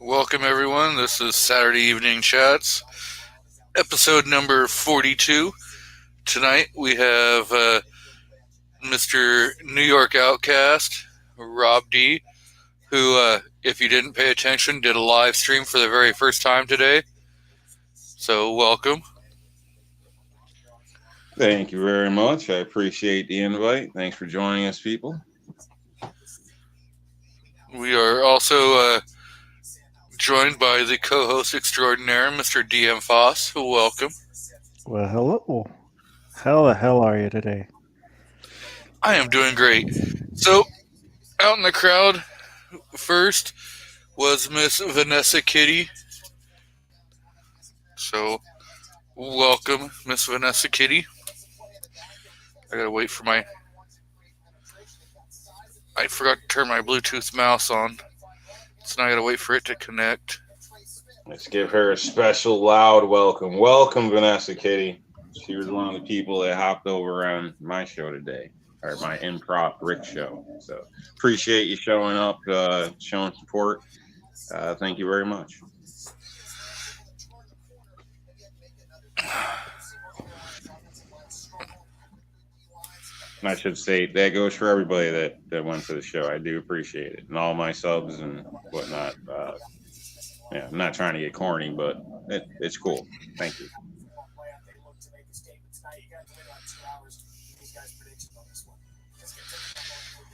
Welcome, everyone. This is Saturday Evening Chats, episode number 42. Tonight we have Mr. New York Outcast, Rob D, who, if you didn't pay attention, did a live stream for the very first time today. So, welcome. Thank you very much. I appreciate the invite. Thanks for joining us, people. We are also joined by the co host extraordinaire, Mr. DM Foss. Welcome. Well, hello. How the hell are you today? I am doing great. So, out in the crowd, first was Miss Vanessa Kitty. So, welcome, Miss Vanessa Kitty. I gotta wait for my. I forgot to turn my Bluetooth mouse on, so now I gotta wait for it to connect. Let's give her a special loud welcome. Welcome, Vanessa Kitty. She was one of the people that hopped over on my show today, or my improv Rick show. So appreciate you showing up, showing support. Thank you very much. And I should say that goes for everybody that went to the show. I do appreciate it, and all my subs and whatnot. Yeah, I'm not trying to get corny, but it's cool. Thank you.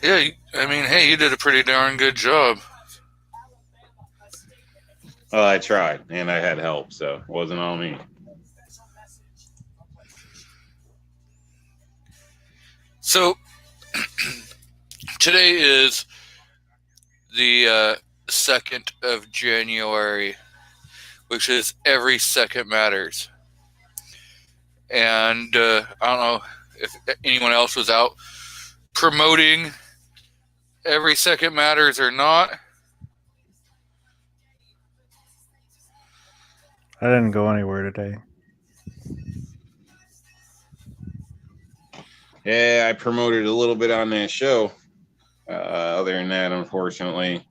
Yeah, I mean, hey, you did a pretty darn good job. Well, I tried, and I had help, so it wasn't all me. So, today is the 2nd of January, which is Every Second Matters. And I don't know if anyone else was out promoting Every Second Matters or not. I didn't go anywhere today. Yeah, I promoted a little bit on that show. Other than that, unfortunately,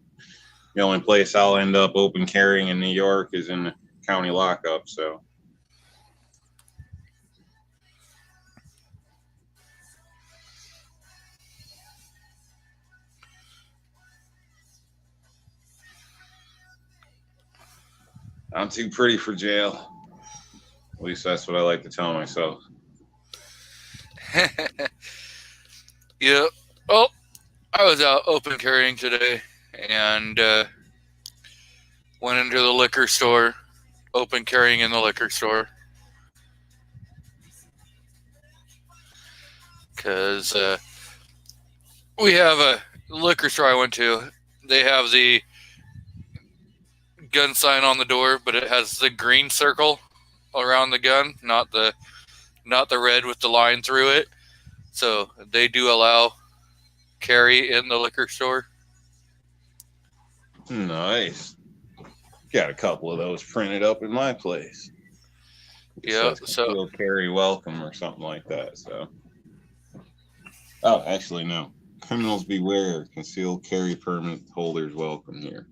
the only place I'll end up open carrying in New York is in the county lockup. So, I'm too pretty for jail. At least that's what I like to tell myself. Yeah. Well, I was out open carrying today and went into the liquor store, open carrying in the liquor store. Because we have a liquor store I went to. They have the gun sign on the door, but it has the green circle around the gun, not the red with the line through it. So they do allow carry in the liquor store. Nice. Got a couple of those printed up in my place. Yeah, so we'll carry welcome or something like that. So, oh, actually, no. Criminals beware. Concealed carry permit holders welcome here.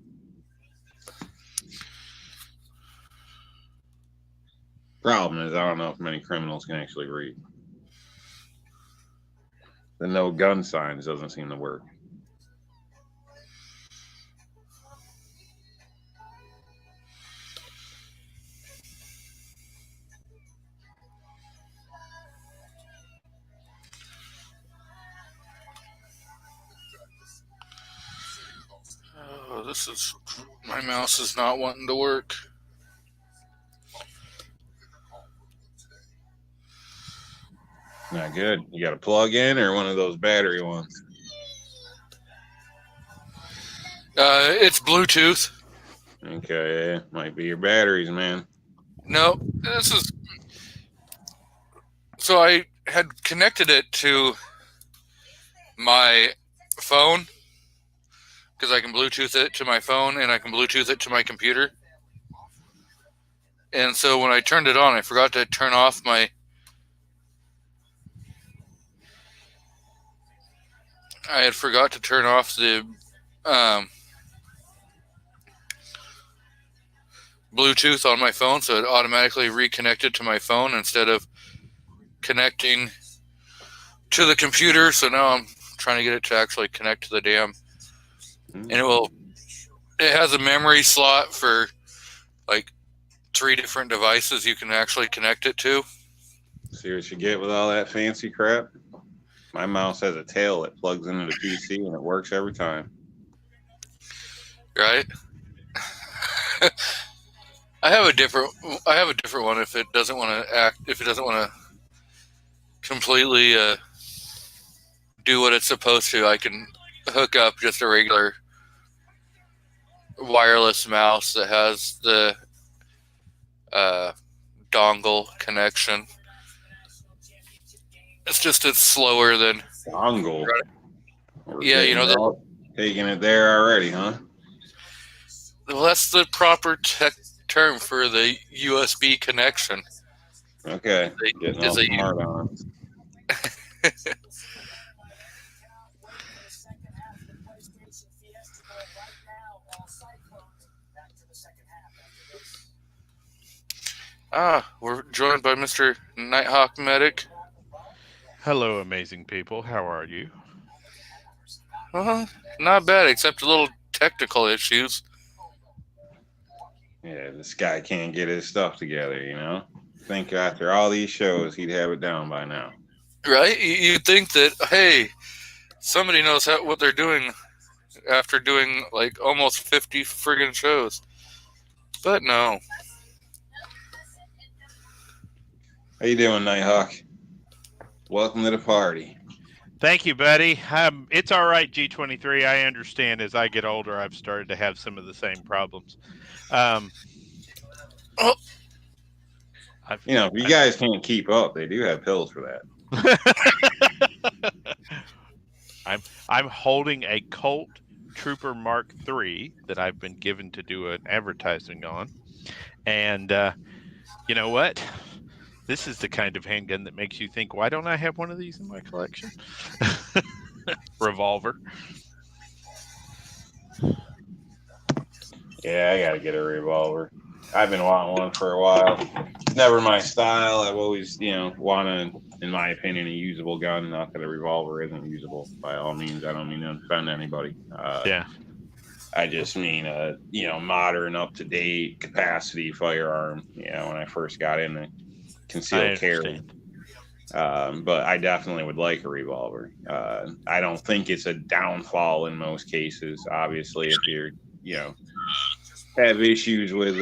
Problem is, I don't know if many criminals can actually read. The no gun signs doesn't seem to work. Oh, my mouse is not wanting to work. Not good. You got a plug in or one of those battery ones? It's Bluetooth. Okay, might be your batteries, man. No, this is. So I had connected it to my phone because I can Bluetooth it to my phone and I can Bluetooth it to my computer. And so when I turned it on, I forgot to turn off my. I had forgot to turn off the Bluetooth on my phone, so it automatically reconnected to my phone instead of connecting to the computer. So now I'm trying to get it to actually connect to the damn. And it has a memory slot for like 3 different devices you can actually connect it to. See what you get with all that fancy crap? My mouse has a tail that plugs into the PC and it works every time. Right? I have a different one if it doesn't want to completely do what it's supposed to. I can hook up just a regular wireless mouse that has the dongle connection. It's slower than dongle. Yeah, you know, taking it there already, huh? Well, that's the proper term for the USB connection. Okay, getting all smart on. We're joined by Mr. Nighthawk Medic. Hello, amazing people. How are you? Not bad, except a little technical issues. Yeah, this guy can't get his stuff together, you know? Think after all these shows, he'd have it down by now. Right? You'd think that, hey, somebody knows what they're doing after doing like almost 50 friggin' shows. But no. How you doing, Nighthawk? Welcome to the party. Thank you, buddy. It's all right, G23. I understand as I get older, I've started to have some of the same problems. If you guys can't keep up, they do have pills for that. I'm holding a Colt Trooper Mark III that I've been given to do an advertising on. And you know what? This is the kind of handgun that makes you think, why don't I have one of these in my collection? Revolver. Yeah, I gotta get a revolver. I've been wanting one for a while. Never my style. I've always, wanted, in my opinion, a usable gun. Not that a revolver isn't usable by all means. I don't mean to offend anybody. Yeah. I just mean modern, up to date capacity firearm. When I first got into concealed carry. But I definitely would like a revolver. I don't think it's a downfall in most cases. Obviously, if you're, have issues with,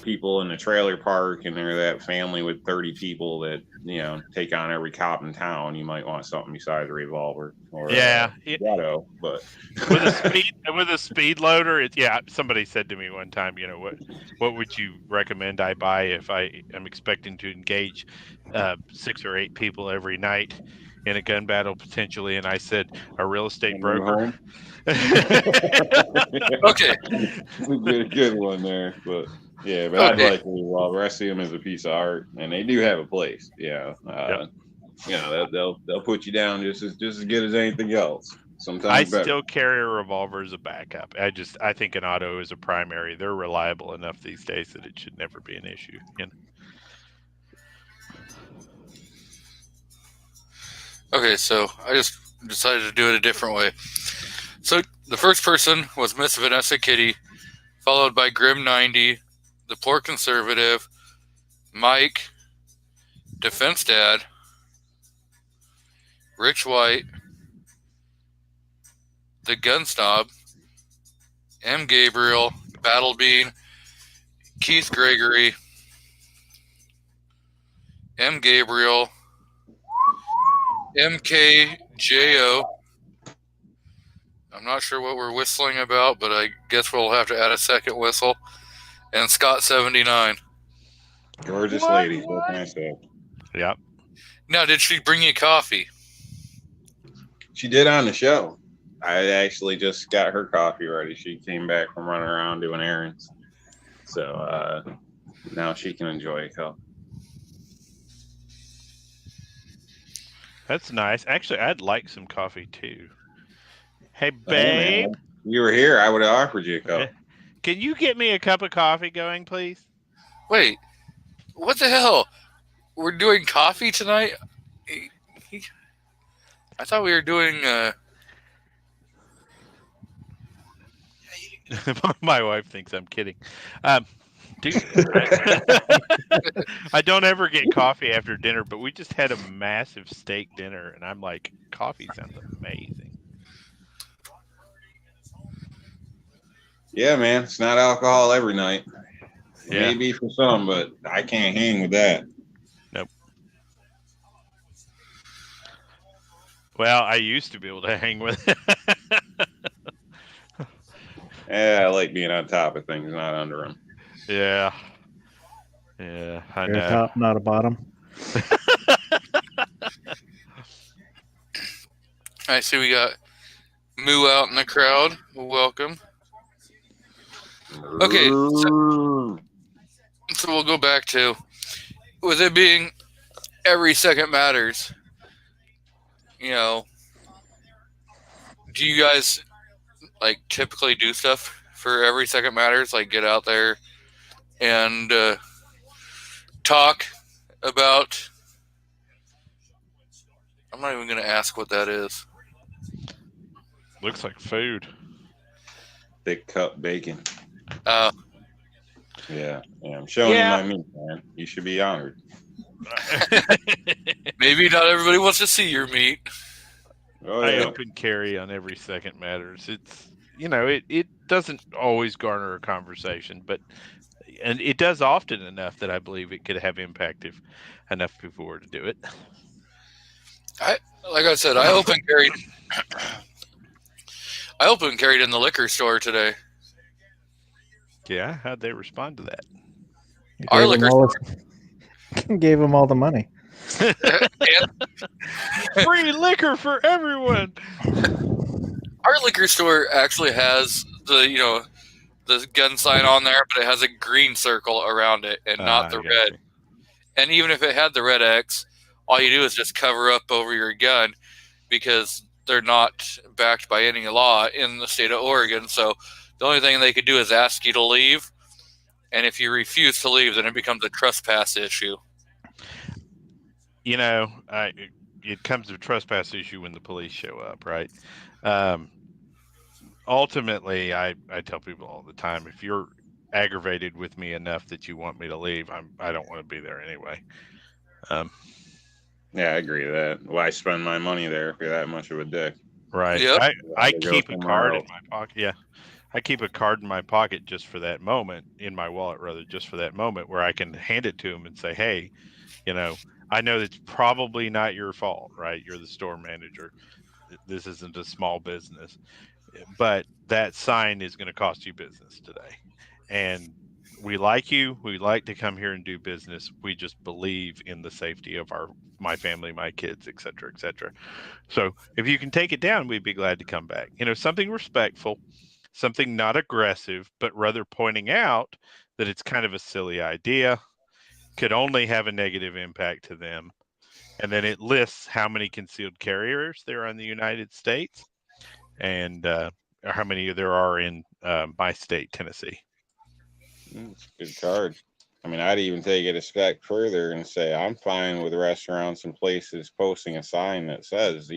people in the trailer park and they're that family with 30 people that, take on every cop in town, you might want something besides a revolver or auto. But with a speed loader, somebody said to me one time, what would you recommend I buy if I am expecting to engage 6 or 8 people every night in a gun battle potentially? And I said, a real estate broker. Okay. Good one there. But yeah, but I'd like a revolver. I see them as a piece of art, and they do have a place. They'll put you down just as good as anything else. Sometimes I still carry a revolver as a backup. I think an auto is a primary. They're reliable enough these days that it should never be an issue. Okay, so I just decided to do it a different way. So the first person was Miss Vanessa Kitty, followed by Grim90, the Poor Conservative, Mike, Defense Dad, Rich White, the Gun Snob, M. Gabriel, Battle Bean, Keith Gregory, M. Gabriel, MKJO. I'm not sure what we're whistling about, but I guess we'll have to add a second whistle. And Scott 79. Gorgeous lady. What can I say? Yep. Now, did she bring you coffee? She did on the show. I actually just got her coffee ready. She came back from running around doing errands. So now she can enjoy a cup. That's nice. Actually, I'd like some coffee too. Hey, babe. You were here. I would have offered you a cup. Can you get me a cup of coffee going, please? Wait, what the hell? We're doing coffee tonight? I thought we were doing. My wife thinks I'm kidding. Dude, I don't ever get coffee after dinner, but we just had a massive steak dinner, and I'm like, coffee sounds amazing. Yeah, man, it's not alcohol every night. Yeah. Maybe for some, but I can't hang with that. Nope. Well, I used to be able to hang with it. Yeah, I like being on top of things, not under them. Yeah. Yeah, I You're a know. top, not a bottom. I see we got Moo out in the crowd. Welcome. Okay, so we'll go back to, with it being every second matters, you know, do you guys like typically do stuff for every second matters, like get out there and talk about, I'm not even going to ask what that is. Looks like food. Thick cup bacon. Yeah, I'm showing you my meat, man. You should be honored. Maybe not everybody wants to see your meat. Oh, I yeah. open carry on every second matters. It's, it doesn't always garner a conversation, and it does often enough that I believe it could have impact if enough people were to do it. Like I said, I open carried in the liquor store today. Yeah, how'd they respond to that? Our liquor store gave them all the money. Free liquor for everyone. Our liquor store actually has the gun sign on there, but it has a green circle around it and not the red. You. And even if it had the red X, all you do is just cover up over your gun because they're not backed by any law in the state of Oregon. So the only thing they could do is ask you to leave. And if you refuse to leave, then it becomes a trespass issue. It comes to a trespass issue when the police show up, right? Ultimately, I tell people all the time, if you're aggravated with me enough that you want me to leave, I don't want to be there anyway. Yeah, I agree with that. Why spend my money there if you're that much of a dick? Right. Yep. I keep a card in my pocket. Yeah. I keep a card in my pocket just for that moment, in my wallet rather, just for that moment where I can hand it to him and say, hey, I know it's probably not your fault, right? You're the store manager. This isn't a small business, but that sign is going to cost you business today. And we like you. We like to come here and do business. We just believe in the safety of my family, my kids, et cetera, et cetera. So if you can take it down, we'd be glad to come back. Something respectful, something not aggressive, but rather pointing out that it's kind of a silly idea, could only have a negative impact to them. And then it lists how many concealed carriers there are in the United States and how many there are in my state, Tennessee. It's a good card. I mean, I'd even take it a step further and say I'm fine with restaurants and places posting a sign that says,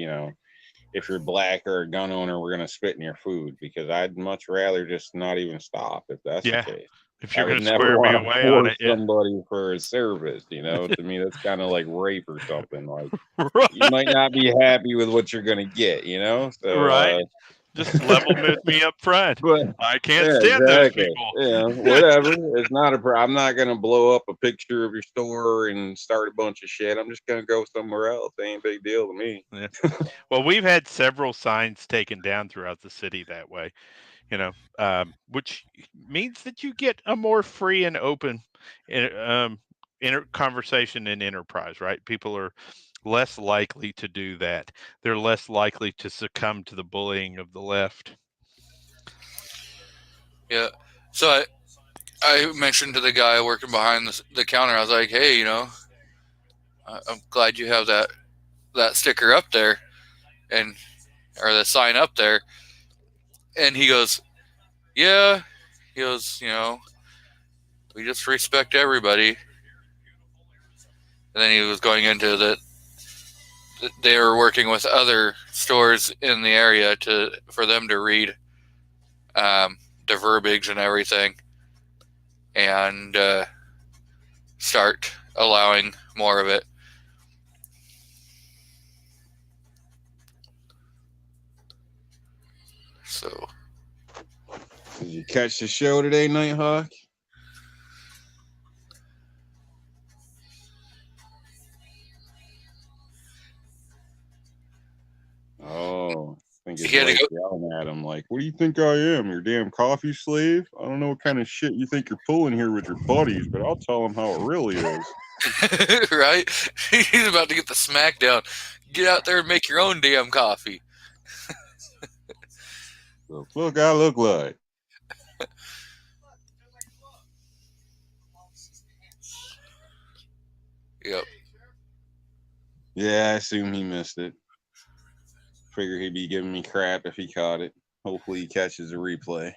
if you're black or a gun owner, we're going to spit in your food, because I'd much rather just not even stop if that's the case. If you're going to never square me want away to on force it, somebody for a service, to me, that's kind of like rape or something. Like, right. you might not be happy with what you're going to get, So, right. Just level with me up front. But I can't stand those people. Yeah, whatever. It's not I'm not gonna blow up a picture of your store and start a bunch of shit. I'm just gonna go somewhere else. It ain't a big deal to me. Yeah. Well, we've had several signs taken down throughout the city that way, which means that you get a more free and open conversation and enterprise, right? People are less likely to do that. They're less likely to succumb to the bullying of the left. Yeah. So I mentioned to the guy working behind the counter, I was like, hey, I'm glad you have that sticker up there or the sign up there. And he goes, yeah, He goes, we just respect everybody. And then he was going into that they were working with other stores in the area for them to read the verbiage and everything, and start allowing more of it. So, did you catch the show today, Nighthawk? Oh, I think his He had to wife yelling at him like, "What do you think I am, your damn coffee slave? I don't know what kind of shit you think you're pulling here with your buddies, but I'll tell them how it really is." Right? He's about to get the smackdown. Get out there and make your own damn coffee. So, look, I look like. Yep. Yeah, I assume he missed it. Figure he'd be giving me crap if he caught it. Hopefully he catches a replay.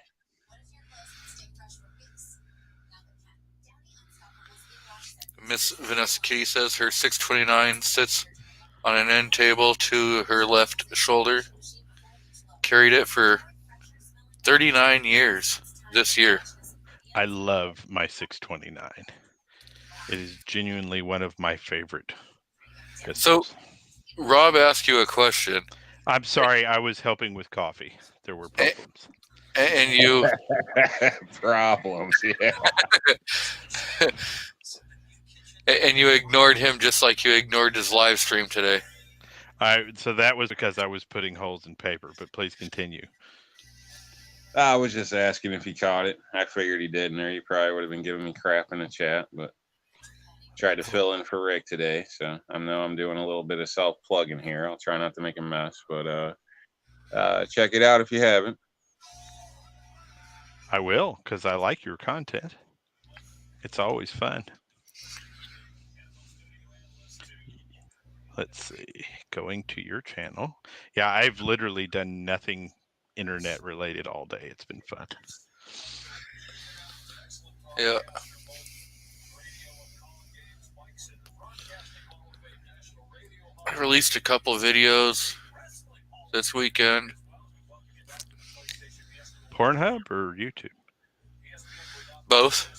Miss Vanessa Kitty says her 629 sits on an end table to her left shoulder. Carried it for 39 years this year. I love my 629. It is genuinely one of my favorite pistols. So, Rob asked you a question. I'm sorry, I was helping with coffee. There were problems. And you... Problems, yeah. And you ignored him just like you ignored his live stream today. So that was because I was putting holes in paper, but please continue. I was just asking if he caught it. I figured he didn't, or he probably would have been giving me crap in the chat, but tried to fill in for Rick today. So I know I'm doing a little bit of self-plugging here. I'll try not to make a mess, but check it out if you haven't. I will, because I like your content. It's always fun. Let's see. Going to your channel. Yeah, I've literally done nothing internet related all day. It's been fun. Yeah. I released a couple of videos this weekend. Pornhub or YouTube? Both.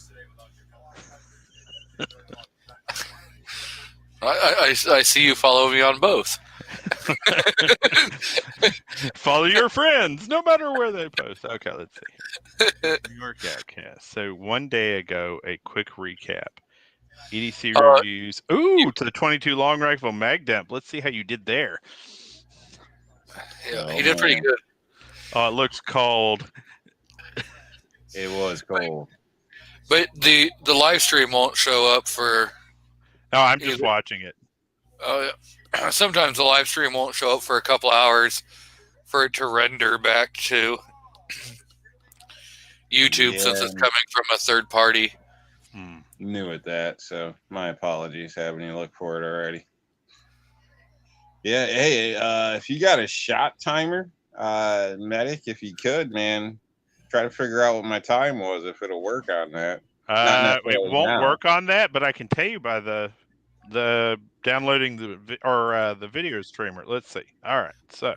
I see you follow me on both. Follow your friends, no matter where they post. Okay, let's see. New York Outcast. So one day ago, a quick recap. EDC reviews. Ooh, to the 22 long rifle mag dump. Let's see how you did there. Yeah, he did pretty good. Oh, it looks cold. It was cold. But the live stream won't show up for... No, I'm just watching it. Sometimes the live stream won't show up for a couple hours for it to render back to YouTube since it's coming from a third party. New at that, so my apologies having you look for it already. Yeah, hey, if you got a shot timer, Medic, if you could, man, try to figure out what my time was, if it'll work on that. It won't work on that, but I can tell you by the downloading the video streamer. Let's see. All right, so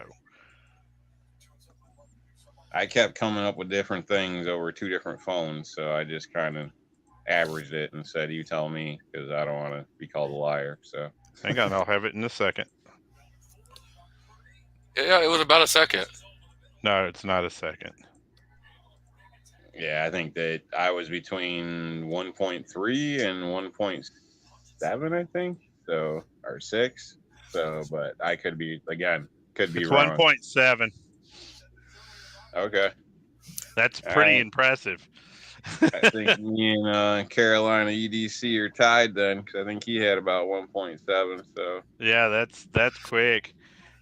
I kept coming up with different things over two different phones, so I just kind of averaged it and said, "You tell me," because I don't want to be called a liar. So hang on, I'll have it in a second. Yeah, it was about a second. No, it's not a second. Yeah, I think that I was between 1.3 and 1.7, I think. So, or 6. So, but I could be, again, could be wrong. 1.7. Okay. That's pretty impressive. I think me and Carolina EDC are tied then, because I think he had about 1.7. So yeah, that's quick.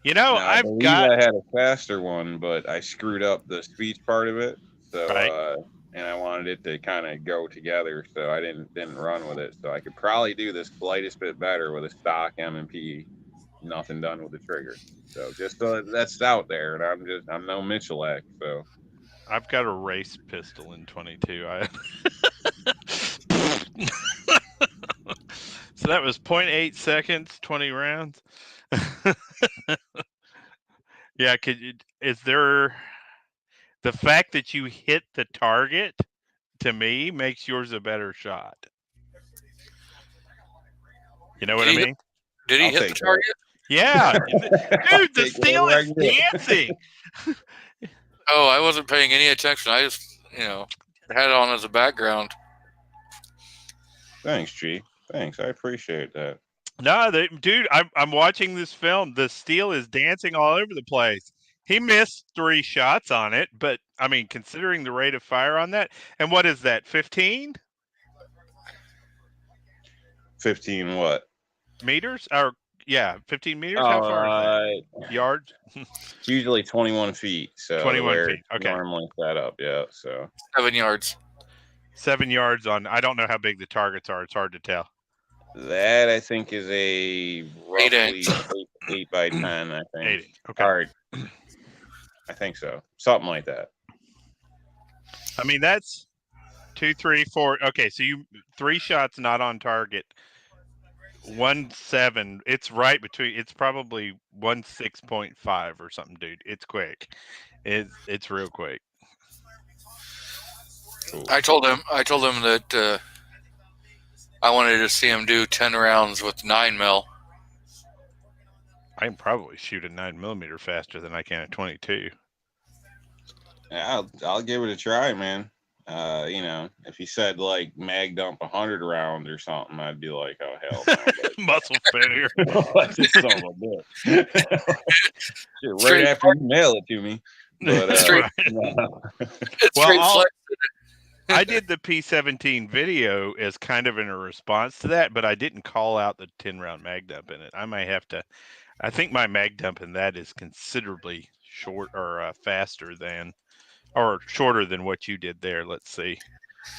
You know, now, I had a faster one, but I screwed up the speech part of it. So, and I wanted it to kind of go together, so I didn't run with it. So I could probably do this slightest bit better with a stock M&P, nothing done with the trigger. So just so that's out there, and I'm no Michelak, so I've got a race pistol in 22. So that was 0.8 seconds, 20 rounds. Yeah, is there the fact that you hit the target to me makes yours a better shot. You know what I mean? Did he I'll hit the take that. target? Yeah. I'll Dude, the take steel whatever I is can get. dancing. Oh, I wasn't paying any attention. I just, had it on as a background. Thanks, G. Thanks. I appreciate that. No, dude, I'm watching this film. The steel is dancing all over the place. He missed 3 shots on it, but I mean, considering the rate of fire on that, and what is that, 15 15 what? meters? Or yeah, 15 meters. How far is that? Yards? It's usually 21 feet. So 21 where feet. it's Okay. normally set up, yeah. So 7 yards. 7 yards on. I don't know how big the targets are. It's hard to tell. that I think is a roughly 8 by 10. I think. 8. Okay. All right. I think so. Something like that. I mean, that's 2, 3, 4. Okay, so you 3 shots not on target. 1.7. It's right between. It's probably 1.6.5 or something, dude. It's quick. It's real quick. Cool. I told him that I wanted to see him do 10 rounds with 9mm. I can probably shoot a 9mm faster than I can a 22. Yeah, I'll give it a try, man. If he said like mag dump 100 rounds or something, I'd be like, oh hell no. Muscle failure. Just son of a bitch. Shit, right after you nail it to me. But Well, I did the P17 video as kind of in a response to that, but I didn't call out the 10-round mag dump in it. I might have to. I think my mag dump in that is considerably short or faster than, or shorter than what you did there. Let's see.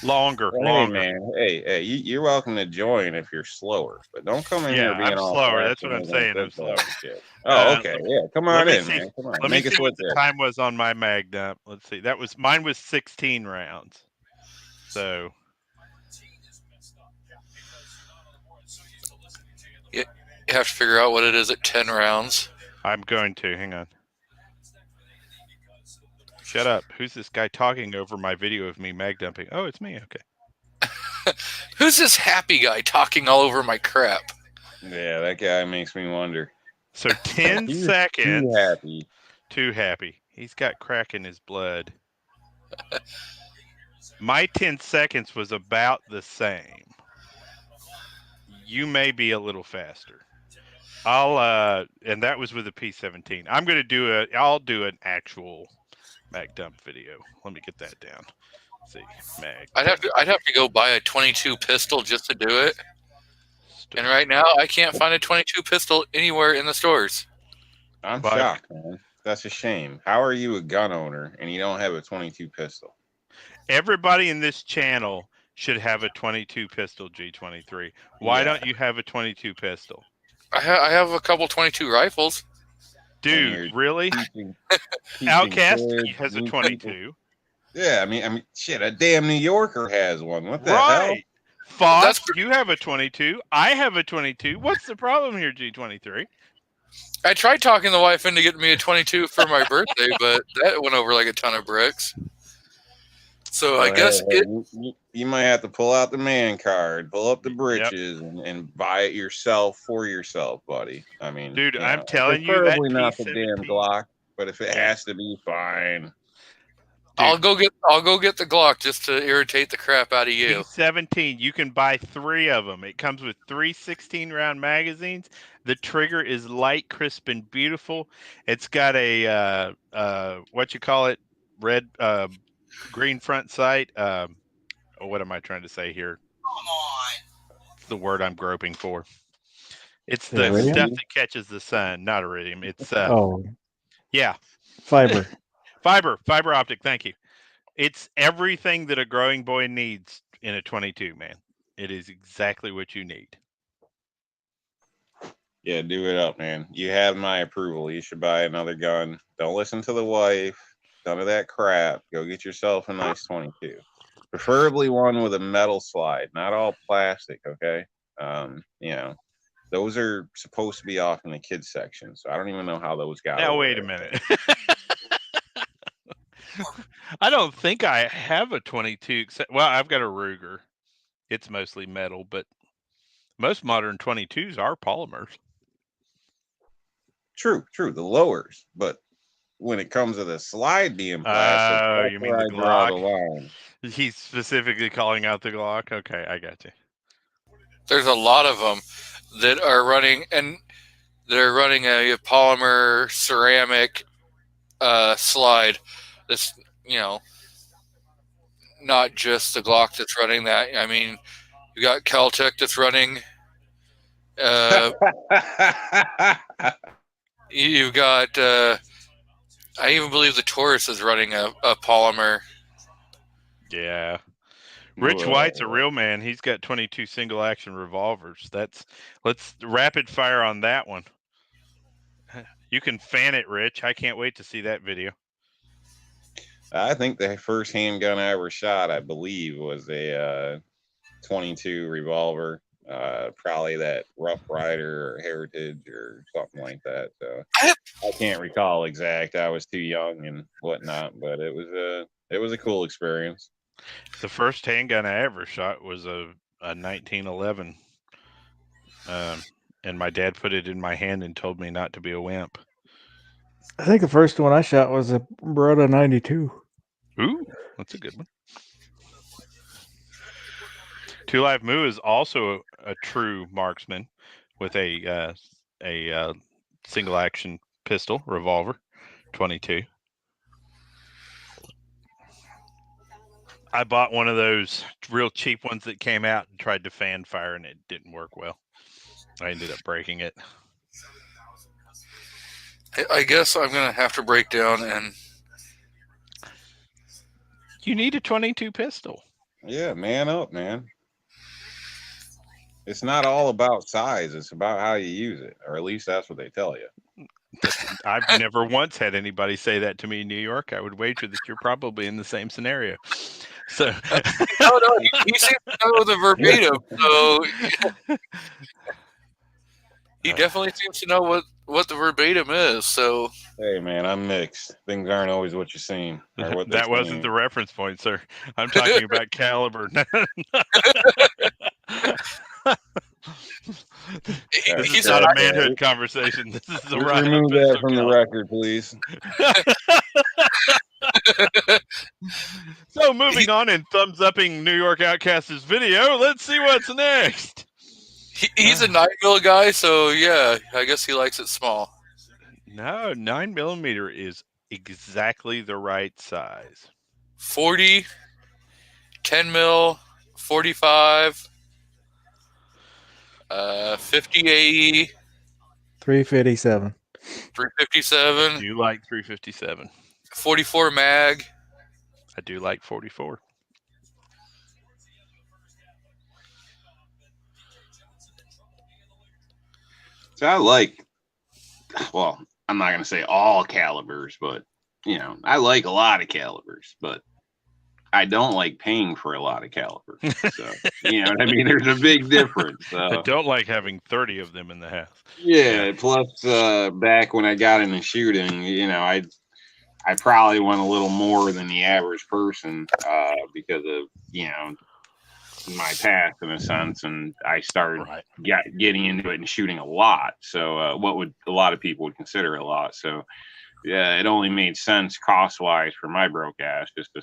Longer. Hey, man. Hey, you're welcome to join if you're slower, but don't come in here being I'm all slower. fast That's what I'm and saying. I'm football slower. and shit. Oh, okay. Yeah, come on in, see, man. Come on. Let Make me us see look what the good. time was on my mag dump. Let's see. Mine was 16 rounds. So you have to figure out what it is at 10 rounds. I'm going to. Hang on. Shut up. Who's this guy talking over my video of me mag dumping? Oh, it's me. Okay. Who's this happy guy talking all over my crap? Yeah, that guy makes me wonder. So 10 He's seconds. Too happy. Too happy. He's got crack in his blood. My 10 seconds was about the same. You may be a little faster. And that was with a P17. I'll do an actual mag dump video. Let me get that down. Let's see, mag. I'd have to go buy a 22 pistol just to do it. And right now, I can't find a 22 pistol anywhere in the stores. I'm shocked, man. That's a shame. How are you a gun owner and you don't have a 22 pistol? Everybody in this channel should have a 22 pistol G23. Why don't you have a 22 pistol? I have a couple 22 rifles. Dude, really? Teaching Outcast kids, has a new 22. people. Yeah, I mean, shit, a damn New Yorker has one. What the hell? Right. Fox, you have a 22. I have a 22. What's the problem here, G23? I tried talking the wife into getting me a 22 for my birthday, but that went over like a ton of bricks. So I guess you might have to pull out the man card, pull up the britches, and buy it yourself for yourself, buddy. I mean, dude, I'm telling you, preferably not the damn Glock, but if it has to be, fine. I'll go get the Glock just to irritate the crap out of you. P17, you can buy 3 of them. It comes with 3 16-round magazines. The trigger is light, crisp, and beautiful. It's got a red, green front sight. What am I trying to say here? Come on. It's the word I'm groping for. It's the Iridium? stuff that catches the sun, not iridium. It's yeah, fiber. Fiber optic. Thank you. It's everything that a growing boy needs in a 22, man. It is exactly what you need. Yeah, do it up, man. You have my approval. You should buy another gun. Don't listen to the wife. None of that crap. Go get yourself a nice 22. Preferably one with a metal slide, not all plastic, okay? You know, those are supposed to be off in the kids section, so I don't even know how those got Now over wait there. a minute. I don't think I have a 22. Except, well, I've got a Ruger. It's mostly metal, but most modern 22s are polymers. True, the lowers, but when it comes to the slide being plastic, that's You mean where the I draw the Glock? line. He's specifically calling out the Glock. Okay, I got you. There's a lot of them that are running, and they're running a polymer ceramic slide. That's, not just the Glock that's running that. I mean, you got Caltech that's running. You've got. I even believe the Taurus is running a polymer. Yeah. Rich White's a real man. He's got 22 single action revolvers. Let's rapid fire on that one. You can fan it, Rich. I can't wait to see that video. I think the first handgun I ever shot, I believe, was a 22 revolver. Probably that Rough Rider or Heritage or something like that. So I can't recall exact. I was too young and whatnot, but it was a cool experience. The first handgun I ever shot was a 1911, and my dad put it in my hand and told me not to be a wimp. I think the first one I shot was a Beretta 92. Ooh, that's a good one. Two Live Moo is also a true marksman with a single action pistol revolver, 22. I bought one of those real cheap ones that came out and tried to fan fire, and it didn't work well. I ended up breaking it. I guess I'm going to have to break down and. You need a 22 pistol. Yeah, man up, man. It's not all about size. It's about how you use it, or at least that's what they tell you. I've never once had anybody say that to me in New York. I would wager that you're probably in the same scenario. So no, he seems to know the verbatim. So he definitely seems to know what the verbatim is. So hey, man, I'm mixed. Things aren't always what you seem. Or what that wasn't the reference point, sir. I'm talking about caliber. He's not not a manhood conversation. This is a remove that from the record, please. So moving on and thumbs upping New York Outcast's video, let's see what's next. He's a 9mm guy, so yeah, I guess he likes it small. No, 9mm is exactly the right size. 40, 10mm, 45, 50 AE, 357. 357. I do like 357. 44 mag. I do like 44. So I like, well, I'm not going to say all calibers, but, I like a lot of calibers, but I don't like paying for a lot of calibers. So, you know what I mean? There's a big difference. I don't like having 30 of them in the house. Yeah. Plus, back when I got into shooting, I probably went a little more than the average person because of, my past in a sense. And I started getting into it and shooting a lot. So what would a lot of people would consider a lot. So yeah, it only made sense cost wise for my broke ass just to,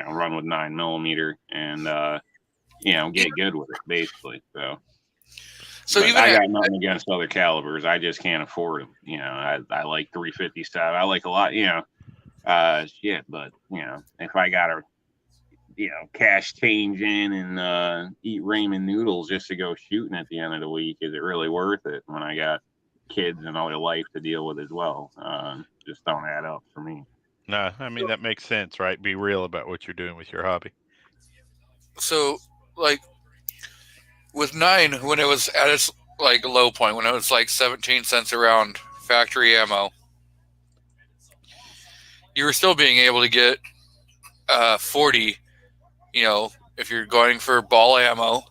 run with 9mm and, get good with it basically. So even I got nothing against other calibers. I just can't afford them. I like 357. I like a lot, but if I got to, cash change in and eat ramen noodles just to go shooting at the end of the week, is it really worth it when I got kids and other life to deal with as well? Just don't add up for me. No, I mean, that makes sense, right? Be real about what you're doing with your hobby. So, like, with 9, when it was at its, low point, when it was, 17 cents around factory ammo, you were still being able to get 40. If you're going for ball ammo,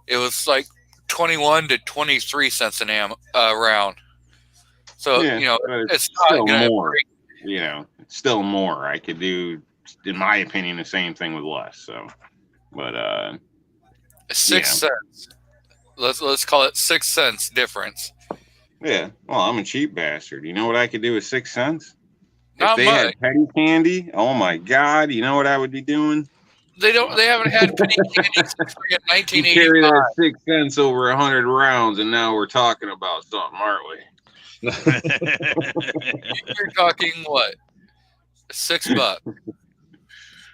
it was like 21 to 23 cents an round. So Yeah, but it's it's not still gonna more. break. It's still more. I could do, in my opinion, the same thing with less. So, but 6 cents. Let's call it 6 cents difference. yeah. Well, I'm a cheap bastard. You know what I could do with 6 cents? If Not they much. had petty candy, oh my god, you know what I would be doing? They haven't had penny candy since You carry 1985. that 6 cents over 100 rounds, and now we're talking about something, aren't we? You're talking what? $6.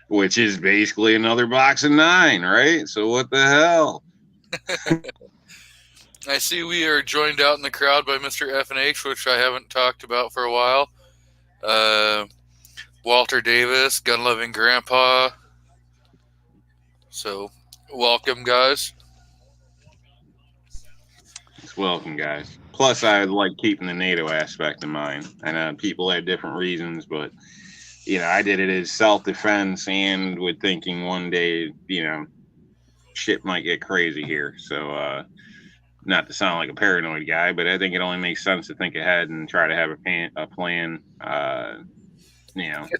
Which is basically another box of 9, right? So what the hell? I see we are joined out in the crowd by Mr. F&H, which I haven't talked about for a while. Walter Davis, Gun Loving Grandpa. So, welcome, guys. It's welcome, guys. Plus, I like keeping the NATO aspect in mind. I know people have different reasons, but I did it as self-defense and with thinking one day, shit might get crazy here. So, not to sound like a paranoid guy, but I think it only makes sense to think ahead and try to have a plan,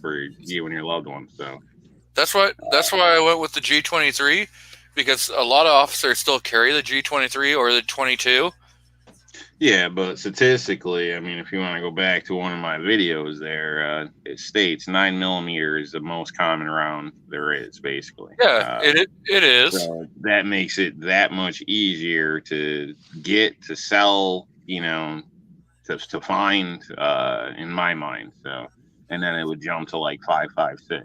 for you and your loved ones. So that's why I went with the G23, because a lot of officers still carry the G23 or the 22. yeah, but statistically, I mean, if you want to go back to one of my videos there, it states 9mm is the most common round there is, basically. Yeah, it is. So that makes it that much easier to get, to sell, to find, in my mind. So, and then it would jump to like 5.56,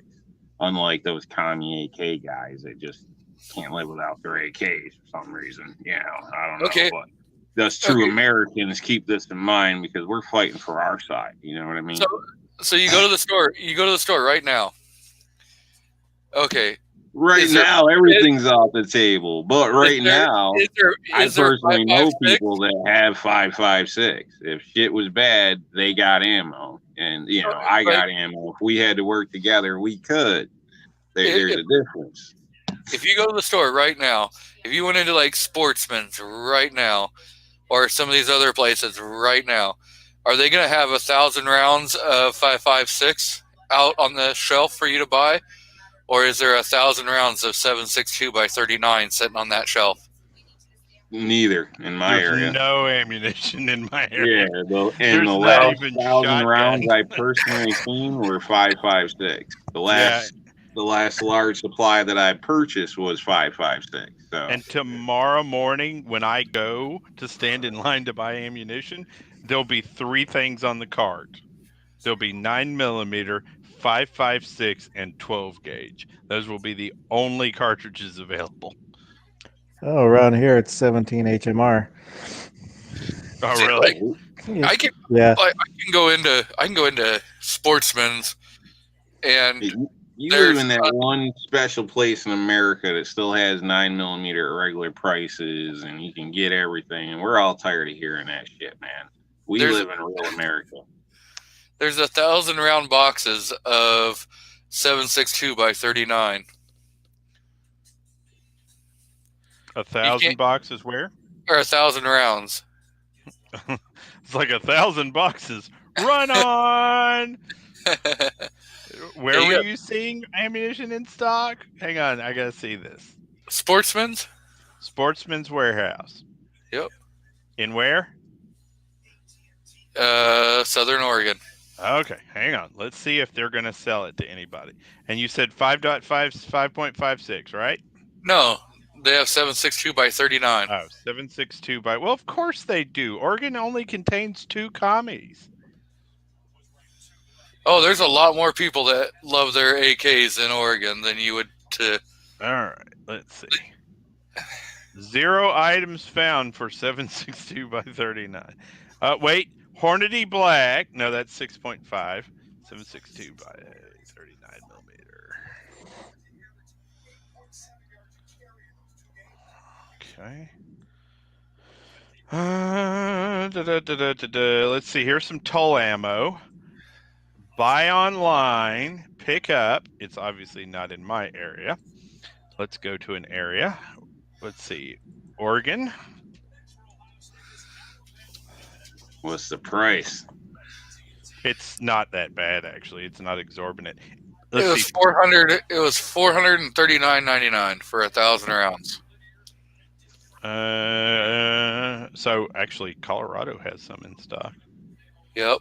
unlike those commie AK guys that just can't live without their AKs for some reason. I don't know. Okay. But us true Americans keep this in mind because we're fighting for our side. You know what I mean? So you go to the store. You go to the store right now. Okay. Right now, everything's off the table. But right now, I personally know people that have 5.56. If shit was bad, they got ammo, and I got ammo. If we had to work together, we could. There's a difference. If you go to the store right now, if you went into like Sportsman's right now, or some of these other places right now, are they going to have 1,000 rounds of 5.56 out on the shelf for you to buy? Or is there 1,000 rounds of 7.62 by 39 sitting on that shelf? Neither in my area. No ammunition in my area. Yeah, the last 1,000 rounds I personally seen were 5.56. The last large supply that I purchased was 5.56. So. And tomorrow morning, when I go to stand in line to buy ammunition, there'll be 3 things on the cart. There'll be 9mm, 5.56, and 12 gauge. Those will be the only cartridges available. Oh, around here it's 17 HMR. Oh, really? I can go into Sportsman's, and you live in that one special place in America that still has 9mm at regular prices, and you can get everything. And we're all tired of hearing that shit, man. We live in real America. There's 1,000 round boxes of 7.62 by 39. 1,000 boxes where? Or 1,000 rounds. It's like 1,000 boxes. Run on! Where were you seeing ammunition in stock? Hang on, I gotta see this. Sportsman's Warehouse. Yep. In where? Southern Oregon. Okay, hang on. Let's see if they're gonna sell it to anybody. And you said 5.56, right? No, they have 7.62 by 39. Oh, 7.62 by. Well, of course they do. Oregon only contains 2 commies. Oh, there's a lot more people that love their AKs in Oregon than you would to. All right, let's see. 0 items found for 7.62 by 39. Wait, Hornady Black. No, that's 6.5. 7.62 by 39mm. Okay. Let's see. Here's some Tull ammo. buy online, pick up. It's obviously not in my area. Let's go to an area. Let's see. Oregon. What's the price? It's not that bad, actually. It's not exorbitant. It was 400. It was $439.99 for 1,000 rounds. So actually, Colorado has some in stock. Yep.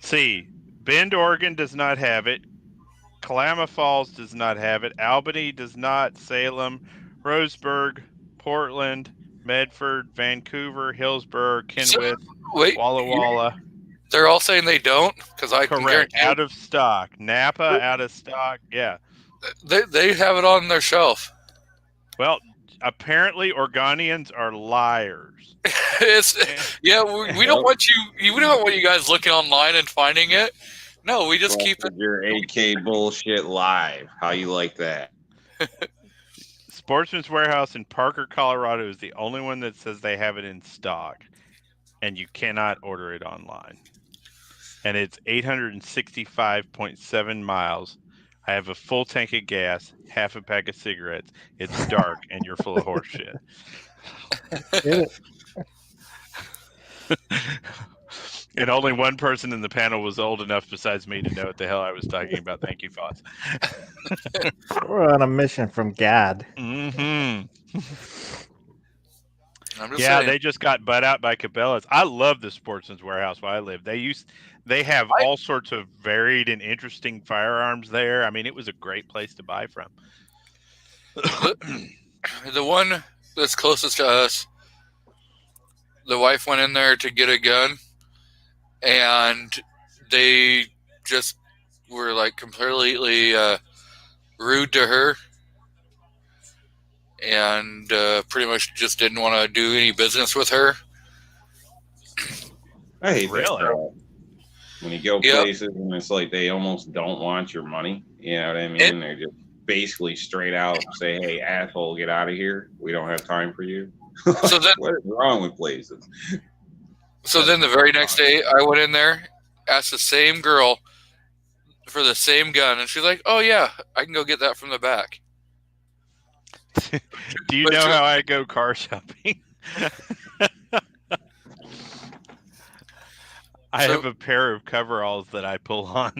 See, Bend, Oregon does not have it. Klamath Falls does not have it. Albany does not. Salem, Roseburg, Portland, Medford, Vancouver, Hillsborough, Kenworth, Wait, Walla Walla. they're all saying they don't because I can Correct. guarantee Out of stock. Napa out of stock. Yeah. they have it on their shelf. Well, apparently Oregonians are liars. Yeah, we don't want you. We don't want you guys looking online and finding it. No, we just keep it. Your AK bullshit live. How you like that? Sportsman's Warehouse in Parker, Colorado is the only one that says they have it in stock, and you cannot order it online. And it's 865.7 miles. I have a full tank of gas, half a pack of cigarettes. It's dark, and you're full of horse shit. And only one person in the panel was old enough besides me to know what the hell I was talking about. Thank you, Foss. We're on a mission from God. Mm-hmm. I'm just Yeah, saying. they just got butt out by Cabela's. I love the Sportsman's Warehouse where I live. They have all sorts of varied and interesting firearms there. I mean, it was a great place to buy from. The one that's closest to us, the wife went in there to get a gun, and they just were like completely rude to her, and pretty much just didn't want to do any business with her. I hate that Really? crap. When you go Yep. places and it's like they almost don't want your money. You know what I mean? They're just basically straight out say, "Hey, asshole, get out of here. We don't have time for you." So then, What is wrong with places? the very next day, I went in there, asked the same girl for the same gun, and she's like, "Oh yeah, I can go get that from the back." Do you But know you- how I go car shopping? I So- have a pair of coveralls that I pull on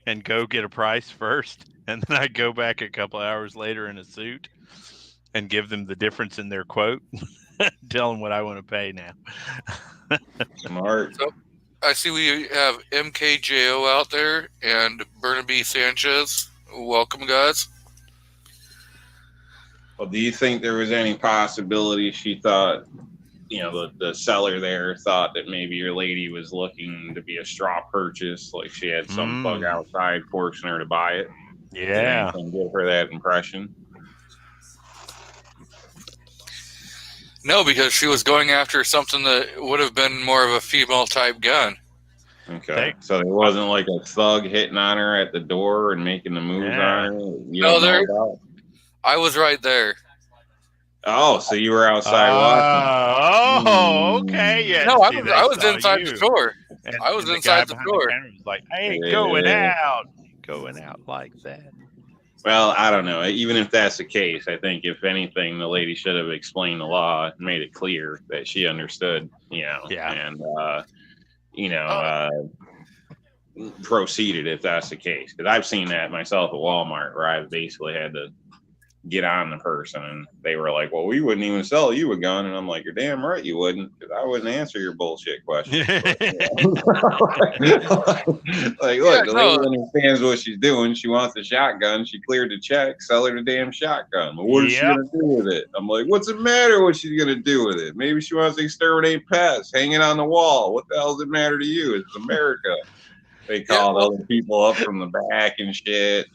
and go get a price first, and then I go back a couple hours later in a suit and give them the difference in their quote, tell them what I want to pay now. Smart. I see we have MKJO out there and Burnaby Sanchez. Welcome, guys. Well, do you think there was any possibility she thought, you know, the seller there thought that maybe your lady was looking to be a straw purchase, like she had some bug outside forcing her to buy it? Yeah. Did anything give her that impression? No, because she was going after something that would have been more of a female type gun. Okay. So there wasn't like a thug hitting on her at the door and making the moves Yeah. on her? You No, don't know there- about? I was right there. Oh, so you were outside watching. Oh, okay. Yeah. No, see, they I was saw inside you. the door. And- I was and inside the guy behind door. camera was like, "Hey, Yeah. going out like that." Well, I don't know. Even if that's the case, I think if anything, the lady should have explained the law and made it clear that she understood, you know, Yeah. and, proceeded if that's the case. Because I've seen that myself at Walmart where I've basically had to get on the person and they were like, "Well, we wouldn't even sell you a gun." And I'm like, "You're damn right you wouldn't, because I wouldn't answer your bullshit questions." But, like, look, the lady understands what she's doing. She wants a shotgun. She cleared the check. Sell her the damn shotgun. Well, what is she Yep. gonna do with it? I'm like, what's the matter? What she's gonna do with it? Maybe she wants to exterminate pests, hang it on the wall. What the hell does it matter to you? It's America. They called other people up from the back and shit.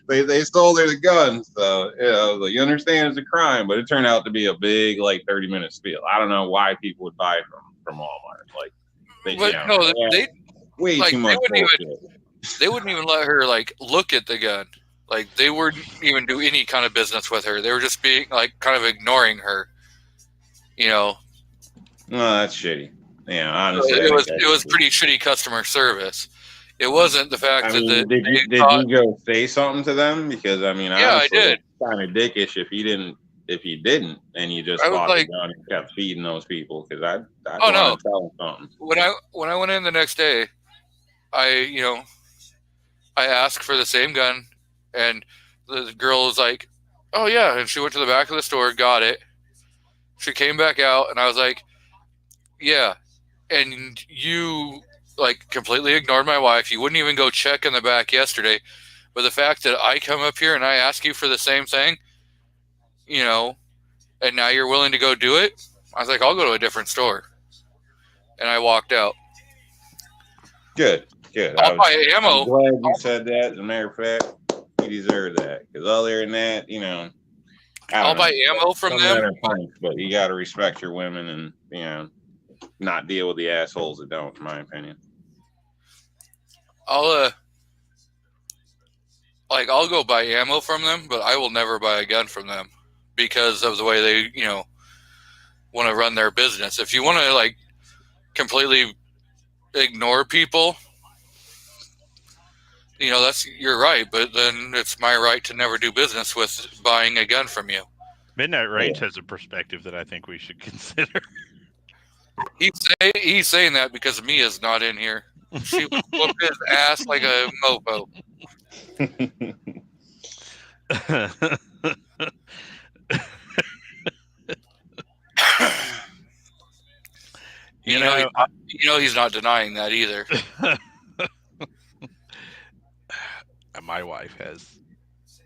they stole their guns. So, you know, like, you understand it's a crime, but it turned out to be a big, like, 30-minute spiel. I don't know why people would buy from Walmart. Like, they, But you know, no, they way like, too they much wouldn't bullshit. they wouldn't even let her like look at the gun. Like they wouldn't even do any kind of business with her. They were just being like kind of ignoring her. You know. No, that's shitty. Yeah, honestly, I It think was that's it was shitty. pretty shitty customer service. It wasn't the fact I that mean, did they you thought, go say something to them? Because I mean, yeah, I honestly, did. it's kind of dickish if you didn't and you just I was bought the like, gun and kept feeding those people. Because I'd oh want no. to tell them something. When I went in the next day, I I asked for the same gun, and the girl was like, "Oh yeah," and she went to the back of the store, got it. She came back out, and I was like, "Yeah," and you like completely ignored my wife. You wouldn't even go check in the back yesterday. But the fact that I come up here and I ask you for the same thing, you know, and now you're willing to go do it, I was like, I'll go to a different store. And I walked out. Good. I'll buy I'm ammo. glad you said that. As a matter of fact, you deserve that. Because other than that, I I'll don't know. buy ammo from Some them. men are punks, but you got to respect your women and not deal with the assholes that don't. In my opinion. I'll go buy ammo from them, but I will never buy a gun from them because of the way they, want to run their business. If you want to like completely ignore people, you're right, but then it's my right to never do business with buying a gun from you. Midnight Range has a perspective that I think we should consider. He's saying that because Mia's not in here. She would whoop his ass like a mofo. He's not denying that either. My wife has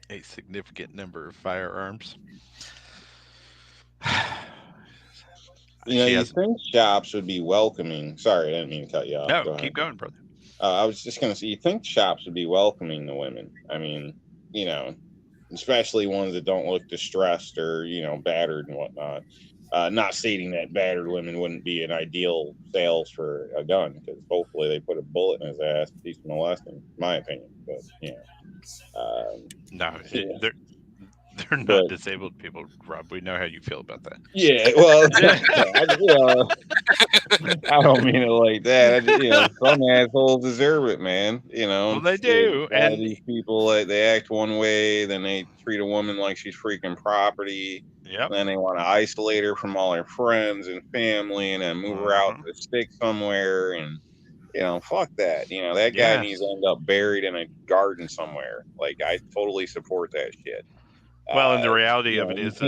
a significant number of firearms. You think shops would be welcoming? Sorry, I didn't mean to cut you off. No, keep going, brother. I was just going to say, you think shops would be welcoming to women? I mean, especially ones that don't look distressed or, battered and whatnot. Not stating that battered women wouldn't be an ideal sales for a gun, because hopefully they put a bullet in his ass, teach him a lesson, in my opinion. But, no, they're not disabled people, Rob. We know how you feel about that. Yeah, well, I don't mean it like that. Some assholes deserve it, man. Well, they do. And these people, they act one way, then they treat a woman like she's freaking property. Yep. Then they want to isolate her from all her friends and family, and then move her out to the stick somewhere. And fuck that. That guy needs to end up buried in a garden somewhere. Like, I totally support that shit. Well, and the reality of it is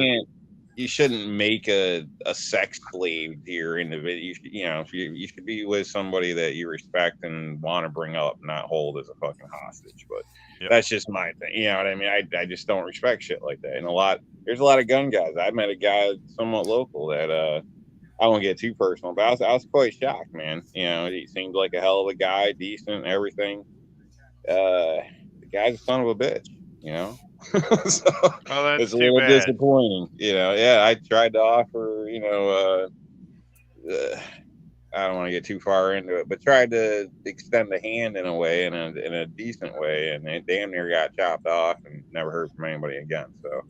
you shouldn't make a sex slave to your individual. You should be with somebody that you respect and want to bring up, not hold as a fucking hostage. But that's just my thing. You know what I mean? I just don't respect shit like that. And there's a lot of gun guys. I met a guy somewhat local that I won't get too personal, but I was quite shocked, man. He seemed like a hell of a guy, decent, everything. The guy's a son of a bitch, so it's a little disappointing. I tried to offer, I don't want to get too far into it, but tried to extend a hand in a way, in a decent way, and it damn near got chopped off and never heard from anybody again. So,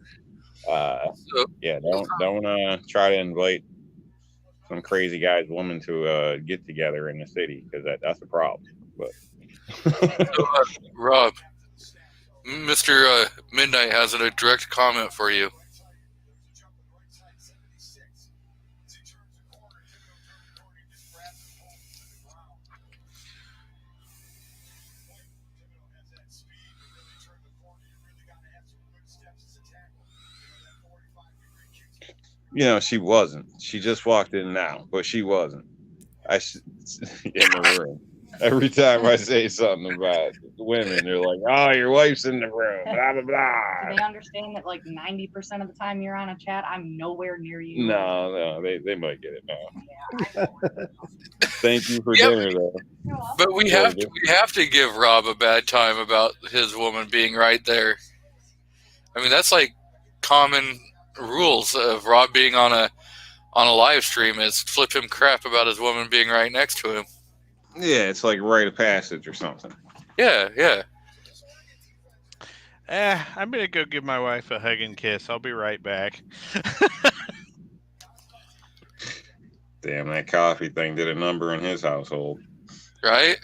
don't try to invite some crazy guy's woman to get together in the city, because that's a problem. But Rob, Mr. Midnight has a direct comment for you. She wasn't. She just walked in now, but she wasn't. In the room. Every time I say something about women, they're like, "Oh, your wife's in the room." Blah blah blah. Do they understand that 90% of the time you're on a chat, I'm nowhere near you? No, they might get it now. Yeah, thank you for dinner, though. But we have to give Rob a bad time about his woman being right there. I mean, that's like common rules of Rob being on a live stream is flip him crap about his woman being right next to him. Yeah, it's like rite of passage or something. Yeah. I'm going to go give my wife a hug and kiss. I'll be right back. Damn, that coffee thing did a number in his household. right?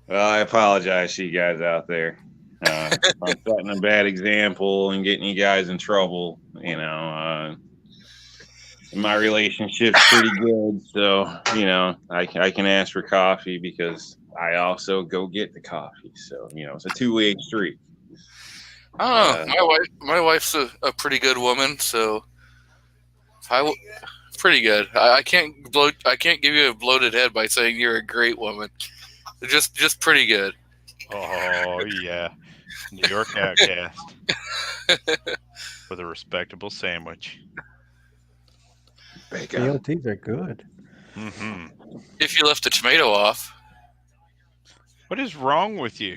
Well, I apologize to you guys out there. I'm setting a bad example and getting you guys in trouble. My relationship's pretty good, so I can ask for coffee because I also go get the coffee. So it's a two-way street. I don't know. My wife's a pretty good woman, so pretty good. I can't give you a bloated head by saying you're a great woman. Just pretty good. Oh yeah, New York Outcast with a respectable sandwich. Bacon. BLTs are good. Mm-hmm. If you left the tomato off. What is wrong with you?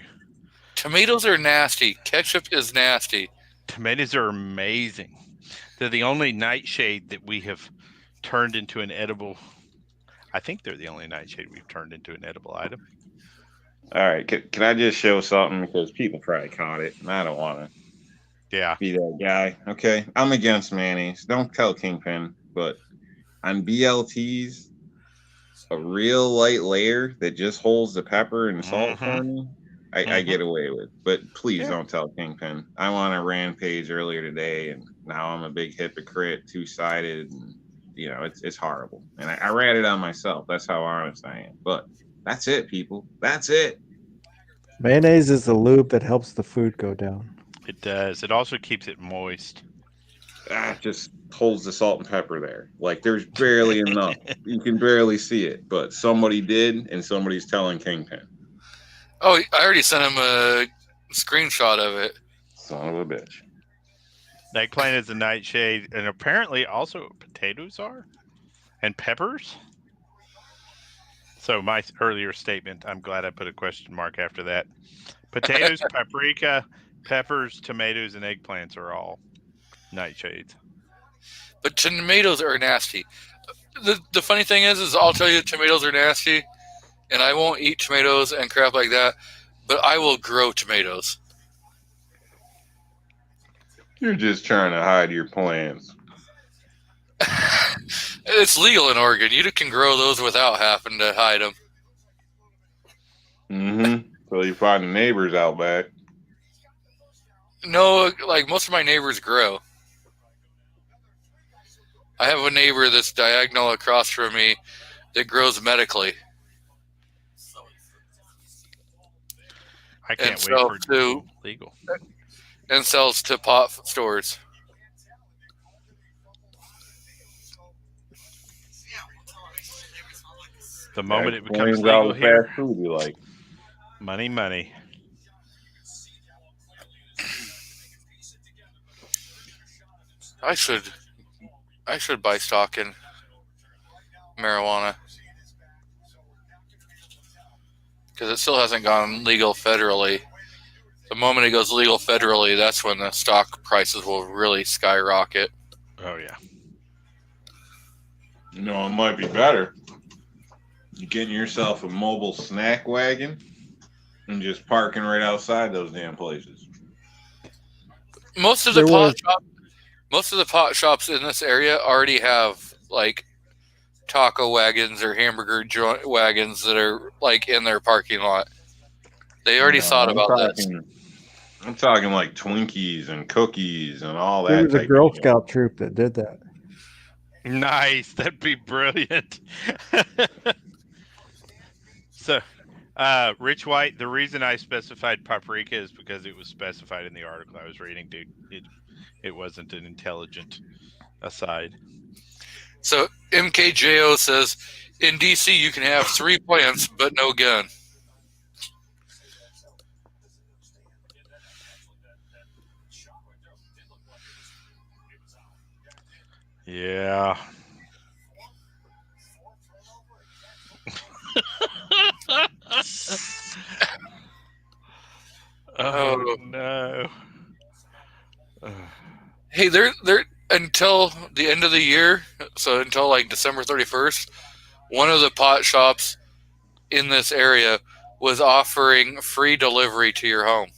Tomatoes are nasty. Ketchup is nasty. Tomatoes are amazing. They're the only nightshade that we have turned into an edible. I think they're the only nightshade we've turned into an edible item. All right, can I just show something because people probably caught it, and I don't want to be that guy. Okay, I'm against mayonnaise. Don't tell Kingpin, but on BLTs, a real light layer that just holds the pepper and salt for me, I get away with. But please don't tell Kingpin. I won a rampage earlier today, and now I'm a big hypocrite, two-sided, and it's horrible. And I ran it on myself. That's how honest I am. But that's it, people. That's it. Mayonnaise is the lube that helps the food go down. It does. It also keeps it moist. Just holds the salt and pepper there. Like there's barely enough. You can barely see it, but somebody did, and somebody's telling Kingpin. Oh, I already sent him a screenshot of it. Son of a bitch. Eggplant is a nightshade, and apparently also potatoes are, and peppers. So my earlier statement, I'm glad I put a question mark after that. Potatoes, paprika, peppers, tomatoes, and eggplants are all nightshades. But tomatoes are nasty. The funny thing is I'll tell you tomatoes are nasty, and I won't eat tomatoes and crap like that, but I will grow tomatoes. You're just trying to hide your plans. It's legal in Oregon. You can grow those without having to hide them. Mm-hmm. So you find the neighbors out back. No, like most of my neighbors grow. I have a neighbor that's diagonal across from me that grows medically. I can't wait for it to be legal. And sells to pot stores. The moment it becomes legal here, fast food you like. Money. I should buy stock in marijuana because it still hasn't gone legal federally. The moment it goes legal federally, that's when the stock prices will really skyrocket. Oh yeah. It might be better. You getting yourself a mobile snack wagon and just parking right outside those damn places. Most of the pot shops in this area already have like taco wagons or hamburger joint wagons that are like in their parking lot. They already thought about this. I'm talking like Twinkies and cookies and all that. There was a Girl Scout troop that did that. Nice. That'd be brilliant. So, Rich White, the reason I specified paprika is because it was specified in the article I was reading, dude. It wasn't an intelligent aside. So MKJO says, in DC you can have 3 plants but no gun. Yeah. Oh no. Hey, they're until the end of the year, so until like December 31st, one of the pot shops in this area was offering free delivery to your home.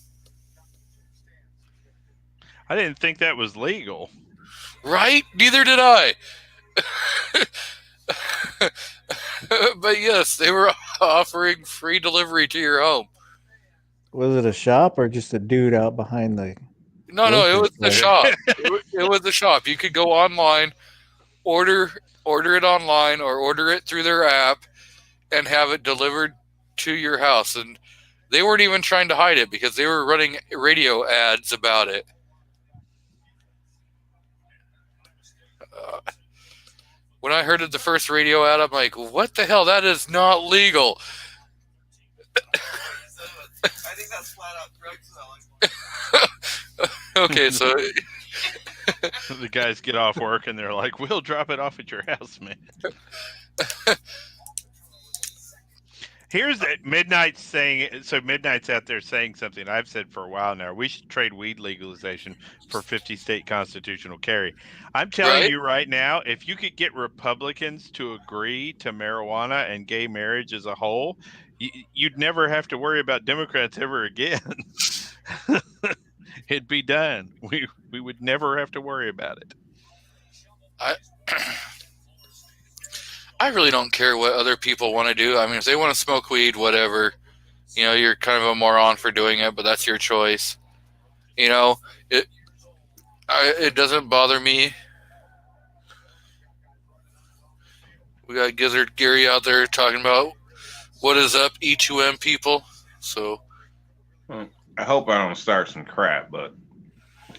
I didn't think that was legal. Right? Neither did I. But yes, they were offering free delivery to your home. Was it a shop or just a dude out behind the? No, it was the Grocery shop. It was the shop. You could go online, order it online, or order it through their app, and have it delivered to your house. And they weren't even trying to hide it because they were running radio ads about it. When I heard of the first radio ad, I'm like, what the hell? That is not legal. I think that's flat out drug selling. Okay, so The guys get off work and they're like, "We'll drop it off at your house, man." Here's that Midnight's saying. So Midnight's out there saying something I've said for a while now. We should trade weed legalization for 50-state constitutional carry. I'm telling you right now, if you could get Republicans to agree to marijuana and gay marriage as a whole, you'd never have to worry about Democrats ever again. It'd be done. We would never have to worry about it. I really don't care what other people want to do. I mean, if they want to smoke weed, whatever. You know, you're kind of a moron for doing it, but that's your choice. You know, it doesn't bother me. We got Gizzard Gary out there talking about what is up, E2M people. So, I hope I don't start some crap, but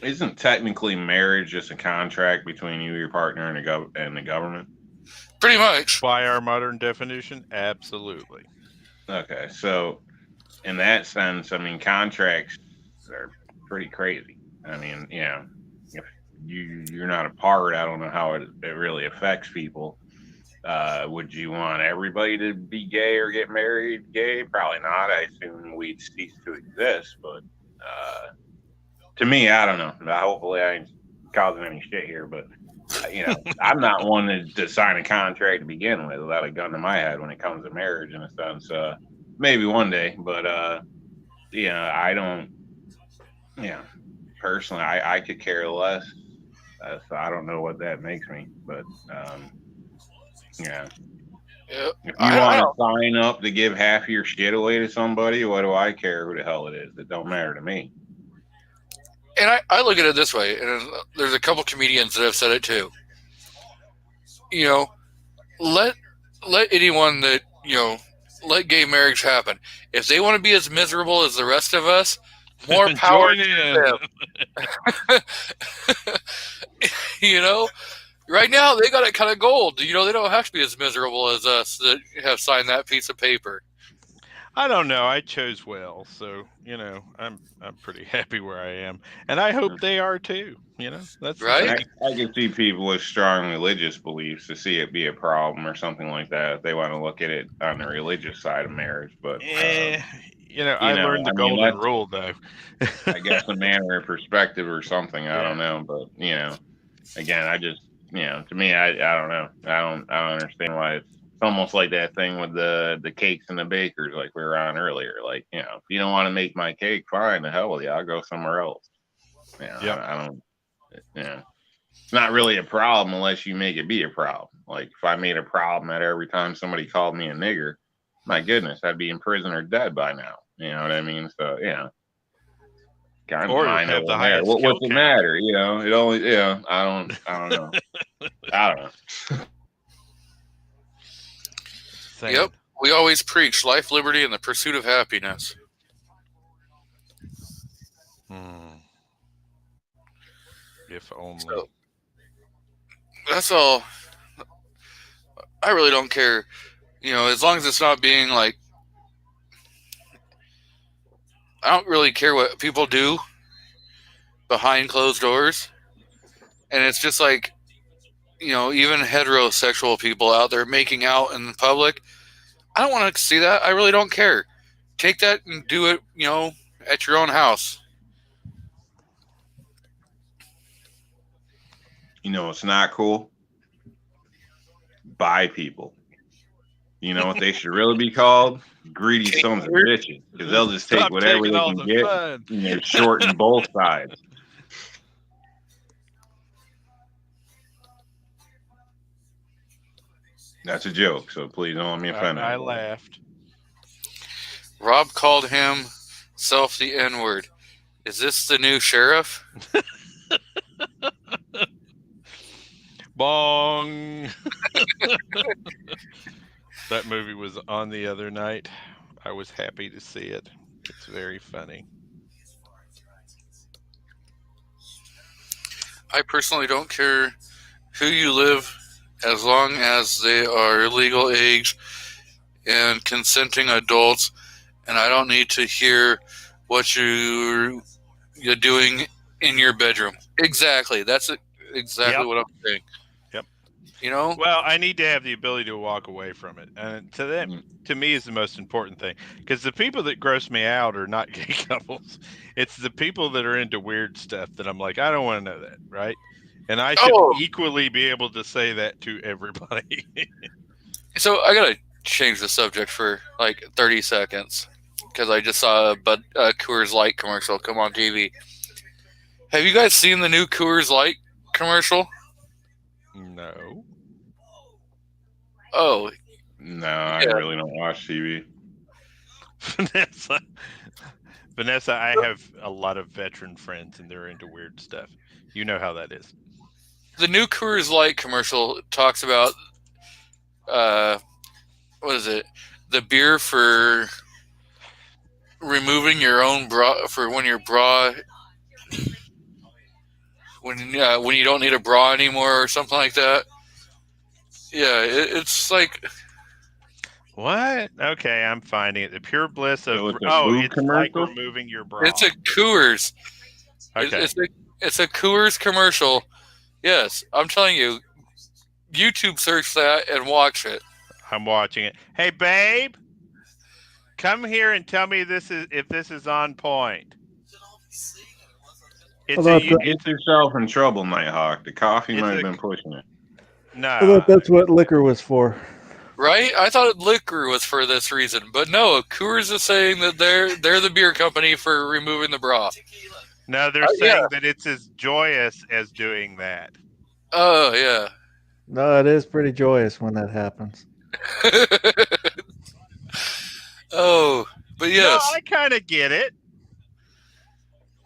isn't technically marriage just a contract between you, your partner, and the government? pretty much. By our modern definition, absolutely. Okay, so in that sense, I mean, contracts are pretty crazy. I mean, you know, if you're not a part, I don't know how it really affects people. Would you want everybody to be gay or get married gay? Probably not. I assume we'd cease to exist. But to me, I don't know. Hopefully, I ain't causing any shit here. But you know, I'm not one to sign a contract to begin with without a gun to my head when it comes to marriage. In a sense, maybe one day. But you know, I don't. You know, personally, I could care less. So I don't know what that makes me, but. Yeah. Yep. If you want to sign up to give half your shit away to somebody, what do I care who the hell it is? It don't matter to me. And I look at it this way, and there's a couple comedians that have said it too. You know, let anyone that, you know, let gay marriage happen. If they want to be as miserable as the rest of us, more power to them. You know? Right now, they got it kind of gold. You know, they don't have to be as miserable as us that have signed that piece of paper. I don't know. I chose well, so you know, I'm pretty happy where I am, and I hope they are too. You know, that's right. I can see people with strong religious beliefs to see it be a problem or something like that if they want to look at it on the religious side of marriage. But you know, I learned the golden rule, though. I guess a matter of perspective or something. I don't know, but you know, again, I just. You know, to me, I don't know. I don't understand why it's almost like that thing with the cakes and the bakers, like we were on earlier. Like, you know, if you don't want to make my cake, fine, the hell with you. I'll go somewhere else. You know, I don't. You know, it's not really a problem unless you make it be a problem. Like if I made a problem that every time somebody called me a nigger, my goodness, I'd be in prison or dead by now. You know what I mean? So yeah. Or have the highest what's the matter? You know, it only. Yeah, I don't know. I don't know. Same. Yep, we always preach life, liberty, and the pursuit of happiness. If only. So, that's all. I really don't care. You know, as long as it's not being like. I don't really care what people do behind closed doors. And it's just like, you know, even heterosexual people out there making out in public. I don't want to see that. I really don't care. Take that and do it, you know, at your own house. You know, it's not cool. Bi people. You know what they should really be called? Greedy sons of bitches. Because they'll just take whatever they can get. And they're short on both sides. That's a joke, so please don't let me offend I him. laughed. Rob called himself the N-word. Is this the new sheriff? Bong. That movie was on the other night. I was happy to see it. It's very funny. I personally don't care who you live as long as they are legal age and consenting adults, and I don't need to hear what you're doing in your bedroom. Exactly. That's exactly Yep. what I'm saying. Yep. You know? Well, I need to have the ability to walk away from it, and to me is the most important thing. Because the people that gross me out are not gay couples; it's the people that are into weird stuff that I'm like, I don't want to know that, right? And I should equally be able to say that to everybody. So I gotta change the subject for like 30 seconds because I just saw a Coors Light commercial come on TV. Have you guys seen the new Coors Light commercial? No. Oh, No, I really don't watch TV. Vanessa, I have a lot of veteran friends, and they're into weird stuff. You know how that is. the new Coors Light commercial talks about what is it? The beer for removing your own bra for when your bra when you don't need a bra anymore or something like that. Yeah, it's like What? Okay, I'm finding it. The pure bliss of So it's a food it's like commercial? removing your bra. it's a Coors. Okay. It's a Coors commercial. Yes, I'm telling you. YouTube search that and watch it. I'm watching it. Hey, babe, come here and tell me if this is on point. It's Get yourself in trouble, Nighthawk. The coffee might have been pushing it. no. I thought that's what liquor was for. Right? I thought liquor was for this reason, but no. Coors is saying that they're the beer company for removing the bra. No, they're saying that it's as joyous as doing that. Oh yeah. No, it is pretty joyous when that happens. Oh, but yes. No, I kind of get it.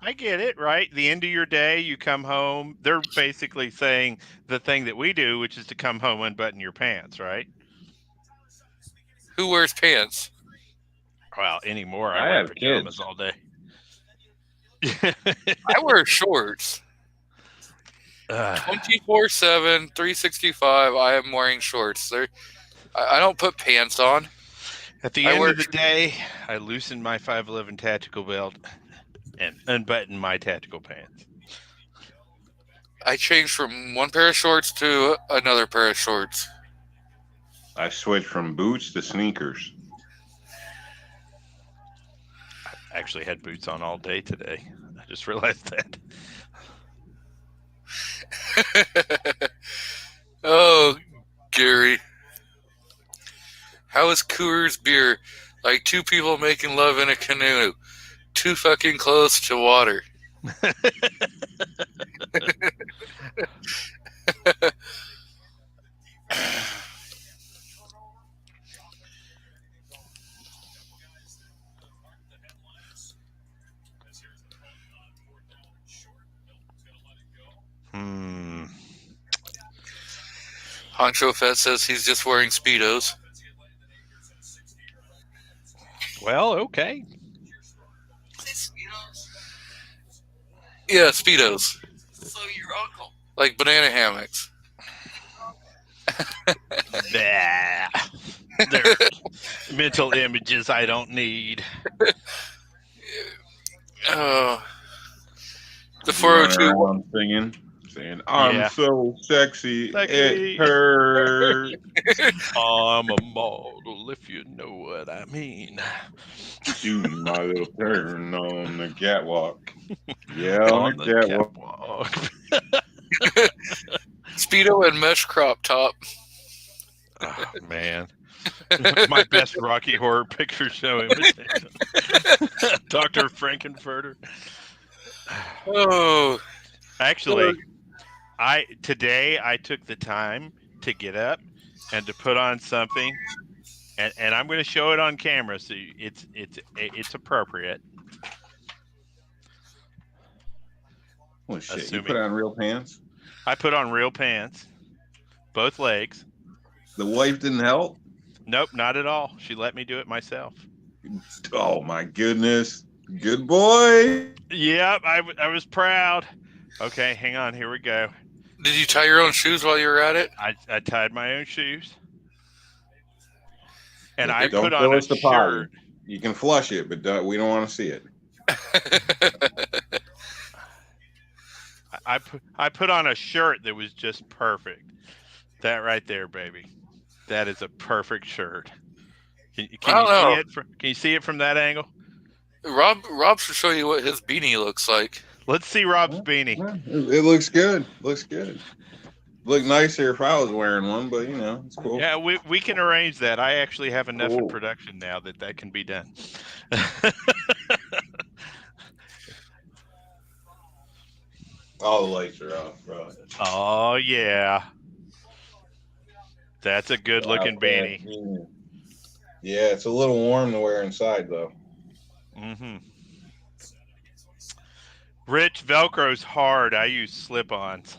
I get it, right? The end of your day, you come home. They're basically saying the thing that we do, which is to come home and button your pants, right? Who wears pants? Well, anymore, I I wear have pajamas kids. all day. I wear shorts. 24/7, 365. I am wearing shorts. I don't put pants on. At the end of the day, I loosen my 511 tactical belt and unbutton my tactical pants. I changed from one pair of shorts to another pair of shorts. I switched from boots to sneakers. I actually had boots on all day today. I just realized that. Oh, Gary. How is Coors beer like two people making love in a canoe? Too fucking close to water. Honcho Fett says he's just wearing Speedos. Well, okay. Yeah, Speedos. So your uncle. Like banana hammocks. They're mental images I don't need. Oh. The 402. I'm singing, saying, I'm so sexy, Sexy. it hurts. I'm a model, if you know what I mean. Shooting my little turn on the catwalk. Yeah, On the catwalk. Speedo and mesh crop top. Oh, man. My best Rocky Horror Picture Show imitation. Dr. Frankenfurter. Oh. Actually, today I took the time to get up and to put on something, and I'm going to show it on camera, so it's appropriate. Oh shit! Assuming. You put on real pants. I put on real pants, both legs. The wife didn't help. Nope, not at all. She let me do it myself. Oh my goodness! Good boy. Yep, I was proud. Okay, hang on. Here we go. Did you tie your own shoes while you were at it? I tied my own shoes, and Look, I don't put on fill a us the potty. shirt. You can flush it, but we don't want to see it. I put on a shirt that was just perfect. That right there, baby. That is a perfect shirt. Can you see it from that angle? Rob should show you what his beanie looks like. Let's see Rob's beanie. It looks good. Looks good. Look nicer if I was wearing one, but you know, it's cool. Yeah, we can arrange that. I actually have enough in Cool. production now that can be done. All the lights are off, bro. Oh yeah, that's a good looking beanie. Yeah, it's a little warm to wear inside though. Mm-hmm. Rich, Velcro's hard. I use slip-ons.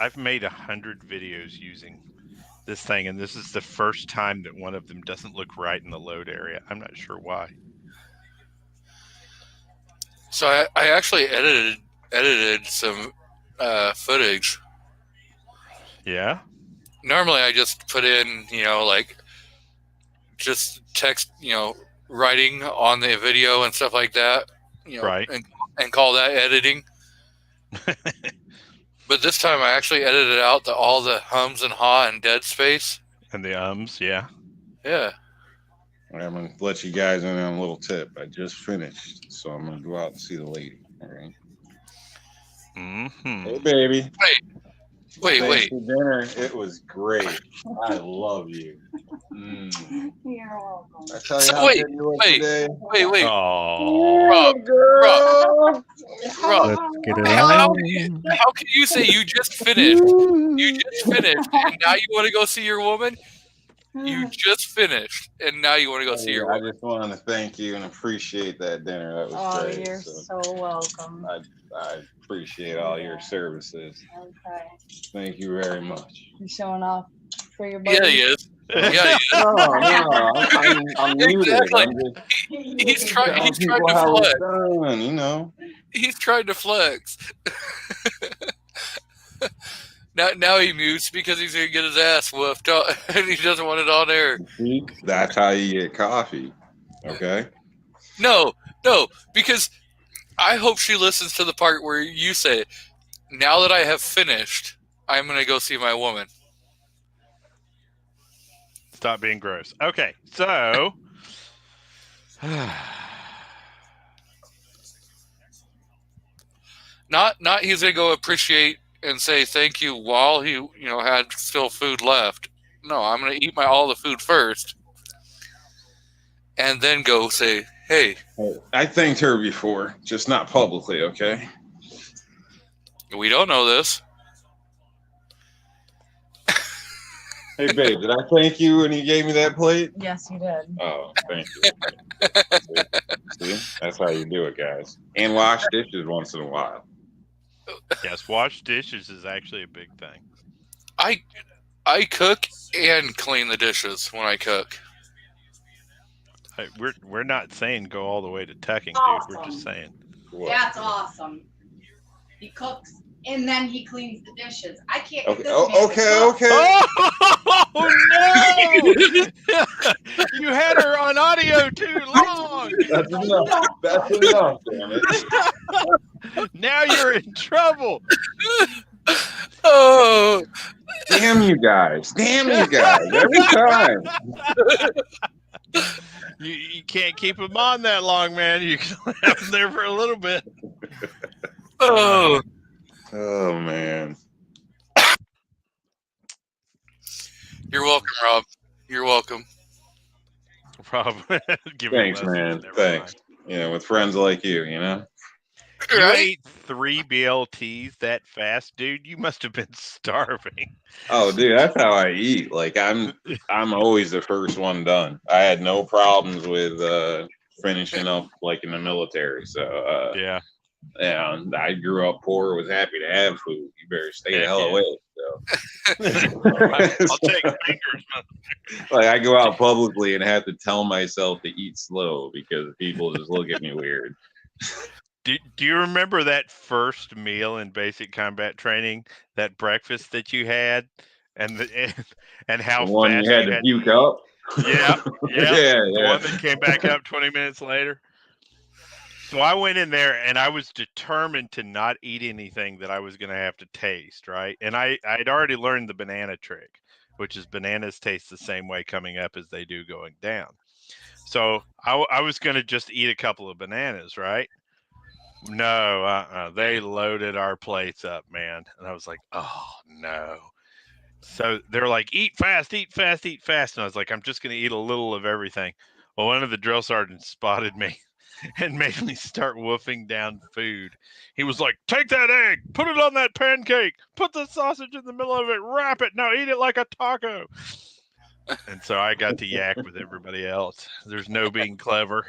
I've made 100 videos using this thing, and this is the first time that one of them doesn't look right in the load area. I'm not sure why. So I actually edited some footage. Yeah? Normally I just put in, like just text, writing on the video and stuff like that, Right. and call that editing. But this time I actually edited out all the hums and haw and dead space. And the yeah. Yeah. I'm gonna let you guys in on a little tip. I just finished, so I'm gonna go out and see the lady. All right. Mm-hmm. Hey, baby. Wait. Thanks for dinner. It was great. I love you. You're welcome. I tell you So how wait, good you look wait. today. Wait. Oh. Rob, Let's get it How on. how can you say you just finished? You just finished, and now you want to go see your woman? You just finished, and now you want to go see your I woman. just want to thank you and appreciate that dinner. That was Oh, great. you're So so welcome. I appreciate all your services. Okay. Thank you very much. You showing off for your buddy? Yeah, he is. Yeah, he is. No, I'm muted. Exactly. I'm just He's trying. He's telling trying people to how flex. it's done, you know. He's trying to flex. Now he mutes because he's gonna get his ass whooped, and he doesn't want it on air. See? That's how you get coffee. Okay. No, because I hope she listens to the part where you say, "Now that I have finished, I'm gonna go see my woman." Stop being gross. Okay, so Not he's gonna go appreciate and say thank you while he had still food left. No, I'm gonna eat all the food first, and then go say, "Hey, I thanked her before, just not publicly. Okay. we don't know this." Hey, babe, did I thank you when you gave me that plate? Yes, you did. Oh, thank you. See? That's how you do it, guys. And wash dishes once in a while. yes, wash dishes is actually a big thing. I cook and clean the dishes when I cook. Hey, we're not saying go all the way to tucking, dude. We're just saying. What? That's awesome. He cooks and then he cleans the dishes. I can't. Okay. this Oh, man okay. cooks. Oh no! You had her on audio too long. That's enough. That's enough, damn it. Now you're in trouble. Oh, Damn you guys. Damn you guys. Every time. You can't keep them on that long, man. You can have them there for a little bit. oh. Oh, man. You're welcome, Rob. You're welcome. Rob, give me a Thanks, lesson. man. Never Thanks. mind. with friends like you. You Right? ate 3 BLTs that fast, dude. You must have been starving. Oh, dude, that's how I eat. Like I'm always the first one done. I had no problems with finishing up like in the military. So Yeah. yeah, I grew up poor, was happy to have food. You better stay the Heck hell yeah. away. So I'll take fingers. like I go out publicly and have to tell myself to eat slow because people just look at me weird. Do you remember that first meal in basic combat training, that breakfast that you had, and and how The one you fast had you to had? puke up. Yeah, yeah. Yeah, The yeah. one that came back up 20 minutes later. So I went in there and I was determined to not eat anything that I was going to have to taste, right? And I'd already learned the banana trick, which is bananas taste the same way coming up as they do going down. So I was going to just eat a couple of bananas, right? No, they loaded our plates up, man. And I was like, oh no. So they're like, eat fast, eat fast, eat fast. And I was like, I'm just going to eat a little of everything. Well, one of the drill sergeants spotted me and made me start woofing down food. He was like, take that egg, put it on that pancake, put the sausage in the middle of it, wrap it, now eat it like a taco. And so I got to yak with everybody else. There's no being clever.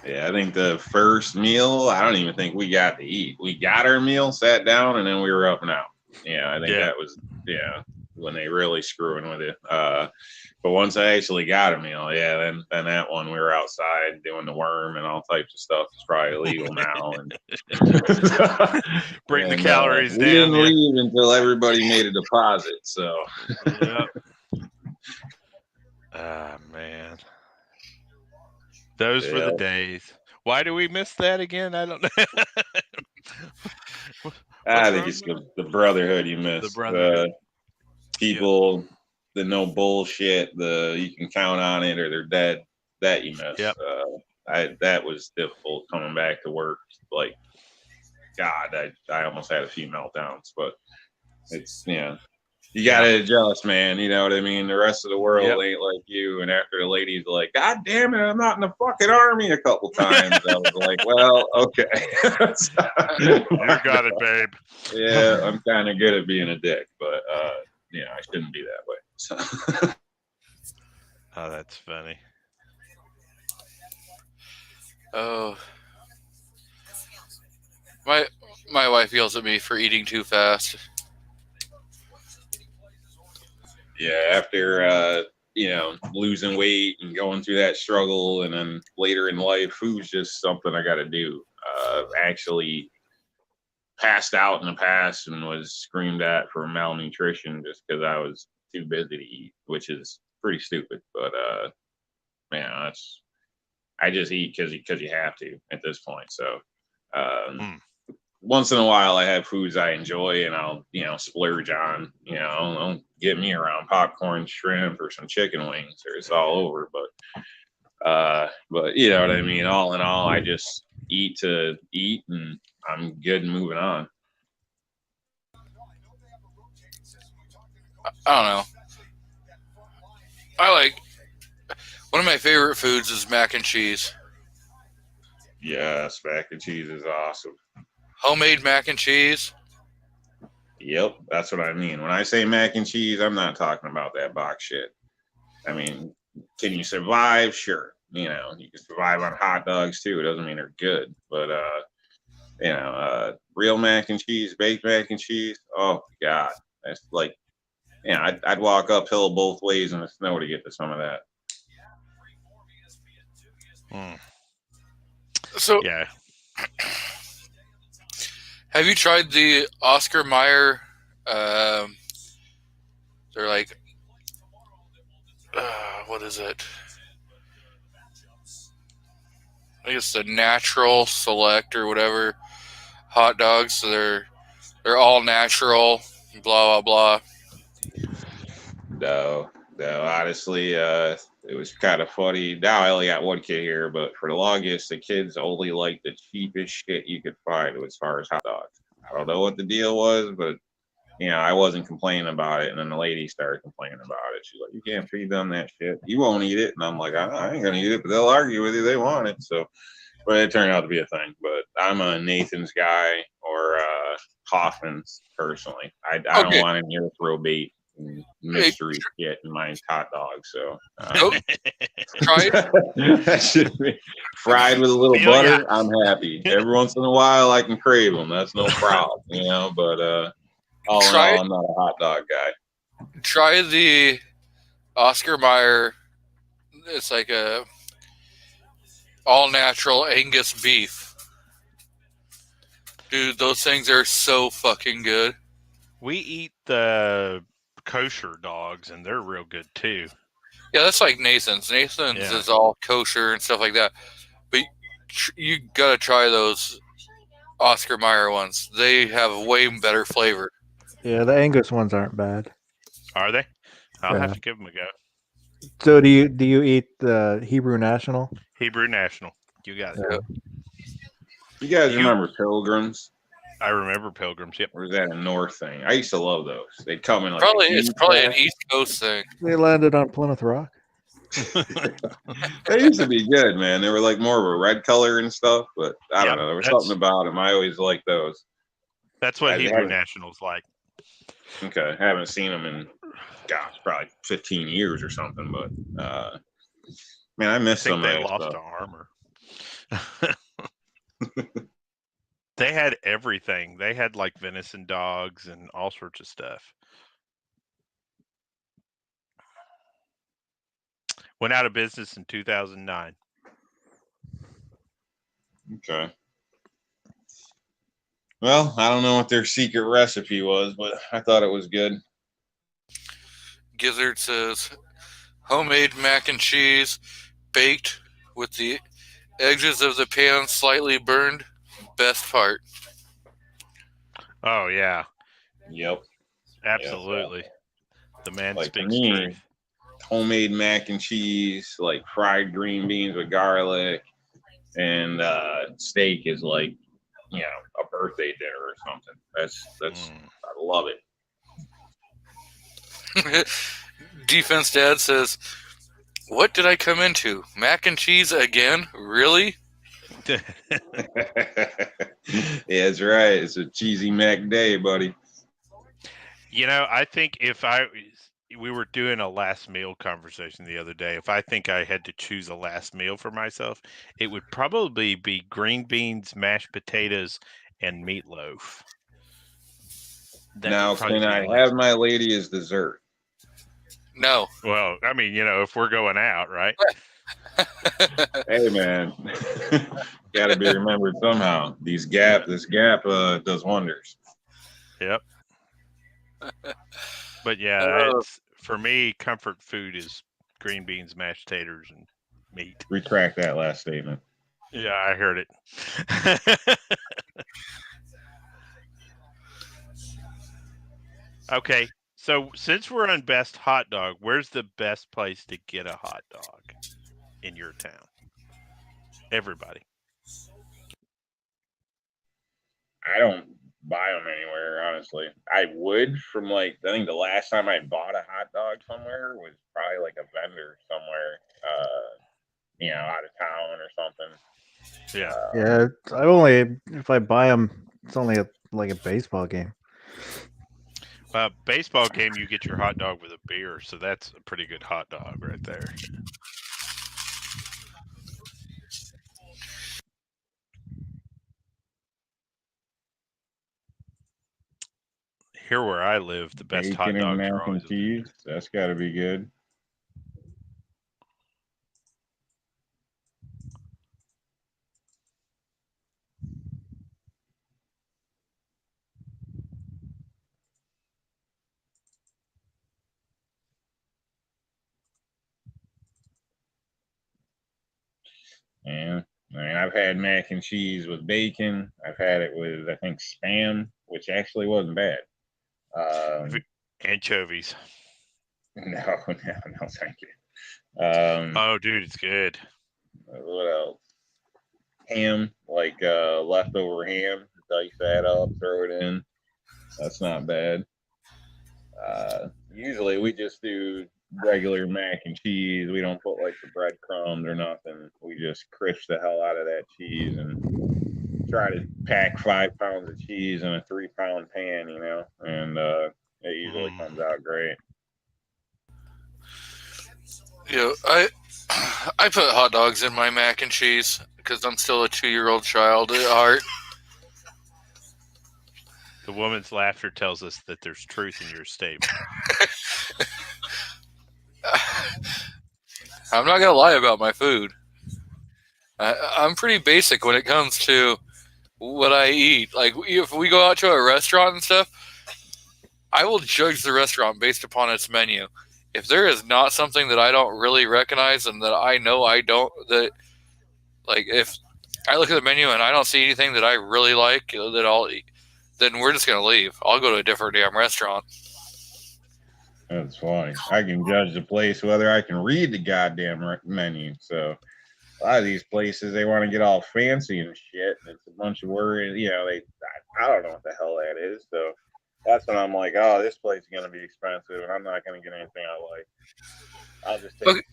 Yeah, I think the first meal, I don't even think we got to eat. We got our meal, sat down, and then we were up and out. Yeah, I think Yeah. that was when they really screwing with it. But once I actually got a meal, yeah, then that one we were outside doing the worm and all types of stuff. It's probably illegal now. And Bring the and, calories we down. didn't Yeah. leave until everybody made a deposit. So Yep. Ah, man. Those were the Yeah. days. Why do we miss that again? I don't know. I think it's the brotherhood you miss. The brotherhood. People that know bullshit, you can count on it or they're dead. That you miss. Yep. That was difficult coming back to work. Like, God, I almost had a few meltdowns, but it's you gotta adjust, man. You know what I mean? The rest of the world ain't like you. And after the ladies are like, God damn it, I'm not in the fucking army a couple times. I was like, well, okay. You got it, babe. Yeah, I'm kind of good at being a dick, but I shouldn't be that way. So. Oh, that's funny. Oh, my wife yells at me for eating too fast. Yeah, after losing weight and going through that struggle, and then later in life, food's just something I got to do. Actually passed out in the past and was screamed at for malnutrition just because I was too busy to eat, which is pretty stupid. But man, I just eat because you have to at this point. So once in a while, I have foods I enjoy, and I'll splurge on. Don't get me around popcorn, shrimp, or some chicken wings, or it's all over. But you know what I mean. All in all, I just eat to eat, and I'm good and moving on. I don't know. One of my favorite foods is mac and cheese. Yes, mac and cheese is awesome. Homemade mac and cheese. Yep, that's what I mean. When I say mac and cheese, I'm not talking about that box shit. I mean, can you survive? Sure. You can survive on hot dogs too. It doesn't mean they're good, but real mac and cheese, baked mac and cheese. Oh God, that's like, I'd walk uphill both ways in the snow to get to some of that. So Yeah. have you tried the Oscar Mayer? They're like, what is it? I think it's the Natural Select or whatever hot dogs. So they're all natural. Blah blah blah. No, honestly, it was kind of funny. Now I only got one kid here, but for the longest, the kids only liked the cheapest shit you could find as far as hot dogs. I don't know what the deal was, but I wasn't complaining about it, and then the lady started complaining about it. She's like, "You can't feed them that shit. You won't eat it," and I'm like, "I ain't gonna eat it, but they'll argue with you. They want it." So, But it turned out to be a thing. But I'm a Nathan's guy or Hoffman's personally. I don't Okay. want any erythro bait and mystery shit in my hot dog. So Nope. Try that should be fried with a little Feel ya. butter. I'm happy. Every once in a while, I can crave them. That's no problem, But all in Try- all, I'm not a hot dog guy. try the Oscar Mayer. It's like a all natural Angus beef. Dude, those things are so fucking good. We eat the kosher dogs, and they're real good too. Yeah, that's like Nathan's. Nathan's Yeah. is all kosher and stuff like that. But you gotta try those Oscar Mayer ones. They have way better flavor. Yeah, the Angus ones aren't bad. Are they? I'll Yeah. have to give them a go. So do you eat the Hebrew National? Hebrew National. You got it. Yeah. You guys You- remember Pilgrims? I remember Pilgrims. Yep. Or is that a North thing? I used to love those. They'd come in like Probably a it's huge probably an pack. East Coast thing. They landed on Plymouth Rock. They used to be good, man. They were like more of a red color and stuff, but I don't Yep, know. There was that's- something about them. I always liked those. That's what I Hebrew haven't- National's like. Okay, haven't seen them in, gosh, probably 15 years or something. But man, I miss I think some they of that lost stuff. an armor. They had everything. They had like venison dogs and all sorts of stuff. Went out of business in 2009. Okay. Well, I don't know what their secret recipe was, but I thought it was good. Gizzard says homemade mac and cheese baked with the edges of the pan slightly burned. Best part. Oh yeah, Yep. absolutely. The man Like, to speaks me, truth. Homemade mac and cheese, like fried green beans with garlic, and steak is like, a birthday dinner or something. That's Mm. I love it. Defense Dad says, "What did I come into? Mac and cheese again? Really?" Yeah, that's right. It's a cheesy mac day, buddy. You know, I think we were doing a last meal conversation the other day. If I think I had to choose a last meal for myself, it would probably be green beans, mashed potatoes, and meatloaf. That Now, would probably can be I the last- have my lady as dessert? No. Well, I mean, if we're going out, right? Hey, man, got to be remembered somehow. This gap does wonders. Yep. But yeah, it's for me. Comfort food is green beans, mashed taters, and meat. Retract that last statement. Yeah, I heard it. Okay, so since we're on best hot dog, where's the best place to get a hot dog in your town? Everybody. I don't buy them anywhere, honestly. I would from I think the last time I bought a hot dog somewhere was probably like a vendor somewhere, out of town or something. Yeah. Yeah, I only if I buy them, it's only like a baseball game. Baseball game, you get your hot dog with a beer, so that's a pretty good hot dog right there. Here where I live, the best hot Bacon and dogs mac are always and cheese. That's got to be good. Yeah. I mean, I've had mac and cheese with bacon. I've had it with, I think, Spam, which actually wasn't bad. anchovies. No, thank you. Oh, dude, it's good. What else? Ham, like leftover ham. Dice that up, throw it in. That's not bad. Usually we just do regular mac and cheese. We don't put like the breadcrumbs or nothing. We just crisp the hell out of that cheese and try to pack 5 pounds of cheese in a 3-pound pan, and it usually comes out great. I put hot dogs in my mac and cheese because I'm still a 2-year-old child at heart. The woman's laughter tells us that there's truth in your statement. I'm not gonna lie about my food. I'm pretty basic when it comes to what I eat. Like if we go out to a restaurant and stuff, I will judge the restaurant based upon its menu. If there is not something that I don't really recognize and that I know I don't, that like if I look at the menu and I don't see anything that I really like that I'll eat, then we're just gonna leave. I'll go to a different damn restaurant. That's funny. I can judge the place whether I can read the goddamn menu. So a lot of these places, they want to get all fancy and shit. And it's a bunch of words, I don't know what the hell that is. So that's when I'm like, oh, this place is going to be expensive and I'm not going to get anything I like. I'll just take a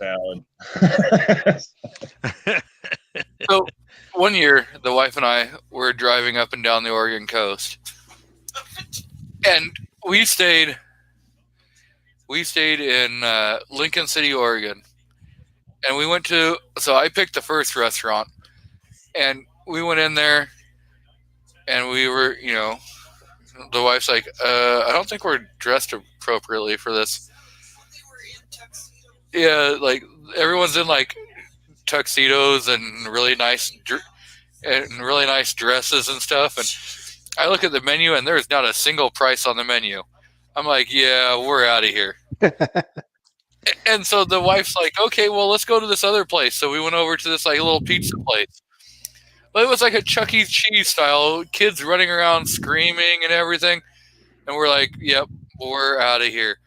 salad. So one year, the wife and I were driving up and down the Oregon coast. And we stayed in Lincoln City, Oregon. And we went so I picked the first restaurant. And we went in there and we were, the wife's like, I don't think we're dressed appropriately for this. Yeah, like everyone's in like tuxedos and really nice dresses and stuff. And I look at the menu and there's not a single price on the menu. I'm like, yeah, we're out of here. And so the wife's like, okay, well, let's go to this other place. So we went over to this like little pizza place. But it was like a Chuck E. Cheese style, kids running around screaming and everything. And we're like, yep, we're out of here.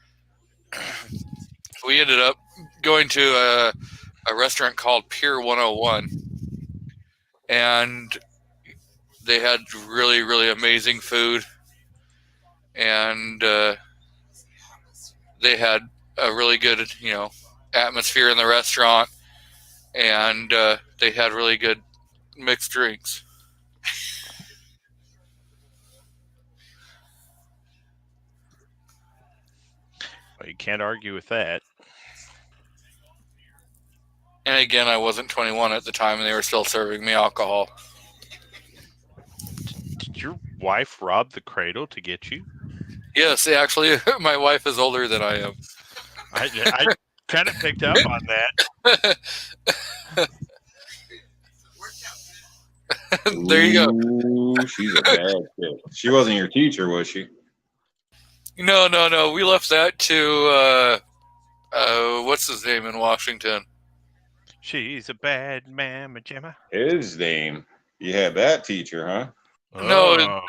We ended up going to a restaurant called Pier 101. And they had really, really amazing food. And they had a really good, atmosphere in the restaurant. And they had really good mixed drinks. Well, you can't argue with that. And again, I wasn't 21 at the time, and they were still serving me alcohol. Did your wife rob the cradle to get you? Yes, actually, my wife is older than I am. I kind of picked up on that. There you go. Ooh, she's a bad kid. She wasn't your teacher, was she? No. We left that to what's his name in Washington? She's a bad mamma jamma. His name. You had that teacher, huh? No,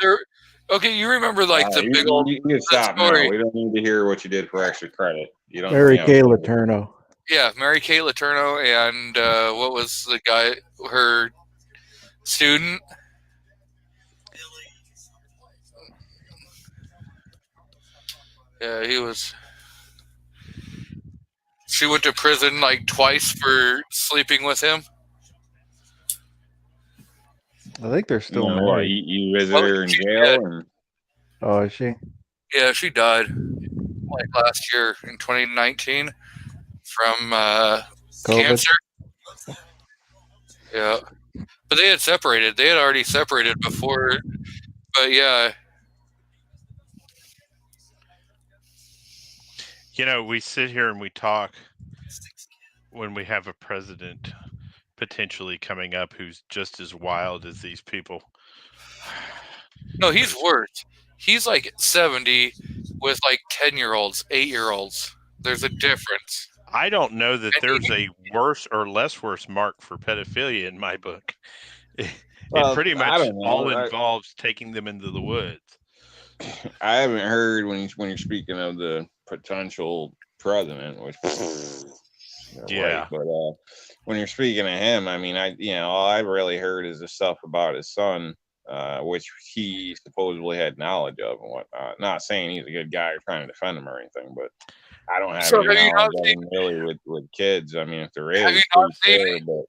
okay. You remember like the big old You can stop now. story. We don't need to hear what you did for extra credit. You don't. Mary Kay Letourneau. Yeah, Mary Kay Letourneau, and what was the guy? Her student. Yeah, he was. She went to prison like twice for sleeping with him. I think they're still What, married. you visit her in jail? And Oh, is she? Yeah, she died like last year in 2019 from COVID? cancer. Yeah, but they had separated. They had already separated before. But yeah, We sit here and we talk when we have a president potentially coming up who's just as wild as these people. no, he's worse. He's like 70 with like 10-year-olds, 8-year-olds. There's a difference. I don't know that And there's a worse or less worse mark for pedophilia in my book. It Well, pretty I much don't know. all involves taking them into the woods. I haven't heard when you're speaking of the potential president, which Yeah. right, but when you're speaking of him, I mean, all I've really heard is the stuff about his son, which he supposedly had knowledge of and whatnot. Not saying he's a good guy or trying to defend him or anything, but I don't have So any have you not knowledge on really with kids. I mean, if there Have is, you not please seen share, but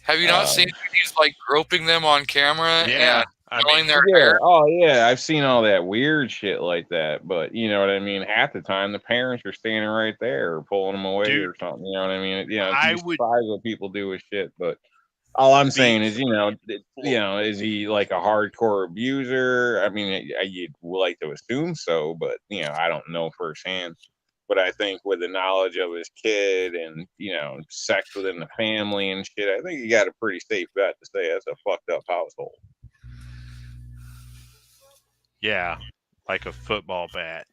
Have you not seen when he's like groping them on camera Yeah, and I pulling mean, their yeah, hair? oh yeah, I've seen all that weird shit like that. But you know what I mean. Half the time, the parents are standing right there or pulling them away Dude, or something. You know what I mean? You know, I you'd be would surprised what people do with shit. But all I'm be saying is, is he like a hardcore abuser? I mean, you'd like to assume so, but I don't know firsthand. But I think with the knowledge of his kid and sex within the family and shit, I think you got a pretty safe bet to say that's a fucked up household. yeah, like a football bat.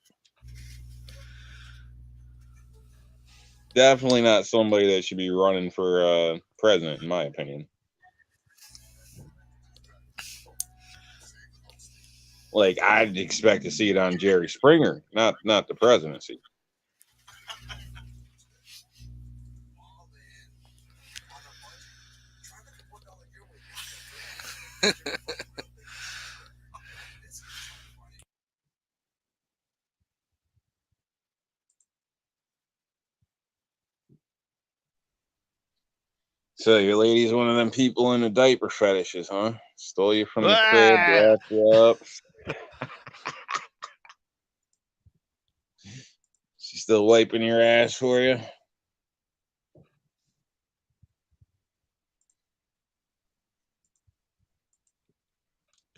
Definitely not somebody that should be running for president, in my opinion. Like I'd expect to see it on Jerry Springer, not the presidency. So your lady's one of them people in the diaper fetishes, huh? Stole you from the crib, wrapped you up. She's still wiping your ass for you.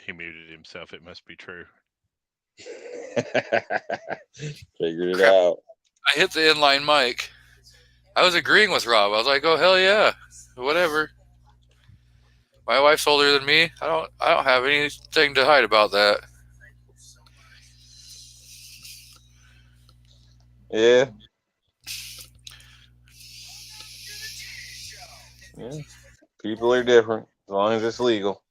He muted himself. It must be true. Figured it out. I hit the inline mic. I was agreeing with Rob. I was like, "Oh hell yeah, whatever." My wife's older than me. I don't have anything to hide about that. Yeah. People are different as long as it's legal.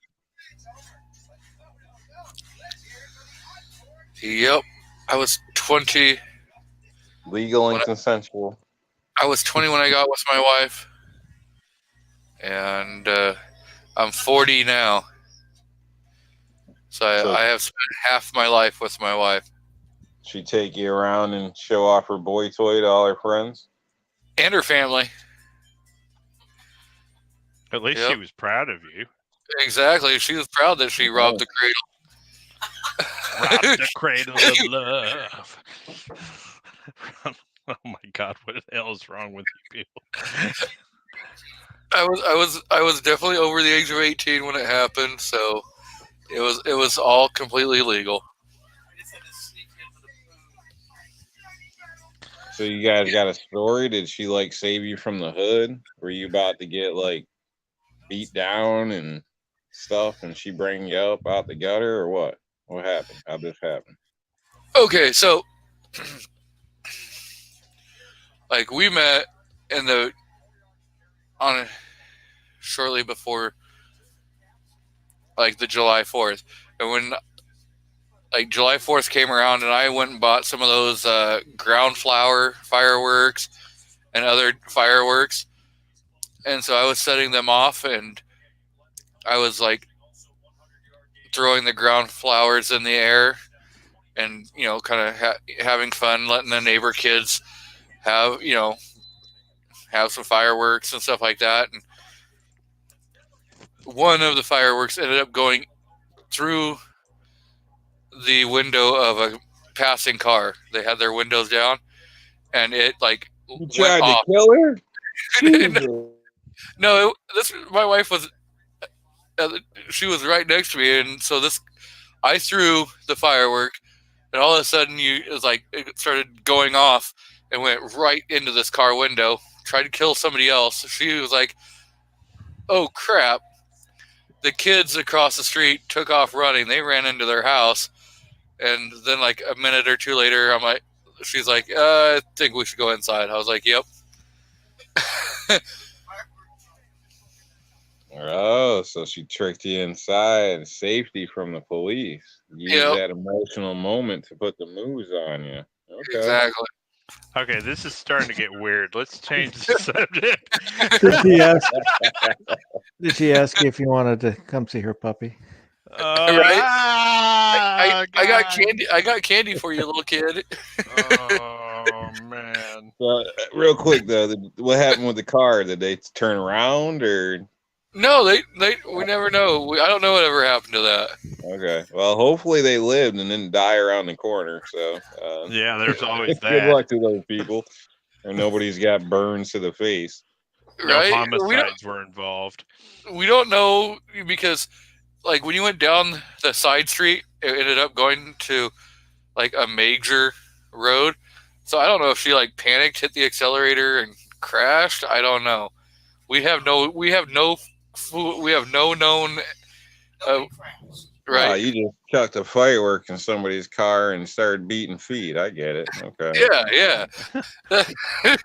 Yep. I was 20. Legal and consensual. I was 20 when I got with my wife, and I'm 40 now. So I have spent half my life with my wife. She take you around and show off her boy toy to all her friends? And her family. At least she was proud of you. Exactly. She was proud that she robbed the cradle. Robbed the cradle of love. Oh my God, what the hell is wrong with you people? I was definitely over the age of 18 when it happened, so it was all completely legal. So you guys got a story? Did she like save you from the hood? Were you about to get like beat down and stuff, and she bring you up out the gutter, or what? What happened? How'd this happen? Okay, so like we met shortly before like the July 4th, and when like July 4th came around, and I went and bought some of those ground flower fireworks and other fireworks, and so I was setting them off, and I was like throwing the ground flowers in the air, and kind of having fun, letting the neighbor kids have some fireworks and stuff like that. And one of the fireworks ended up going through the window of a passing car. They had their windows down, and it like You tried to kill her? No, my wife was. She was right next to me, and so I threw the firework, and all of a sudden it started going off and went right into this car window. Tried to kill somebody else. She was like, "Oh crap!" The kids across the street took off running. They ran into their house, and then like a minute or two later, she's like, "I think we should go inside." I was like, "Yep." Oh, so she tricked you inside, safety from the police. Use that emotional moment to put the moves on you. Okay. Exactly. Okay, this is starting to get weird. Let's change the subject. Did she ask you if you wanted to come see her puppy? Right? I got God. candy. I got candy for you, little kid. Oh man. Real quick though, what happened with the car? Did they turn around or? No, we never know. I don't know whatever happened to that. Okay, well, hopefully they lived and didn't die around the corner. So, Yeah, there's always good that. luck to those people, or nobody's got burns to the face. No Right? homicides were involved. We don't know because, like, when you went down the side street, it ended up going to like a major road. So I don't know if she like panicked, hit the accelerator, and crashed. I don't know. We have no known. Nobody crashed. Right, Right? you just chucked a firework in somebody's car and started beating feet. I get it. Okay. Yeah. That's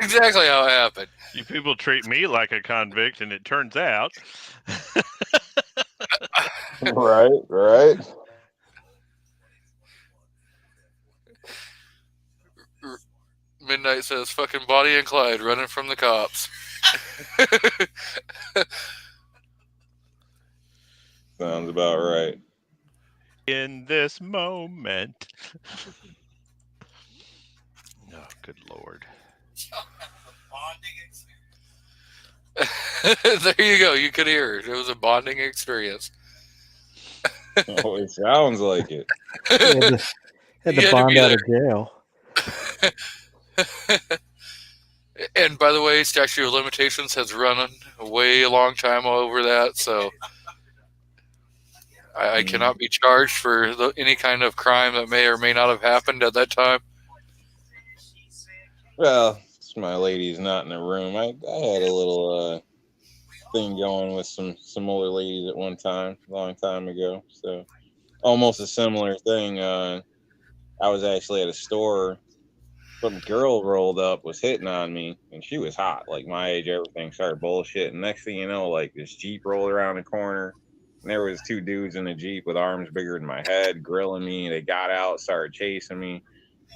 exactly how it happened. You people treat me like a convict, and it turns out. Right. Midnight says, "Fucking Bonnie and Clyde running from the cops." Sounds about right. In this moment. Oh, good Lord. Bonding experience. There you go. You could hear it. It was a bonding experience. Oh, it sounds like it. Had You to had to bond be out of jail. And by the way, statute of limitations has run way a long time over that, so I cannot be charged for any kind of crime that may or may not have happened at that time. Well, my lady's not in the room. I had a little thing going with some older ladies at one time, a long time ago. So almost a similar thing. I was actually at a store. Some girl rolled up, was hitting on me, and she was hot, like my age. Everything started bullshit, and next thing you know, like this Jeep rolled around the corner, and there was two dudes in the Jeep with arms bigger than my head, grilling me. They got out, started chasing me.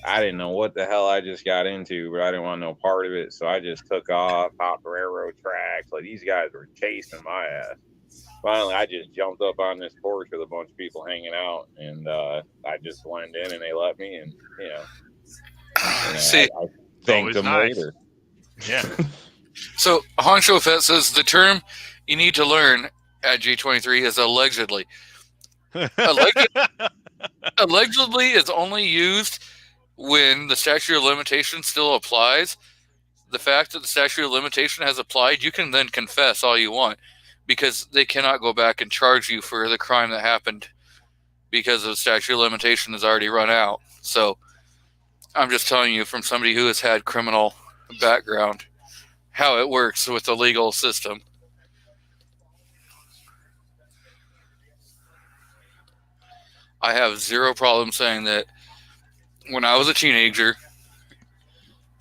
I didn't know what the hell I just got into, but I didn't want no part of it, so I just took off, hopped the railroad tracks. Like these guys were chasing my ass. Finally, I just jumped up on this porch with a bunch of people hanging out, and I just blended in, and they let me, and you know. See, I thanked always them nice. later. Yeah. so Honcho Fett says the term you need to learn at G23 is allegedly. Allegedly is only used when the statute of limitation still applies. The fact that the statute of limitation has applied, you can then confess all you want because they cannot go back and charge you for the crime that happened because the statute of limitation has already run out. So I'm just telling you from somebody who has had criminal background how it works with the legal system. I have zero problem saying that when I was a teenager,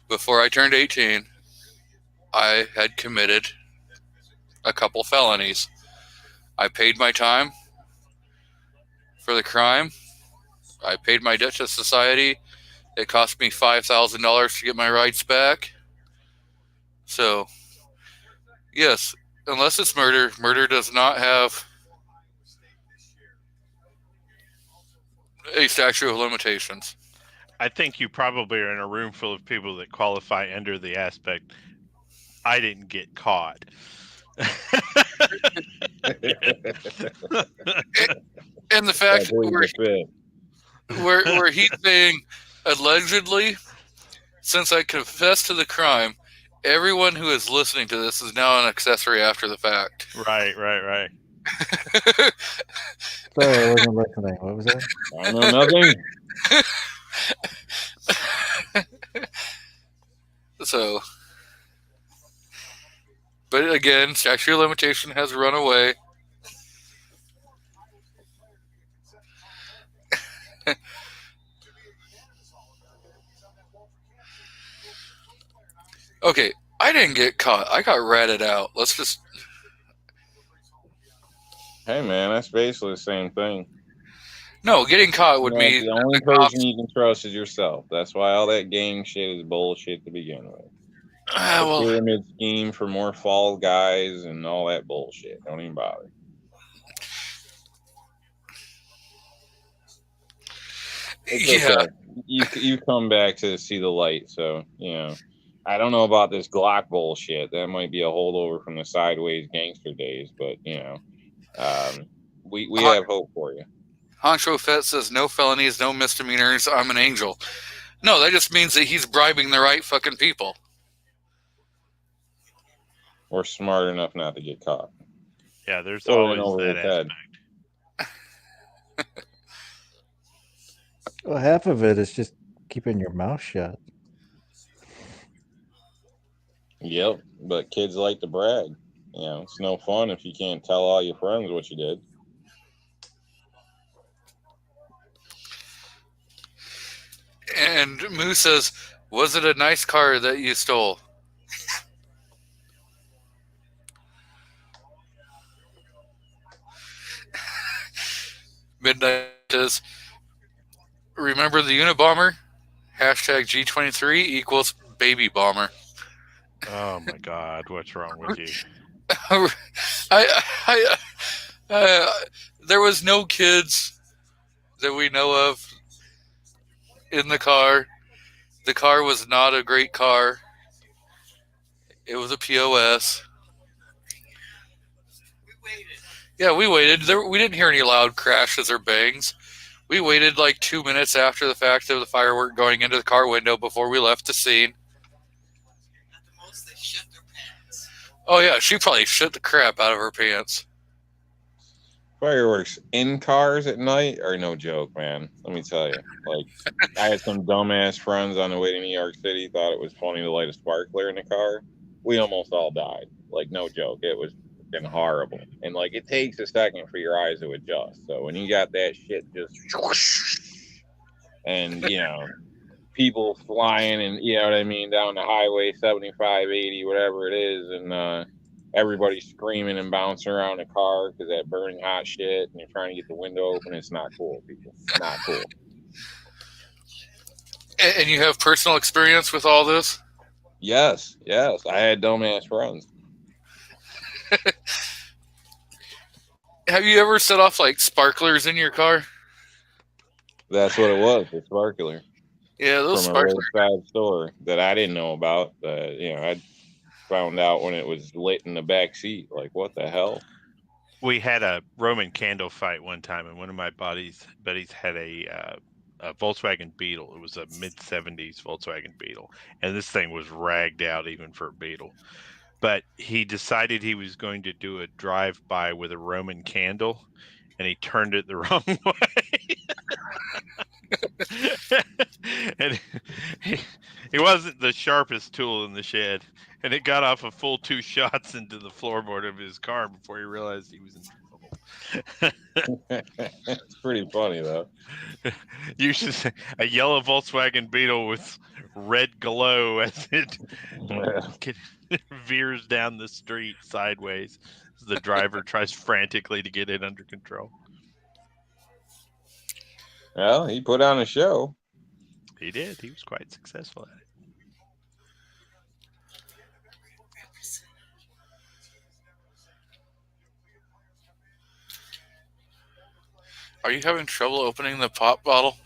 before I turned 18, I had committed a couple felonies. I paid my time for the crime. I paid my debt to society. It cost me $5,000 to get my rights back. So, yes, unless it's murder, murder does not have a statute of limitations. I think you probably are in a room full of people that qualify under the aspect, I didn't get caught. And the fact I believe where, the fit. where he's saying allegedly, since I confessed to the crime, everyone who is listening to this is now an accessory after the fact. Right. Sorry, I wasn't listening. What was that? I know nothing. So, but again, statute of limitation has run away. Okay, I didn't get caught. I got ratted out. Let's just. Hey man, that's basically the same thing. No, getting caught would You know, mean the only the cops- person you can trust is yourself. That's why all that gang shit is bullshit to begin with. well, Pyramid scheme for more fall guys and all that bullshit. Don't even bother. It's Yeah. okay. You come back to see the light, so I don't know about this Glock bullshit. That might be a holdover from the sideways gangster days, but we Hon- have hope for you. Honcho Fett says no felonies, no misdemeanors. I'm an angel. No, that just means that he's bribing the right fucking people. We're smart enough not to get caught. Yeah, there's Or in always over that his head. aspect. Well, half of it is just keeping your mouth shut. Yep, but kids like to brag. It's no fun if you can't tell all your friends what you did. And Moo says, was it a nice car that you stole? Midnight says, remember the Unabomber? Hashtag G23 equals baby bomber. Oh my God, what's wrong with you? There was no kids that we know of in the car. The car was not a great car. It was a POS. We waited. Yeah, we waited. We didn't hear any loud crashes or bangs. We waited like 2 minutes after the fact of the firework going into the car window before we left the scene. At the most, they shit their pants. Oh yeah, she probably shit the crap out of her pants. Fireworks in cars at night are no joke, man. Let me tell you. Like, I had some dumbass friends on the way to New York City thought it was funny to light a sparkler in the car. We almost all died. Like, no joke. It was freaking horrible. And like, it takes a second for your eyes to adjust. So when you got that shit just and people flying and what I mean down the highway 75, 80, whatever it is, and everybody screaming and bouncing around the car because that burning hot shit, and you're trying to get the window open. It's not cool, people. Not cool. And you have personal experience with all this? Yes. I had dumbass friends. Have you ever set off like sparklers in your car? That's what it was, a sparkler. Yeah, those From a sparklers. roadside store that I didn't know about. I found out when it was lit in the back seat. Like, what the hell? We had a Roman candle fight one time, and one of my buddies had a Volkswagen Beetle. It was a mid-'70s Volkswagen Beetle, and this thing was ragged out even for a Beetle. But he decided he was going to do a drive-by with a Roman candle, and he turned it the wrong way. And he wasn't the sharpest tool in the shed, and it got off a full 2 shots into the floorboard of his car before he realized he was in trouble. It's pretty funny, though. You should say a yellow Volkswagen Beetle with red glow as it veers down the street sideways as the driver tries frantically to get it under control. Well, he put on a show. He did. He was quite successful at it. Are you having trouble opening the pop bottle?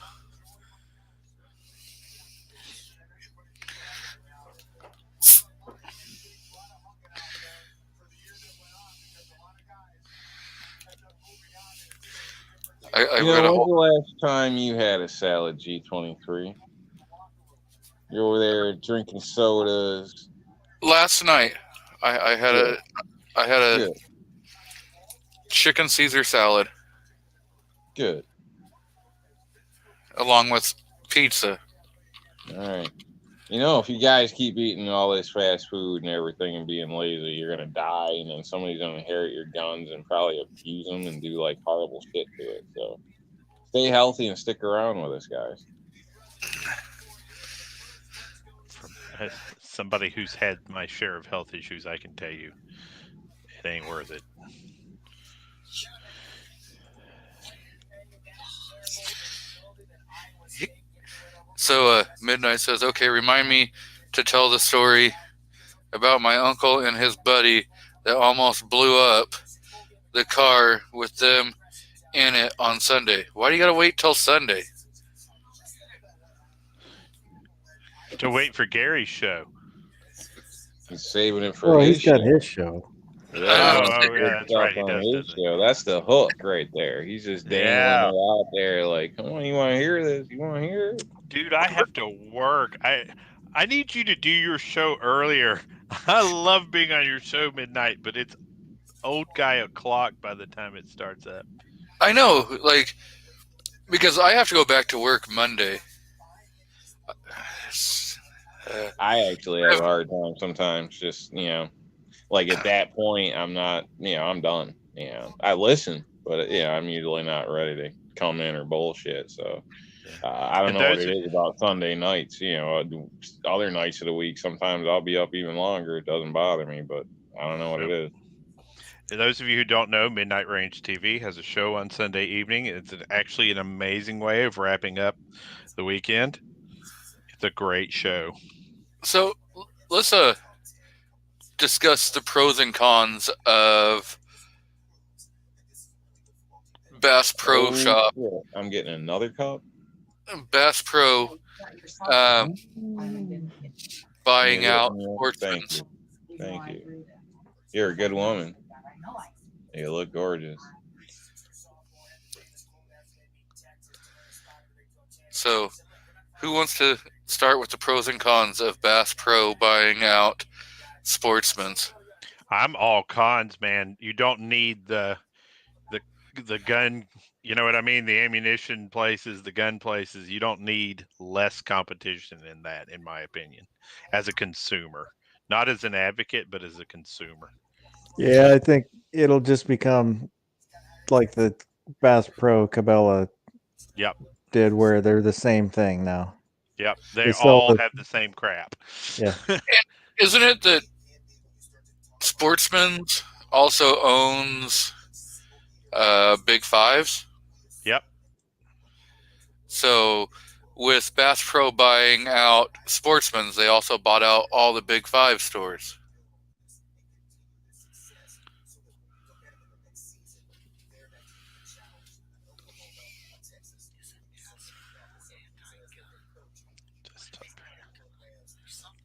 When's the last time you had a salad, G23? You're over there drinking sodas. Last night, I had a Good. chicken Caesar salad Good. along with pizza. All right. If you guys keep eating all this fast food and everything and being lazy, you're going to die, and then somebody's going to inherit your guns and probably abuse them and do, like, horrible shit to it. So stay healthy and stick around with us, guys. From somebody who's had my share of health issues, I can tell you it ain't worth it. So Midnight says, okay, remind me to tell the story about my uncle and his buddy that almost blew up the car with them in it on Sunday. Why do you got to wait till Sunday? To wait for Gary's show. He's saving it for Well, his he's got show. his show. Yeah, Oh, good yeah, that's stuff right. He on does, his doesn't he? show. That's the hook right there. He's just dangling Yeah. it out there like, come on, you want to hear this? You want to hear it? Dude, I have to work. I need you to do your show earlier. I love being on your show midnight, but it's old guy o'clock by the time it starts up. I know, like, because I have to go back to work Monday. I actually have a hard time sometimes. Just like at that point, I'm not. I'm done. I listen, but I'm usually not ready to come in or bullshit. So I don't And know what those it is about Sunday nights. Other nights of the week, sometimes I'll be up even longer. It doesn't bother me, but I don't know what it is. And those of you who don't know, Midnight Range TV has a show on Sunday evening. It's actually an amazing way of wrapping up the weekend. It's a great show. So let's discuss the pros and cons of Bass Pro Shop. Shit. I'm getting another cup. Bass Pro buying out Thank Sportsman's. you. Thank you. You're a good woman. You look gorgeous. So, who wants to start with the pros and cons of Bass Pro buying out Sportsman's? I'm all cons, man. You don't need the gun, you know what I mean? The ammunition places, the gun places. You don't need less competition in that, in my opinion, as a consumer. Not as an advocate, but as a consumer. Yeah, I think it'll just become like the Bass Pro Cabela Yep. did, where they're the same thing now. Yep. They They sell all the- have the same crap. Yeah. Isn't it that Sportsman's also owns Big Fives? Yep. So, with Bass Pro buying out Sportsman's, they also bought out all the Big Five stores.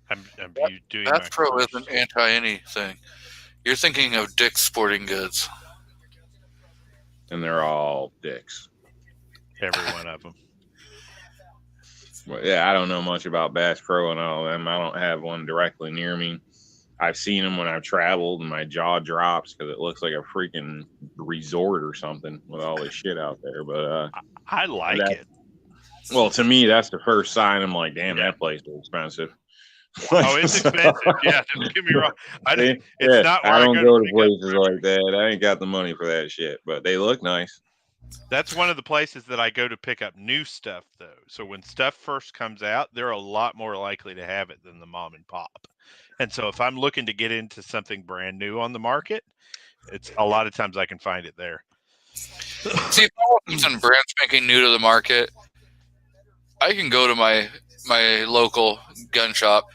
I'm you doing Bass my Pro first- isn't anti anything. You're thinking of Dick's Sporting Goods. And they're all dicks. every one of them. Well, yeah, I don't know much about Bass Pro and all of them. I don't have one directly near me. I've seen them when I've traveled, and my jaw drops because it looks like a freaking resort or something with all this shit out there. But I like That- it. well, to me, that's the first sign. I'm like, damn, Yeah. that place is expensive. Oh, it's expensive. Yeah, don't get me wrong. It's Yeah, not where I I don't go go to to pick up places like that. I ain't got the money for that shit, but they look nice. That's one of the places that I go to pick up new stuff, though. So when stuff first comes out, they're a lot more likely to have it than the mom and pop. And so if I'm looking to get into something brand new on the market, it's a lot of times I can find it there. See, if I want something brand spanking new to the market, I can go to my local gun shop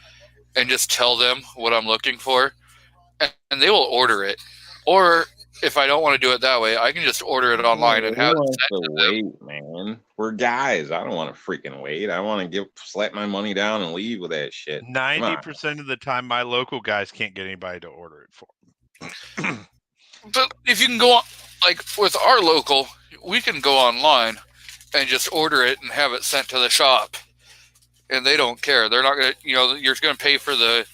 and just tell them what I'm looking for, and they will order it. Or if I don't want to do it that way, I can just order it online and Who have it wants sent to to them. wait, man? We're guys. I don't want to freaking wait. I want to slap my money down and leave with that shit. Come on. 90% of the time, my local guys can't get anybody to order it for them. But if you can go on, like with our local, we can go online and just order it and have it sent to the shop, and they don't care. They're not gonna, you're gonna pay for the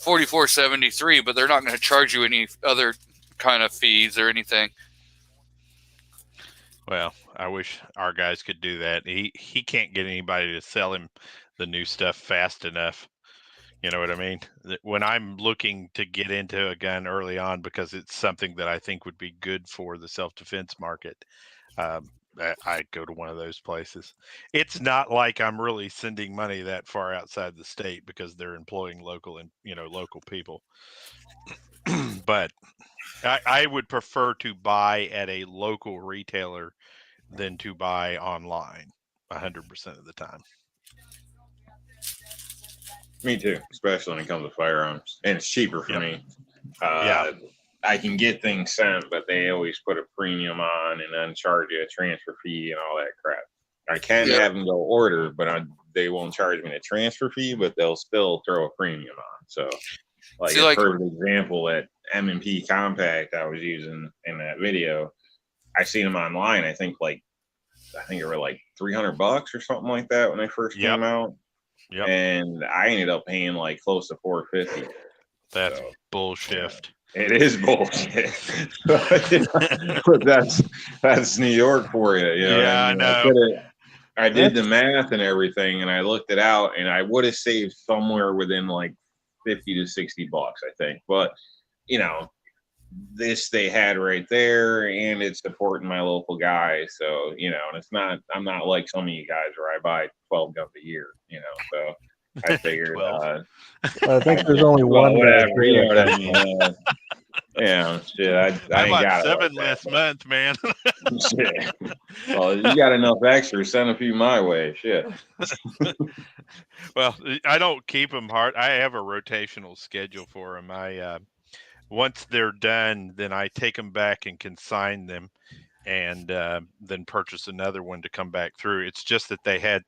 $44.73, but they're not gonna charge you any other kind of fees or anything. Well, I wish our guys could do that. He can't get anybody to sell him the new stuff fast enough. You know what I mean? When I'm looking to get into a gun early on because it's something that I think would be good for the self-defense market, I go to one of those places. It's not like I'm really sending money that far outside the state because they're employing local people. But I would prefer to buy at a local retailer than to buy online 100% of the time. Me too, especially when it comes to firearms, and it's cheaper for Yep. me. Yeah. I can get things sent, but they always put a premium on and then charge you a transfer fee and all that crap. I can Yeah. have them go order, but they won't charge me a transfer fee, but they'll still throw a premium on. So, like See, a like- perfect example at M&P Compact I was using in that video, I seen them online. I think it were like $300 or something like that when they first Yep. came out. Yep. And I ended up paying like close to $450. That's So, bullshit. it is bullshit. But that's New York for you. You know what Yeah, I mean? I know. I did the math and everything, and I looked it out, and I would have saved somewhere within like $50 to $60, I think. But you know, this they had right there, and it's supporting my local guys. So you know, and I'm not like some of you guys where I buy 12 guns a year. You know, so I figured. 12. I think there's only one. Whatever. You know what I mean? Yeah, shit. I I ain't bought got 7 it like last that, month, man. but shit. Well, you got enough extra. Send a few my way. Shit. Well, I don't keep them hard. I have a rotational schedule for them. Once they're done, then I take them back and consign them, and then purchase another one to come back through. It's just that they had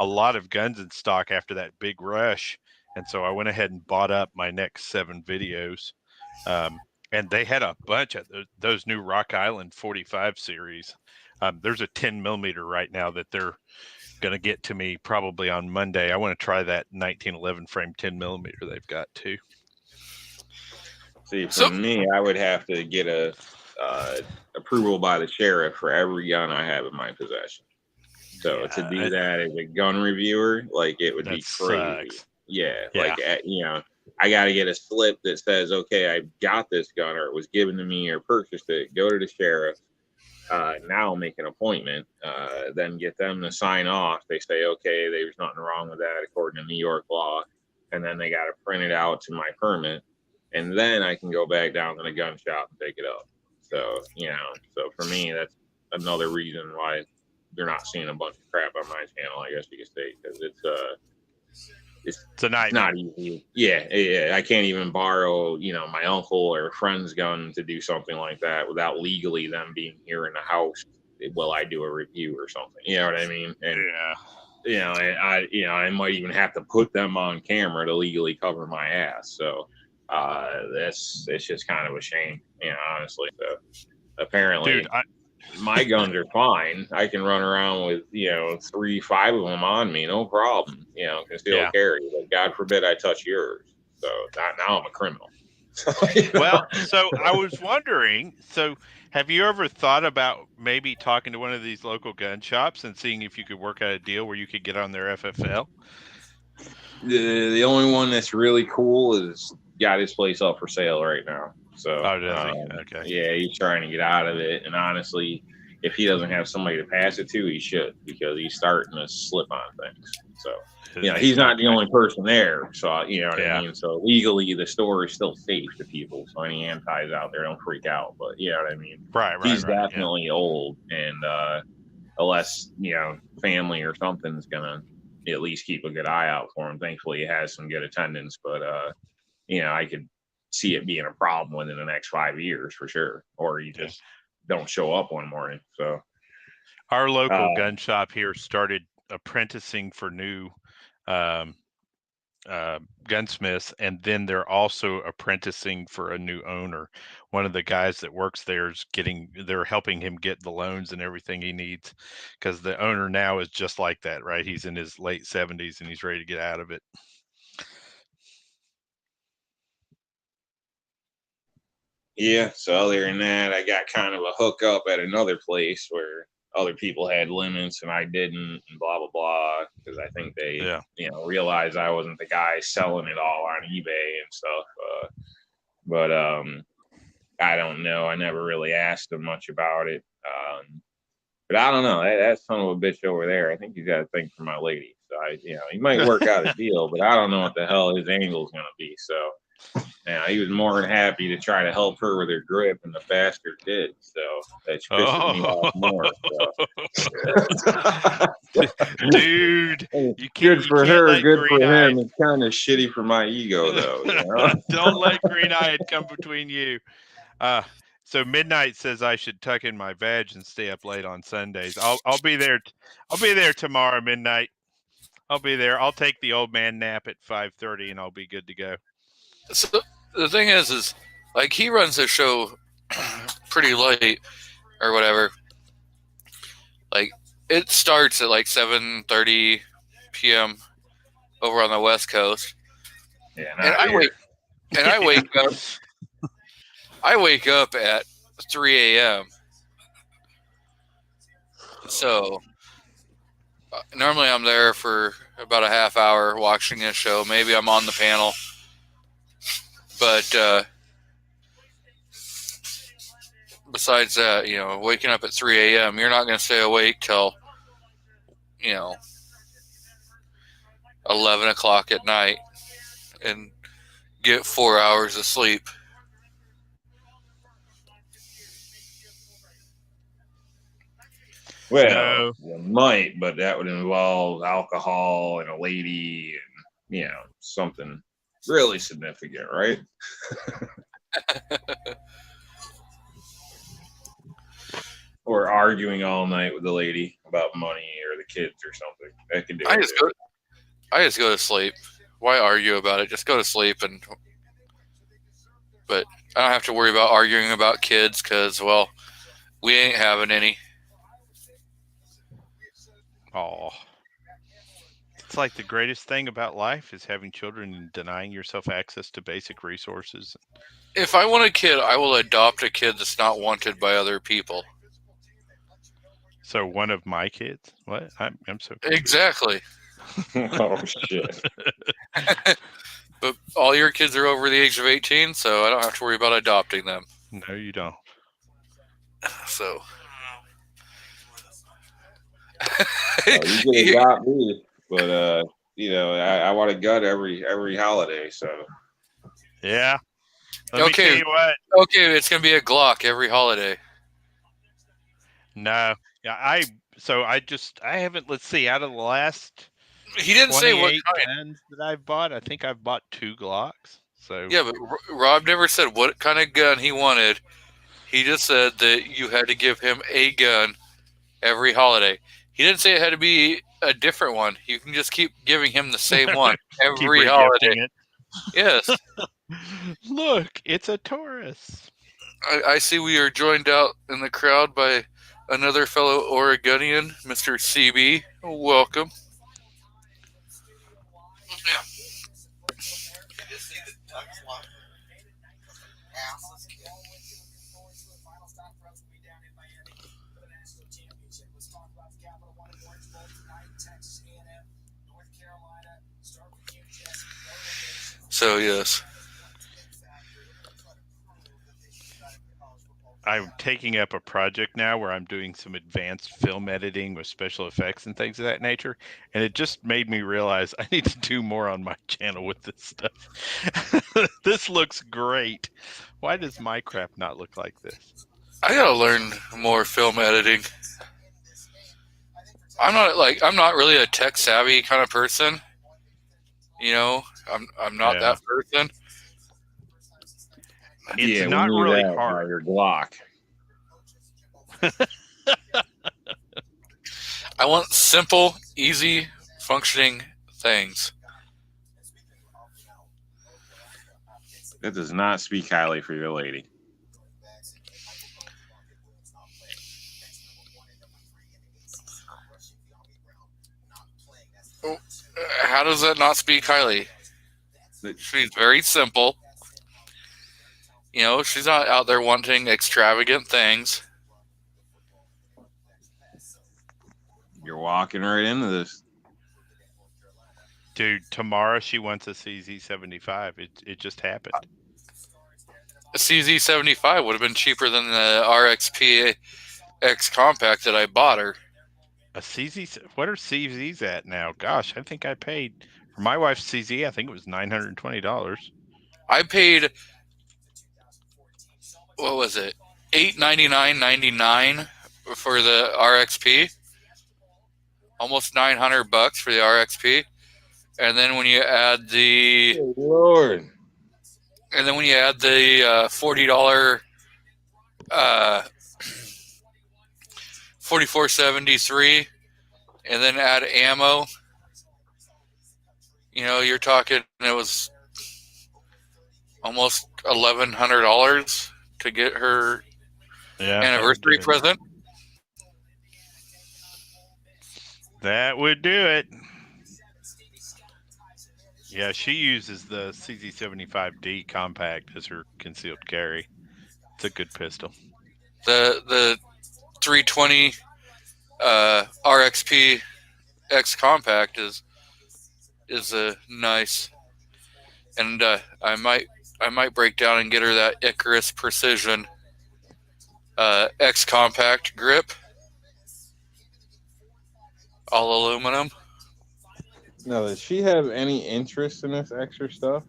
a lot of guns in stock after that big rush, and so I went ahead and bought up my next 7 videos. And they had a bunch of those new Rock Island 45 series. There's a 10 millimeter right now that they're going to get to me probably on Monday. I want to try that 1911 frame 10 millimeter they've got too. See, for me, I would have to get a approval by the sheriff for every gun I have in my possession. So to do that as a gun reviewer, like it would be crazy. Sucks. Yeah, Yeah. like you know, I got to get a slip that says, okay, I got this gun, or it was given to me, or purchased it. Go to the sheriff. Now make an appointment. Then get them to sign off. They say, okay, there's nothing wrong with that according to New York law. And then they got to print it out to my permit, and then I can go back down to the gun shop and pick it up. So you know, so for me, that's another reason why they're not seeing a bunch of crap on my channel, I guess you could say, because it's a nightmare. not easy. Yeah. I can't even borrow, you know, my uncle or a friend's gun to do something like that without legally them being here in the house while I do a review or something. You know what I mean? And Yeah. I might even have to put them on camera to legally cover my ass. So it's just kind of a shame, you know, honestly. So apparently, Dude, my guns are fine. I can run around with, you know, 3-5 of them on me, no problem. You know, can still carry. But God forbid I touch yours. So now I'm a criminal. Well, so I was wondering, so have you ever thought about maybe talking to one of these local gun shops and seeing if you could work out a deal where you could get on their FFL? The only one that's really cool is got his place up for sale right now. So, Okay. Yeah, he's trying to get out of it. And honestly, if he doesn't have somebody to pass it to, he should, because he's starting to slip on things. So, you know, he's not the only person there. So, you know what I mean? So legally, the store is still safe to people. So any antis out there, don't freak out. But you know what I mean? Right. He's definitely old. And unless, you know, family or something's going to at least keep a good eye out for him. Thankfully, he has some good attendance. But, you know, I could see it being a problem within the next 5 years for sure. Or you just don't show up one morning. So our local gun shop here started apprenticing for new gunsmiths, and then they're also apprenticing for a new owner. One of the guys that works there is they're helping him get the loans and everything he needs, because the owner now is just like that, right? He's in his late 70s and he's ready to get out of it. Yeah, so other than that, I got kind of a hookup at another place where other people had limits and I didn't, and blah blah blah, because I think they you know, realized I wasn't the guy selling it all on eBay and stuff. But I don't know. I never really asked him much about it. But I don't know. That son of a bitch over there, I think he's got a thing for my lady. So you know, he might work out a deal, but I don't know what the hell his angle is gonna be. So. Yeah, he was more than happy to try to help her with her grip, and the bastard did. So that's pissing me off more. So. Dude, good for her, good for him. It's kind of shitty for my ego, though. You know? Don't let Green Eyed come between you. So Midnight says I should tuck in my veg and stay up late on Sundays. I'll be there. I'll be there tomorrow midnight. I'll be there. I'll take the old man nap at 5:30, and I'll be good to go. So the thing is like he runs the show pretty late or whatever. Like it starts at like 7:30 p.m. over on the West Coast, Yeah, and I wake up. I wake up at 3 a.m. So normally I'm there for about a half hour watching a show. Maybe I'm on the panel, but besides that, waking up at 3 a.m., you're not going to stay awake till 11 o'clock at night and get 4 hours of sleep. Well, No. you might, but that would involve alcohol and a lady and, something really significant, right? Or arguing all night with the lady about money or the kids or something. That could do I it. just go to sleep. Why argue about it? Just go to sleep, but I don't have to worry about arguing about kids because, well, we ain't having any. Oh, it's like the greatest thing about life is having children and denying yourself access to basic resources. If I want a kid, I will adopt a kid that's not wanted by other people. So one of my kids? What? I'm so confused. Exactly. Oh, shit. But all your kids are over the age of 18, so I don't have to worry about adopting them. No, you don't. So. You can adopt me, but I want a gut every holiday. So Yeah. Let me tell you what. Okay, it's gonna be a Glock every holiday. No. Yeah, I haven't. Let's see. Out of the last, he didn't say what kind guns that I've bought. I think I've bought 2 Glocks. So yeah, but Rob never said what kind of gun he wanted. He just said that you had to give him a gun every holiday. He didn't say it had to be a different one. You can just keep giving him the same one every holiday. It. Yes. Look, it's a Taurus. I see we are joined out in the crowd by another fellow Oregonian, Mr. CB. Welcome. Yeah. You just see the ducks walking. Asses. So, yes. I'm taking up a project now where I'm doing some advanced film editing with special effects and things of that nature. And it just made me realize I need to do more on my channel with this stuff. This looks great. Why does my crap not look like this? I gotta learn more film editing. I'm not really a tech savvy kind of person. I'm not that person. It's not really hard. Your Glock. I want simple, easy, functioning things. That does not speak highly for your lady. How does that not speak highly? She's very simple. She's not out there wanting extravagant things. You're walking right into this. Dude, tomorrow she wants a CZ75. It just happened. A CZ75 would have been cheaper than the RXP X Compact that I bought her. A CZ? What are CZs at now? Gosh, I think I paid for my wife's CZ. I think it was $920. I paid, what was it, $899.99 for the RXP. Almost $900 for the RXP, and then when you add the oh, Lord, and then when you add the $40 $44.73, and then add ammo, You're talking it was almost $1,100 to get her anniversary present. That would do it. Yeah, she uses the CZ75D compact as her concealed carry. It's a good pistol. The 320 RXP X compact is a nice, and I might break down and get her that Icarus Precision X compact grip, all aluminum. Now, does she have any interest in this extra stuff?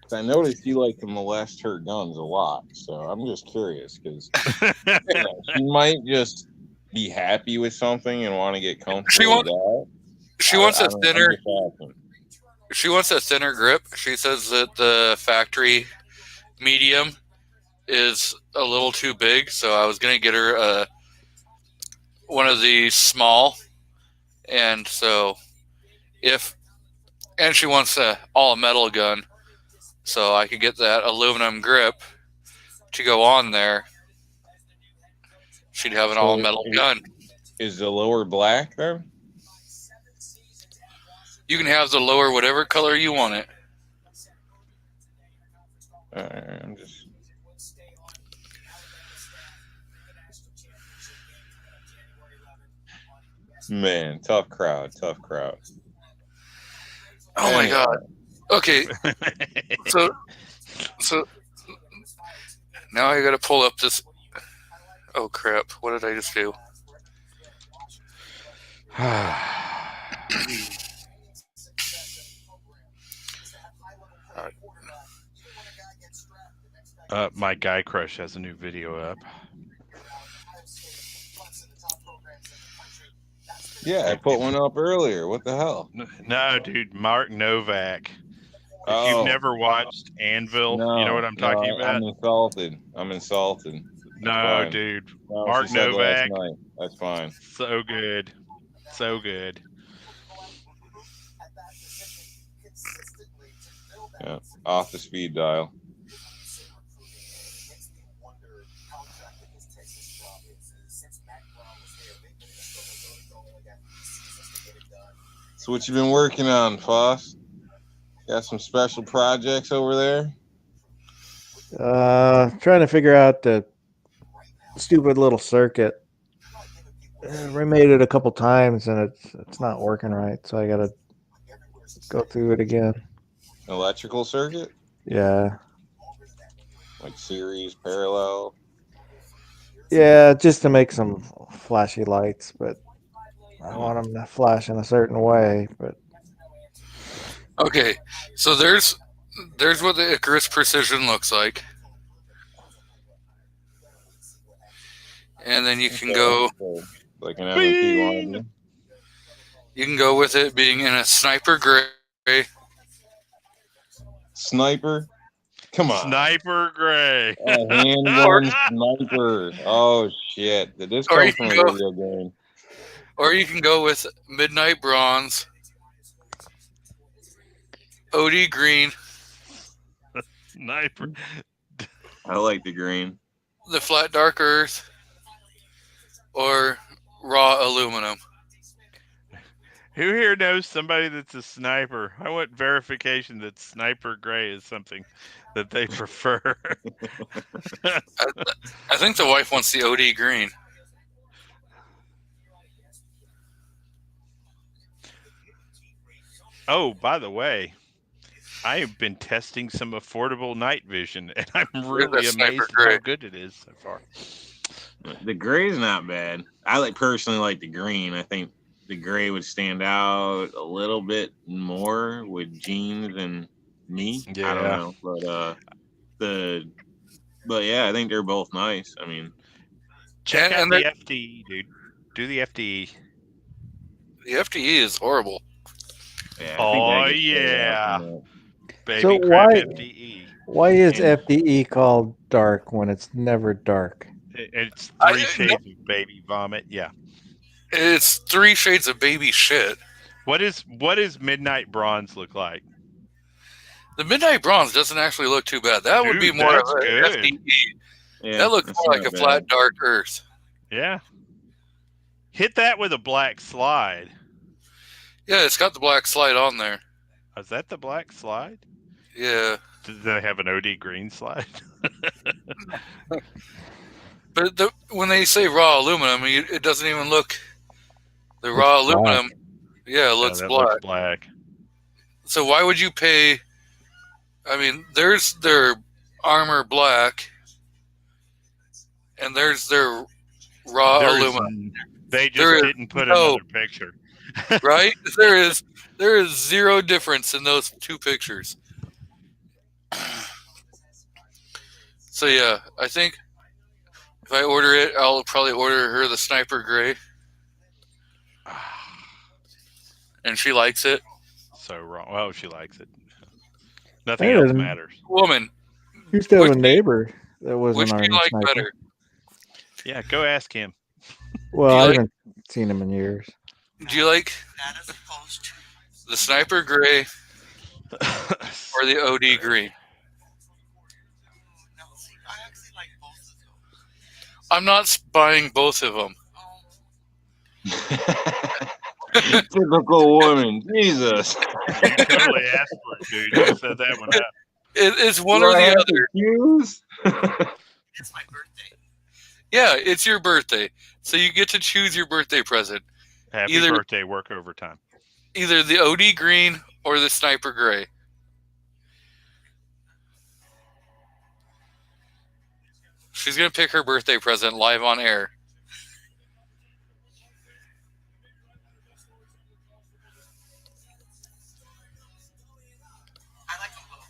'Cause I noticed you like to molest her guns a lot, so I'm just curious because she might just be happy with something and want to get comfortable with that. She wants a thinner. She wants a thinner grip. She says that the factory medium is a little too big, so I was gonna get her one of the small, and so and she wants a all metal gun, so I could get that aluminum grip to go on there. She'd have an all metal gun. Is the lower black then? You can have the lower whatever color you want it. I'm just. Man, tough crowd. Oh my god. Okay. So now I gotta pull up this. Oh crap! What did I just do? My Guy Crush has a new video up. Yeah, I put one up earlier. What the hell? No, dude, Mark Novak. If you've never watched Anvil, no, you know what I'm talking about? I'm insulted. No, dude. Mark Novak. That's fine. So good. So good. Yeah, off the speed dial. So what you been working on, Foss? Got some special projects over there? Trying to figure out the stupid little circuit. Remade it a couple times and it's not working right, so I gotta go through it again. Electrical circuit? Yeah. Like series, parallel? Yeah, just to make some flashy lights, but I want them to flash in a certain way. But okay, so there's what the Icarus Precision looks like, and then you can go like an MP one. You can go with it being in a sniper gray. Sniper? Come on. Sniper gray. Handgun sniper. Oh shit! Did this come from a video game? Or you can go with Midnight Bronze, OD Green. Sniper. I like the green. The Flat Dark Earth, or Raw Aluminum. Who here knows somebody that's a sniper? I want verification that sniper gray is something that they prefer. I think the wife wants the OD Green. Oh, by the way, I have been testing some affordable night vision, and I'm really amazed at how good it is so far. The gray is not bad. I personally like the green. I think the gray would stand out a little bit more with jeans and me. Yeah. I don't know, but yeah, I think they're both nice. I mean, check out the FDE, dude. Do the FDE. The FDE is horrible. Yeah, oh yeah, baby. So FDE. Why is FDE called dark when it's never dark? It's 3 shades of baby vomit. Yeah, it's 3 shades of baby shit. What is Midnight Bronze look like? The Midnight Bronze doesn't actually look too bad. That would be Dude, more of that's a good. FDE. Yeah, That looks that's more like not a flat, bad. dark Earth. Yeah. Hit that with a black slide. Yeah, it's got the black slide on there. Is that the black slide? Yeah. Do they have an OD green slide? But when they say raw aluminum, it doesn't even look. The raw It's black. aluminum, yeah, it looks that black. looks black. So why would you pay? I mean, there's their armor black, and there's their raw There is- aluminum, They just there is didn't put no- another picture. right? There is zero difference in those two pictures. So yeah, I think if I order it, I'll probably order her the Sniper Gray, and she likes it. So wrong. Well, she likes it. Nothing Hey, else there's- matters. Woman, Used to have Which a do neighbor that was which an do you Army like sniper. better? Yeah, go ask him. Well, Do you I like- haven't seen him in years. Do you like That as opposed to the Sniper Gray or the OD Green? no. See, I actually like both of those. I'm not buying both of them. Oh, Typical woman, Jesus. You totally asked for it, dude. You set that one up. It's one Do or I the have other. to choose? it's my birthday. Yeah, it's your birthday, so you get to choose your birthday present. Happy Either- birthday, work overtime. Either the OD Green or the Sniper Gray. She's gonna pick her birthday present live on air. I like them both.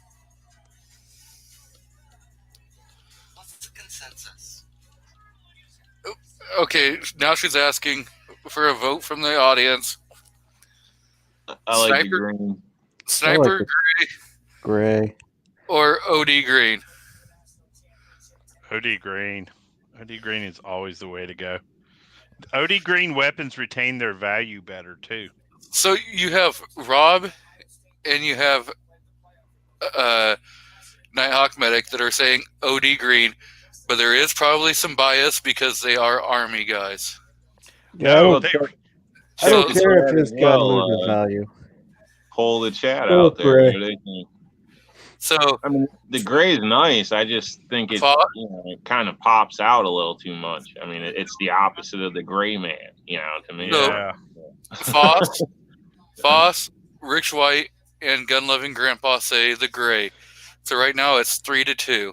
What's the consensus? Okay, now she's asking for a vote from the audience. I like the Sniper- green. Sniper the- Gray Gray. or OD Green. OD green. OD green is always the way to go. OD green weapons retain their value better too. So you have Rob and you have Nighthawk Medic that are saying OD Green, but there is probably some bias because they are Army guys. Yeah, I No, don't, they- I don't So- care if this gun Well, loses value. Pull the chat Go out there. Gray. What do they think? So I mean, the gray is nice. I just think it, Fa- it kind of pops out a little too much. I mean, it's the opposite of the gray man, to me. No. Yeah. Foss, Rich White, and Gun Loving Grandpa say the gray. So right now it's 3-2.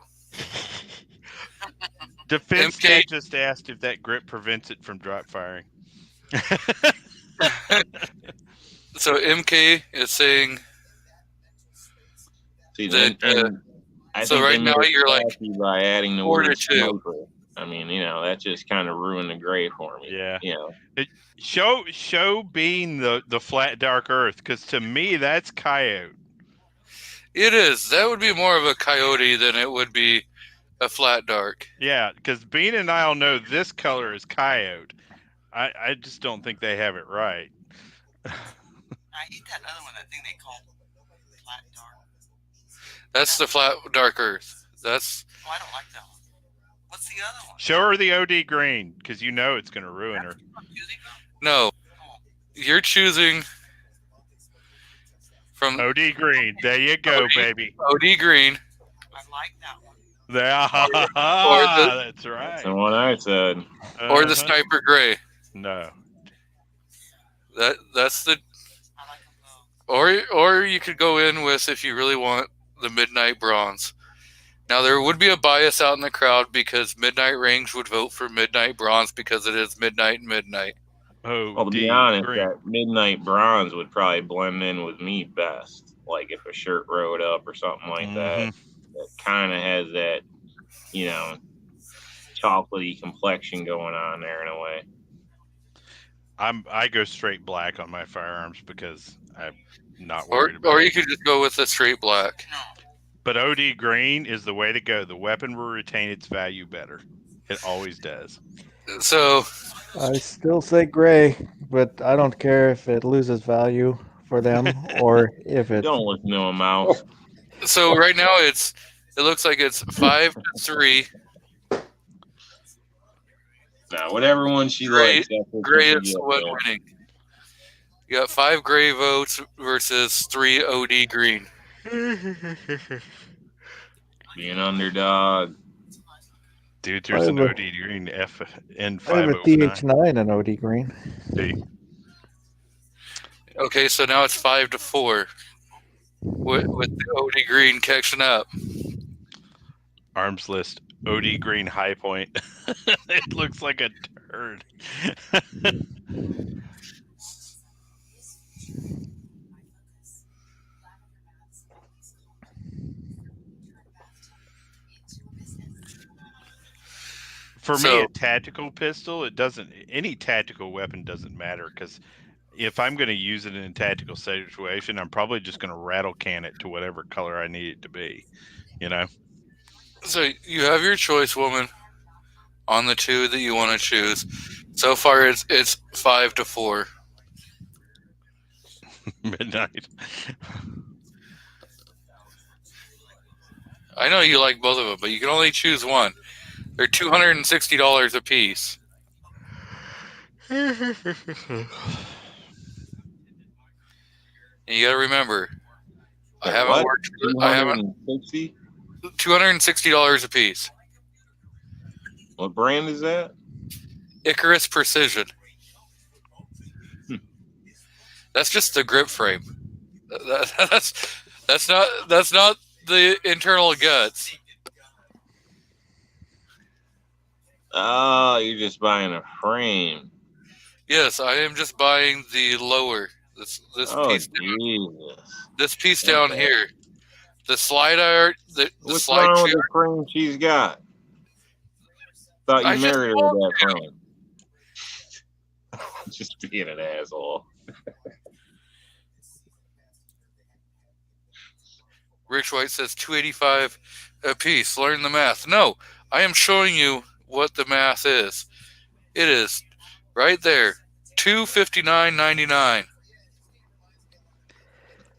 Defense MK Cat just asked if that grip prevents it from drop firing. So MK is saying See, that, I so think right they now made it you're like classy by adding the 4 word to 2. sniper. I mean, that just kind of ruined the gray for me. Yeah. You know, Show being the flat dark earth, because to me that's coyote. it is. That would be more of a coyote than it would be a flat dark. Yeah, because Bean and I'll know this color is coyote. I just don't think they have it right. I hate that other one. That thing they call flat dark. That's the flat dark earth. That's Oh, I don't like that one. What's the other one? Show her the OD green, because you know it's going to ruin her. Music? no. You're choosing from OD green. There you go, OD. baby. OD Green I like that one. That's right. that's the one I said. or the Uh-huh. Sniper Gray. No. That's the I like them both. or you could go in with, if you really want, the Midnight Bronze. Now there would be a bias out in the crowd because Midnight Range would vote for Midnight Bronze because it is midnight and midnight. Oh, Well, to be honest, that midnight bronze would probably blend in with me best. Like if a shirt rode up or something like that kind of has that, chocolatey complexion going on there in a way. I go straight black on my firearms because I'm not Or worried about or it. you could just go with the straight black. No. But OD green is the way to go. The weapon will retain its value better. It always does. So So I I still say gray, but I don't care if it loses value for them or if it. Don't listen to him, Mouse. So right now it looks like it's 5-3. Nah, whatever one she Gray- likes. That's what Gray she is can the one get there. winning. You got 5 gray votes versus 3 OD green. Be an underdog. Dude, there's an I have OD green I have a FN509. TH9 and OD green. Okay, so now it's 5-4 with the OD green catching up. Arms list. OD green high point. It looks like a turd. For me, So- a tactical pistol, any tactical weapon doesn't matter, because if I'm going to use it in a tactical situation, I'm probably just going to rattle can it to whatever color I need it to be. You know? So you have your choice, woman, on the two that you want to choose. So far, it's 5-4. Midnight. I know you like both of them, but you can only choose one. They're $260 a piece. And you got to remember, I haven't What? worked. I haven't. 260? $260 a piece. What brand is that? Icarus Precision. That's just the grip frame. That's not the internal guts. Oh, you're just buying a frame. Yes, I am just buying the lower. This Oh, piece. Jesus. This piece down Okay. here. The slide art. The What's slide wrong with chair. the frame she's got? Thought you I just married her told with that frame. Just being an asshole. Rich White says $285 a piece. Learn the math. No, I am showing you what the math is. It is right there. $259.99.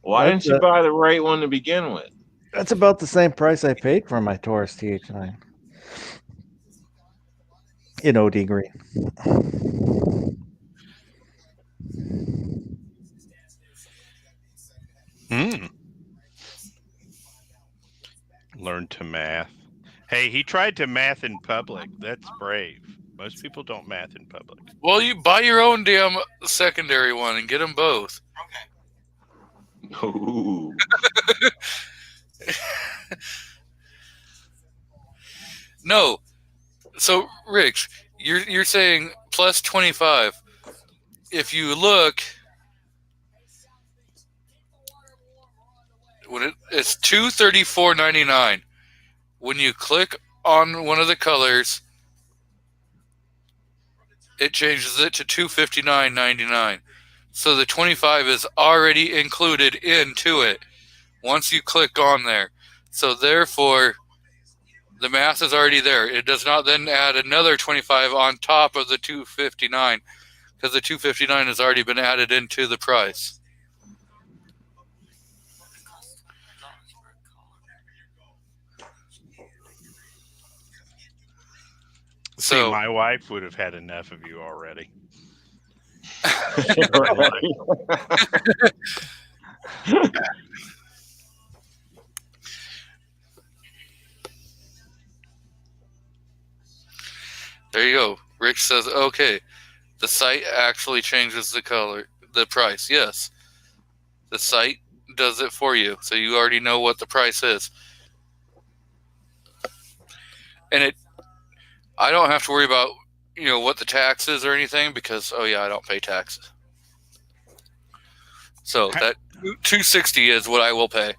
Why didn't That's you a- buy the right one to begin with? That's about the same price I paid for my Taurus TH9 in OD green. Learn to math. Hey, he tried to math in public. That's brave. Most people don't math in public. Well, you buy your own damn secondary one and get them both. Okay. Ooh. No. So, Rich, you're saying plus 25. If you look, when it's $234.99. When you click on one of the colors, it changes it to $259.99. So the 25 is already included into it once you click on there. So therefore, the math is already there. It does not then add another 25 on top of the 259 because the 259 has already been added into the price. See, So my wife would have had enough of you already. there you go. Rich says, okay, the site actually changes the price. Yes, the site does it for you, so you already know what the price is. And I don't have to worry about, what the tax is or anything because, I don't pay taxes. So that $260 is what I will pay.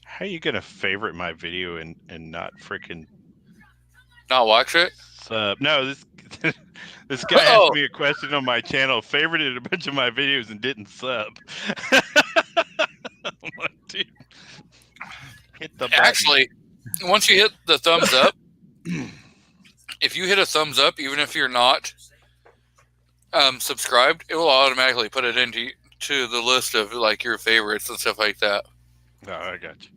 How you gonna favorite my video and not freaking Not watch it? sub? No, this guy asked me a question on my channel, favorited a bunch of my videos and didn't sub. I'm like, dude, hit the button. Actually, once you hit the thumbs up, if you hit a thumbs up, even if you're not subscribed, it will automatically put it into the list of like your favorites and stuff like that. Oh, I got you.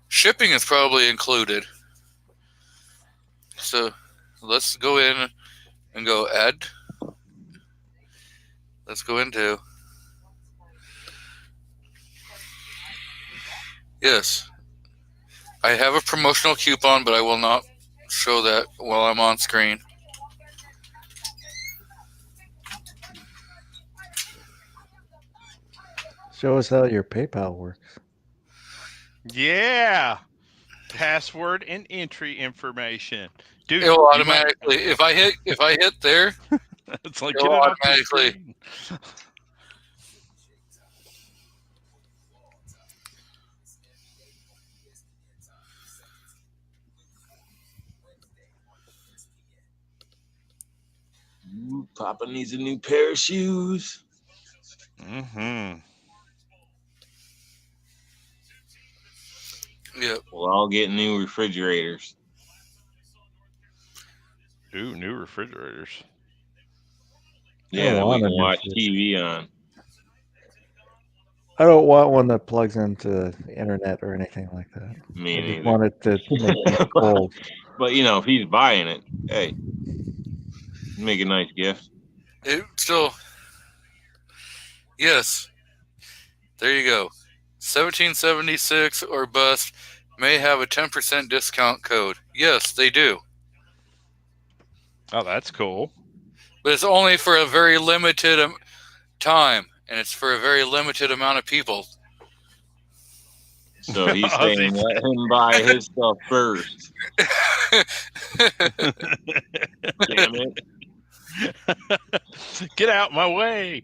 Shipping is probably included. So let's go in and go add. Let's go into. Yes. I have a promotional coupon, but I will not show that while I'm on screen. Show us how your PayPal works. Yeah. Password and entry information. Dude, It will you automatically if I hit there, might- it's like it get will it off the automatically- screen. Ooh, Papa needs a new pair of shoes. Mm-hmm. yep. We'll all get new refrigerators. Ooh, new refrigerators. I don't Yeah, that we want a can new watch fridge. TV on. I don't want one that plugs into the internet or anything like that. Me I just neither. want it to make me cold. But if he's buying it, hey, make a nice gift. It still. Yes. There you go. 1776 or bust may have a 10% discount code. Yes, they do. Oh, that's cool. But it's only for a very limited time, and it's for a very limited amount of people. So he's saying let him buy his stuff first. Damn it. Get out my way.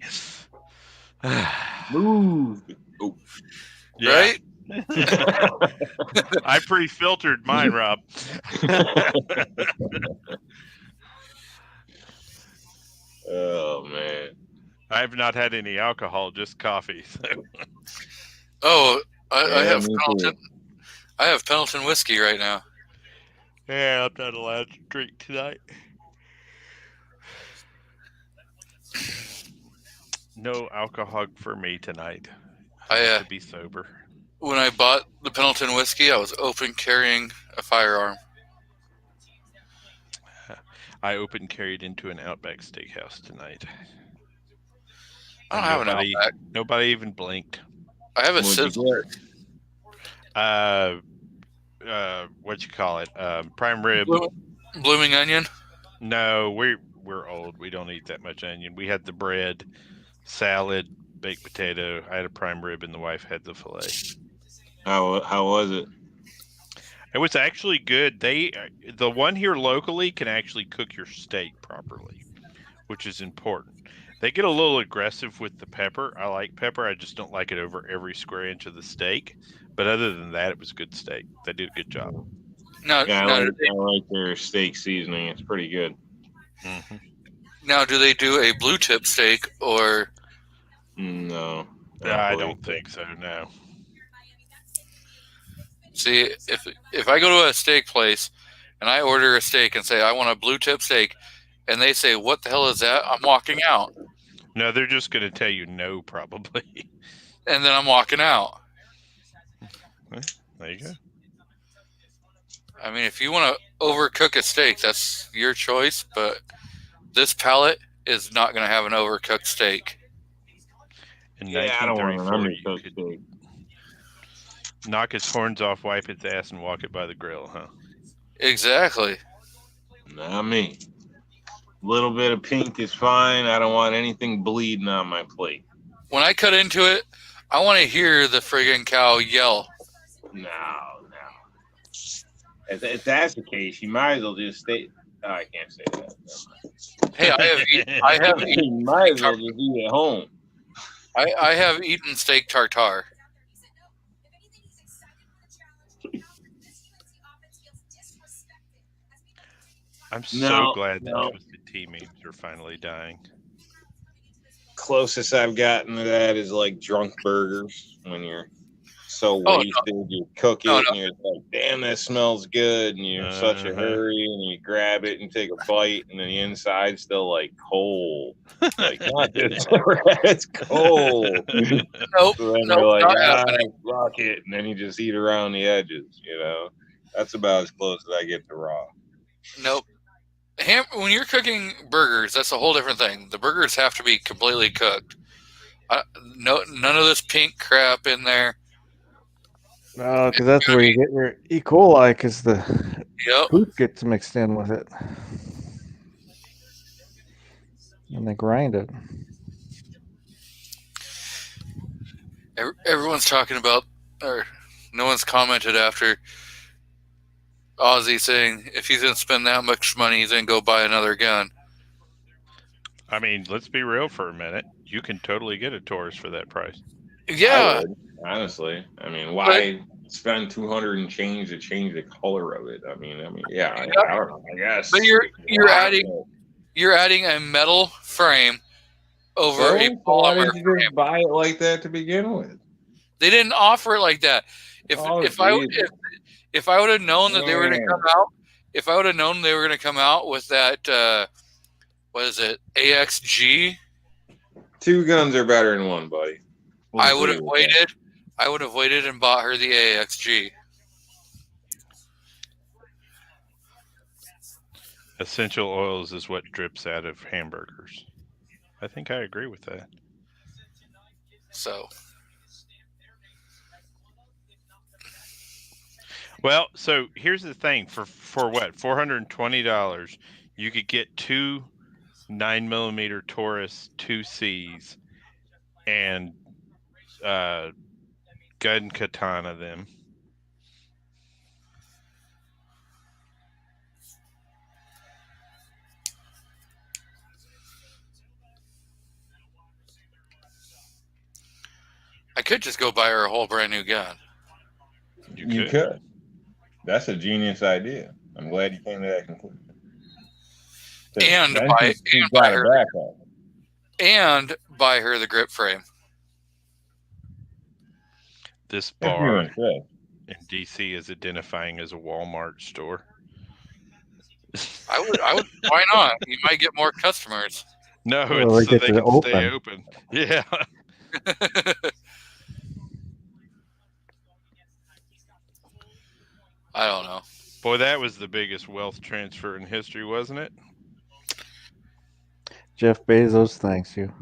Move. Oh. Yeah. Right? I pre-filtered mine, Rob. Oh, man. I have not had any alcohol, just coffee. So. Oh, I Yeah, have me Pendleton. I have Pendleton whiskey right now. Yeah, I'm not allowed to drink tonight. No alcohol for me tonight. I have to be sober. When I bought the Pendleton whiskey, I was open carrying a firearm. I open carried into an Outback Steakhouse tonight. I don't have an nobody, Outback. Nobody even blinked. I have a What'd you Sizzler. What you call it? Prime rib. Blooming onion. No, we're old. We don't eat that much onion. We had the bread, salad, baked potato. I had a prime rib, and the wife had the fillet. How was it? It was actually good. The one here locally can actually cook your steak properly, which is important. They get a little aggressive with the pepper. I like pepper. I just don't like it over every square inch of the steak. But other than that, it was a good steak. They did a good job. Now, Yeah, now, I like their steak seasoning. It's pretty good. Mm-hmm. now, do they do a blue tip steak or? No. I don't think so. No. See, if I go to a steak place and I order a steak and say I want a blue tip steak, and they say what the hell is that? I'm walking out, No, they're just going to tell you no, probably. and then I'm walking out. There you go. I mean, if you want to overcook a steak, that's your choice. But this palate is not going to have an overcooked steak. In Yeah, I don't want an 1934, you undercooked could steak. knock his horns off, wipe its ass, and walk it by the grill, huh? Exactly. Not me. Little bit of pink is fine. I don't want anything bleeding on my plate. When I cut into it, I want to hear the friggin' cow yell. No. If that's the case, you might as well just stay. Oh, I can't say that. Hey, I have eaten, You might as well just eat at home. I have eaten steak tartare. I'm so No, glad that no. Twisted Tea memes are finally dying. Closest I've gotten to that is like drunk burgers when you're so Oh, no. wasted. You cook it, No, and you're like, "Damn, that smells good," and you're in such a Uh-huh. hurry, and you grab it and take a bite, and then the inside's still like cold, like not this, it's cold. Nope. So then Nope. you're like, Not "Ah, happening. fuck it," and then you just eat around the edges. You know, that's about as close as I get to raw. Nope. When you're cooking burgers, that's a whole different thing. The burgers have to be completely cooked. None of this pink crap in there. No, because that's where you get your E. coli, because the Yep. poop gets mixed in with it. And they grind it. Everyone's talking about, or no one's commented after Ozzy saying if he's going to spend that much money, he's going to go buy another gun. I mean, let's be real for a minute. You can totally get a Taurus for that price. Yeah. I would, honestly. I mean, why spend 200 and change to change the color of it? I mean, yeah, I don't know. I guess. But you're adding a metal frame over a why polymer didn't you frame. just buy it like that to begin with? They didn't offer it like that. If I would have known that they were going to come out, if I would have known they were going to come out with that, what is it, AXG? 2 guns are better than 1, buddy. I would have waited. I would have waited and bought her the AXG. Essential oils is what drips out of hamburgers. I think I agree with that. So. Well, so here's the thing: for what, $420, you could get 2 9mm Taurus 2Cs and gun katana them. I could just go buy her a whole brand new gun. You could. That's a genius idea. I'm glad you came to that conclusion. And buy her the grip frame. This bar in DC is identifying as a Walmart store. I would. Why not? You might get more customers. No, it's so they can stay open. Yeah. I don't know. Boy, that was the biggest wealth transfer in history, wasn't it? Jeff Bezos, thanks you.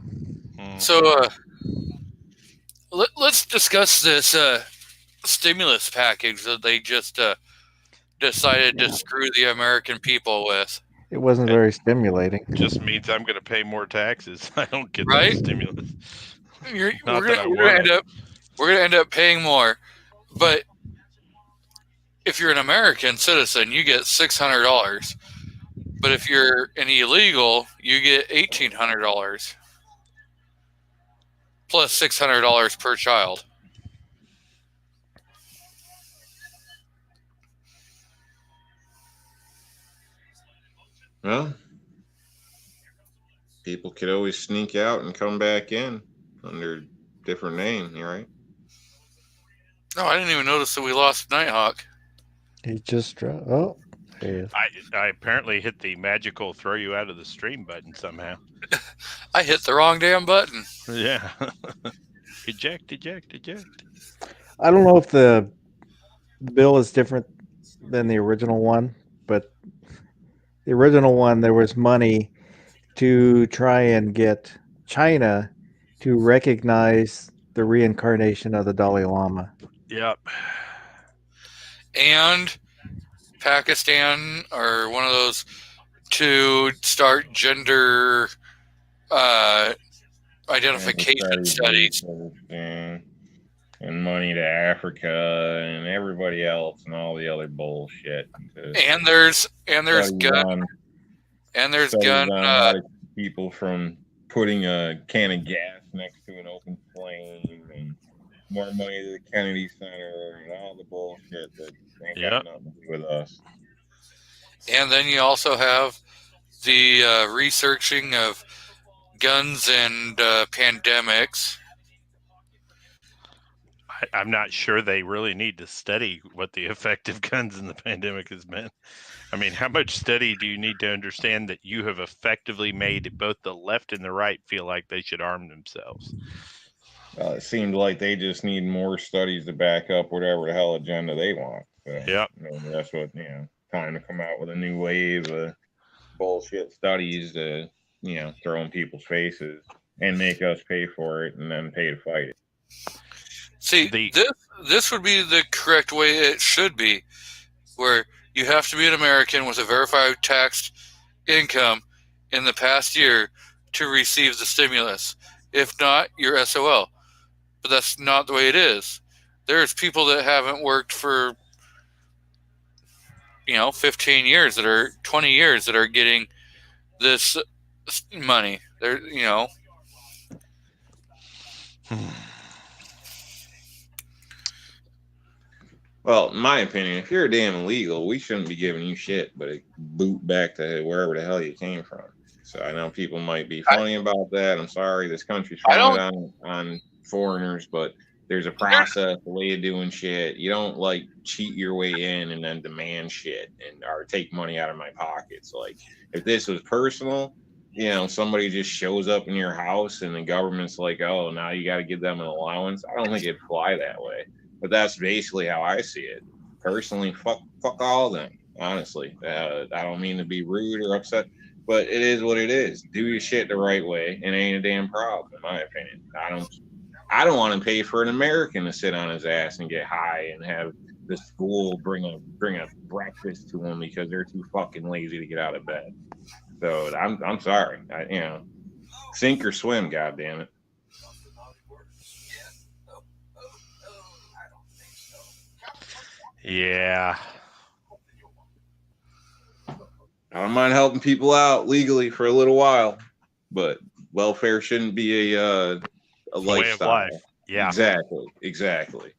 So, let's discuss this stimulus package that they just decided to screw the American people with. It wasn't very stimulating. Just means I'm going to pay more taxes. I don't get right? that stimulus. We're gonna end up paying more, but if you're an American citizen, you get $600. But if you're an illegal, you get $1,800 plus $600 per child. Well, people could always sneak out and come back in under different name, right? No, I didn't even notice that we lost Nighthawk. He just dropped. Oh, I apparently hit the magical throw you out of the stream button somehow. I hit the wrong damn button. Yeah. Eject. I don't know if the bill is different than the original one, but the original one, there was money to try and get China to recognize the reincarnation of the Dalai Lama. Yep. And Pakistan, or one of those, to start gender identification studies. And money to Africa and everybody else and all the other bullshit. And there's gun. And there's gun. People from putting a can of gas next to an open flame, and more money to the Kennedy Center, and all the bullshit that ain't got nothing to do with us. And then you also have the researching of guns and pandemics. I'm not sure they really need to study what the effect of guns in the pandemic has been. I mean, how much study do you need to understand that you have effectively made both the left and the right feel like they should arm themselves? It seemed like they just need more studies to back up whatever the hell agenda they want. So, Yep. that's what, time to come out with a new wave of bullshit studies to, throw in people's faces and make us pay for it and then pay to fight it. See, this would be the correct way it should be, where you have to be an American with a verified taxed income in the past year to receive the stimulus. If not, you're SOL. But that's not the way it is. There's people that haven't worked for 15 years, that are 20 years, that are getting this money. They're Well, in my opinion, if you're damn illegal, we shouldn't be giving you shit, but it boot back to wherever the hell you came from. So I know people might be funny about that. I'm sorry, this country's founded on foreigners, but there's a process, a way of doing shit. You don't like cheat your way in and then demand shit or take money out of my pockets. Like if this was personal, somebody just shows up in your house and the government's like, oh, now you got to give them an allowance. I don't think it'd fly that way. But that's basically how I see it. Personally, fuck all of them, honestly. I don't mean to be rude or upset, but it is what it is. Do your shit the right way, and it ain't a damn problem, in my opinion. I don't want to pay for an American to sit on his ass and get high and have the school bring a breakfast to him because they're too fucking lazy to get out of bed. So I'm sorry. Sink or swim, goddammit. Yeah. I don't mind helping people out legally for a little while, but welfare shouldn't be a lifestyle. Way of life. Yeah. Exactly.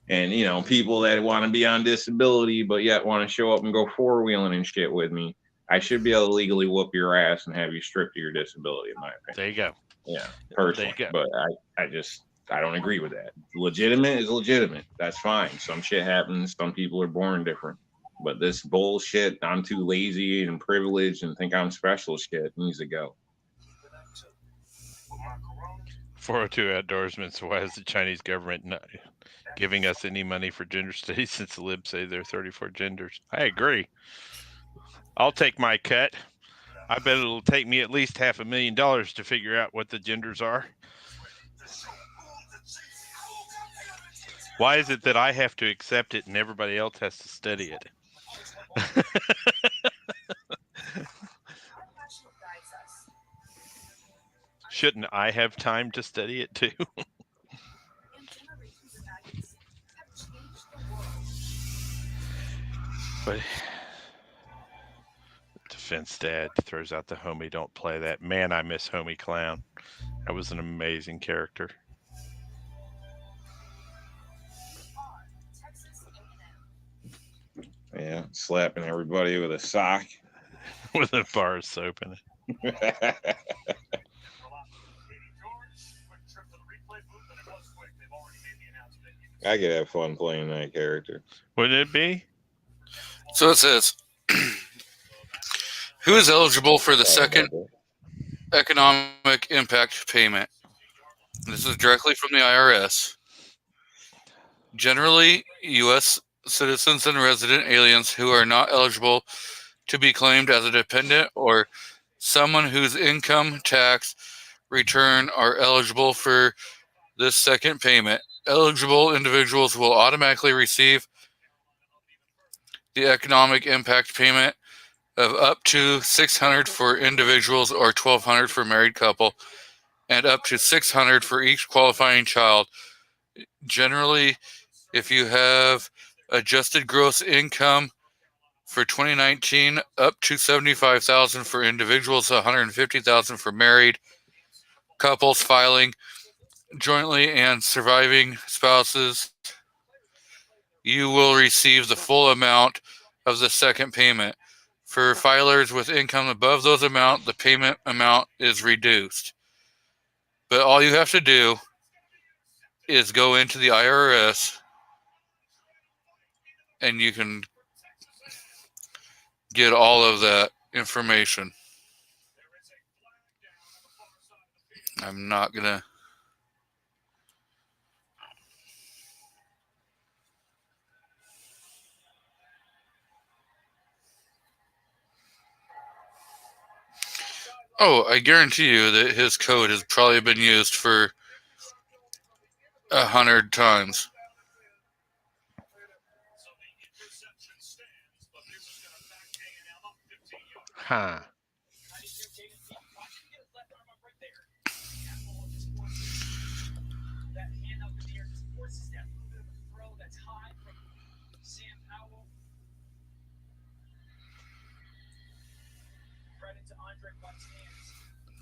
And people that want to be on disability but yet want to show up and go four-wheeling and shit with me, I should be able to legally whoop your ass and have you stripped of your disability, in my opinion. There you go. Yeah, personally. There you go. But I don't agree with that. Legitimate is legitimate. That's fine. Some shit happens. Some people are born different. But this bullshit, I'm too lazy and privileged and think I'm special shit needs to go. 402 Outdoorsman. So why is the Chinese government not giving us any money for gender studies since the libs say there are 34 genders? I agree. I'll take my cut. I bet it'll take me at least $500,000 to figure out what the genders are. Why is it that I have to accept it and everybody else has to study it? Shouldn't I have time to study it too? But Defense Dad throws out the homie, don't play that. Man, I miss Homie Clown. That was an amazing character. Yeah, slapping everybody with a sock. With a bar of soap in it. I could have fun playing that character. Wouldn't it be? So it says, who is eligible for the second economic impact payment? This is directly from the IRS. Generally, U.S. citizens and resident aliens who are not eligible to be claimed as a dependent or someone whose income tax return are eligible for this second payment. Eligible individuals will automatically receive the economic impact payment of up to $600 for individuals or $1,200 for married couple, and up to $600 for each qualifying child. Generally, if you have adjusted gross income for 2019, up to $75,000 for individuals, $150,000 for married couples filing jointly and surviving spouses, you will receive the full amount of the second payment. For filers with income above those amount, the payment amount is reduced. But all you have to do is go into the IRS and you can get all of that information. I'm not gonna. Oh, I guarantee you that his code has probably been used for 100 times. Huh.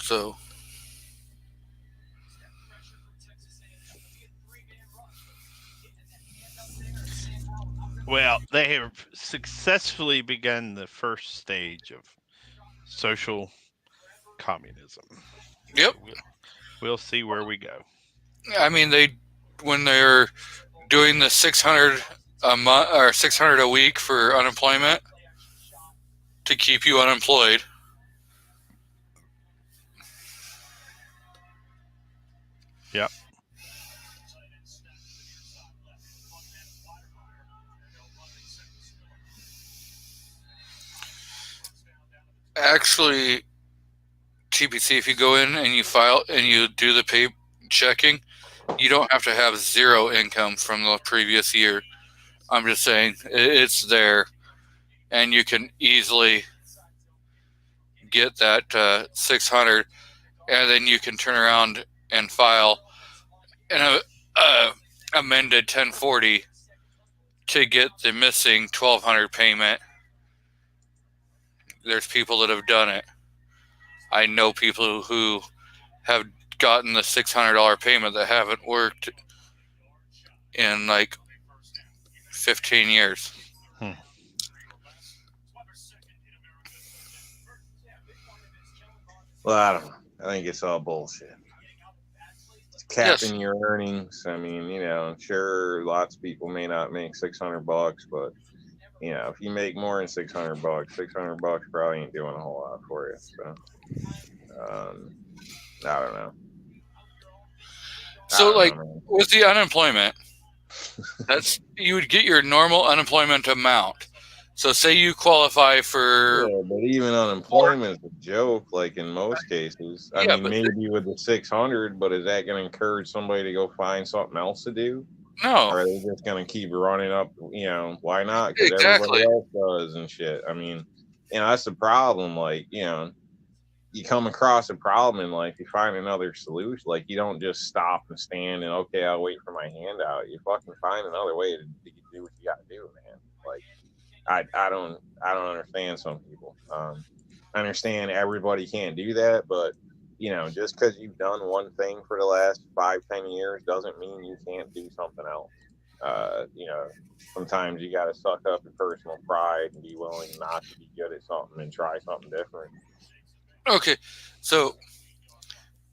So, Well, they have successfully begun the first stage of social communism. yep. We'll see where we go. I mean, when they're doing the 600 a month or 600 a week for unemployment to keep you unemployed. Yep. Actually, TPC, if you go in and you file and you do the pay checking, you don't have to have zero income from the previous year. I'm just saying it's there, and you can easily get that 600, and then you can turn around and file an amended 1040 to get the missing 1200 payment. There's people that have done it. I know people who have gotten the $600 payment that haven't worked in like 15 years. Well, I don't know. I think it's all bullshit. It's capping your earnings. I mean, sure, lots of people may not make $600, but if you make more than $600, $600 probably ain't doing a whole lot for you. So, I don't know. So, with the unemployment, you would get your normal unemployment amount. So, say you qualify for. Yeah, but even unemployment is a joke, like in most cases. I mean, maybe with the 600, but is that going to encourage somebody to go find something else to do? No. Or are they just going to keep running up? Why not? Because Exactly. everybody else does and shit. I mean, that's the problem. Like, you come across a problem in life, you find another solution. Like, you don't just stop and stand and, okay, I'll wait for my handout. You fucking find another way to do what you got to do, man. Like, I don't understand some people. I understand everybody can't do that, but just because you've done one thing for the last 5-10 years doesn't mean you can't do something else. Sometimes you got to suck up your personal pride and be willing not to be good at something and try something different. Okay, so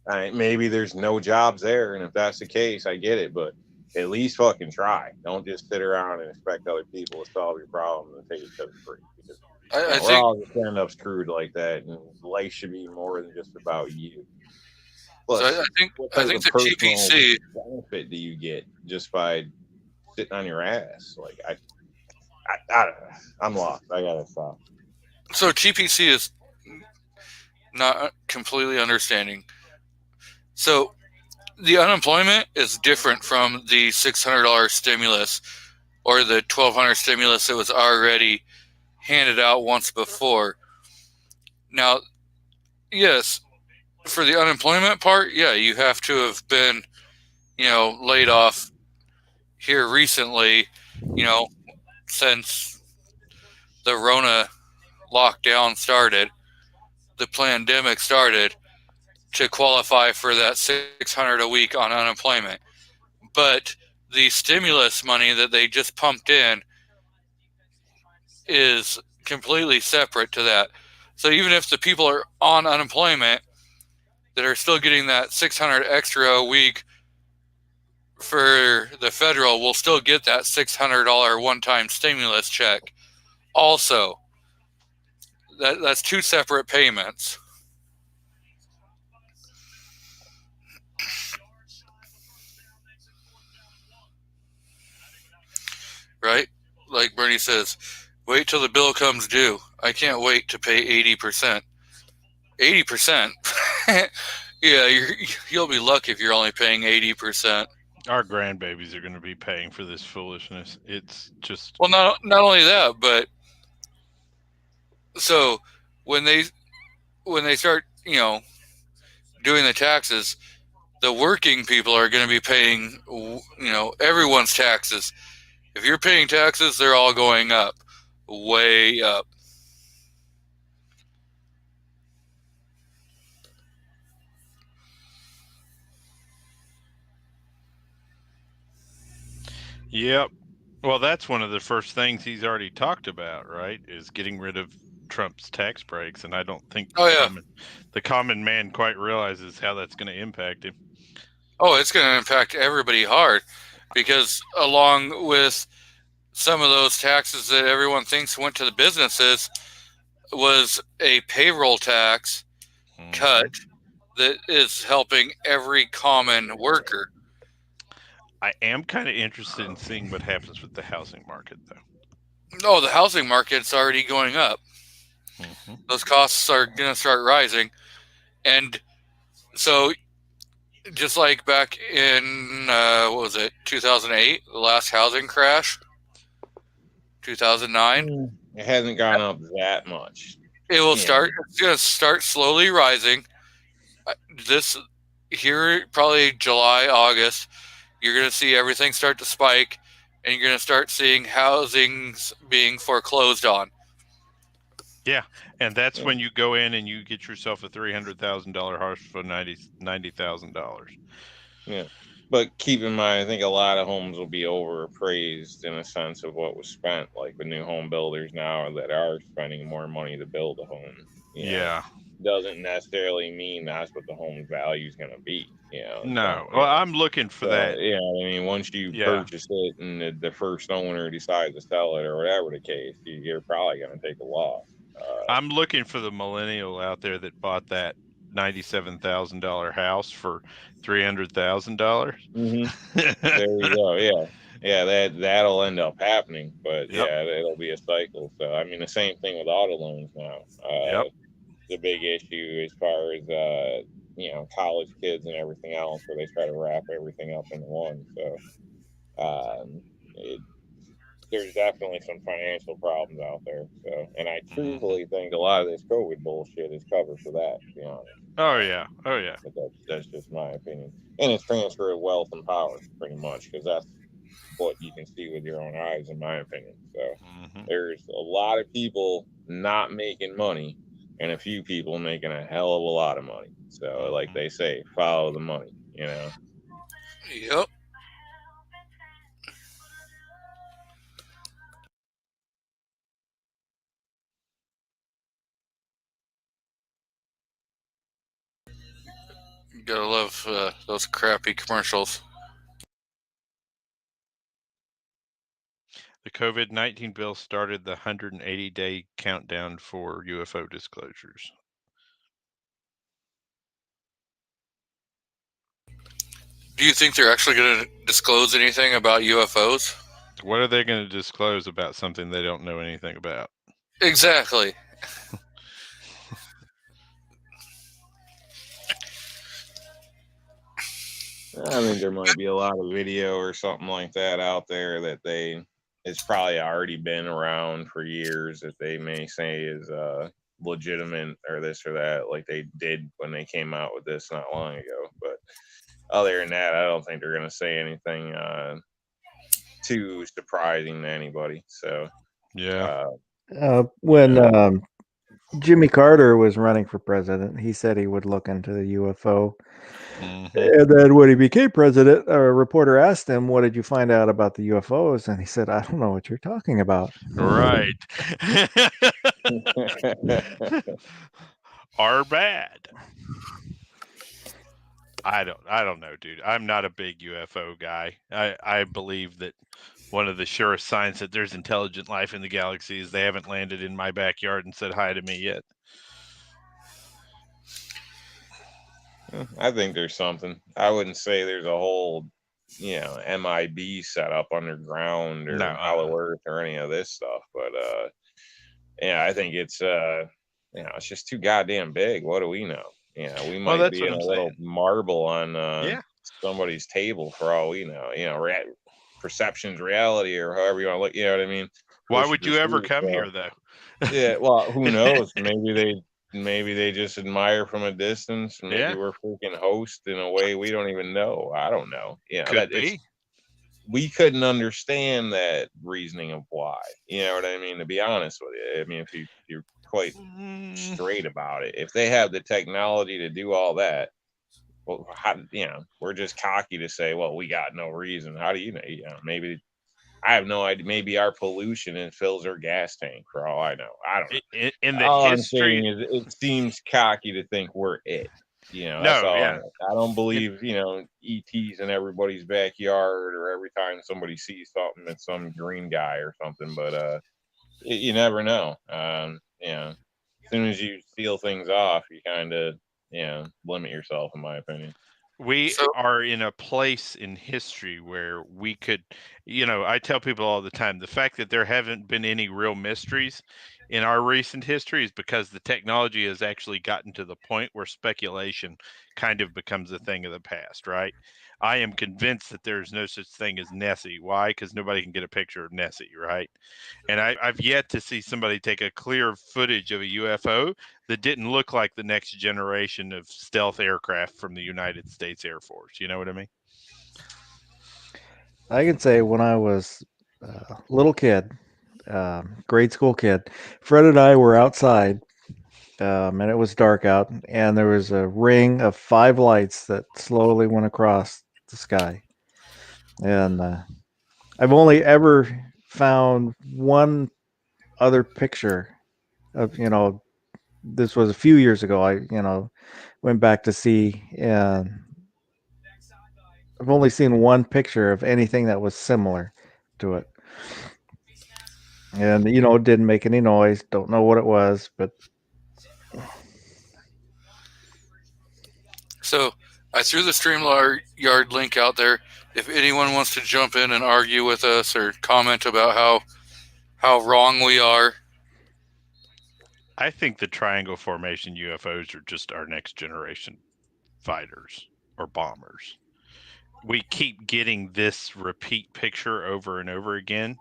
maybe there's no jobs there, and if that's the case, I get it, but at least fucking try. Don't just sit around and expect other people to solve your problem and take each other free. Because we're all just end up screwed like that, and life should be more than just about you. Plus, so I think the TPC benefit do you get just by sitting on your ass? Like I don't know. I'm lost. I gotta stop. So TPC is not completely understanding. So the unemployment is different from the $600 stimulus or the $1,200 stimulus that was already handed out once before. Now, yes, for the unemployment part, yeah, you have to have been, laid off here recently, since the Rona lockdown started, the pandemic started, to qualify for that $600 a week on unemployment. But the stimulus money that they just pumped in is completely separate to that. So even if the people are on unemployment that are still getting that $600 extra a week for the federal will still get that $600 one-time stimulus check. Also, that's two separate payments. Right? Like Bernie says, wait till the bill comes due. I can't wait to pay 80%. 80%? Yeah, you'll be lucky if you're only paying 80%. Our grandbabies are going to be paying for this foolishness. It's just Well, not only that, but so when they start, doing the taxes, the working people are going to be paying, everyone's taxes. If you're paying taxes, they're all going up, way up. Yep. Well, that's one of the first things he's already talked about, right? Is getting rid of Trump's tax breaks, and I don't think the common man quite realizes how that's going to impact him. Oh, it's going to impact everybody hard, because along with some of those taxes that everyone thinks went to the businesses was a payroll tax cut that is helping every common worker. I am kind of interested in seeing what happens with the housing market, though. No, the housing market's already going up. Mm-hmm. Those costs are going to start rising. And so, just like back in, 2008, the last housing crash? 2009? It hasn't gone up that much. It will start, it's going to start slowly rising. Here, probably July, August, you're going to see everything start to spike, and you're going to start seeing housings being foreclosed on. Yeah, and that's when you go in and you get yourself a $300,000 house for $90,000. Yeah, but keep in mind, I think a lot of homes will be overappraised in a sense of what was spent. Like the new home builders now that are spending more money to build a home. Yeah. Doesn't necessarily mean that's what the home value is going to be. No. Well, I'm looking for that. Yeah, I mean, once you purchase it and the first owner decides to sell it or whatever the case, you're probably going to take a loss. I'm looking for the millennial out there that bought that $97,000 house for $300,000. Mm-hmm. There you go. Yeah, that'll end up happening, but it'll be a cycle. So I mean, the same thing with auto loans now. The big issue as far as college kids and everything else, where they try to wrap everything up into one. So there's definitely some financial problems out there. So, and I truthfully think a lot of this COVID bullshit is covered for that, to be honest. Oh yeah. But that's just my opinion. And it's transfer of wealth and power, pretty much, because that's what you can see with your own eyes, in my opinion. So there's a lot of people not making money, and a few people making a hell of a lot of money. So, like they say, follow the money, Yep. You gotta love those crappy commercials. The COVID-19 bill started the 180-day countdown for UFO disclosures. Do you think they're actually going to disclose anything about UFOs? What are they going to disclose about something they don't know anything about? Exactly. I think there might be a lot of video or something like that out there that it's probably already been around for years that they may say is legitimate or this or that, like they did when they came out with this not long ago. But other than that, I don't think they're going to say anything too surprising to anybody. So when Jimmy Carter was running for president, he said he would look into the UFO. And then when he became president, a reporter asked him, "What did you find out about the UFOs?" And he said, "I don't know what you're talking about." Right. Are bad. I don't know, dude. I'm not a big UFO guy. I believe that one of the surest signs that there's intelligent life in the galaxy is they haven't landed in my backyard and said hi to me yet. I think there's something. I wouldn't say there's a whole, MIB set up underground or No. Hollow Earth or any of this stuff, but yeah, I think it's it's just too goddamn big. What do we know? We Well, might that's be what in a I'm little saying. marble on Yeah. somebody's table for all we know. Perception's reality or however you want to look. You know what I mean? Why What you would you ever perceive. come So, here though? yeah, well, who knows? Maybe they just admire from a distance. Maybe Yeah, we're freaking host in a way we don't even know. I don't know. could That it's be. we couldn't understand that reasoning of why. You know what I mean? To be honest with you, I mean, if you're quite Mm, straight about it, if they have the technology to do all that, well, we're just cocky to say, well, we got no reason. How do you know? Maybe I have no idea. Maybe our pollution fills their gas tank for all I know. I don't know. in the All I'm saying history, is it seems cocky to think we're it. That's no, all. yeah. I don't In, believe, ETs in everybody's backyard or every time somebody sees something, it's some green guy or something. But you never know. As soon as you seal things off, you kind of, limit yourself, in my opinion. we So, are in a place in history where we could, I tell people all the time, the fact that there haven't been any real mysteries in our recent history is because the technology has actually gotten to the point where speculation kind of becomes a thing of the past, right? I am convinced that there's no such thing as Nessie. Why? Because nobody can get a picture of Nessie, right? And I've yet to see somebody take a clear footage of a UFO that didn't look like the next generation of stealth aircraft from the United States Air Force. You know what I mean? I can say when I was a little kid, grade school kid, Fred and I were outside, and it was dark out, and there was a ring of 5 lights that slowly went across the sky. And I've only ever found one other picture of, this was a few years ago. I, went back to see, and I've only seen one picture of anything that was similar to it. And, it didn't make any noise. Don't know what it was, but so I threw the StreamYard link out there. If anyone wants to jump in and argue with us or comment about how wrong we are, I think the triangle formation UFOs are just our next generation fighters or bombers. We keep getting this repeat picture over and over again.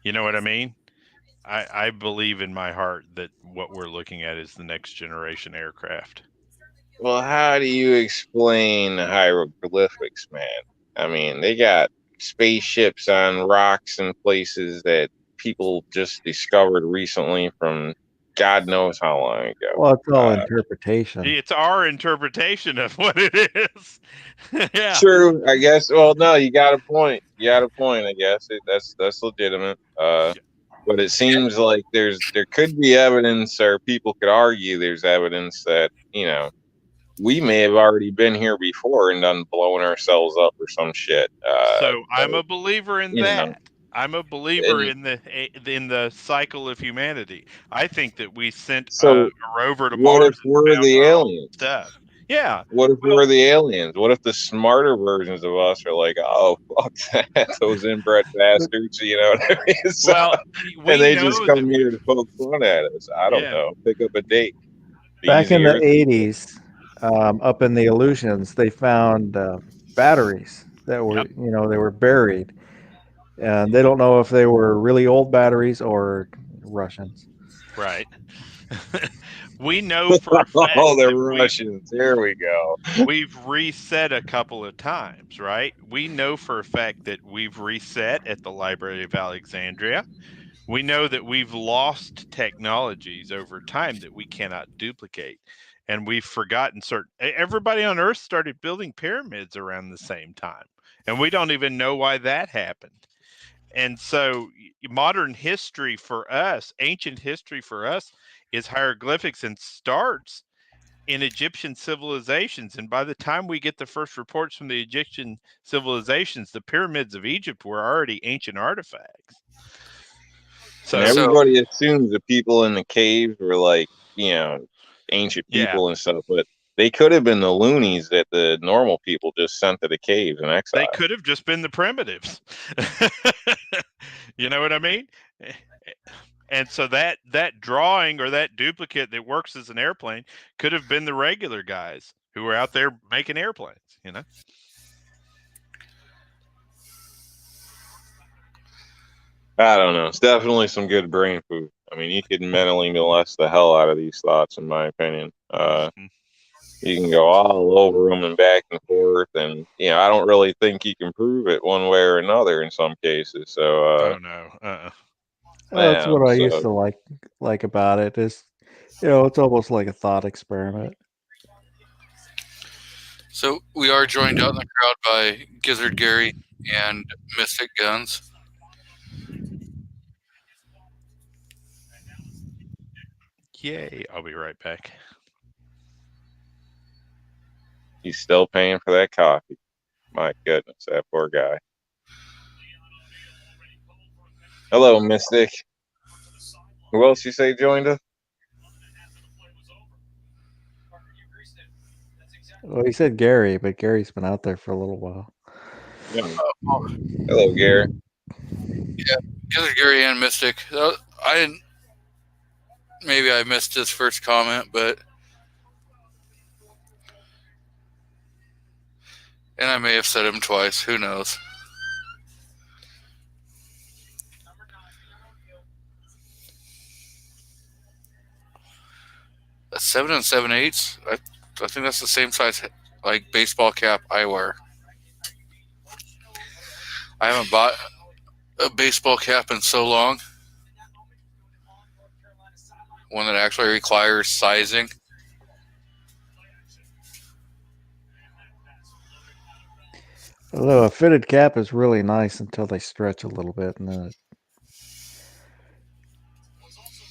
You know what I mean? I believe in my heart that what we're looking at is the next generation aircraft. Well, how do you explain hieroglyphics, man? I mean, they got spaceships on rocks and places that people just discovered recently from God knows how long ago. well, it's all interpretation. It's our interpretation of what it is. Yeah. True, I guess. Well, no, you got a point. You got a point. I guess that's legitimate. But it seems like there could be evidence, or people could argue there's evidence that we may have already been here before and done blowing ourselves up or some shit. So I'm a believer in you know, that. I'm a believer and in the cycle of humanity. I think that we sent so a rover to what Mars if and we're found the our own aliens? stuff. Yeah. What if Well, we're the aliens? What if the smarter versions of us are like, oh, fuck that, those inbred bastards, you know what I mean? So, well, and we they just know that come here to poke fun at us. I don't yeah. know. Pick up a date. Be Back in the easier. 80s, up in the Illusions, they found batteries that were, Yep. they were buried. And they don't know if they were really old batteries or Russians. Right. We know for a fact Oh, the that Russians. Here we go. we've reset a couple of times, right? We know for a fact that we've reset at the Library of Alexandria. We know that we've lost technologies over time that we cannot duplicate. And we've forgotten everybody on Earth started building pyramids around the same time. And we don't even know why that happened. And so modern history for us, ancient history for us, is hieroglyphics and starts in Egyptian civilizations. And by the time we get the first reports from the Egyptian civilizations, the pyramids of Egypt were already ancient artifacts. So, And everybody assumes the people in the caves were like, ancient people and stuff, but they could have been the loonies that the normal people just sent to the caves in exile. they could have just been the primitives. You know what I mean? And so that drawing or that duplicate that works as an airplane could have been the regular guys who were out there making airplanes, I don't know. It's definitely some good brain food. I mean, you could mentally molest the hell out of these thoughts, in my opinion. You can go all over them and back and forth, and I don't really think you can prove it one way or another in some cases. So, oh no, That's what I used to like about it. Is it's almost like a thought experiment. So we are joined out in the crowd by Gizzard Gary and Mystic Guns. Yay! I'll be right back. He's still paying for that coffee. My goodness, that poor guy. Hello, Mystic. Who else you say joined us? Well, he said Gary, but Gary's been out there for a little while. Yeah. Hello, Gary. Yeah, Gizzard Gary and Mystic. Maybe I missed his first comment, and I may have said him twice. Who knows? That's 7 7/8. I think that's the same size like baseball cap I wear. I haven't bought a baseball cap in so long. One that actually requires sizing. Although a fitted cap is really nice until they stretch a little bit, and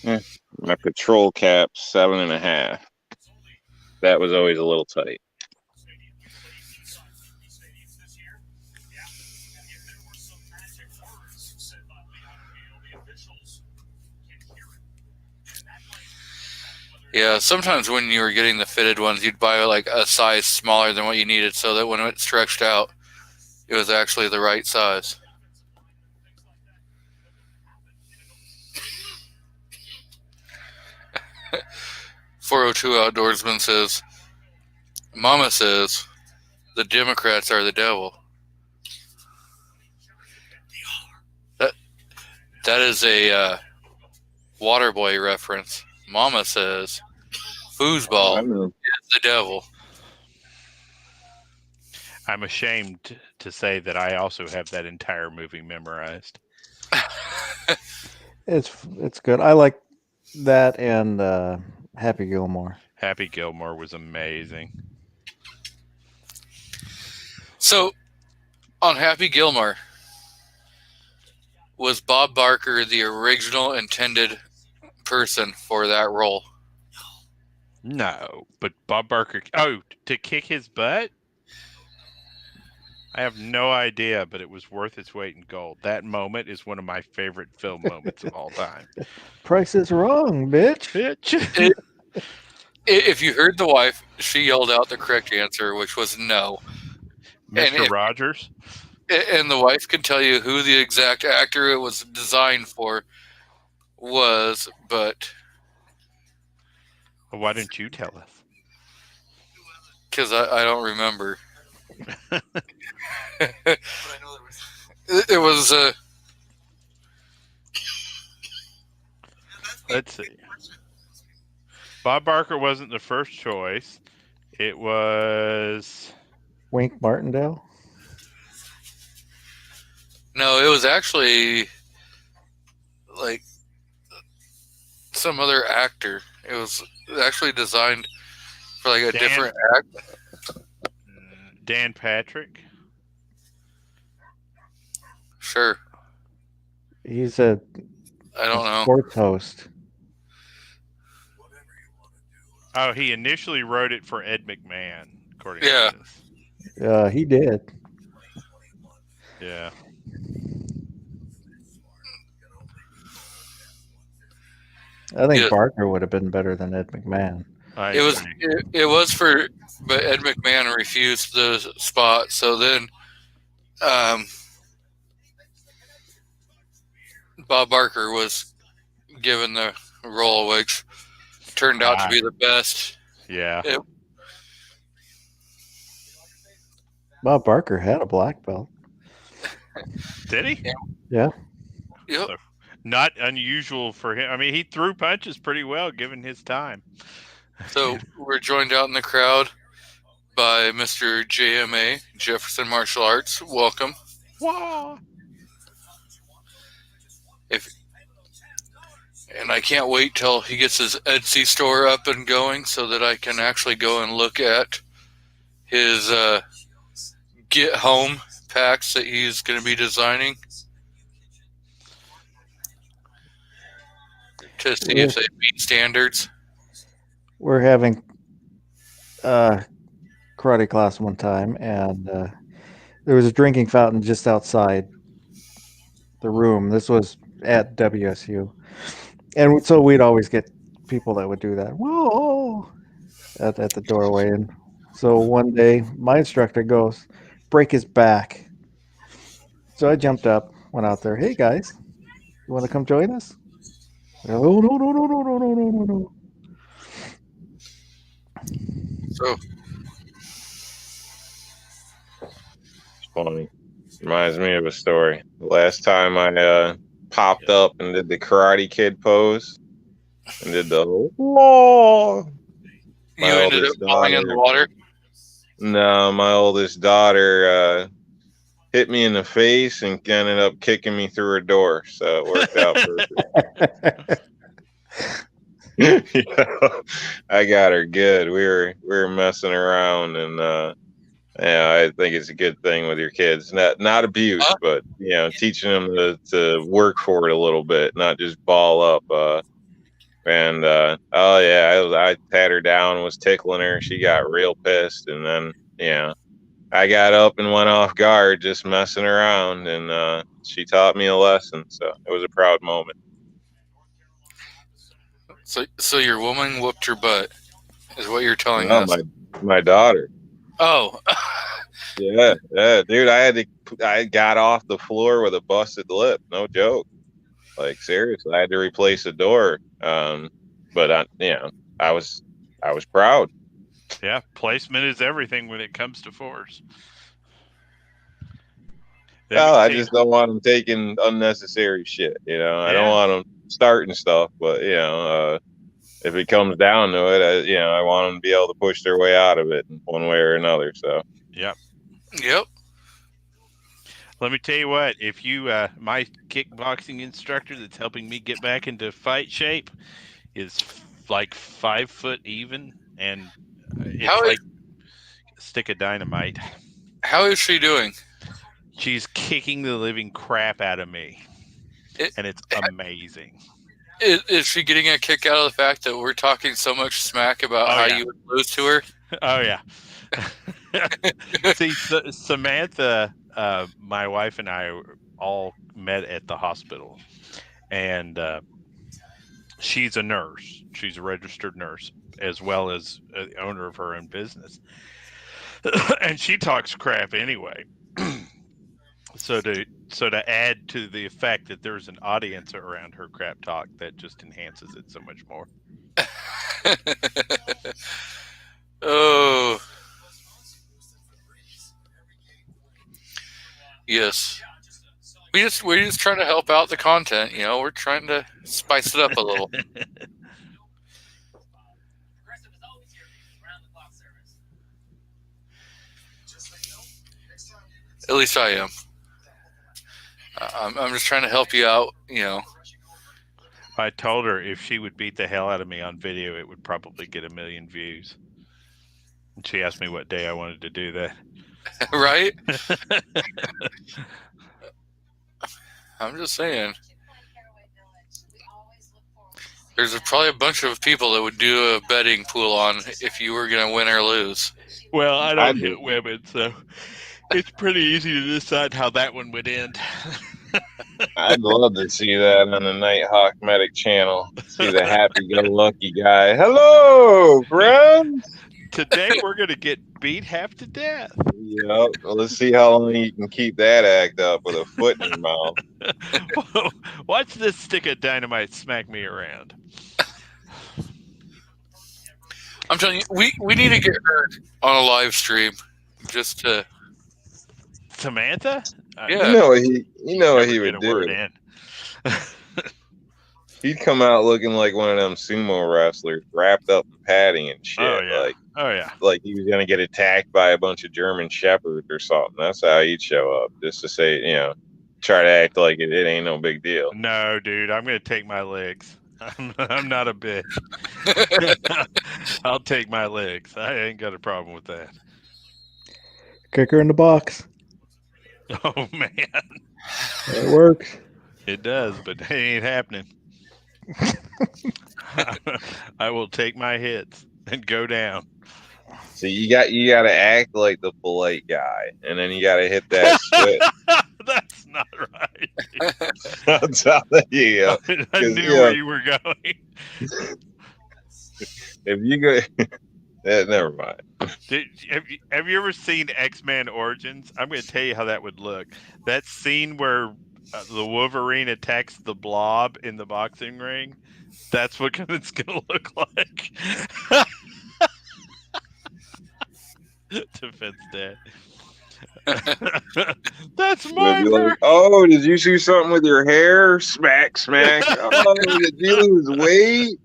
then my patrol cap 7.5. That was always a little tight. Yeah, sometimes when you were getting the fitted ones, you'd buy like a size smaller than what you needed, so that when it stretched out, it was actually the right size. .402 Outdoorsman says, Mama says, the Democrats are the devil. That is a Waterboy reference. Mama says, foosball is the devil. I'm ashamed to say that I also have that entire movie memorized. It's good. I like that and Happy Gilmore. Happy Gilmore was amazing. So, on Happy Gilmore, was Bob Barker the original intended person for that role? No, but Bob Barker. Oh, to kick his butt? I have no idea, but it was worth its weight in gold. That moment is one of my favorite film moments of all time. Price is wrong, bitch. If you heard the wife, she yelled out the correct answer, which was no. Mr. Rogers? And the wife can tell you who the exact actor it was designed for was, but... Well, why didn't you tell us? Because I don't remember. It was... Let's see. Bob Barker wasn't the first choice. It was... Wink Martindale? No, it was actually like some other actor. It was actually designed for like a different act. Dan Patrick? Sure. He's a I don't know. sports host. Oh, he initially wrote it for Ed McMahon, according Yeah. to this. He did. Yeah. I think Yeah. Barker would have been better than Ed McMahon. I It was agree. it was for, but Ed McMahon refused the spot. So then, Bob Barker was given the role, which turned out to be the best. Yeah. It- Bob Barker had a black belt. Did he? Yeah. Yep. So, not unusual for him. I mean, he threw punches pretty well given his time. So we're joined out in the crowd by Mr. JMA, Jefferson Martial Arts. Welcome. Wow. And I can't wait till he gets his Etsy store up and going so that I can actually go and look at his get home packs that he's going to be designing to see if they meet standards. We're having karate class one time, and there was a drinking fountain just outside the room. This was at WSU, and so we'd always get people that would do that. Whoa! At the doorway, and so one day my instructor goes, "Break his back." So I jumped up, went out there. Hey guys, you want to come join us? Oh no. So It's funny. Reminds me of a story. Last time I popped up and did the Karate Kid pose and did the whoa. you ended up falling in the water. No, my oldest daughter hit me in the face and ended up kicking me through her door. So it worked out perfect. I got her good. We were messing around, and I think it's a good thing with your kids. Not abuse, but teaching them to work for it a little bit, not just ball up. I pat her down, was tickling her. She got real pissed, and then I got up and went off guard, just messing around, and she taught me a lesson. So it was a proud moment. So your woman whooped your butt, is what you're telling No, us. my daughter. Oh. Yeah, dude. I got off the floor with a busted lip. No joke. Like seriously, I had to replace the door. But I was proud. Yeah, placement is everything when it comes to force. Well, I just don't want them taking unnecessary shit. I don't want them starting stuff, but if it comes down to it, I want them to be able to push their way out of it in one way or another. So. Yep. Let me tell you what. If you, my kickboxing instructor that's helping me get back into fight shape, is like 5 foot even, and it's like a stick of dynamite. How is she doing? She's kicking the living crap out of me, and it's amazing. Is she getting a kick out of the fact that we're talking so much smack about how you would lose to her? Oh yeah. See, Samantha, my wife and I all met at the hospital, and she's a nurse. She's a registered nurse, as well as the owner of her own business. And she talks crap anyway. So to add to the effect that there's an audience around her crap talk, that just enhances it so much more. Oh. Yes. We're just trying to help out the content, we're trying to spice it up a little. At least I am. I'm just trying to help you out, I told her if she would beat the hell out of me on video, it would probably get 1 million views. And she asked me what day I wanted to do that. Right? I'm just saying. There's probably a bunch of people that would do a betting pool on if you were going to win or lose. Well, I I'd don't do. hit women, so it's pretty easy to decide how that one would end. I'd love to see that on the Nighthawk Medic channel. See the happy-go-lucky guy. Hello, friends. Today we're going to get beat half to death. Yep. Well, let's see how long you can keep that act up with a foot in your mouth. Watch this stick of dynamite smack me around. I'm telling you, we need to get her on a live stream just to. Samantha? Yeah. You know what he Never would get a do. word in. He'd come out looking like one of them sumo wrestlers, wrapped up in padding and shit. Oh yeah. Like he was gonna get attacked by a bunch of German shepherds or something. That's how he'd show up, just to say, try to act like it ain't no big deal. No, dude, I'm going to take my legs. I'm not a bitch. I'll take my legs. I ain't got a problem with that. Kick her in the box. Oh man, It works. it does, but it ain't happening. I will take my hits and go down. So you got to act like the polite guy, and then you got to hit that switch. That's not right. I'm telling you, I knew yeah. where you were going. if you go, never mind. Have you ever seen X-Men Origins? I'm going to tell you how that would look. That scene where the Wolverine attacks the Blob in the boxing ring, that's what it's going to look like. Defense Dad. That's my They'll be like, oh, did you see something with your hair? Smack, smack. Oh, did you lose weight?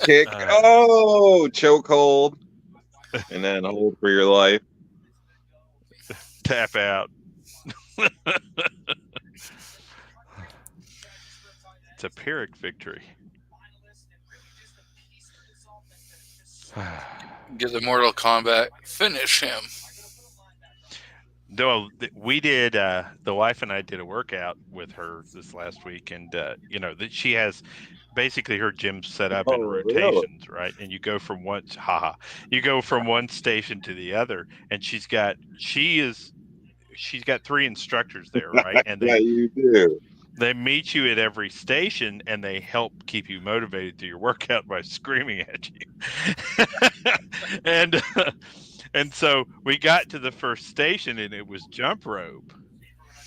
Kick. Oh, chokehold. And then hold for your life. Tap out. It's a Pyrrhic victory. Get the Mortal Kombat, finish him. No, we did. The wife and I did a workout with her this last week, and that she has basically her gym set up in rotations, right? And you go from one station to the other, and she's got 3 instructors there, right? And yeah, you do. They meet you at every station, and they help keep you motivated through your workout by screaming at you. And so we got to the first station, and it was jump rope.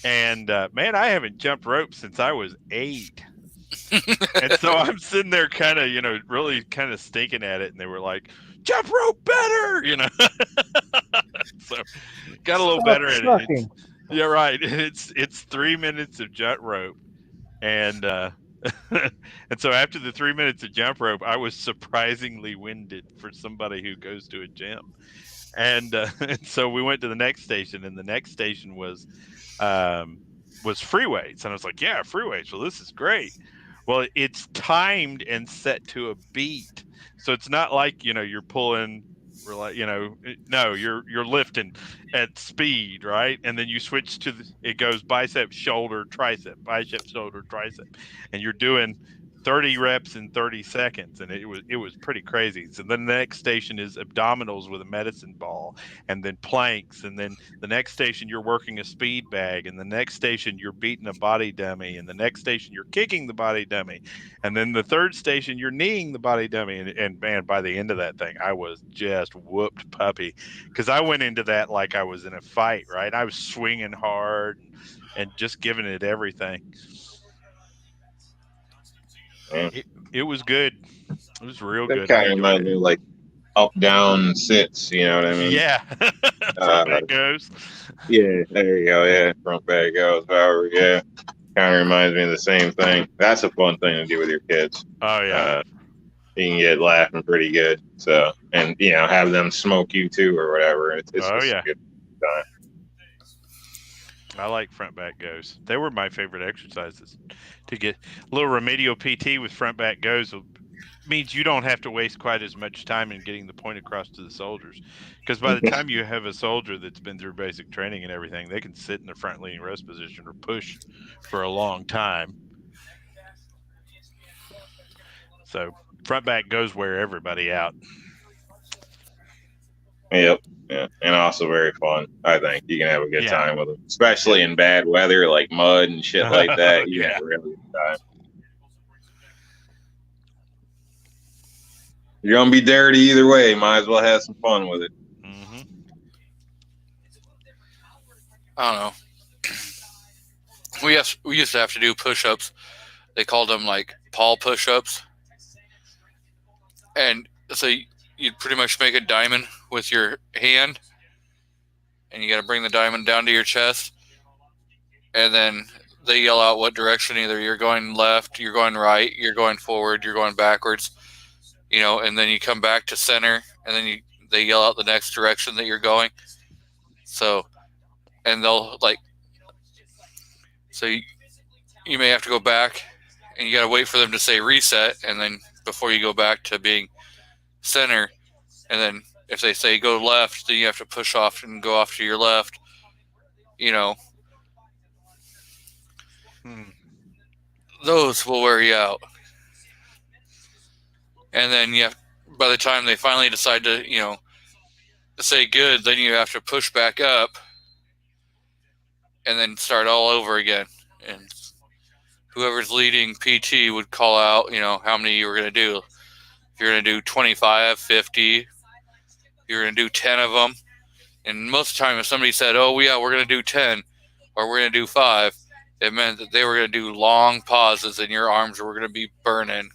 And man, I haven't jumped rope since I was 8. And so I'm sitting there kind of, really kind of stinking at it. And they were like, jump rope better, So got a little better at it. Yeah, right. It's 3 minutes of jump rope. And and so after the 3 minutes of jump rope, I was surprisingly winded for somebody who goes to a gym. And so we went to the next station, and the next station was free weights. And I was like, yeah, free weights. Well, this is great. Well, it's timed and set to a beat. So it's not like, you're pulling, no, you're lifting at speed, right? And then you switch to it goes bicep, shoulder, tricep, bicep, shoulder, tricep. And you're doing 30 reps in 30 seconds, and it was pretty crazy. So then the next station is abdominals with a medicine ball, and then planks, and then the next station you're working a speed bag, and the next station you're beating a body dummy, and the next station you're kicking the body dummy, and then the third station you're kneeing the body dummy. And man, by the end of that thing, I was just whooped puppy, because I went into that like I was in a fight, right? I was swinging hard and just giving it everything. It was good. It was real good. That kind of reminds me of like up, down, sits. You know what I mean? Yeah. Front back goes. Yeah, there you go. Yeah, front back goes. However, yeah, kind of reminds me of the same thing. That's a fun thing to do with your kids. Oh yeah. You can get laughing pretty good. So, and have them smoke you too or whatever. It's a good time. I like front back goes. They were my favorite exercises. To get a little remedial PT with front back goes means you don't have to waste quite as much time in getting the point across to the soldiers. Because by the time you have a soldier that's been through basic training and everything, they can sit in the front leaning rest position or push for a long time. So front back goes wear everybody out. Yep. Yeah. And also very fun. I think you can have a good Yeah. time with them, especially in bad weather like mud and shit like that. You Yeah. have a really good time. You're gonna be dirty either way. Might as well have some fun with it. Hmm. I don't know. We used to have to do push-ups. They called them like Paul push-ups, and so you'd pretty much make a diamond with your hand, and you got to bring the diamond down to your chest, and then they yell out what direction. Either you're going left, you're going right, you're going forward, you're going backwards, and then you come back to center, and then they yell out the next direction that you're going. So, and they'll so you may have to go back, and you got to wait for them to say reset, and then before you go back to being center, and then if they say go left, then you have to push off and go off to your left. Those will wear you out. And then by the time they finally decide to, say good, then you have to push back up and then start all over again. And whoever's leading PT would call out, how many you were going to do. If you're going to do 25, 50, you're going to do 10 of them. And most of the time, if somebody said, oh, yeah, we're going to do 10 or we're going to do 5, it meant that they were going to do long pauses and your arms were going to be burning.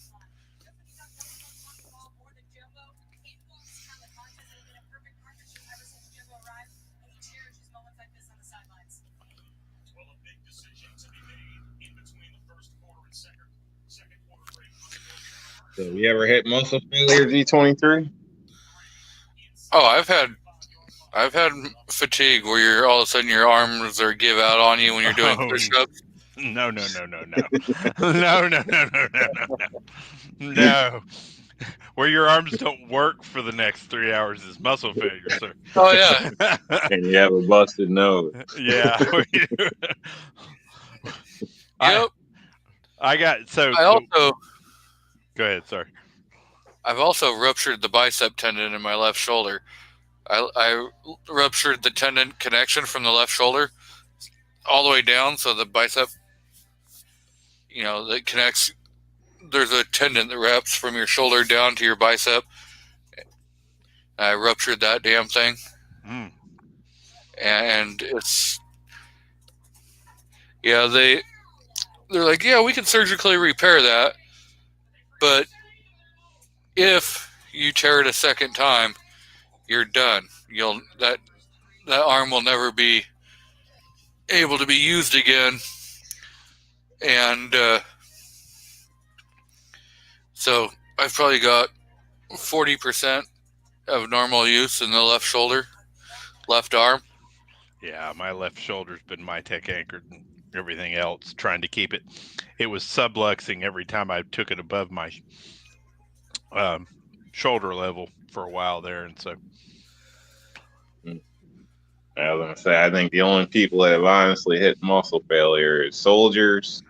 So you ever hit muscle failure G23? Oh, I've had fatigue where you're all of a sudden your arms are give out on you when you're doing push-ups. No. No. Where your arms don't work for the next 3 hours is muscle failure, sir. Oh yeah. And you have a busted nose. Yeah. Yep. I got so. I also Go ahead, sorry. I've also ruptured the bicep tendon in my left shoulder. I ruptured the tendon connection from the left shoulder all the way down, so the bicep, that connects. There's a tendon that wraps from your shoulder down to your bicep. I ruptured that damn thing, and it's they're like, yeah, we can surgically repair that, but if you tear it a second time, you're done. That arm will never be able to be used again. And so I've probably got 40% of normal use in the left shoulder, left arm. Yeah, my left shoulder's been MyTech anchored and everything else, trying to keep it. It was subluxing every time I took it above my shoulder level for a while there, and so. I was gonna say, I think the only people that have honestly hit muscle failure is soldiers,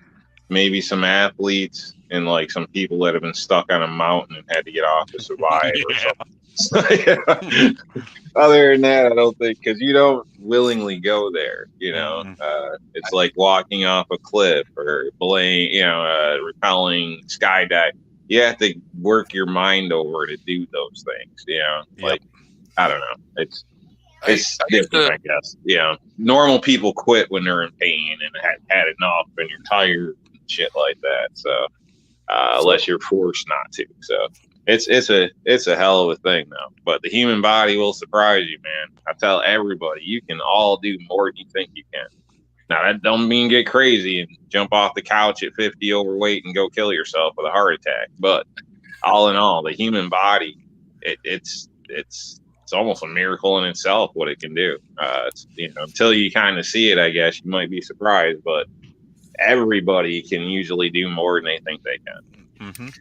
maybe some athletes, and like some people that have been stuck on a mountain and had to get off to survive or something. So, yeah. Other than that, I don't think, because you don't willingly go there. It's like walking off a cliff or rappelling, skydive. You have to work your mind over to do those things. Like, I don't know. It's different, I guess. Normal people quit when they're in pain and had enough and you're tired and shit like that. So unless you're forced not to. So it's a hell of a thing though. But the human body will surprise you, man. I tell everybody, you can all do more than you think you can. Now that don't mean get crazy and jump off the couch at 50 overweight and go kill yourself with a heart attack. But all in all, the human body, it's almost a miracle in itself what it can do. Until you kind of see it, I guess you might be surprised, but everybody can usually do more than they think they can.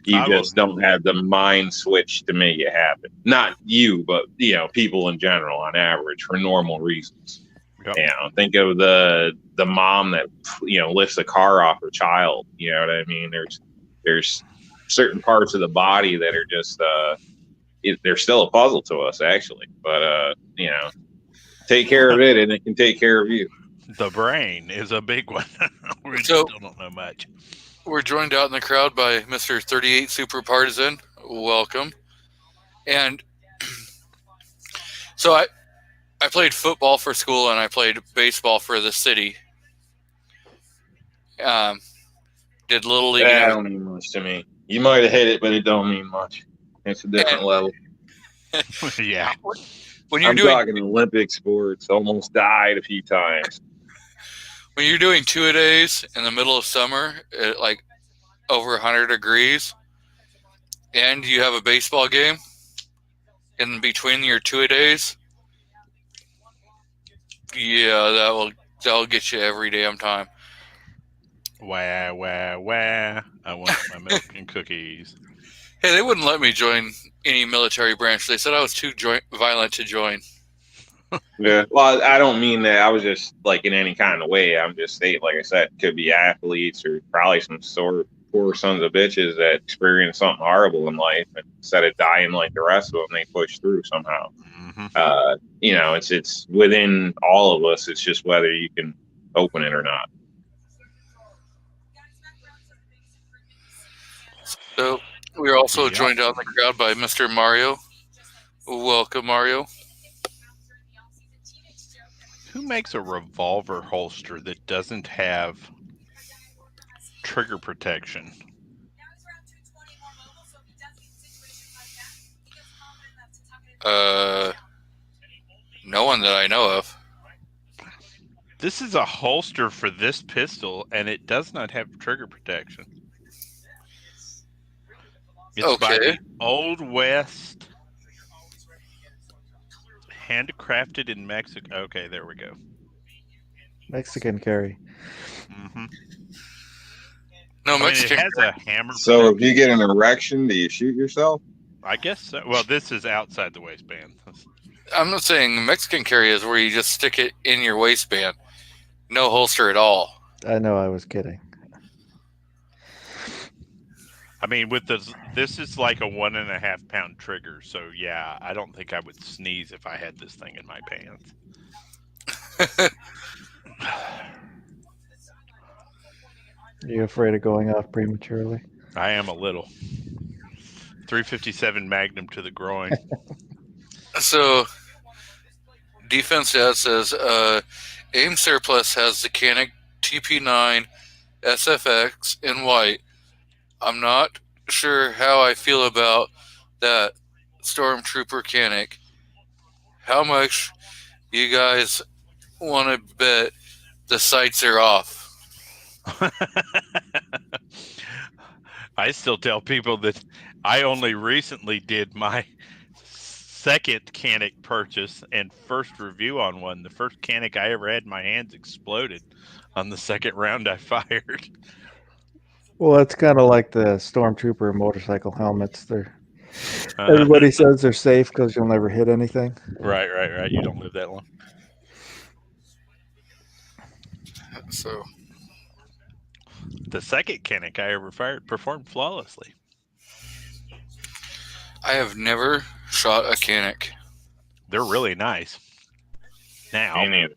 You just don't have the mind switch to make it happen. Not you, but people in general on average for normal reasons. Yep. Think of the mom that lifts a car off her child. You know what I mean? There's certain parts of the body that are just they're still a puzzle to us, actually. But take care of it, and it can take care of you. The brain is a big one. We So- still don't know much. We're joined out in the crowd by Mr. 38 Super Partisan. Welcome. And so I played football for school and I played baseball for the city. Did little league. That don't mean much to me. You might have hit it, but it don't mean much. It's a different level. Yeah. When you're I'm doing talking Olympic sports. Almost died a few times. when you're doing 2-a-days in the middle of summer at like over 100 degrees, and you have a baseball game in between your 2-a-days, yeah, that'll get you every damn time. Wah, wah, wah. I want my milk and cookies. Hey, they wouldn't let me join any military branch. They said I was too violent to join. Yeah. Well, I don't mean that. I was just like in any kind of way. I'm just saying, like I said, could be athletes or probably some sort of poor sons of bitches that experience something horrible in life, and instead of dying like the rest of them, they push through somehow. It's within all of us. It's just whether you can open it or not. So we're also Yeah. joined out in the crowd by Mr. Mario. Welcome, Mario. Who makes a revolver holster that doesn't have trigger protection? No one that I know of. This is a holster for this pistol, and it does not have trigger protection. It's by Okay. the Old West, handcrafted in Mexico. Okay, there we go. Mexican carry. Mm-hmm. No, It Mexican. has a hammer. So if protection. you get an erection, do you shoot yourself? I guess so. Well, this is outside the waistband. I'm not saying Mexican carry is where you just stick it in your waistband. No holster at all. I know, I was kidding. I mean, with this is like a 1.5 pound trigger. So yeah, I don't think I would sneeze if I had this thing in my pants. Are you afraid of going off prematurely? I am a little. 357 Magnum to the groin. So, Defense Dad says, AIM Surplus has the Canik TP9 SFX in white. I'm not sure how I feel about that Stormtrooper Canik. How much you guys want to bet the sights are off? I still tell people that I only recently did my second Canik purchase and first review on one. The first Canik I ever had in my hands exploded on the second round I fired. Well, it's kind of like the Stormtrooper motorcycle helmets. Everybody says they're safe because you'll never hit anything. Right. You don't live that long. So, The second Canik I ever fired performed flawlessly. I have never shot a Canik. They're really nice. Now, Me neither.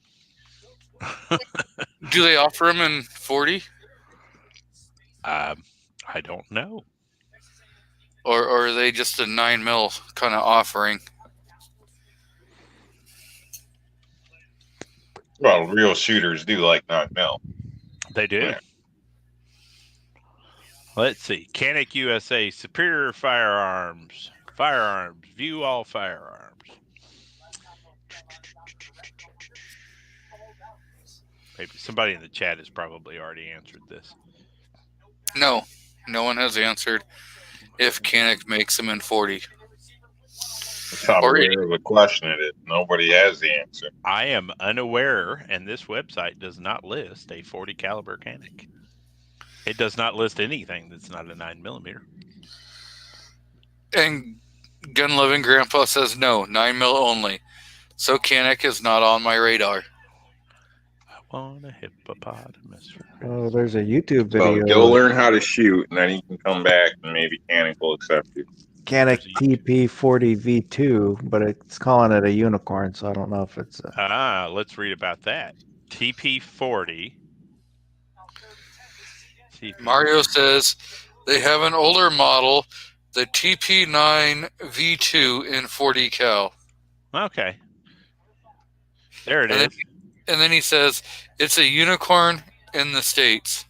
Do they offer them in 40? I don't know. Or are they just a 9mm kind of offering? Well, real shooters do like 9mm. They do. Yeah. Let's see. Canik USA, Superior Firearms. Firearms. View all firearms. Maybe somebody in the chat has probably already answered this. No, no one has answered if Canik makes them in 40. That's how Or rare of a question it is. Nobody has the answer. I am unaware, and this website does not list a 40 caliber Canik. It does not list anything that's not a 9mm. And Gun Loving Grandpa says no, 9mm only. So Canik is not on my radar. want a hippopotamus. Oh, there's a YouTube So video. go learn how to shoot, and then you can come back, and maybe Canik will accept you. Canik TP40 V2, but it's calling it a unicorn, so I don't know if it's. Let's read about that. TP40. Mario says they have an older model, the TP9 V2 in 40 cal. Okay. There it is. And then he says it's a unicorn in the States.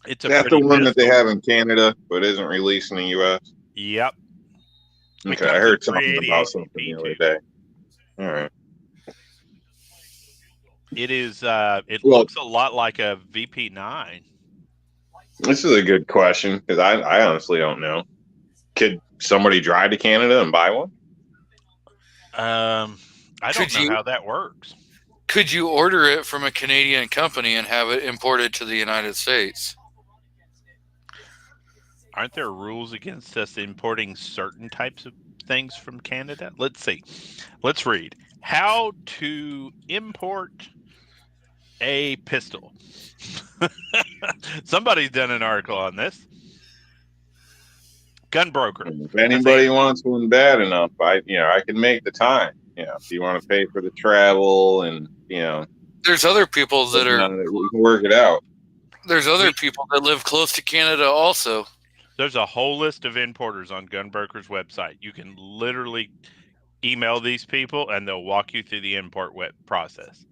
It's a That's the one that they have in Canada, but isn't released in the U.S. Yep. Okay, I heard something about something the other day. All right. It is. It looks a lot like a VP9. This is a good question because I honestly don't know. Could somebody drive to Canada and buy one? I don't know how that works. Could you order it from a Canadian company and have it imported to the United States? Aren't there rules against us importing certain types of things from Canada? Let's see. Let's read. How to import a pistol. Somebody's done an article on this. Gunbroker. If anybody wants one bad enough, I can make the time. If you want to pay for the travel and there's other people that we can work it out. There's other people that live close to Canada also. There's a whole list of importers on Gunbroker's website. You can literally email these people and they'll walk you through the import process.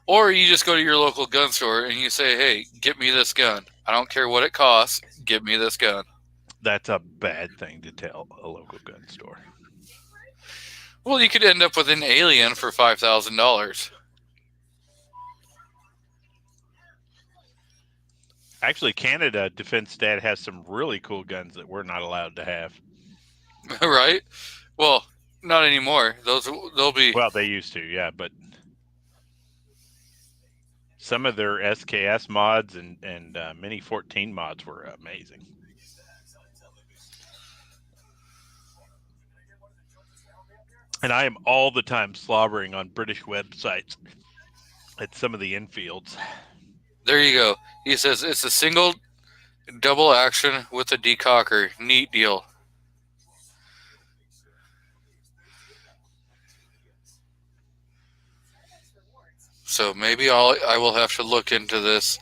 Or you just go to your local gun store and you say, hey, get me this gun. I don't care what it costs. Get me this gun. That's a bad thing to tell a local gun store. Well, you could end up with an alien for $5,000. Actually, Canada Defense Stat has some really cool guns that we're not allowed to have. Right? Well, not anymore. They'll be. Well, they used to, yeah, but some of their SKS mods and Mini 14 mods were amazing. And I am all the time slobbering on British websites at some of the infields. There you go. He says it's a single double action with a decocker. Neat deal. So maybe I will have to look into this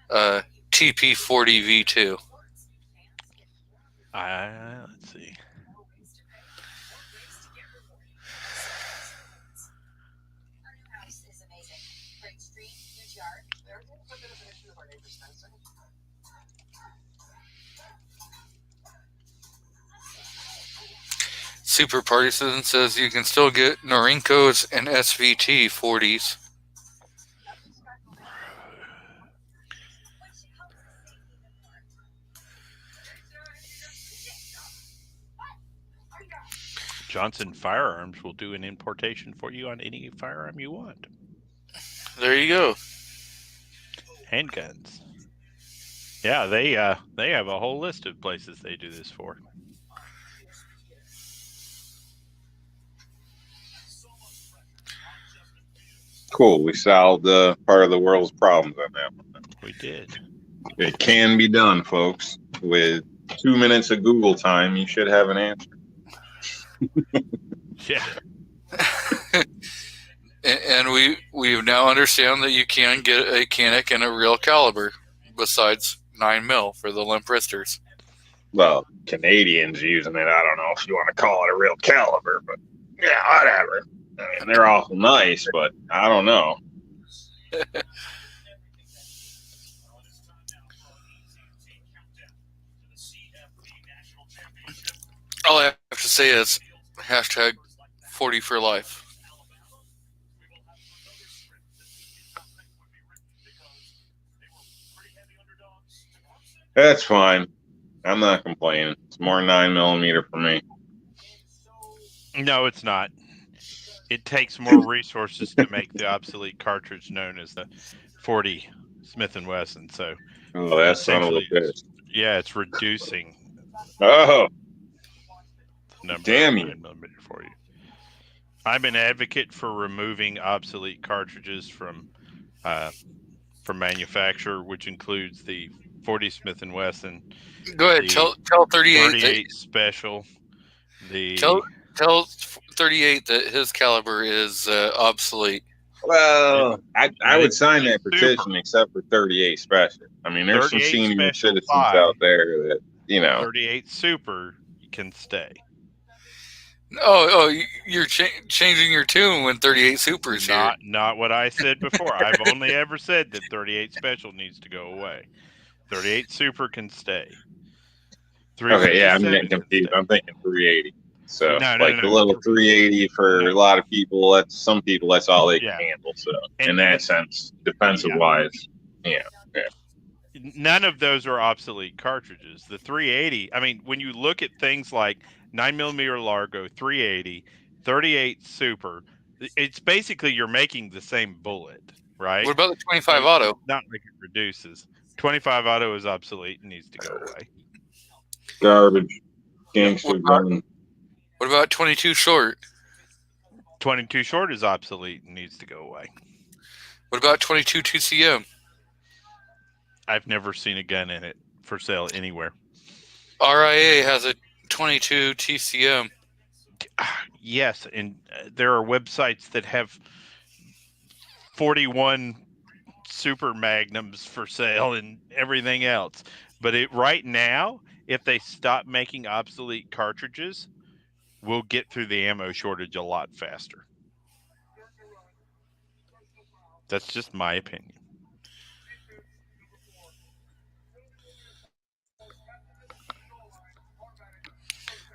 TP40 V2. Let's see. Super Partisan says you can still get Norinco's and SVT 40s. Johnson Firearms will do an importation for you on any firearm you want. There you go. Handguns. Yeah, they have a whole list of places they do this for. Cool. We solved part of the world's problems on that one. We did. It can be done, folks. With 2 minutes of Google time, you should have an answer. Yeah. And we now understand that you can get a Canik in a real caliber besides 9mm for the limp wristers. Well, Canadians using it. I don't know if you want to call it a real caliber, but yeah, whatever. I mean, they're awful nice, but I don't know. All I have to say is hashtag 40 for life. That's fine. I'm not complaining. It's more 9mm for me. No, it's not. It takes more resources to make the obsolete cartridge known as the 40 Smith & Wesson. So, Oh, that's son of a bitch. Yeah, it's reducing Oh, the number damn of you. 9mm for you. I'm an advocate for removing obsolete cartridges from manufacture, which includes the 40 Smith & Wesson, Go ahead. the Tell 38 that 38 Special, the tell 38 that his caliber is obsolete. Well, I would sign that Super. petition except for 38 Special. I mean, there's some 38 senior Special citizens 5. out there that, 38 Super can stay. Oh, you're changing your tune when 38 Super is here. Not what I said before. I've only ever said that 38 Special needs to go away. 38 Super can stay. Okay, yeah, I'm 357 getting can confused. stay. I'm thinking 380. So, No, the little 380 for a lot of people, some people, that's all they can handle. So, in that sense, defensive-wise, yeah. None of those are obsolete cartridges. The 380, I mean, when you look at things like 9mm Largo, 380, 38 Super, it's basically you're making the same bullet, right? What about the 25 Auto? Not like it reduces. 25 Auto is obsolete and needs to go away. Garbage. Gangster gun. What about 22 Short? 22 Short is obsolete and needs to go away. What about 22 TCM? I've never seen a gun in it for sale anywhere. RIA has a 22 TCM. Yes, and there are websites that have 41 Super Magnums for sale and everything else. But right now, if they stop making obsolete cartridges, we'll get through the ammo shortage a lot faster. That's just my opinion.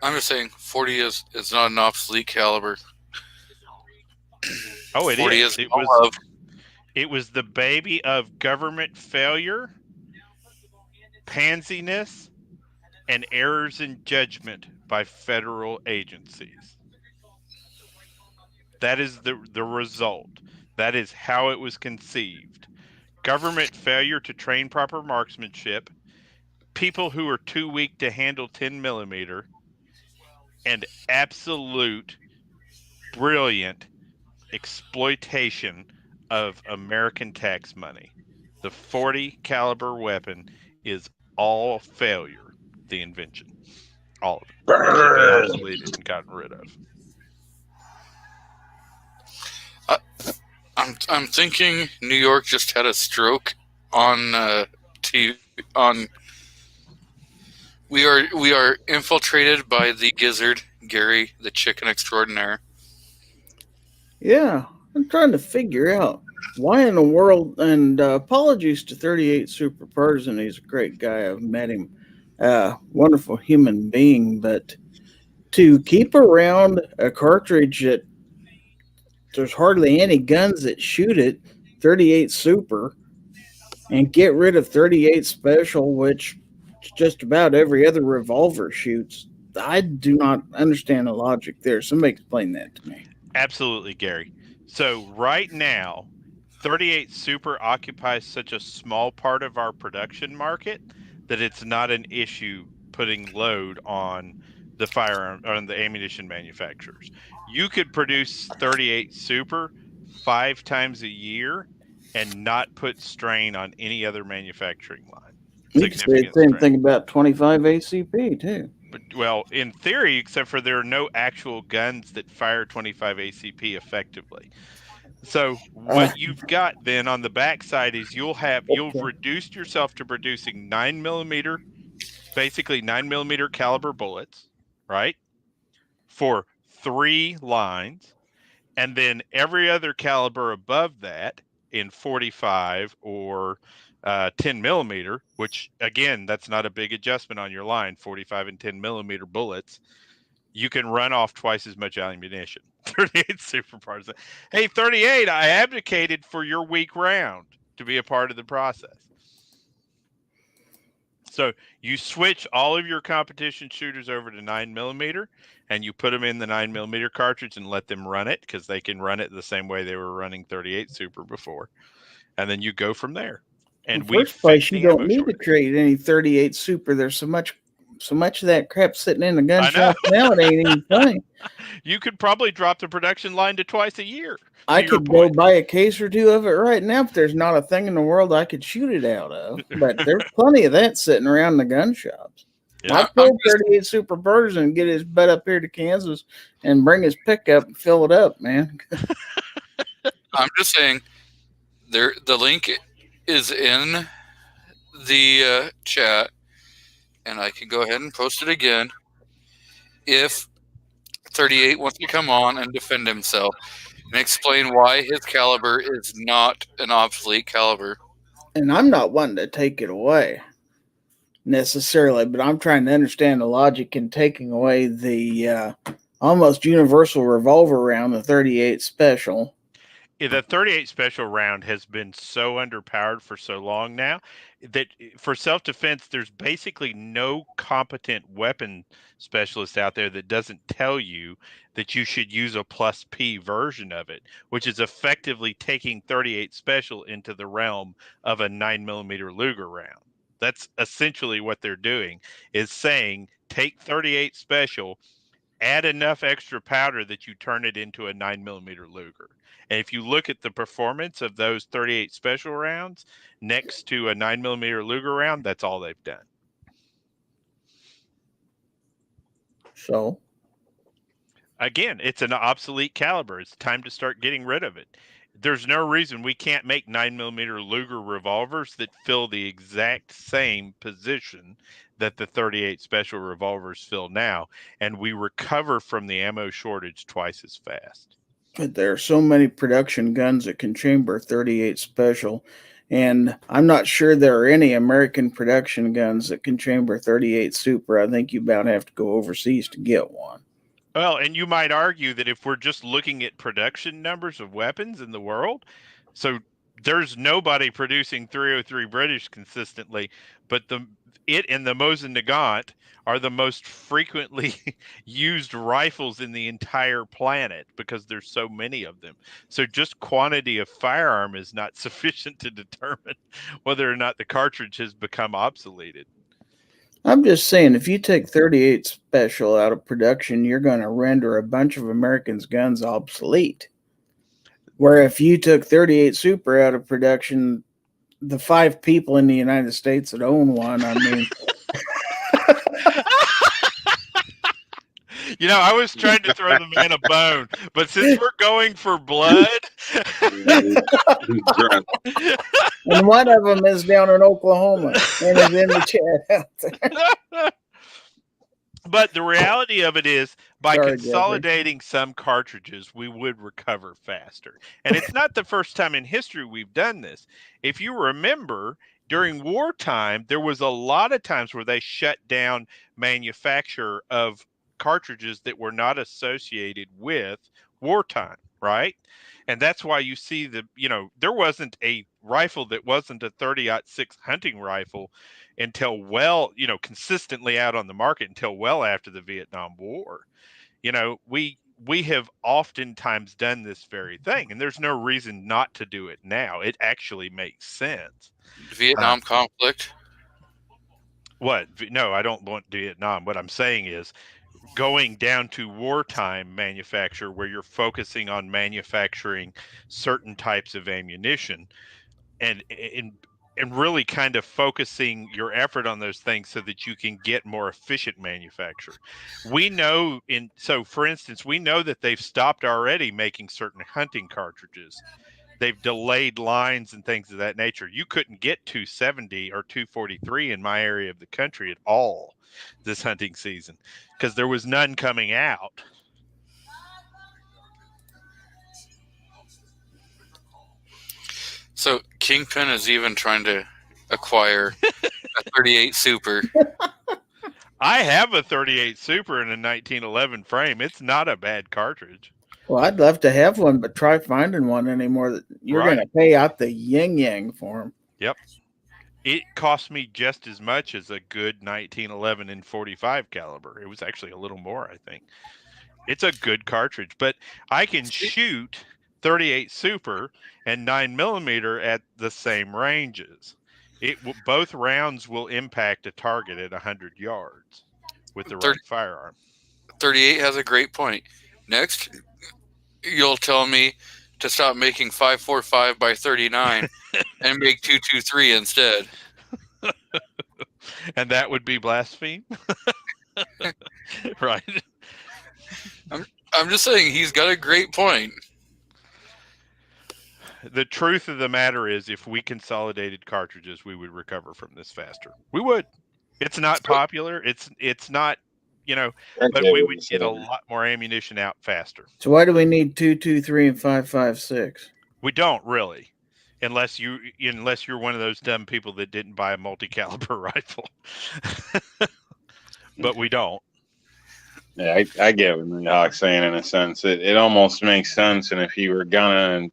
I'm just saying 40 is not an obsolete caliber. Oh, it 40 is. It was the baby of government failure, pansiness, and errors in judgment by federal agencies. That is the result. That is how it was conceived. Government failure to train proper marksmanship, people who are too weak to handle 10mm, and absolute brilliant exploitation of American tax money. The 40 caliber weapon is all failure, the invention. All of it. It should be obsoleted and gotten rid of. I'm thinking New York just had a stroke on TV. We are infiltrated by the gizzard, Gary, the chicken extraordinaire. Yeah, I'm trying to figure out why in the world, and apologies to 38 Super Person. He's a great guy. I've met him. Wonderful human being. But to keep around a cartridge that there's hardly any guns that shoot it, 38 Super, and get rid of 38 Special, which just about every other revolver shoots, I do not understand the logic there. Somebody explain that to me. Absolutely, Gary. So right now, 38 Super occupies such a small part of our production market that it's not an issue putting load on the firearm, on the ammunition manufacturers. You could produce 38 Super 5 times a year and not put strain on any other manufacturing line. You can say the same thing about 25 ACP too. But, well, in theory, except for there are no actual guns that fire 25 ACP effectively. So what you've got then on the backside is you've reduced yourself to producing 9mm, basically 9mm caliber bullets, right? For 3 lines, and then every other caliber above that in 45 or 10mm, which again, that's not a big adjustment on your line, 45 and 10mm bullets, you can run off twice as much ammunition. 38 Super Partisan. Hey, 38, I abdicated for your weak round to be a part of the process. So you switch all of your competition shooters over to 9mm, and you put them in the 9mm cartridge and let them run it, because they can run it the same way they were running 38 Super before. And then you go from there. And in the first place, you don't need to create any 38 Super. There's so much so much of that crap sitting in the gun I shop now, it ain't even funny. You could probably drop the production line to twice a year. I to your could go point. buy a case or two of it right now, but there's not a thing in the world I could shoot it out of. But there's plenty of that sitting around the gun shops. Yeah. I've told 38 Super Birds and get his butt up here to Kansas and bring his pickup and fill it up, man. I'm just saying, the link is in the chat, and I can go ahead and post it again. If 38 wants to come on and defend himself and explain why his caliber is not an obsolete caliber. And I'm not wanting to take it away necessarily, but I'm trying to understand the logic in taking away the almost universal revolver round, the 38 Special. Yeah, the 38 Special round has been so underpowered for so long now that for self-defense, there's basically no competent weapon specialist out there that doesn't tell you that you should use a plus P version of it, which is effectively taking 38 Special into the realm of a 9mm Luger round. That's essentially what they're doing, is saying take 38 Special, add enough extra powder that you turn it into a 9mm Luger. And if you look at the performance of those 38 Special rounds next to a 9mm Luger round, that's all they've done. So, Again, it's an obsolete caliber. It's time to start getting rid of it. There's no reason we can't make 9mm Luger revolvers that fill the exact same position that the 38 Special revolvers fill now, and we recover from the ammo shortage twice as fast. but there are so many production guns that can chamber 38 Special, and I'm not sure there are any American production guns that can chamber 38 Super. I think you about have to go overseas to get one. Well, and you might argue that if we're just looking at production numbers of weapons in the world, so there's nobody producing 303 British consistently, but it and the Mosin Nagant are the most frequently used rifles in the entire planet because there's so many of them. So just quantity of firearm is not sufficient to determine whether or not the cartridge has become obsoleted. I'm just saying, if you take 38 Special out of production, you're going to render a bunch of Americans' guns obsolete. Where if you took 38 Super out of production, the 5 people in the United States that own one, I mean, You know, I was trying to throw the man a bone, but since we're going for blood, and one of them is down in Oklahoma and is in the chat out there. but the reality of it is, by Sorry, consolidating some cartridges, we would recover faster. And it's not the first time in history we've done this. If you remember, during wartime, there was a lot of times where they shut down manufacture of cartridges that were not associated with wartime, right? And that's why you see there wasn't a rifle that wasn't a 30-06 hunting rifle until consistently out on the market until well after the Vietnam War. We have oftentimes done this very thing, and there's no reason not to do it now. It actually makes sense. Vietnam conflict. What? No, I don't want Vietnam. What I'm saying is going down to wartime manufacture where you're focusing on manufacturing certain types of ammunition and really kind of focusing your effort on those things so that you can get more efficient manufacture. We know for instance, we know that they've stopped already making certain hunting cartridges. They've delayed lines and things of that nature. You couldn't get 270 or 243 in my area of the country at all this hunting season because there was none coming out. So Kingpin is even trying to acquire a 38 Super. I have a 38 Super in a 1911 frame. It's not a bad cartridge. Well, I'd love to have one, but try finding one anymore. You're Right. going to pay out the yin-yang for them. Yep. It cost me just as much as a good 1911 and 45 caliber. It was actually a little more, I think. It's a good cartridge, but I can shoot 38 Super and 9mm at the same ranges. Both rounds will impact a target at 100 yards with the right firearm. 38 has a great point. Next, you'll tell me to stop making 545 by 39 and make 223 instead. And that would be blaspheme. Right. I'm just saying he's got a great point. The truth of the matter is, if we consolidated cartridges, we would recover from this faster. We would. It's not popular. It's not, but we would get a lot more ammunition out faster. So why do we need 223 and 556? We don't really, unless you're one of those dumb people that didn't buy a multi-caliber rifle. But we don't. Yeah, I get what Mihawk's saying in a sense. It almost makes sense. And if you were gonna,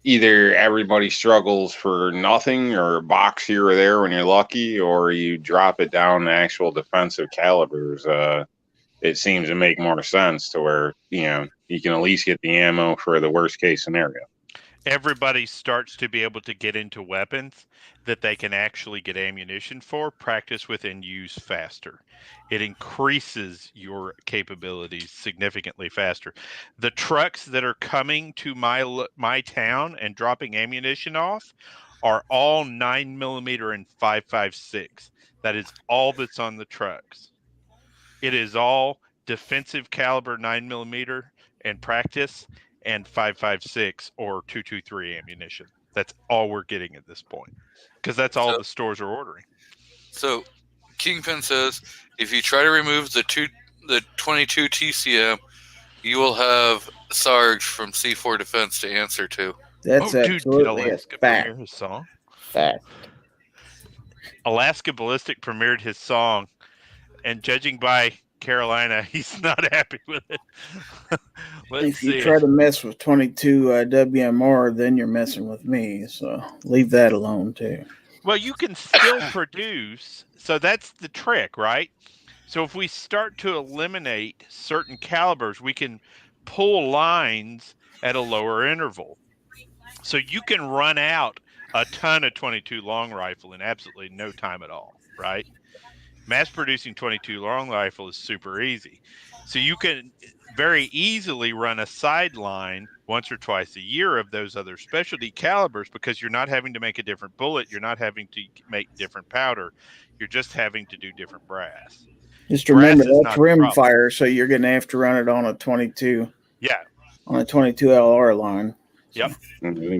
either everybody struggles for nothing or a box here or there when you're lucky, or you drop it down to actual defensive calibers, it seems to make more sense to where, you can at least get the ammo for the worst case scenario. Everybody starts to be able to get into weapons that they can actually get ammunition for, practice with, and use faster. It increases your capabilities significantly faster. The trucks that are coming to my town and dropping ammunition off are all 9mm and 5.56. That is all that's on the trucks. It is all defensive caliber 9mm and practice and 5.56 or 223 ammunition. That's all we're getting at this point, because that's all the stores are ordering. So Kingpin says if you try to remove the 22 TCM, you will have Sarge from C4 Defense to answer to. That's absolutely a Alaska fact. premiere his song? Fact. Alaska Ballistic premiered his song, and judging by Carolina, he's not happy with it. If you try to mess with 22 WMR, then you're messing with me. So leave that alone too. Well, you can still produce. So that's the trick, right? So if we start to eliminate certain calibers, we can pull lines at a lower interval. So you can run out a ton of 22 long rifle in absolutely no time at all, right? Mass producing 22 long rifle is super easy. So you can very easily run a sideline once or twice a year of those other specialty calibers, because you're not having to make a different bullet. You're not having to make different powder. You're just having to do different brass. Just remember that's rim fire, so you're going to have to run it on a 22. Yeah. On a 22 LR line. Yep.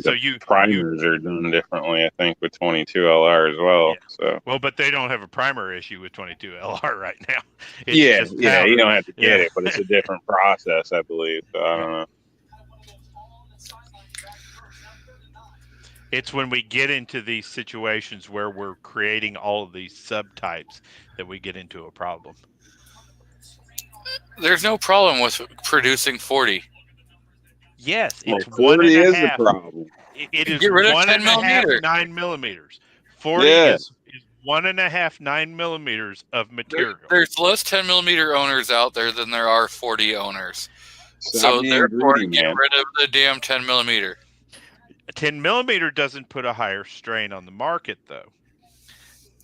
So primers are done differently, I think, with 22 LR as well. Yeah. So but they don't have a primer issue with 22 LR right now. It's you don't have to get it, but it's a different process, I believe. So I don't know. It's when we get into these situations where we're creating all of these subtypes that we get into a problem. There's no problem with producing 40. Yes, it's 40 is the problem. It is get rid of 1.5 9mm. 9mm. 40 is 1.5 9mm of material. There's less 10mm owners out there than there are 40 owners. So therefore, get rid of the damn 10mm. A 10mm doesn't put a higher strain on the market, though.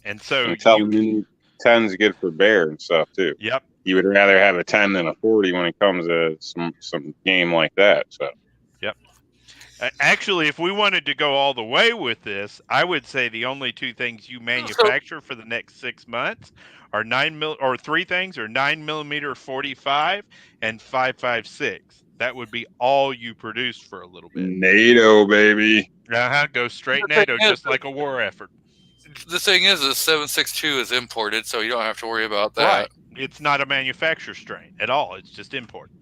And so 10's good for bear and stuff too. Yep. You would rather have a 10 than a 40 when it comes to some game like that. So, yep. Actually, if we wanted to go all the way with this, I would say the only two things you manufacture for the next 6 months are 3 things are 9mm 45 and 5.56. That would be all you produced for a little bit. NATO, baby. Go straight NATO, just like a war effort. The thing is, 7.62 is imported, so you don't have to worry about that. Right. It's not a manufacturer strain at all. It's just imported.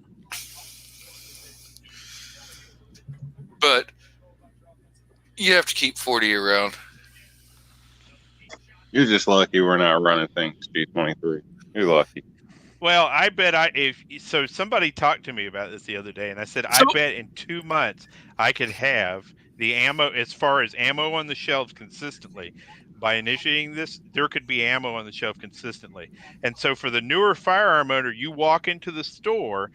But you have to keep 40 around. You're just lucky we're not running things P23. You're lucky. Well, I bet so somebody talked to me about this the other day, and I said, I bet in 2 months I could have the ammo, as far as ammo on the shelves consistently. By initiating this, there could be ammo on the shelf consistently. And so for the newer firearm owner, you walk into the store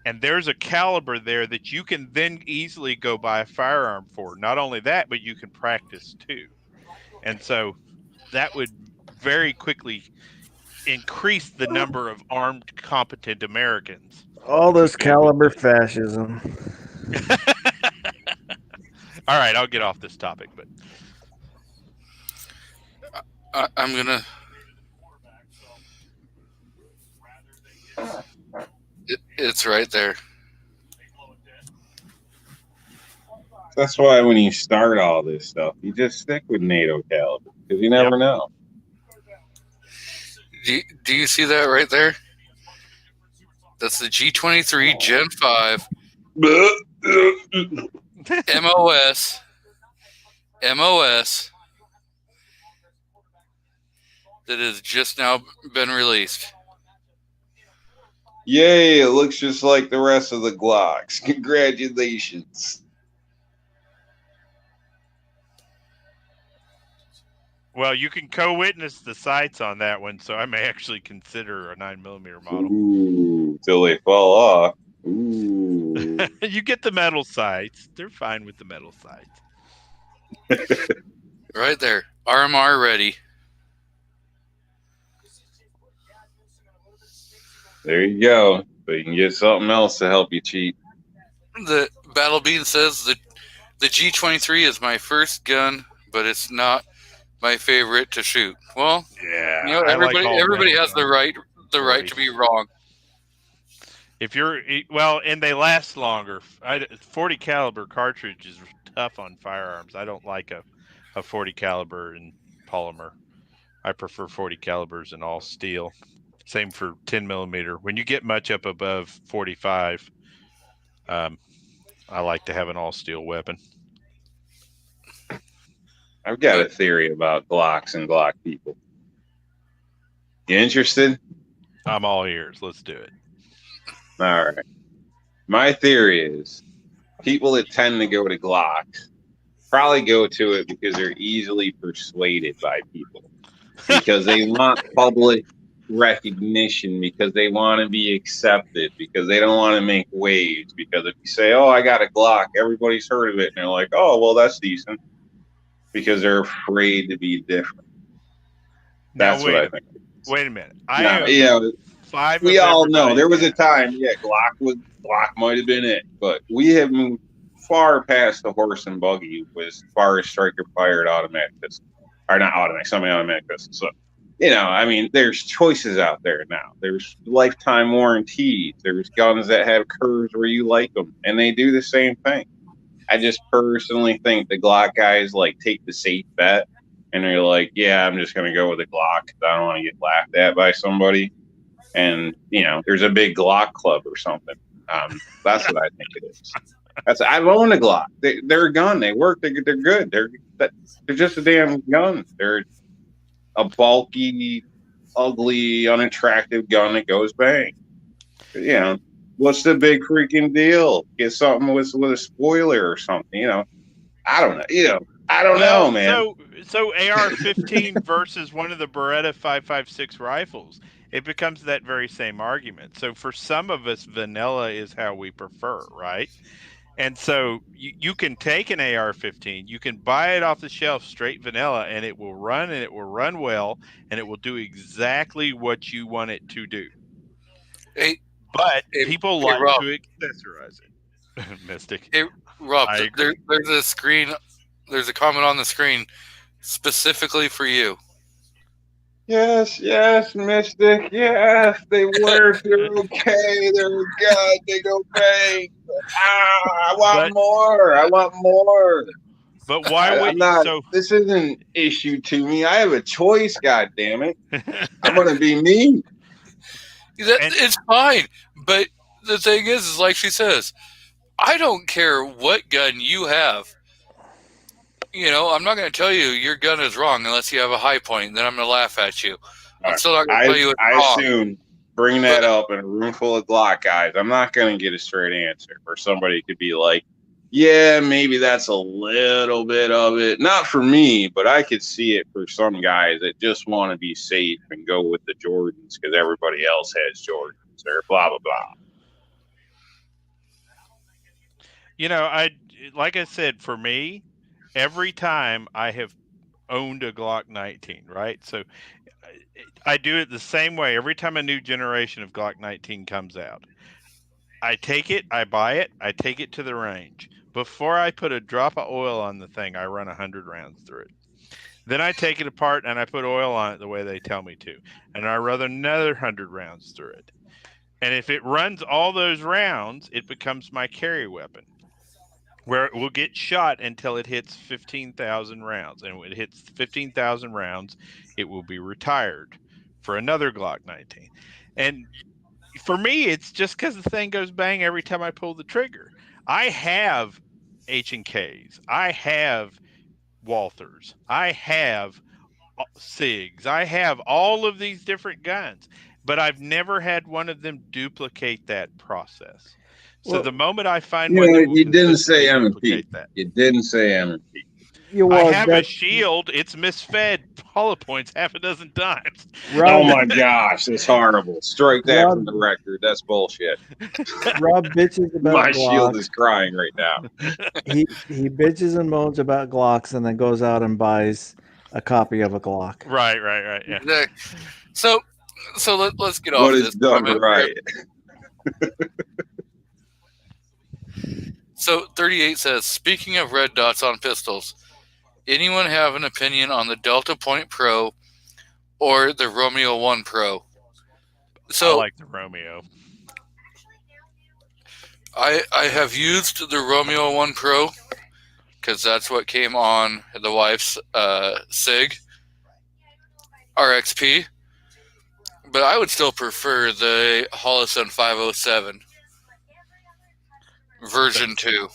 and there's a caliber there that you can then easily go buy a firearm for. Not only that, but you can practice too. And so that would very quickly increase the number of armed, competent Americans. All this Which would go with caliber fascism. All right, I'll get off this topic, but I'm gonna. It's right there. That's why when you start all this stuff, you just stick with NATO caliber because you never know. Do you see that right there? That's the G23 Gen 5 MOS that has just now been released. Yay, it looks just like the rest of the Glocks. Congratulations. well, you can co-witness the sights on that one, so I may actually consider a 9mm model. Ooh, till they fall off. Ooh. You get the metal sights; they're fine with the metal sights. Right there. RMR ready. There you go. So you can get something else to help you cheat. The Battle Bean says that the G23 is my first gun, but it's not my favorite to shoot. Well, Yeah, you know, I like all everybody metal has the guns. right to be wrong. If you're well, and they last longer. 40 caliber cartridge is tough on firearms. I don't like a 40 caliber in polymer. I prefer 40 calibers in all steel. Same for 10mm. When you get much up above 45, I like to have an all steel weapon. I've got a theory about Glocks and Glock people. You interested? I'm all ears. Let's do it. All right. My theory is people that tend to go to Glocks probably go to it because they're easily persuaded by people. Because they want public recognition, because they want to be accepted, because they don't want to make waves. Because if you say, oh, I got a Glock, everybody's heard of it. And they're like, oh, well, that's decent. Because they're afraid to be different. That's what I think. Wait a minute. We all know there was a time, Glock might have been it, but we have moved far past the horse and buggy as far as striker fired automatic pistol, or not automatic, semi-automatic pistol. So, I mean, there's choices out there now. There's lifetime warranties. There's guns that have curves where you like them, and they do the same thing. I just personally think the Glock guys take the safe bet, and they're like, yeah, I'm just going to go with a Glock because I don't want to get laughed at by somebody. And, there's a big Glock club or something. That's what I think it is. I've owned a Glock. They're a gun. They work. They're good. They're just a damn gun. They're a bulky, ugly, unattractive gun that goes bang. What's the big freaking deal? Get something with a spoiler or something. I don't know. I don't know, man. So AR-15 versus one of the Beretta 5.56 rifles, it becomes that very same argument. So for some of us, vanilla is how we prefer, right? And so you can take an AR-15, you can buy it off the shelf straight vanilla, and it will run, and it will run well, and it will do exactly what you want it to do. But people like Rob, to accessorize it. Mystic. Hey, Rob, there's a screen. There's a comment on the screen specifically for you. Yes, Mystic. Yes, they work. They're okay. They're good. They go bang. I want more. But why would this isn't an issue to me. I have a choice. God damn it! I'm gonna be me. It's fine, but the thing is like she says, I don't care what gun you have. I'm not going to tell you your gun is wrong unless you have a high point. Then I'm going to laugh at you. I'm still not going to tell you it's wrong. I assume bring that up in a room full of Glock guys. I'm not going to get a straight answer. Or somebody could be like, yeah, maybe that's a little bit of it. Not for me, but I could see it for some guys that just want to be safe and go with the Jordans because everybody else has Jordans or blah, blah, blah. Like I said, for me, every time I have owned a Glock 19, right? So I do it the same way every time a new generation of Glock 19 comes out. I take it, I buy it, I take it to the range. Before I put a drop of oil on the thing, I run 100 rounds through it. Then I take it apart and I put oil on it the way they tell me to. And I run another 100 rounds through it. And if it runs all those rounds, it becomes my carry weapon, where it will get shot until it hits 15,000 rounds. And when it hits 15,000 rounds, it will be retired for another Glock 19. And for me, it's just because the thing goes bang every time I pull the trigger. I have H&Ks. I have Walthers. I have SIGs. I have all of these different guns, but I've never had one of them duplicate that process. So Well, the moment I find You one, know, that will you didn't say consistently M&P. duplicate that. You didn't say M&P. I have a shield. It's misfed hollow points half a dozen times. Oh my gosh, that's horrible. Strike that Rob- from the record. That's bullshit. Rob bitches about My shield Glocks. is crying right now. He bitches and moans about Glocks and then goes out and buys a copy of a Glock. Right. Yeah. Exactly. So let's get off What is this. done I'm gonna- right? So 38 says, speaking of red dots on pistols, anyone have an opinion on the Delta Point Pro or the Romeo 1 Pro? So I like the Romeo. I have used the Romeo 1 Pro because that's what came on the wife's SIG RXP, but I would still prefer the Holosun 507 version 2.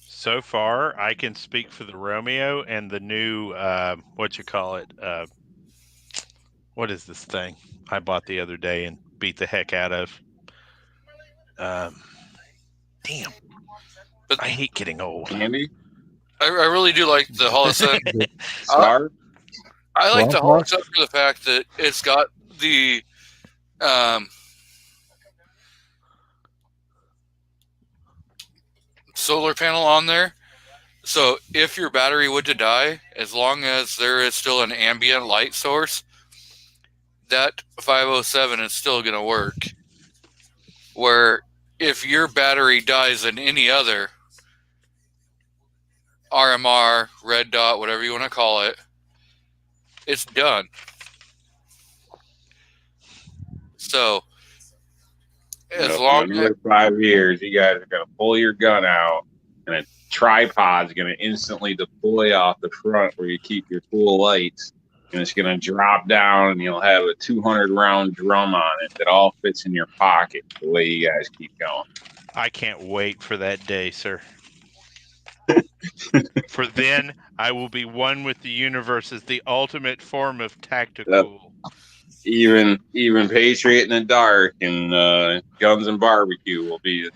So far, I can speak for the Romeo and the new, what is this thing I bought the other day and beat the heck out of? Damn. But I hate getting old. Candy? I really do like the Holosun. Star? I like the Well, Holosun for the fact that it's got the solar panel on there. So if your battery were to die, as long as there is still an ambient light source, that 507 is still going to work. Where if your battery dies in any other RMR, red dot, whatever you want to call it, it's done. So as long in another 5 years, you guys are going to pull your gun out, and a tripod's going to instantly deploy off the front where you keep your cool lights, and it's going to drop down, and you'll have a 200-round drum on it that all fits in your pocket. The way you guys keep going. I can't wait for that day, sir. For then, I will be one with the universe as the ultimate form of tactical. Even Patriot in the Dark and Guns and Barbecue will be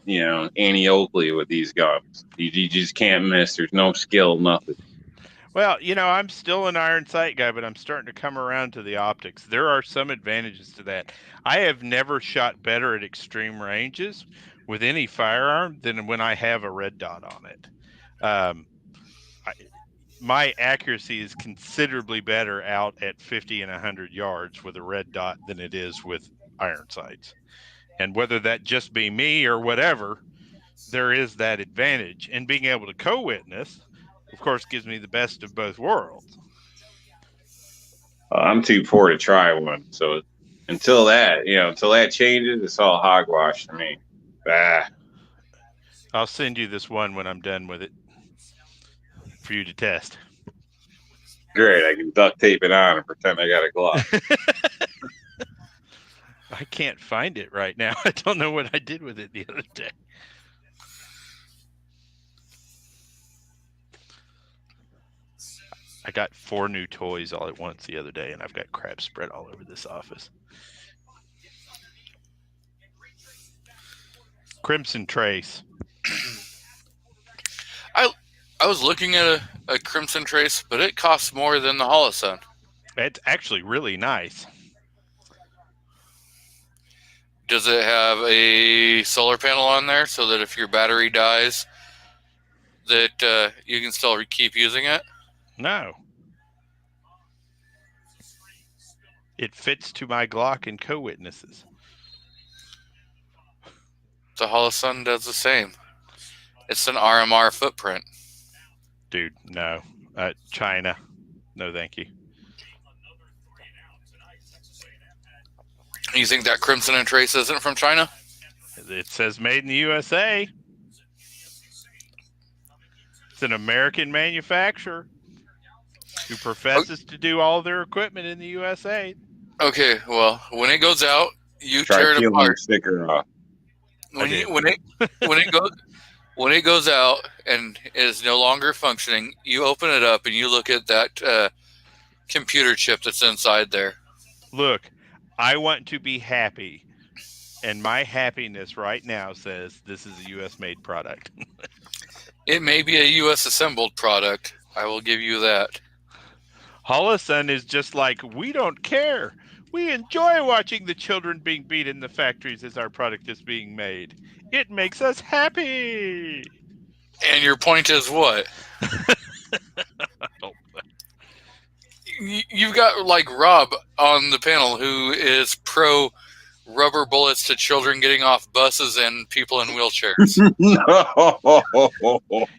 Annie Oakley with these guns. You just can't miss. There's no skill, nothing. Well, I'm still an iron sight guy, but I'm starting to come around to the optics. There are some advantages to that. I have never shot better at extreme ranges with any firearm than when I have a red dot on it. My accuracy is considerably better out at 50 and 100 yards with a red dot than it is with iron sights. And whether that just be me or whatever, there is that advantage. And being able to co-witness, of course, gives me the best of both worlds. I'm too poor to try one. So until that changes, it's all hogwash to me. I'll send you this one when I'm done with it for you to test. Great. I can duct tape it on and pretend I got a glove. I can't find it right now. I don't know what I did with it the other day. I got 4 new toys all at once the other day, and I've got crap spread all over this office. Crimson Trace. I was looking at a Crimson Trace, but it costs more than the Holosun. It's actually really nice. Does it have a solar panel on there so that if your battery dies, that you can still keep using it? No, It fits to my Glock and co-witnesses. The Holosun does the same. It's an RMR footprint. Dude, no. China. No, thank you. You think that Crimson and Trace isn't from China? It says made in the USA. It's an American manufacturer who professes to do all their equipment in the USA. Okay, well, when it goes out, you Try tear it peeling the apart. sticker off. When it goes out and is no longer functioning, you open it up and you look at that computer chip that's inside there. Look, I want to be happy, and my happiness right now says this is a U.S. made product. It may be a U.S. assembled product. I will give you that. Holosun is just like, we don't care. We enjoy watching the children being beat in the factories as our product is being made. It makes us happy. And your point is what? Oh, You've got like Rob on the panel who is pro rubber bullets to children getting off buses and people in wheelchairs.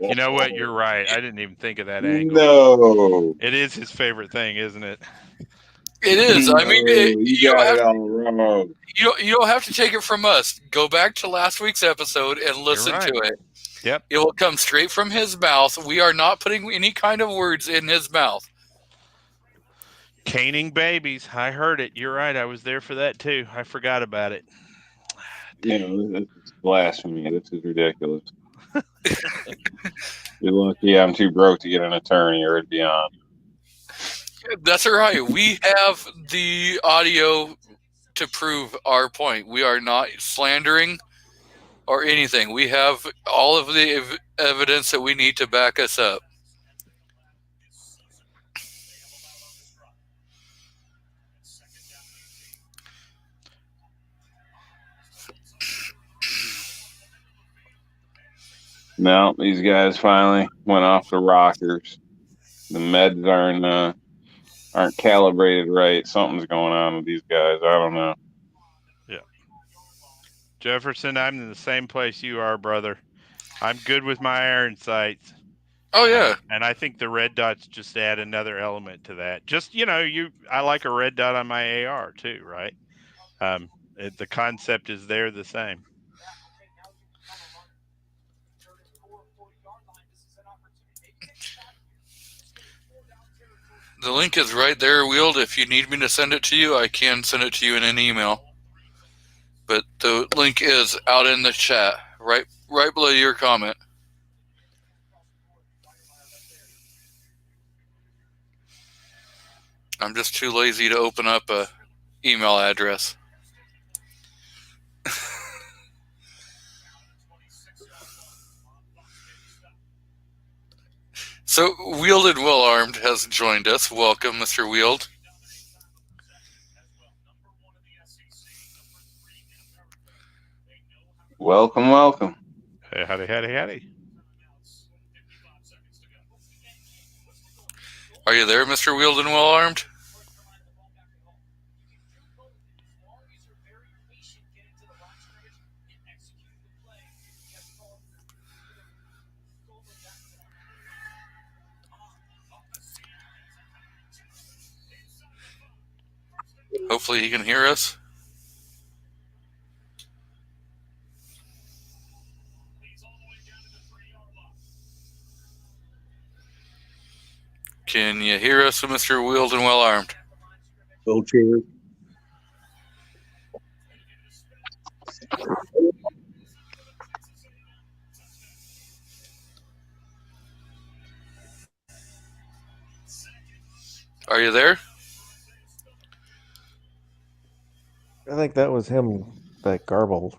you know what? You're right. I didn't even think of that angle. No. It is his favorite thing, isn't it? It is. I mean, you got it all wrong. you don't have to take it from us. Go back to last week's episode and listen right. to it. Yep. It will come straight from his mouth. We are not putting any kind of words in his mouth. Caning babies. I heard it. You're right. I was there for that too. I forgot about it. You know, this is blasphemy. This is ridiculous. You're lucky I'm too broke to get an attorney, or it'd be on. That's all right. We have the audio to prove our point. We are not slandering or anything. We have all of the evidence that we need to back us up. No, these guys finally went off the rockers. The meds aren't calibrated right. Something's going on with these guys. I don't know. Yeah. Jefferson, I'm in the same place you are, brother. I'm good with my iron sights. Oh yeah. And I think the red dots just add another element to that. Just, I like a red dot on my AR too, right? The concept is there the same. The link is right there, Wield. If you need me to send it to you, I can send it to you in an email. But the link is out in the chat, right below your comment. I'm just too lazy to open up a email address. So, Wielded Well Armed has joined us. Welcome, Mr. Wield. Welcome, welcome. Hey, howdy. Are you there, Mr. Wielded Well Armed? Hopefully he can hear us. Can you hear us, Mr. Wielded Well Armed? Wheelchair. Are you there? I think that was him that garbled.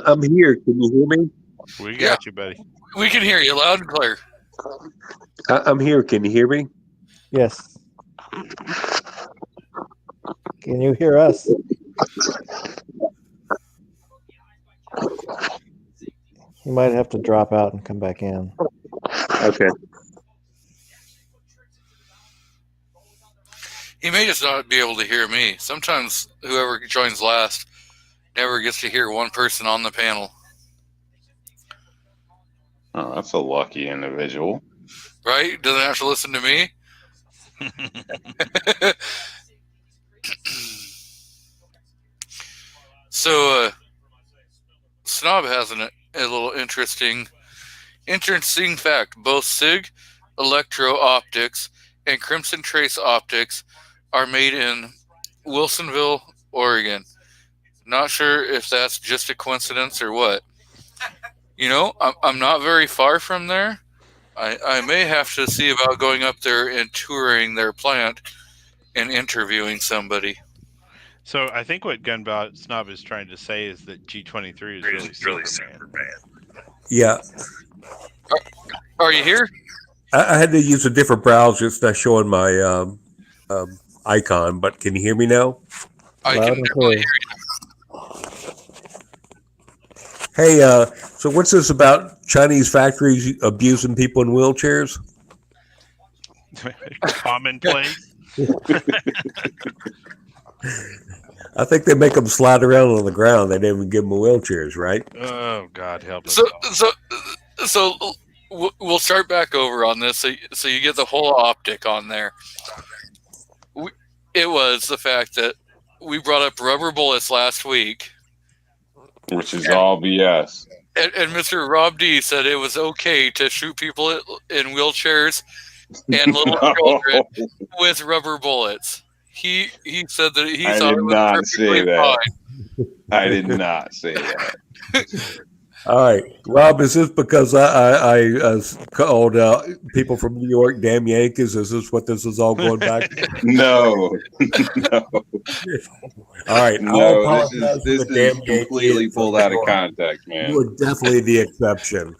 I'm here. Can you hear me? We got you, buddy. We can hear you loud and clear. I'm here. Can you hear me? Yes. Can you hear us? You might have to drop out and come back in. Okay. He may just not be able to hear me. Sometimes whoever joins last never gets to hear one person on the panel. Oh, that's a lucky individual. Right? Doesn't have to listen to me. So, Snob has a little interesting fact. Both SIG Electro Optics and Crimson Trace Optics are made in Wilsonville, Oregon. Not sure if that's just a coincidence or what. You know, I'm not very far from there. I may have to see about going up there and touring their plant and interviewing somebody. So I think what Gunbout Snob is trying to say is that G23 is really Superman. Yeah. Are you here? I had to use a different browser. It's not showing my icon, but can you hear me now? I Loud can and definitely clear. hear you. Hey, so what's this about Chinese factories abusing people in wheelchairs? Commonplace. I think they make them slide around on the ground. They didn't even give them wheelchairs, right? Oh God, help us! So we'll start back over on this. So you get the whole optic on there. It was the fact that we brought up rubber bullets last week, Which is all BS. and Mr. Rob D said it was okay to shoot people in wheelchairs and little children with rubber bullets. He said that he I thought did it was not perfectly say that. fine. I did not say that. All right, Rob, is this because I called people from New York damn Yankees? Is this what this is all going back to? No. No. All right, No, this is completely pulled out of context, man. You were definitely the exception.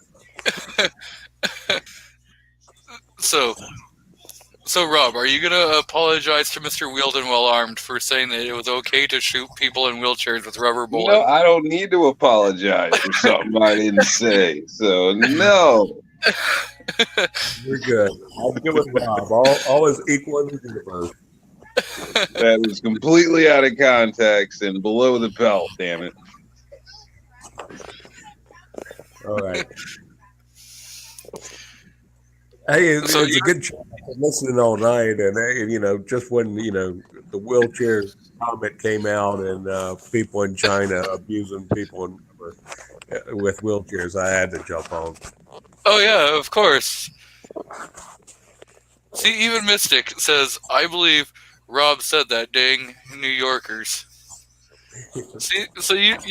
So Rob, are you going to apologize to Mr. Wielden Well Armed for saying that it was okay to shoot people in wheelchairs with rubber bullets? No, I don't need to apologize for something I didn't say. So, no. You're good. I'm good with Rob. All is equal in the universe. That was completely out of context and below the belt, damn it. All right. Hey, it's a good show. I've been listening all night, and you know, just when the wheelchair comment came out and people in China abusing people with wheelchairs, I had to jump on. Oh yeah, of course. See, even Mystic says, "I believe Rob said that." Dang New Yorkers. See, so you've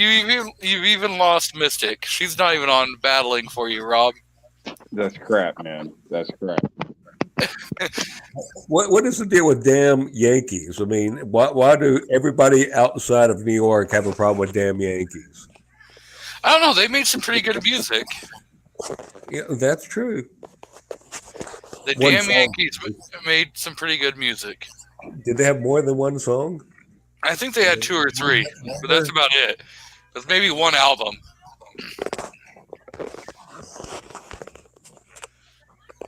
even lost Mystic. She's not even on battling for you, Rob. That's crap, man. That's crap. What is the deal with damn Yankees? I mean, why do everybody outside of New York have a problem with damn Yankees? I don't know. They made some pretty good music. Yeah, that's true. The One damn song. Yankees made some pretty good music. Did they have more than one song? I think they had 2 or 3, but that's about it. There's maybe one album.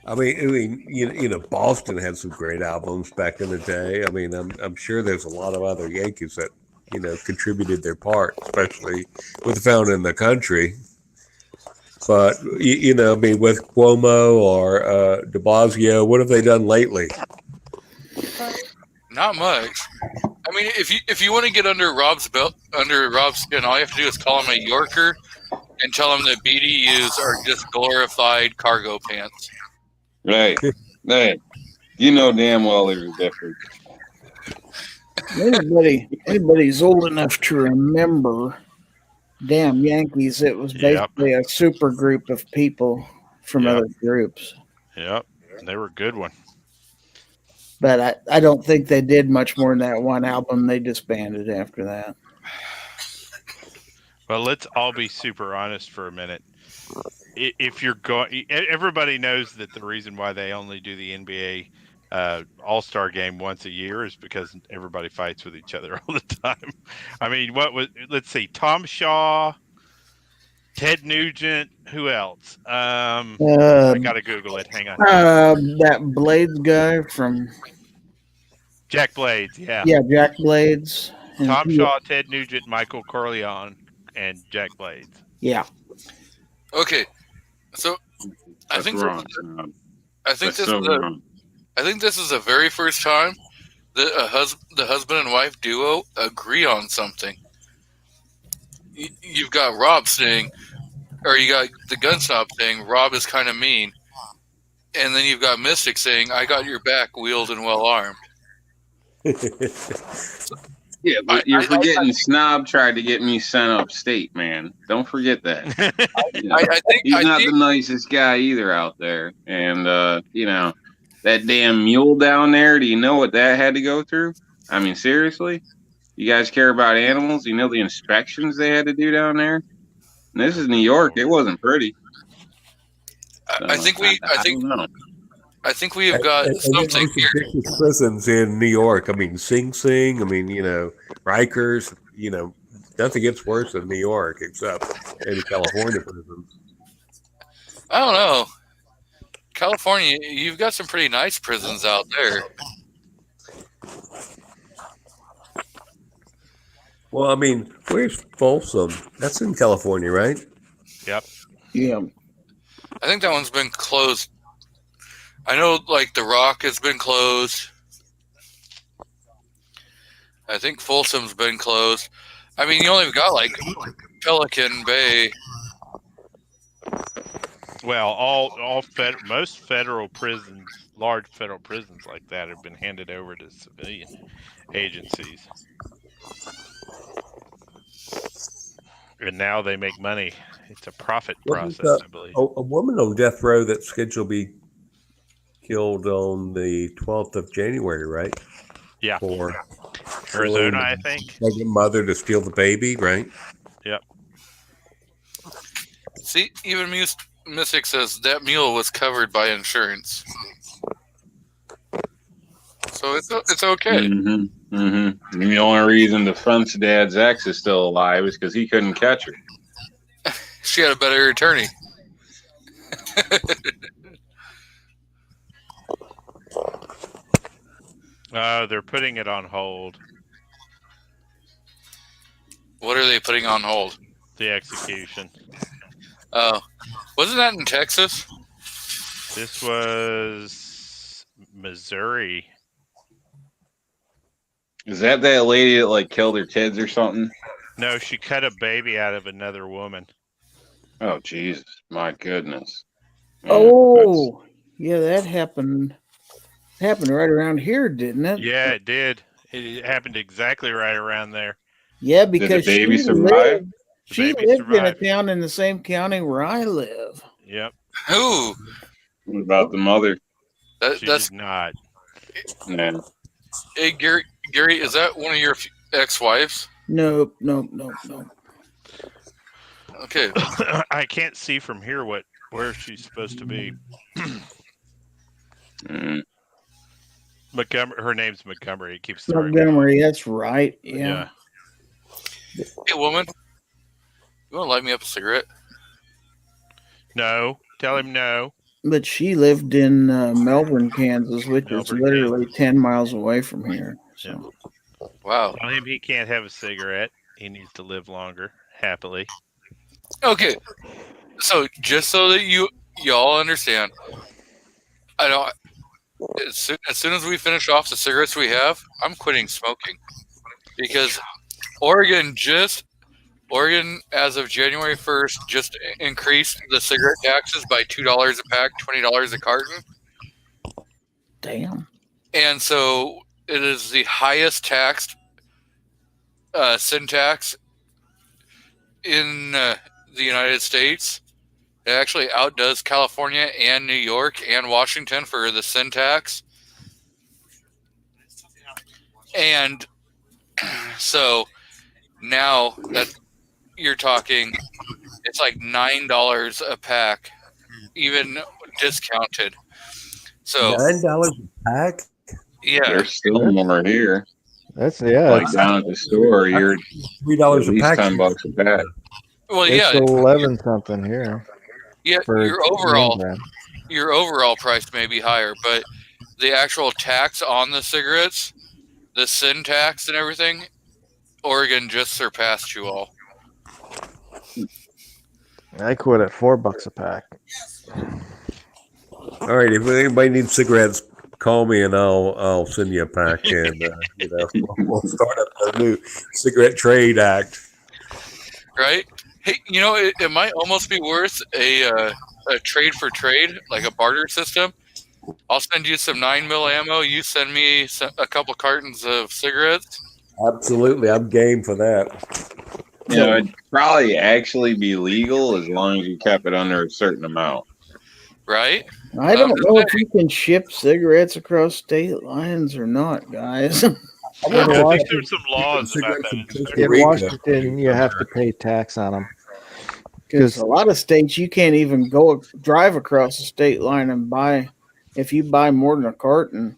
I mean, you know, Boston had some great albums back in the day. I mean, I'm sure there's a lot of other Yankees that contributed their part, especially with Found in the Country. But I mean, with Cuomo or De Blasio, what have they done lately? Not much. I mean, if you want to get under Rob's belt, under Rob's skin, all you have to do is call him a Yorker and tell him that BDUs are just glorified cargo pants. Right. Hey, you know damn well there's a difference. Anybody's old enough to remember damn Yankees, it was basically a super group of people from other groups. Yep. They were a good one. But I don't think they did much more than that one album. They disbanded after that. Well, let's all be super honest for a minute. if you're going, everybody knows that the reason why they only do the NBA All-Star game once a year is because everybody fights with each other all the time. I mean, let's see, Tom Shaw, Ted Nugent, who else? I gotta Google it. Hang on. That Blades guy from Jack Blades, yeah. Jack Blades. And Tom Shaw, Ted Nugent, Michael Corleone, and Jack Blades. Yeah. Okay, so I That's think wrong. I think That's this so is wrong. I think this is the very first time that the husband and wife duo agree on something. You've got Rob saying, or you got the gun snob saying Rob is kind of mean, and then you've got Mystic saying, "I got your back, wheeled and well armed." Yeah, but you're forgetting Snob tried to get me sent upstate, man. Don't forget that. I think He's not the nicest guy either out there. And, that damn mule down there, do you know what that had to go through? I mean, seriously? You guys care about animals? You know the inspections they had to do down there? And this is New York. It wasn't pretty. I think we have got And something there's here. ridiculous prisons in New York. I mean, Sing Sing. I mean, Rikers. Nothing gets worse than New York, except maybe California prisons. I don't know. California, you've got some pretty nice prisons out there. Well, I mean, where's Folsom? That's in California, right? Yep. Yeah. I think that one's been closed. I know, like, The Rock has been closed. I think Folsom's been closed. I mean, you only got, like, Pelican Bay. Well, most federal prisons, large federal prisons like that, have been handed over to civilian agencies, and now they make money. It's a profit process, I believe. A woman on death row that's scheduled to be killed on the 12th of January, right? Yeah. For Arizona, I think. Pregnant mother to steal the baby, right? Yep. See, even Mystic says that mule was covered by insurance. So it's okay. Mm-hmm. Mm-hmm. And the only reason the Funk's dad's ex is still alive is because he couldn't catch her. She had a better attorney. They're putting it on hold. What are they putting on hold? The execution. Oh, wasn't that in Texas? This was Missouri. Is that lady that killed her kids or something? No, she cut a baby out of another woman. Oh Jesus, my goodness. Oh, yeah, that happened. Happened right around here, didn't it? Yeah, it did. It happened exactly right around there. Yeah, because Did the baby she survive? lived, The she baby lived in a survived. town in the same county where I live. Yep. Who? What about the mother? She That's did not. Man. hey, Gary. Gary, is that one of your ex-wives? No. Okay. I can't see from here where she's supposed to be. Mm. Montgomery. Her name's Montgomery. It keeps throwing. Montgomery, that's right. Yeah. Hey, woman. You want to light me up a cigarette? No. Tell him no. But she lived in Melbourne, Kansas, which is Melbourne, literally Kansas. 10 miles away from here. So. Wow. Tell him he can't have a cigarette. He needs to live longer, happily. Okay. So just so that y'all understand, I don't. As soon as we finish off the cigarettes we have, I'm quitting smoking because Oregon, as of January 1st, just increased the cigarette taxes by $2 a pack, $20 a carton. Damn. And so it is the highest taxed sin tax in the United States. It actually outdoes California and New York and Washington for the sin tax. And so now that you're talking, it's like $9 a pack, even discounted. So $9 a pack. yeah, There's still more here. That's Like down at the store, you're $3 at a least pack. $10 a pack. well, it's yeah, 11 something here. yeah. For Your overall price may be higher, but the actual tax on the cigarettes, the sin tax and everything, Oregon just surpassed you all. I quit at $4 a pack. All right, if anybody needs cigarettes, call me and I'll send you a pack, and we'll start up a new cigarette trade act. Right? Hey, it might almost be worth a trade for trade, like a barter system. I'll send you some 9mm ammo. You send me a couple cartons of cigarettes. Absolutely, I'm game for that. It'd probably actually be legal as long as you kept it under a certain amount. Right? I don't know if you can ship cigarettes across state lines or not, guys. I think there's some laws about that. In Washington, you have to pay tax on them. Because a lot of states, you can't even drive across the state line and buy, if you buy more than a carton.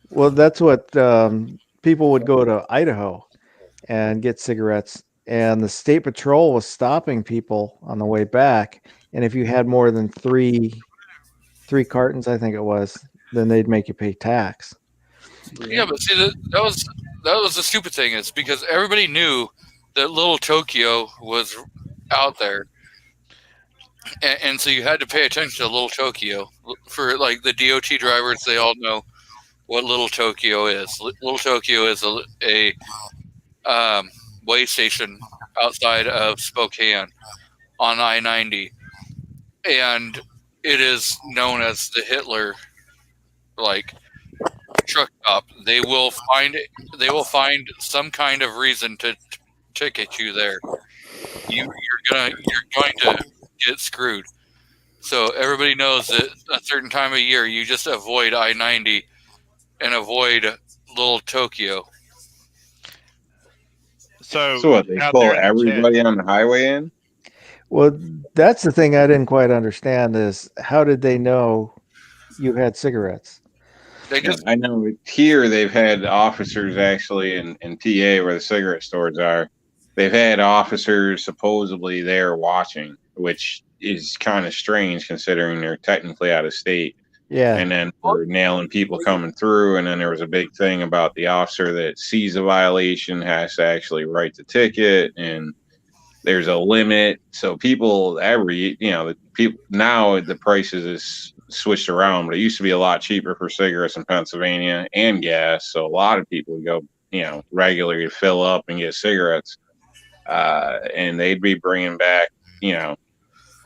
Well, that's what people would go to Idaho and get cigarettes, and the state patrol was stopping people on the way back. And if you had more than three cartons, I think it was, then they'd make you pay tax. Yeah, but see, that was the stupid thing, is because everybody knew that Little Tokyo was out there. And so you had to pay attention to Little Tokyo. For like the DOT drivers, they all know what Little Tokyo is. Little Tokyo is a way station outside of Spokane on I-90, and it is known as the Hitler truck stop. They will find some kind of reason to ticket you there. You're going to get screwed. So everybody knows that a certain time of year you just avoid I-90 and avoid Little Tokyo. So what, they pull everybody on the highway in? Well, that's the thing I didn't quite understand, is how did they know you had cigarettes? I know here they've had officers actually in PA where the cigarette stores are. They've had officers supposedly there watching, which is kind of strange considering they're technically out of state. Yeah. And then we're nailing people coming through. And then there was a big thing about the officer that sees a violation has to actually write the ticket. And there's a limit. So people now the prices is switched around, but it used to be a lot cheaper for cigarettes in Pennsylvania and gas. So a lot of people would go, regularly fill up and get cigarettes. And they'd be bringing back,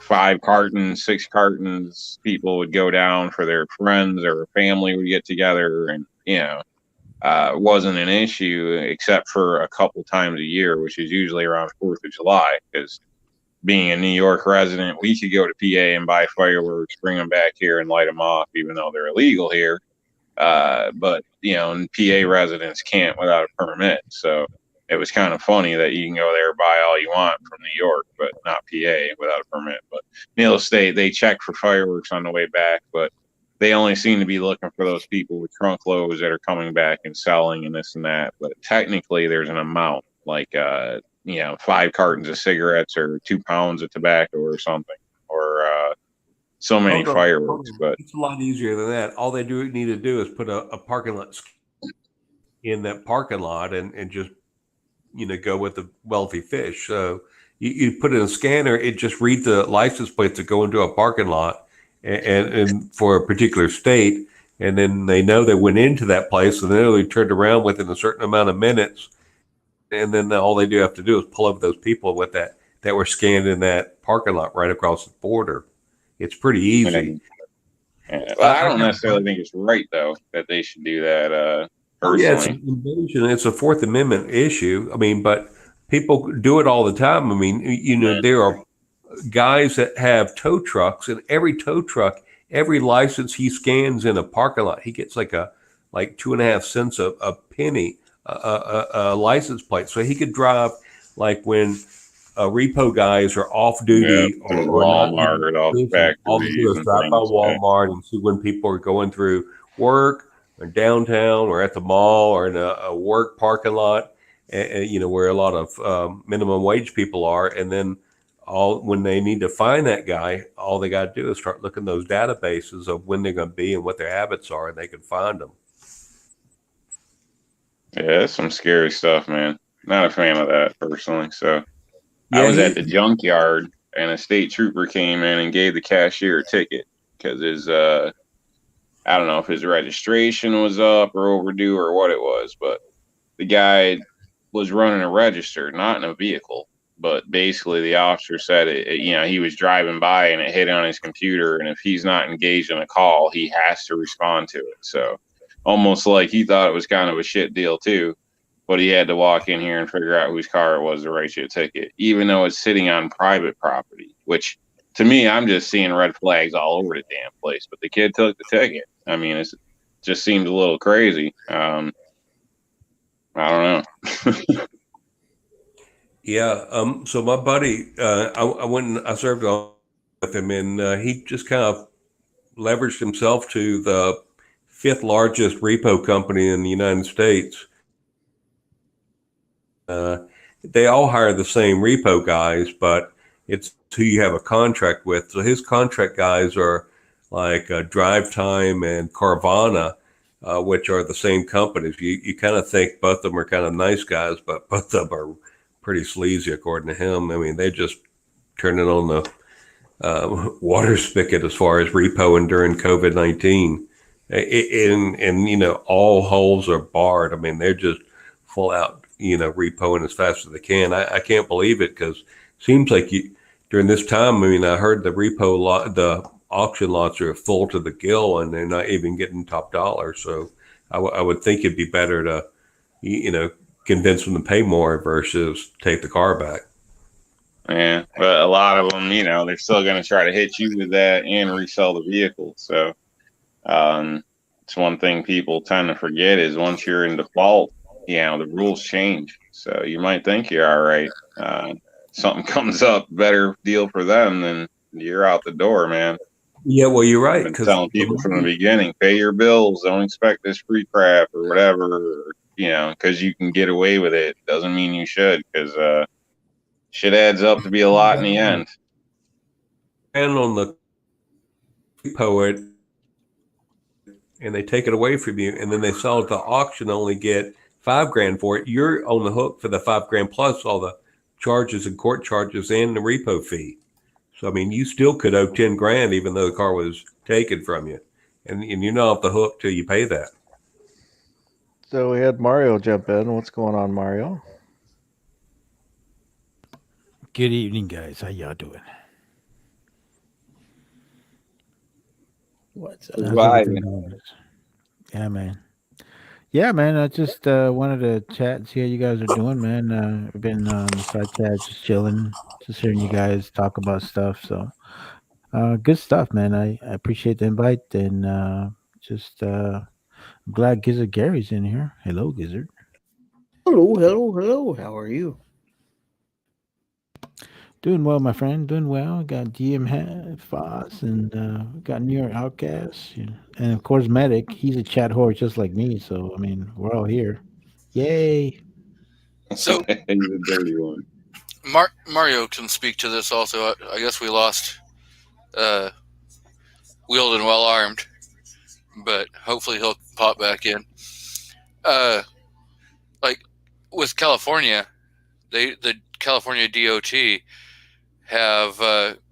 5 cartons, 6 cartons. People would go down for their friends or family would get together, and it wasn't an issue except for a couple times a year, which is usually around 4th of July. Because being a New York resident, we could go to PA and buy fireworks, bring them back here and light them off, even though they're illegal here. But PA residents can't without a permit. So it was kind of funny that you can go there, buy all you want from New York, but not PA without a permit. But Neal State, they check for fireworks on the way back, but they only seem to be looking for those people with trunk loads that are coming back and selling and this and that. But technically there's an amount, like 5 cartons of cigarettes or 2 pounds of tobacco or something, or so many fireworks. But it's a lot easier than that. All they need to do is put a parking lot in that parking lot and just go with the wealthy fish. So you put in a scanner, it just reads the license plates that go into a parking lot and for a particular state, and then they know they went into that place, and then they turned around within a certain amount of minutes, and then all they do have to do is pull up those people with that were scanned in that parking lot right across the border. It's pretty easy. Well, I don't necessarily think it's right though that they should do that. Yeah, it's an invasion. It's a Fourth Amendment issue. I mean, but people do it all the time. I mean, there are guys that have tow trucks, and every tow truck, every license he scans in a parking lot, he gets like 2.5 cents a penny a license plate. So he could drive, like when repo guys are off duty Yeah, on a lot. Walmart, all the All they do factories is and drive by things. Walmart and see when people are going through work or downtown or at the mall or in a work parking lot, where a lot of minimum wage people are. And then when they need to find that guy, all they got to do is start looking those databases of when they're going to be and what their habits are, and they can find them. Yeah, that's some scary stuff, man. Not a fan of that personally. So Yeah, I was at the junkyard and a state trooper came in and gave the cashier a ticket because his I don't know if his registration was up or overdue or what it was, but the guy was running a register, not in a vehicle. But basically, the officer said he was driving by and it hit on his computer, and if he's not engaged in a call, he has to respond to it. So almost like he thought it was kind of a shit deal too, but he had to walk in here and figure out whose car it was to write you a ticket, even though it's sitting on private property, which to me, I'm just seeing red flags all over the damn place. But the kid took the ticket. I mean, it just seemed a little crazy. I don't know. Yeah. So my buddy, I went and I served on with him, and he just kind of leveraged himself to the 5th largest repo company in the United States. They all hire the same repo guys, but it's who you have a contract with. So his contract guys are like Drive Time and Carvana, which are the same companies. You kind of think both of them are kind of nice guys, but both of them are pretty sleazy, according to him. I mean, they just turned it on the water spigot as far as repoing during COVID-19. And all holes are barred. I mean, they're just full out, repoing as fast as they can. I can't believe it because it seems like during this time, I mean, I heard the the auction lots are full to the gill and they're not even getting top dollar. So I would think it'd be better to, convince them to pay more versus take the car back. Yeah, but a lot of them, they're still going to try to hit you with that and resell the vehicle. So it's one thing people tend to forget is once you're in default, the rules change. So you might think you're all right. Something comes up, better deal for them, then you're out the door, man. Yeah, well, you're right. I've been telling people from the beginning, pay your bills. Don't expect this free crap or whatever, because you can get away with it. Doesn't mean you should, because shit adds up to be a lot in the end. And on the repo, and they take it away from you, and then they sell it to auction, only get $5,000 for it. You're on the hook for the $5,000 plus all the charges and court charges and the repo fee. So I mean, you still could owe $10,000 even though the car was taken from you, and you're not off the hook till you pay that. So we had Mario jump in. What's going on, Mario? Good evening, guys. How y'all doing? What's How's up? everything going? Yeah, man. I just wanted to chat and see how you guys are doing, man. I've been on the side chat, just chilling, just hearing you guys talk about stuff. So, good stuff, man. I appreciate the invite, and I'm glad Gizzard Gary's in here. Hello, Gizzard. Hello. How are you? Doing well, my friend. Doing well. Got DM Foss and got New York Outcasts, and of course Medic. He's a chat whore just like me. So I mean, we're all here. Yay! So He's a dirty one. Mario can speak to this also. I guess we lost Wheeled and Well Armed, but hopefully he'll pop back in. Like with California, the California DOT have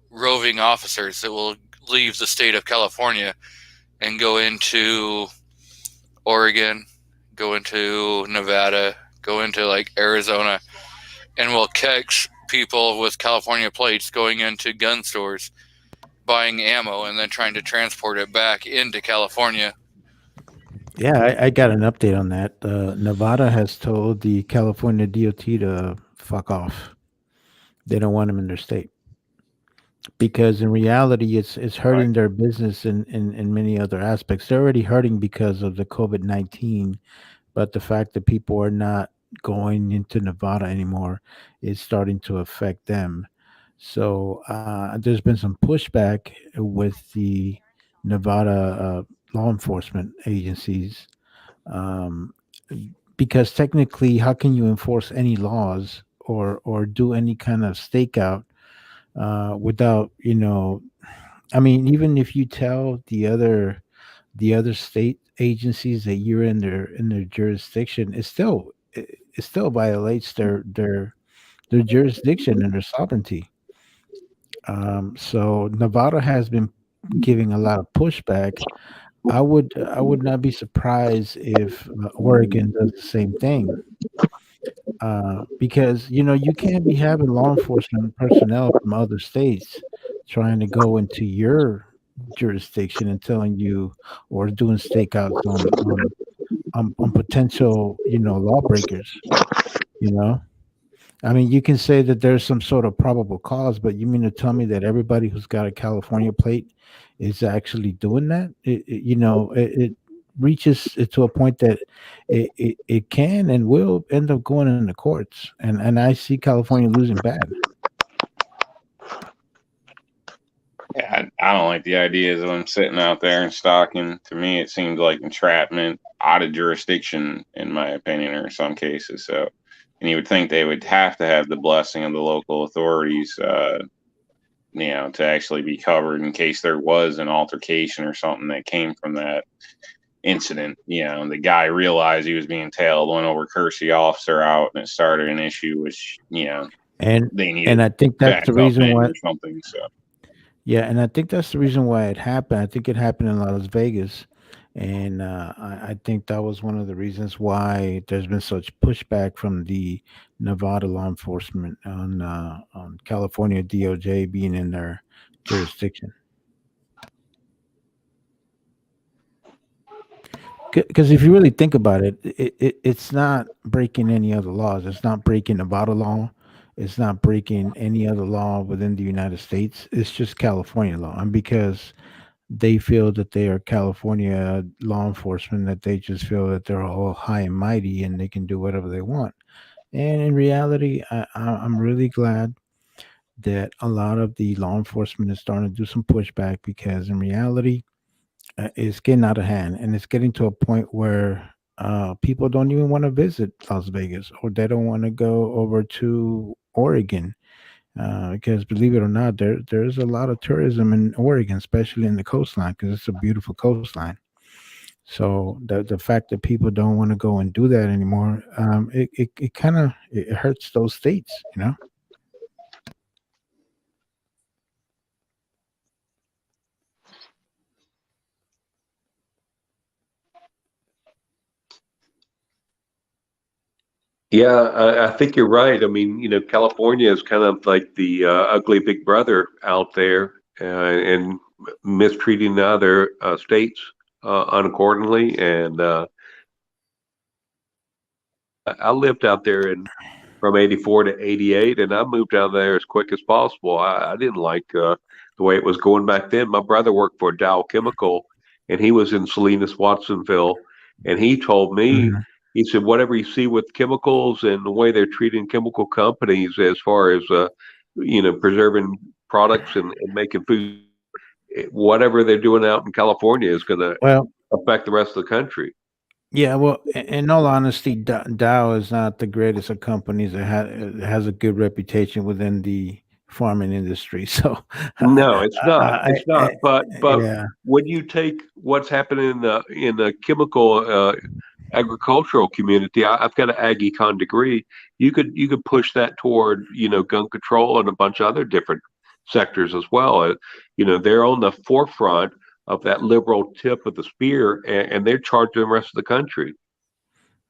roving officers that will leave the state of California and go into Oregon, go into Nevada, go into like Arizona, and will catch people with California plates going into gun stores, buying ammo, and then trying to transport it back into California. Yeah, I got an update on that. Nevada has told the California DOT to fuck off. They don't want them in their state because in reality, it's hurting their business in many other aspects. They're already hurting because of the COVID-19, but the fact that people are not going into Nevada anymore is starting to affect them. So there's been some pushback with the Nevada law enforcement agencies, um, because technically, how can you enforce any laws or do any kind of stakeout without, I mean, even if you tell the other state agencies that you're in their jurisdiction, it still violates their jurisdiction and their sovereignty. So Nevada has been giving a lot of pushback. I would not be surprised if Oregon does the same thing, because you can't be having law enforcement personnel from other states trying to go into your jurisdiction and telling you or doing stakeouts on potential lawbreakers. You know, I mean, you can say that there's some sort of probable cause, but you mean to tell me that everybody who's got a California plate is actually doing that? It reaches it to a point that it can and will end up going in the courts, and I see California losing bad. Yeah, I don't like the ideas of them sitting out there and stalking. To me, it seems like entrapment out of jurisdiction, in my opinion, or in some cases. So, and you would think they would have to have the blessing of the local authorities, to actually be covered in case there was an altercation or something that came from that incident. The guy realized he was being tailed, went over, cursed the officer out, and it started an issue, which And they needed and I think that's the backup reason in why. or something. So. Yeah, and I think that's the reason why it happened. I think it happened in Las Vegas, and I think that was one of the reasons why there's been such pushback from the Nevada law enforcement on California DOJ being in their jurisdiction. Because if you really think about it, it's not breaking any other laws. It's not breaking Nevada law. It's not breaking any other law within the United States. It's just California law. And because they feel that they are California law enforcement, that they just feel that they're all high and mighty and they can do whatever they want. And in reality, I'm really glad that a lot of the law enforcement is starting to do some pushback, because in reality, it's getting out of hand, and it's getting to a point where people don't even want to visit Las Vegas, or they don't want to go over to Oregon, because believe it or not, there's a lot of tourism in Oregon, especially in the coastline, because it's a beautiful coastline. So the fact that people don't want to go and do that anymore, it kind of it hurts those states. Yeah, I think you're right. I mean, California is kind of like the ugly big brother out there, and mistreating the other states unaccordingly. And I lived out there from '84 to '88, and I moved out there as quick as possible. I didn't like the way it was going back then. My brother worked for Dow Chemical, and he was in Salinas, Watsonville, and he told me, Mhm. he said, whatever you see with chemicals and the way they're treating chemical companies as far as preserving products and making food, whatever they're doing out in California is going to Well, affect the rest of the country. yeah, well, in all honesty, Dow is not the greatest of companies. It has a good reputation within the farming industry. So, No, it's not. I, It's not. But yeah, when you take what's happening in the chemical agricultural community, I've got an ag econ degree. You could push that toward gun control and a bunch of other different sectors as well. They're on the forefront of that liberal tip of the spear, and they're charging the rest of the country.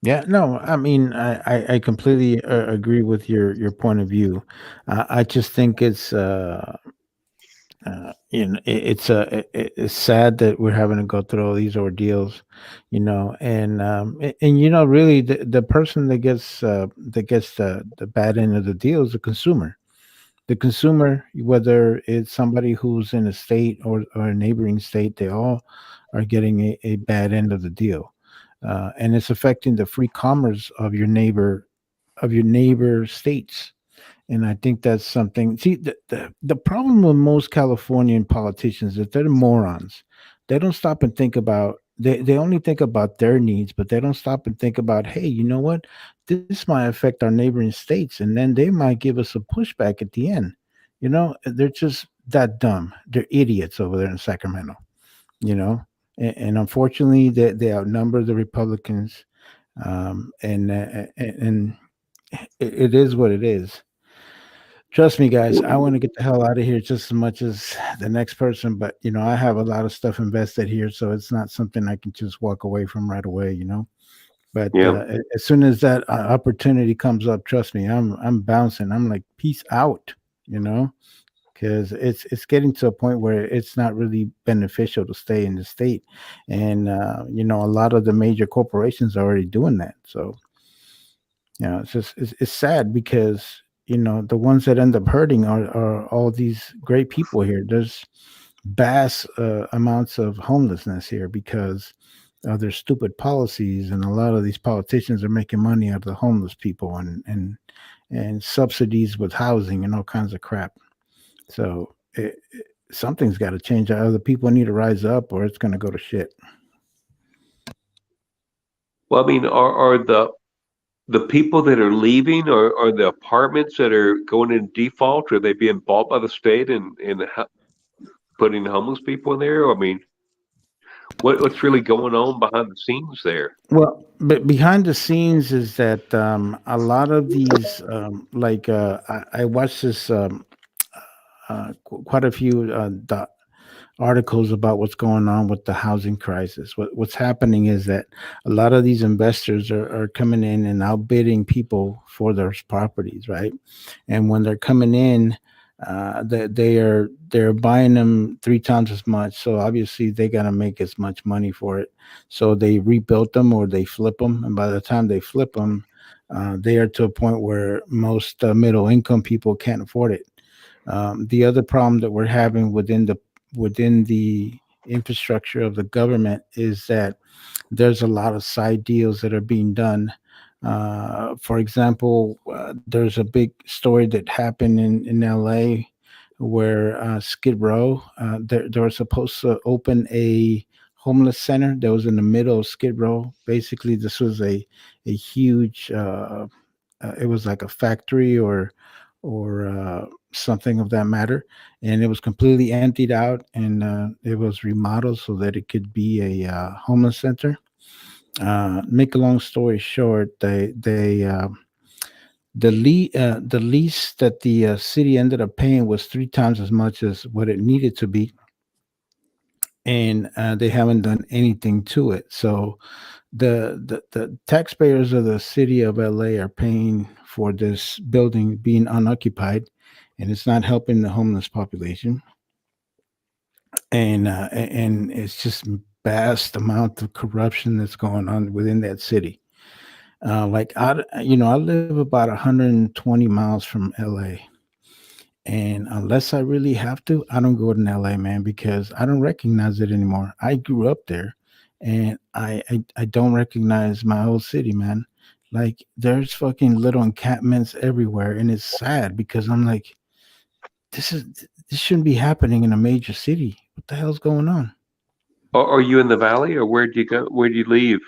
yeah, no, I mean, I completely agree with your point of view. I just think it's sad that we're having to go through all these ordeals, and really the person that gets the bad end of the deal is the consumer. The consumer, whether it's somebody who's in a state or a neighboring state, they all are getting a bad end of the deal, and it's affecting the free commerce of your neighbor of your neighbor states. And I think that's something. See, the problem with most Californian politicians is they're morons. They don't stop and think about. They only think about their needs, but they don't stop and think about, hey, you know what? This might affect our neighboring states, and then they might give us a pushback at the end. They're just that dumb. They're idiots over there in Sacramento. And unfortunately, they outnumber the Republicans, and it is what it is. Trust me, guys. I want to get the hell out of here just as much as the next person, but I have a lot of stuff invested here, so it's not something I can just walk away from right away. But as soon as that opportunity comes up, trust me, I'm bouncing. I'm like, peace out. Because it's getting to a point where it's not really beneficial to stay in the state, and a lot of the major corporations are already doing that. So it's sad because the ones that end up hurting are all these great people here. There's vast amounts of homelessness here because of their stupid policies, and a lot of these politicians are making money out of the homeless people and subsidies with housing and all kinds of crap. So something's got to change. Either people need to rise up, or it's going to go to shit. Well, I mean, are the people that are leaving, or are the apartments that are going in default, are they being bought by the state and putting homeless people in there? I mean, what's really going on behind the scenes there? Well, but behind the scenes is that a lot of these, I watched this quite a few articles about what's going on with the housing crisis. What's happening is that a lot of these investors are coming in and outbidding people for their properties, right? And when they're coming in, they're buying them 3 times as much. So obviously they got to make as much money for it. So they rebuilt them or they flip them, and by the time they flip them, they are to a point where most middle income people can't afford it. The other problem that we're having within the infrastructure of the government is that there's a lot of side deals that are being done. For example, there's a big story that happened in LA where Skid Row, they were supposed to open a homeless center that was in the middle of Skid Row. Basically, this was a huge, it was like a factory or something of that matter, and it was completely emptied out, and it was remodeled so that it could be a homeless center. Make a long story short, the lease that the city ended up paying was 3 times as much as what it needed to be, and they haven't done anything to it. So the taxpayers of the city of LA are paying for this building being unoccupied, and it's not helping the homeless population. And it's just vast amount of corruption that's going on within that city. I live about 120 miles from LA, and unless I really have to, I don't go to LA, man, because I don't recognize it anymore. I grew up there, and I don't recognize my old city, man. Like, there's fucking little encampments everywhere, and it's sad because I'm like, this shouldn't be happening in a major city. What the hell's going on? Are you in the valley, or where'd you go? Where'd you leave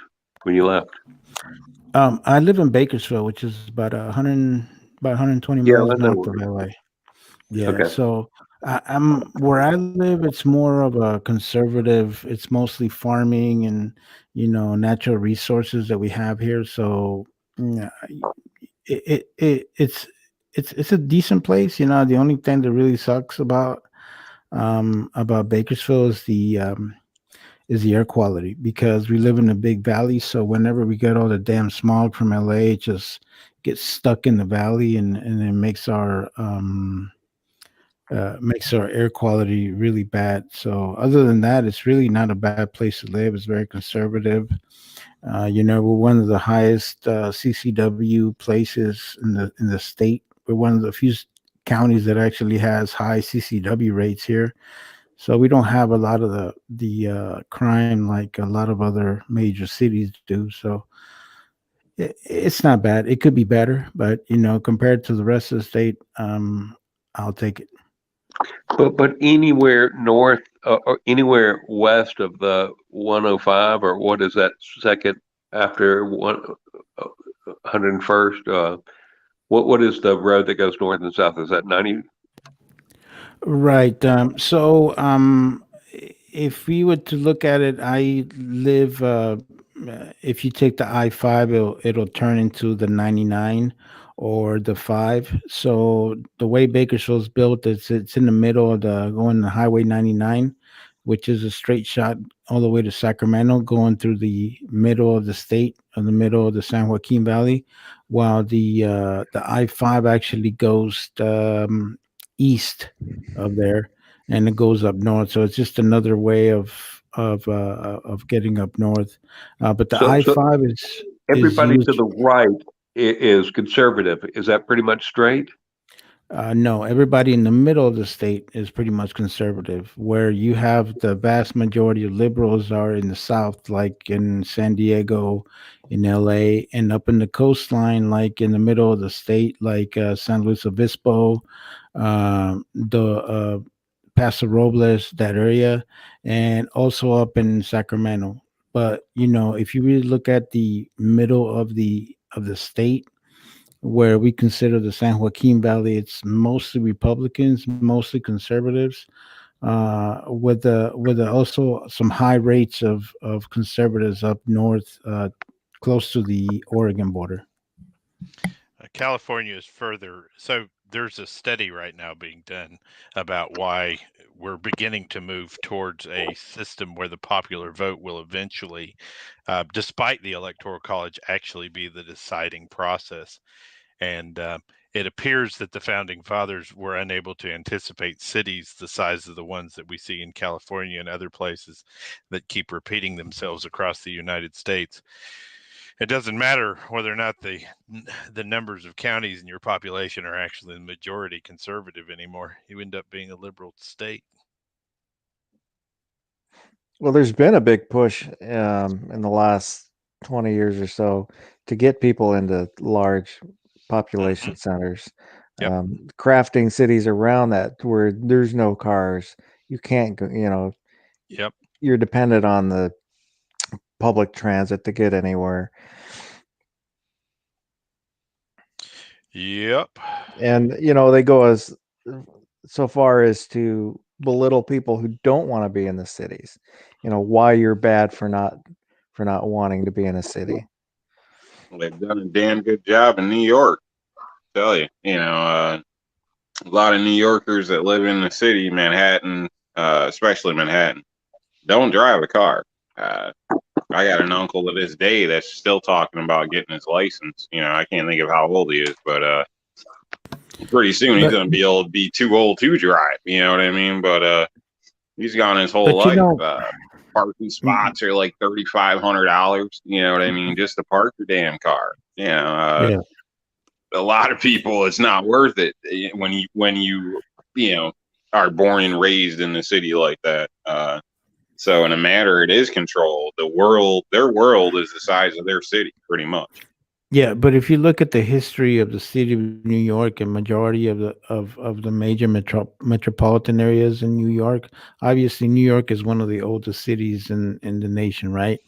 when you left? I live in Bakersfield, which is about 120 miles north of LA. Yeah. Okay. So I'm where I live. It's more of a conservative. It's mostly farming and natural resources that we have here. So it's a decent place. The only thing that really sucks about Bakersfield is the air quality, because we live in a big valley. So whenever we get all the damn smog from LA, it just gets stuck in the valley, and it makes our air quality really bad. So other than that, it's really not a bad place to live. It's very conservative. We're one of the highest CCW places in the state. We're one of the few counties that actually has high CCW rates here. So we don't have a lot of the crime like a lot of other major cities do. So It's not bad. It could be better, but compared to the rest of the state, I'll take it. But anywhere north or anywhere west of the 105, or what is that second after 101st? What is the road that goes north and south? Is that 90? Right. If we were to look at it, I live. If you take the I-5, it'll turn into the 99 or the 5. So the way Bakersfield's built, it's in the middle of going to Highway 99, which is a straight shot all the way to Sacramento, going through the middle of the state, in the middle of the San Joaquin Valley, while the I-5 actually goes east of there, and it goes up north. So it's just another way of getting up north. But the So I-5 is everybody to used. the right is conservative. Is that pretty much straight? No, everybody in the middle of the state is pretty much conservative. Where you have the vast majority of liberals are in the south, like in San Diego, in LA, and up in the coastline, like in the middle of the state, like San Luis Obispo, the Paso Robles, that area, and also up in Sacramento. But if you really look at the middle of the state, where we consider the San Joaquin Valley, it's mostly Republicans, mostly conservatives, with also some high rates of conservatives up north, close to the Oregon border. California is further. So there's a study right now being done about why we're beginning to move towards a system where the popular vote will eventually, despite the Electoral College, actually be the deciding process. And it appears that the founding fathers were unable to anticipate cities the size of the ones that we see in California and other places that keep repeating themselves across the United States. It doesn't matter whether or not the numbers of counties in your population are actually the majority conservative anymore. You end up being a liberal state. Well, there's been a big push in the last 20 years or so to get people into large population centers, Yep. crafting cities around that where there's no cars. You can't go, Yep. you're dependent on the public transit to get anywhere. Yep. And they go as so far as to belittle people who don't want to be in the cities. Why you're bad for not wanting to be in a city. They've done a damn good job in New York. I tell you, a lot of New Yorkers that live in the city, Manhattan, especially Manhattan, don't drive a car. I got an uncle to this day that's still talking about getting his license. I can't think of how old he is, but pretty soon he's going to be able to be too old to drive. You know what I mean? But he's gone his whole life. Parking spots are like $3,500. You know what I mean? Just to park your damn car. A lot of people, it's not worth it when you are born and raised in the city like that. So in a matter, it is controlled. Their world is the size of their city, pretty much. Yeah, but if you look at the history of the city of New York and majority of the major metropolitan areas in New York, obviously New York is one of the oldest cities in the nation, right?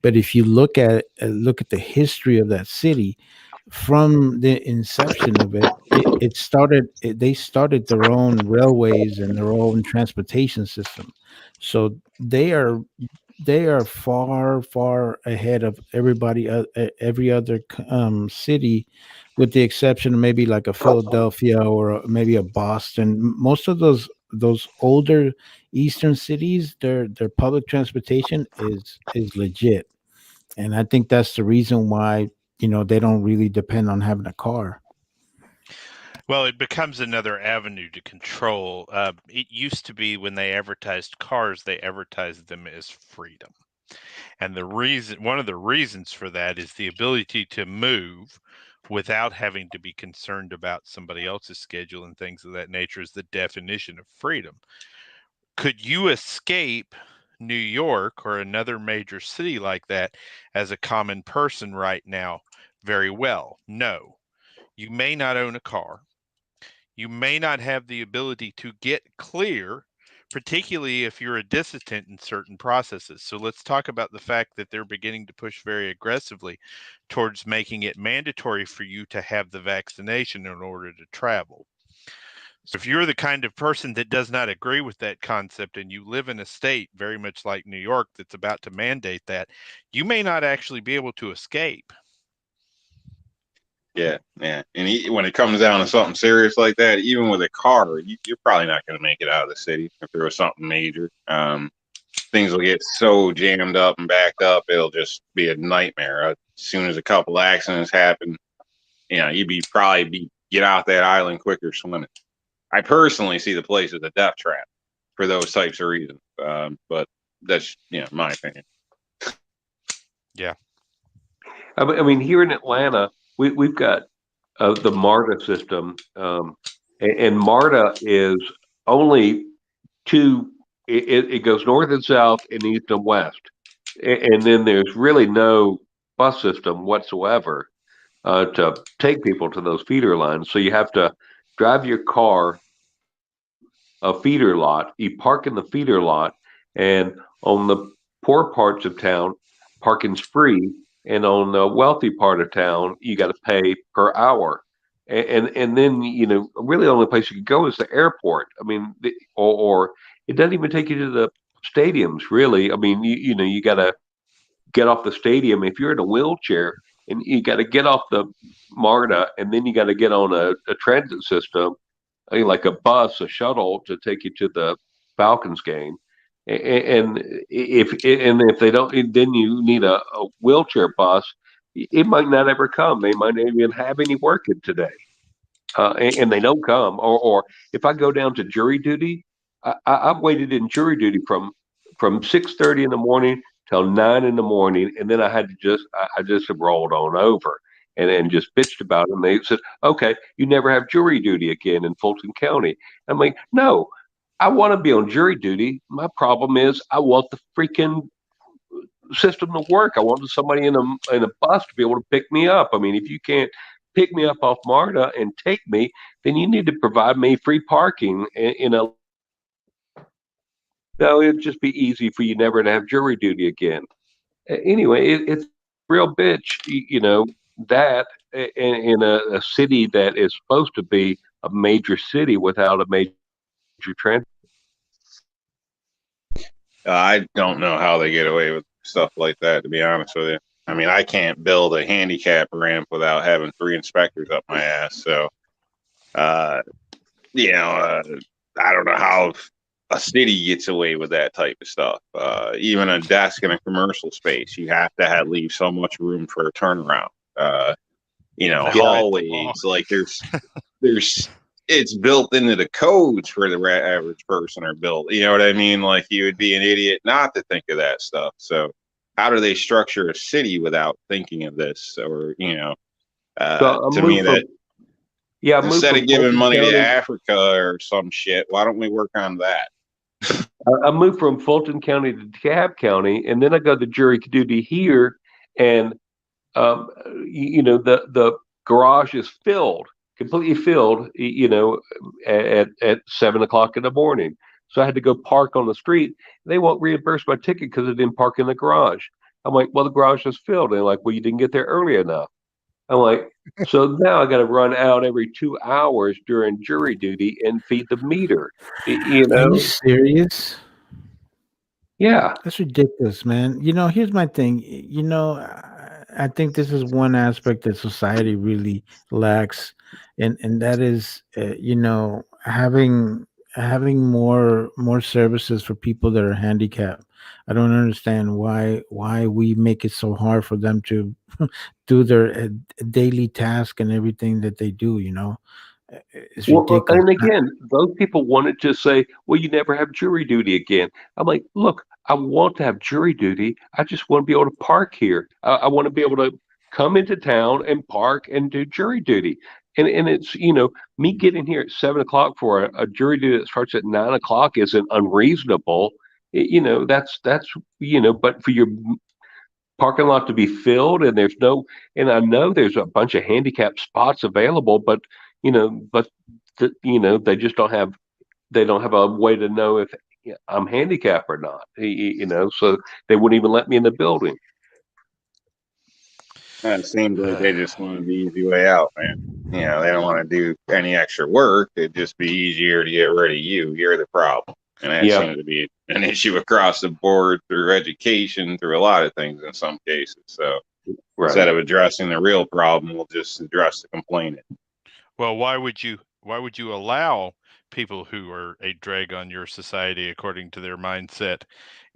But if you look at the history of that city, from the inception of it, they started their own railways and their own transportation system. So they are far ahead of everybody, every other city, with the exception of maybe like a Philadelphia or maybe a Boston. Most of those older eastern cities, their public transportation is legit, and I think that's the reason why they don't really depend on having a car. Well, it becomes another avenue to control. It used to be when they advertised cars, they advertised them as freedom. And one of the reasons for that is the ability to move without having to be concerned about somebody else's schedule and things of that nature is the definition of freedom. Could you escape New York or another major city like that as a common person right now? very well. No, you may not own a car. You may not have the ability to get clear, particularly if you're a dissident in certain processes. So let's talk about the fact that they're beginning to push very aggressively towards making it mandatory for you to have the vaccination in order to travel. So if you're the kind of person that does not agree with that concept and you live in a state very much like New York that's about to mandate that, you may not actually be able to escape. Yeah. And when it comes down to something serious like that, even with a car, you're probably not going to make it out of the city if there was something major. Things will get so jammed up and backed up, it'll just be a nightmare. As soon as a couple accidents happen, you'd probably get out that island quicker swimming. I personally see the place as a death trap for those types of reasons. But that's, my opinion. Yeah. I mean, here in Atlanta, we've got the MARTA system, and MARTA is only two. It goes north and south and east and west, and then there's really no bus system whatsoever to take people to those feeder lines. So you have to drive your car a feeder lot. You park in the feeder lot, and on the poor parts of town, parking's free. And on the wealthy part of town, you got to pay per hour. And then, really the only place you can go is the airport. I mean, or it doesn't even take you to the stadiums, really. I mean, you got to get off the stadium. If you're in a wheelchair, and you got to get off the MARTA, and then you got to get on a transit system, like a bus, a shuttle, to take you to the Falcons game. And if they don't, then you need a wheelchair bus. It might not ever come. They might not even have any working today, and they don't come. Or if I go down to jury duty, I've waited in jury duty from 6:30 in the morning till 9 in the morning, and then I just have rolled on over and just bitched about it. And they said, "Okay, you never have jury duty again in Fulton County." I'm like, "No. I want to be on jury duty. My problem is I want the freaking system to work. I want somebody in a bus to be able to pick me up. I mean, if you can't pick me up off MARTA and take me, then you need to provide me free parking in a. No, it'd just be easy for you never to have jury duty again. Anyway, it's real bitch, that in a city that is supposed to be a major city without a major transit. I don't know how they get away with stuff like that, to be honest with you. I mean, I can't build a handicap ramp without having 3 inspectors up my ass. So, I don't know how a city gets away with that type of stuff. Even a desk in a commercial space, you have to leave so much room for a turnaround. Hallways, like there's it's built into the codes for the average person are built. You know what I mean? Like, you would be an idiot not to think of that stuff. So how do they structure a city without thinking of this? Or, to me that, instead of giving money to Africa or some shit, why don't we work on that? I moved from Fulton County to DeKalb County, and then I got the jury duty here, and the garage is completely filled, at 7:00 in the morning. So I had to go park on the street. They won't reimburse my ticket because I didn't park in the garage. I'm like, well, the garage is filled. And they're like, well, you didn't get there early enough. I'm like, so now I got to run out every 2 hours during jury duty and feed the meter. Are you serious? Yeah. That's ridiculous, man. Here's my thing. I think this is one aspect that society really lacks, and that is, having more services for people that are handicapped. I don't understand why we make it so hard for them to do their daily task and everything that they do. It's ridiculous. Well, and again, those people wanted to say, well, you never have jury duty again. I'm like, look, I want to have jury duty. I just want to be able to park here. I want to be able to come into town and park and do jury duty. And it's, me getting here at 7:00 for a jury duty that starts at 9:00 isn't unreasonable. That's but for your parking lot to be filled, and there's no, and I know there's a bunch of handicap spots available, but they just don't have a way to know if I'm handicapped or not. So they wouldn't even let me in the building. And it seems like they just want the easy way out, man. They don't want to do any extra work. It'd just be easier to get rid of you. You're the problem. And that seems to be an issue across the board through education, through a lot of things in some cases. So instead of addressing the real problem, we'll just address the complainant. Well, why would you allow people who are a drag on your society according to their mindset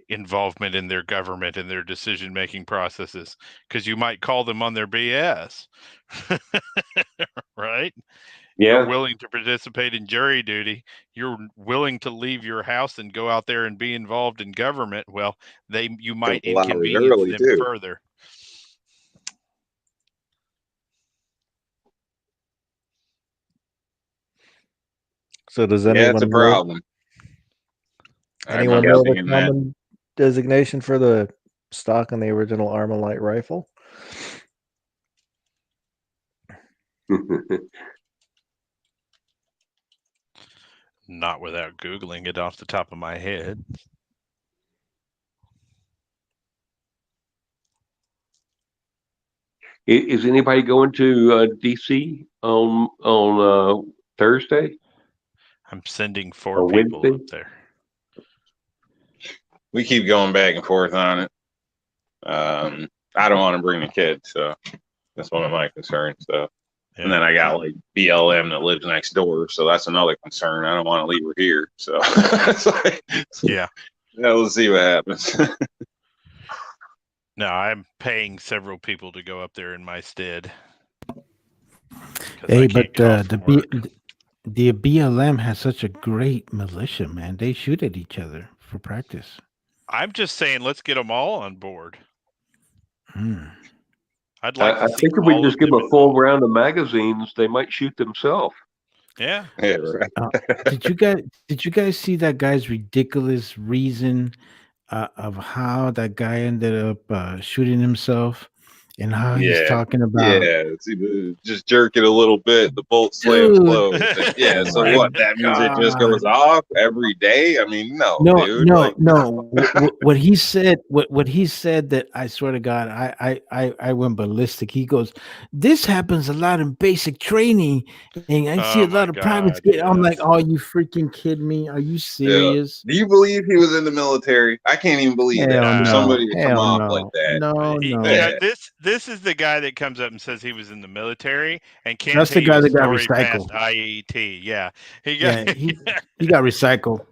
involvement in their government and their decision-making processes? Because you might call them on their BS. Right? Yeah. You're willing to participate in jury duty. You're willing to leave your house and go out there and be involved in government. Well, you might inconvenience them further. So does anyone it's a problem. Anyone know the common designation for the stock on the original Armalite rifle? Not without Googling it off the top of my head. Is anybody going to DC on Thursday? I'm sending 4 people up there. We keep going back and forth on it. I don't want to bring the kids, so that's one of my concerns. So, and then I got like BLM that lives next door, so that's another concern. I don't want to leave her here. So, we'll see what happens. No, I'm paying several people to go up there in my stead. Hey, but the BLM has such a great militia, man. They shoot at each other for practice. I'm just saying, let's get them all on board. I'd like. I think if we just give them a full round of magazines, they might shoot themselves. Yeah. Right. Did you guys see that guy's ridiculous reason of how that guy ended up shooting himself? And how he's talking about just jerk it a little bit, the bolt slams closed. So what? That means it just goes off every day? I mean, no, dude. No. What he said, what he said, that I swear to God, I went ballistic. He goes, "This happens a lot in basic training, and I see a lot of privates get." I'm like, "Oh, you freaking kidding me? Are you serious?" Do you believe he was in the military? I can't even believe that. Somebody would come off like that. No. This is the guy that comes up and says he was in the military and can't. That's the guy that got recycled. IET, he got recycled.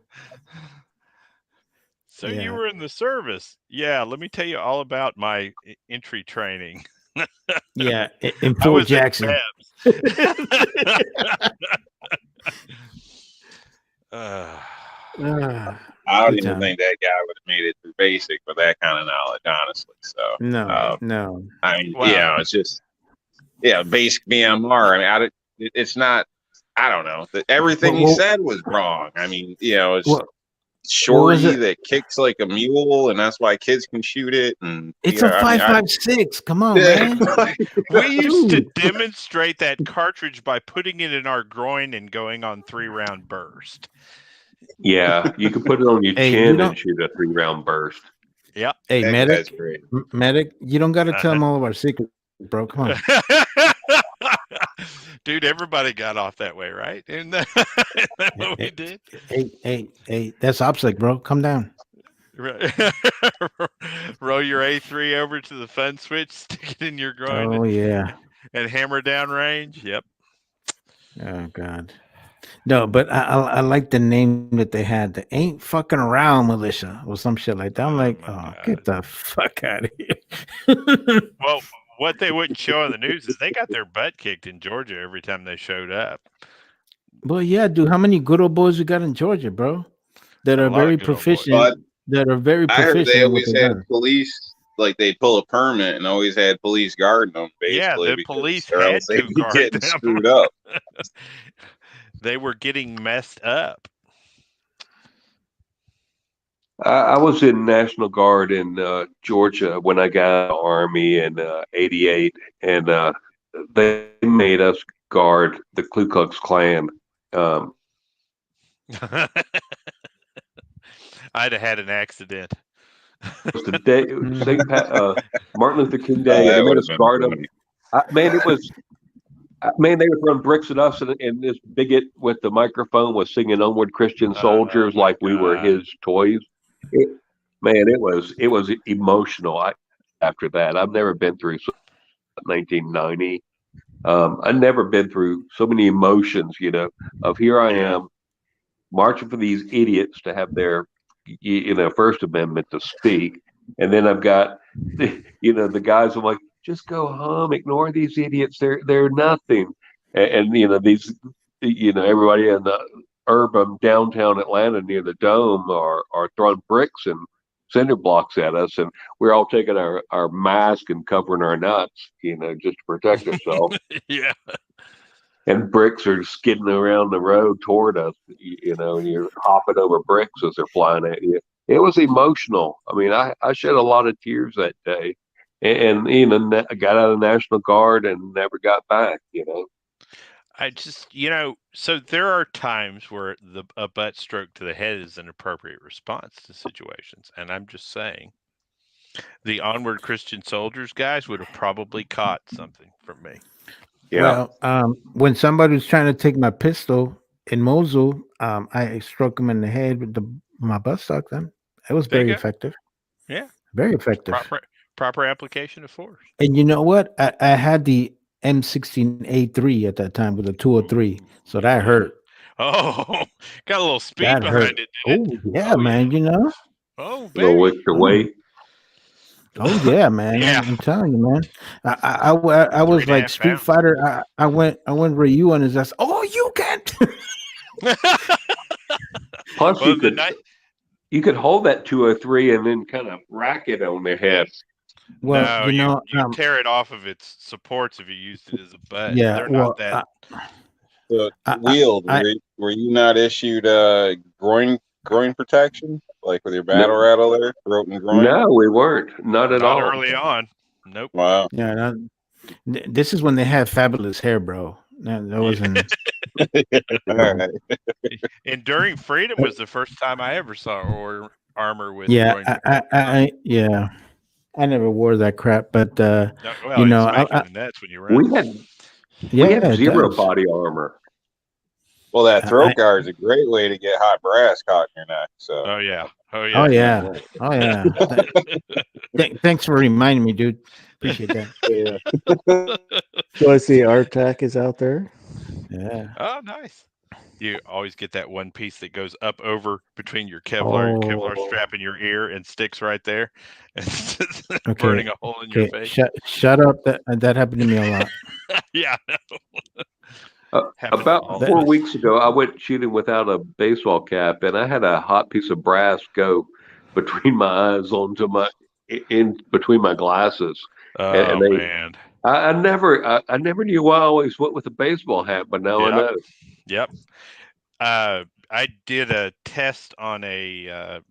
So you were in the service? Yeah, let me tell you all about my entry training. In Fort Jackson. I don't even think that guy would have made it through basic with that kind of knowledge, honestly. So no. I mean, it's just basic BMR. I mean, it's not. I don't know. Everything he said was wrong. I mean, it's shorty that kicks like a mule, and that's why kids can shoot it. And it's a 5.56. Come on, man. We used to demonstrate that cartridge by putting it in our groin and going on 3-round burst. Yeah, you can put it on your chin and shoot a 3-round burst. Yeah. Hey, medic, you don't got to tell them all of our secrets, bro. Come on. Dude, everybody got off that way, right? Isn't that what we did? Hey, that's OPSEC, bro. Come down. Roll your A3 over to the fun switch, stick it in your groin. Oh, yeah. And hammer down range. Yep. Oh, God. No, but I like the name that they had, the Ain't Fucking Around Militia or some shit like that. I'm like, get the fuck out of here. Well, what they wouldn't show on the news is they got their butt kicked in Georgia every time they showed up. Well, yeah, dude. How many good old boys we got in Georgia, bro? That are very proficient. That are very proficient. I heard they always had police, like they pull a permit and always had police guarding them. Basically, yeah, the police had to guard them. Screwed up. They were getting messed up. I was in National Guard in Georgia when I got out of the Army in '88, and they made us guard the Ku Klux Klan. Um, I'd have had an accident. it was the day Martin Luther King Day, Oh, and that they made would us have been guard them. funny. Man, it was. Man, they would run bricks at us, and this bigot with the microphone was singing "Onward, Christian Soldiers" my like we were God. his toys. Man, it was emotional. After that, I've never been through 1990. I've never been through so many emotions. Of here I am marching for these idiots to have their First Amendment to speak, and then I've got the guys. I'm like, just go home, ignore these idiots. They're nothing. And these everybody in the urban downtown Atlanta near the Dome are throwing bricks and cinder blocks at us, and we're all taking our mask and covering our nuts, just to protect ourselves. Yeah. And bricks are skidding around the road toward us, and you're hopping over bricks as they're flying at you. It was emotional. I mean, I shed a lot of tears that day, and I got out of the National Guard and never got back. I just, so there are times where a butt stroke to the head is an appropriate response to situations. And I'm just saying, the Onward Christian Soldiers guys would have probably caught something from me. Yeah. Well, when somebody was trying to take my pistol in Mosul, I struck him in the head with my buttstock. Then it was There you very go. effective. Yeah. Very effective. Proper application of force. And you know what? I had the M16A3 at that time with a 203, so that hurt. Oh, got a little speed That behind hurt. it, didn't it? Oh yeah, man. Oh, A little baby. extra weight. Oh yeah, man. Yeah. I'm telling you, man. I was 3.5 like Street pounds. Fighter. I went Ryu on his ass. Oh, you can't. Plus, Well, you could hold that 203 and then kind of rack it on their head. Well, no, you tear it off of its supports if you used it as a butt. Yeah, They're well, not that. So, Wield, were you not issued groin protection, like with your battle rattle there, throat and groin? No, we weren't. Not at Not all. early on. Nope. Wow. Yeah, this is when they had fabulous hair, bro. That wasn't. All right. Enduring Freedom was the first time I ever saw armor with Yeah, groin. I never wore that crap, but Well, it's making the nets when you run. We had zero body armor. Well, that throat guard is a great way to get hot brass caught in your neck. So. Oh yeah. Thanks for reminding me, dude. Appreciate that. Yeah. So I see Artac is out there. Yeah. Oh, nice. You always get that one piece that goes up over between your Kevlar strap and your ear and sticks right there, and burning a hole in your face. Shut up. That happened to me a lot. Yeah. About 4 weeks ago, I went shooting without a baseball cap, and I had a hot piece of brass go between my eyes in between my glasses. Oh, man. I never knew why I always went with a baseball hat, but now I know. Yep. I did a test on an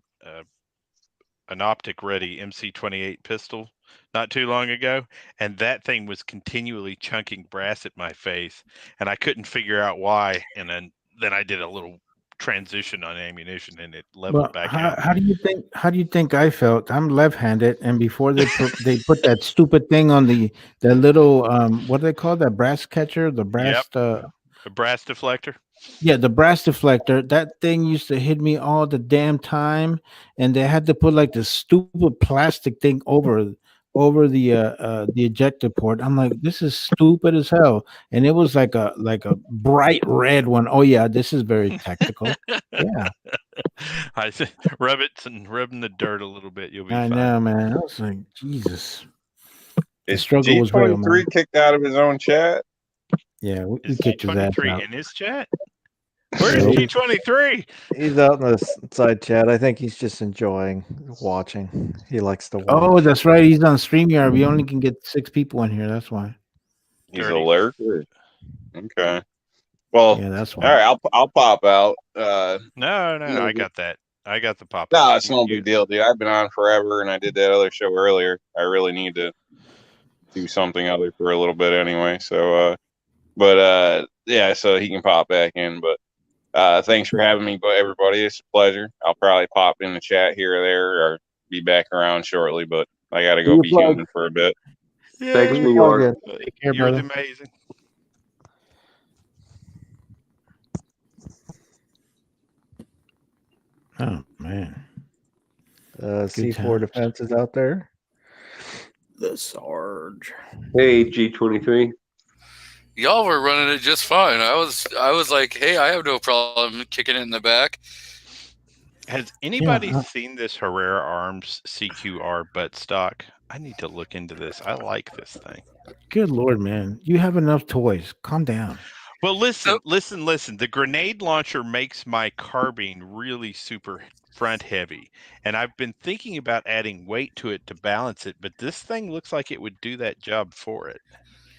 optic ready MC28 pistol not too long ago, and that thing was continually chunking brass at my face, and I couldn't figure out why. And then I did a little transition on ammunition, and it leveled back out. How do you think I felt? I'm left-handed, and before they put that stupid thing on the little what do they call that brass catcher? The brass the brass deflector. Yeah, the brass deflector. That thing used to hit me all the damn time, and they had to put like the stupid plastic thing over the ejector port. I'm like, this is stupid as hell, and it was like a bright red one. Oh yeah, this is very tactical. Yeah, I said, rub in the dirt a little bit. You'll be fine. I know, man. I was like, Jesus. The Is struggle was real, G23 man. kicked out of his own chat? Yeah, we Is kicked his ass G23 out. in his chat? Where's G23? He's out in the side chat. I think he's just enjoying watching. He likes to watch. Oh, that's right. He's on StreamYard. We only can get 6 people in here. That's why. He's alert. Okay. Well, yeah, that's why. All right, I'll pop out. No, I got that. I got the pop. No, it's no big deal, dude. I've been on forever, and I did that other show earlier. I really need to do something other for a little bit anyway. So, yeah, so he can pop back in. But thanks for having me, but everybody, it's a pleasure. I'll probably pop in the chat here or there, or be back around shortly. But I got to go be human for a bit. Thanks, New All York. good. Take care, You're brother. amazing. Oh man. C4 times. Defense is out there. The Sarge. Hey, G23. Y'all were running it just fine. I was like, hey, I have no problem kicking it in the back. Has anybody Yeah, seen this Herrera Arms CQR buttstock? I need to look into this. I like this thing. Good Lord, man. You have enough toys. Calm down. Well, listen. The grenade launcher makes my carbine really super front heavy, and I've been thinking about adding weight to it to balance it, but this thing looks like it would do that job for it.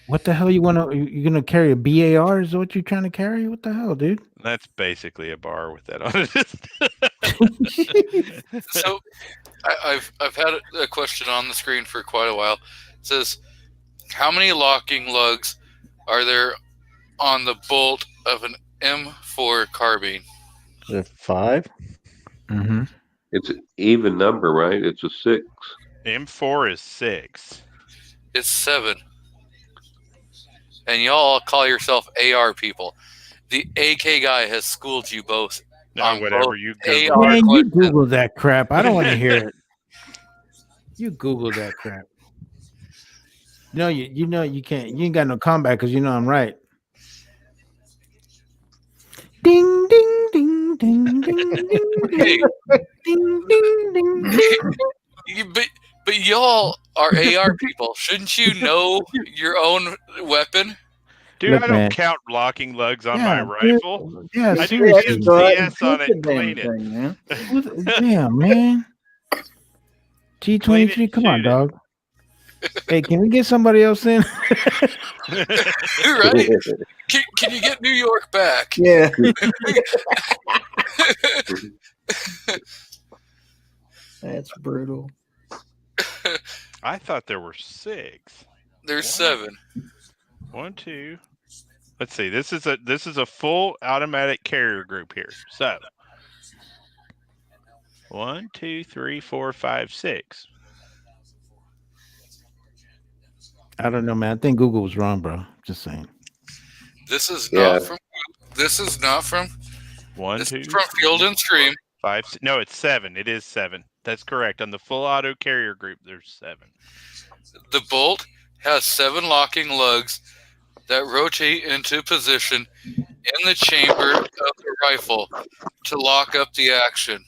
What the hell you want to? You're gonna carry a BAR? Is that what you're trying to carry? What the hell, dude? That's basically a bar with that on it. So I've had a question on the screen for quite a while. It says, how many locking lugs are there on the bolt of an M4 carbine? Is it 5? Mm-hmm. It's an even number, right? It's a 6. M4 is 6. It's 7. And y'all call yourself AR people. The AK guy has schooled you both. No, on whatever both you AR Google. Man, you questions. Google that crap. I don't want to hear it. You Google that crap. No, you know you can't. You ain't got no combat because you know I'm right. Ding ding ding ding ding ding Hey, ding ding ding ding. but y'all are AR people. Shouldn't you know your own weapon? Dude, Look, I don't man. count locking lugs on Yeah, my dude. rifle. Yeah, I do seriously. Go ahead and CS on shoot it, the damn clean it. thing, man. Damn, man. Clean it, G23, come on, shoot it. dog. Hey, can we get somebody else in? Right? Can you get New York back? Yeah. That's brutal. I thought there were 6. There's Wow. 7. 1, 2. Let's see. This is a full automatic carrier group here. So 1, 2, 3, 4, 5, 6. I don't know, man. I think Google was wrong, bro. Just saying. This is Yeah. not from. This is not from. 1, This 2, is from Field and Stream. 5. No, it's 7. It is 7. That's correct. On the full auto carrier group, there's 7. The bolt has 7 locking lugs that rotate into position in the chamber of the rifle to lock up the action.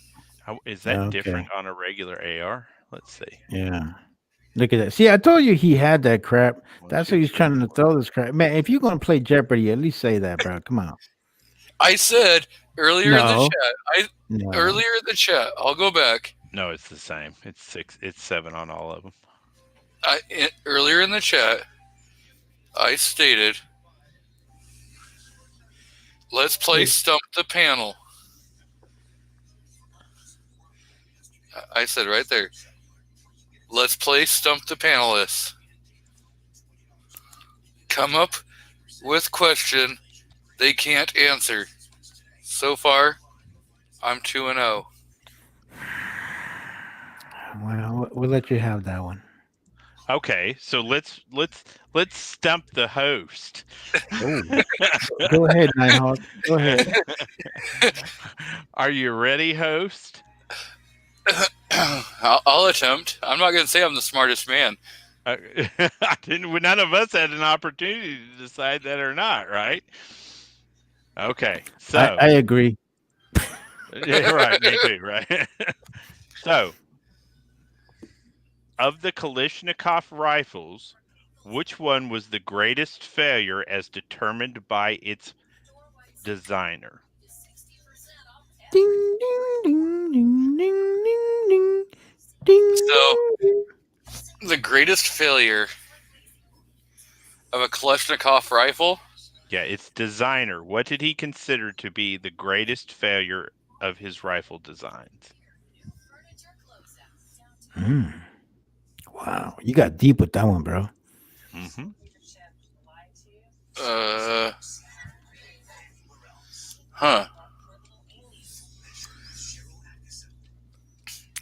How is that Okay. different on a regular AR? Let's see. Yeah. Look at that. See, I told you he had that crap. 1, That's 2, why he's 3, trying to 4. throw this crap. Man, if you're going to play Jeopardy, at least say that, bro. Come on. I said earlier in the No. chat. No. Earlier in the chat. I'll go back. No, it's the same. It's 6. It's 7 on all of them. Earlier in the chat, I stated, let's play Stump the Panel. I said right there, let's play Stump the Panelists. Come up with question they can't answer. So far, I'm 2-0. Well, we'll let you have that one. Okay, so let's stump the host. Oh. Go ahead, Nighthawk. Go ahead. Are you ready, host? I'll attempt. I'm not going to say I'm the smartest man. I didn't. None of us had an opportunity to decide that or not, right? Okay, so I agree. yeah, right, me too, right? So, of the Kalashnikov rifles, which one was the greatest failure as determined by its designer? Ding, ding, ding, ding, ding, ding, ding, ding. So, the greatest failure of a Kalashnikov rifle? Yeah, its designer. What did he consider to be the greatest failure of his rifle designs. Wow, you got deep with that one, bro. Mm-hmm. Huh.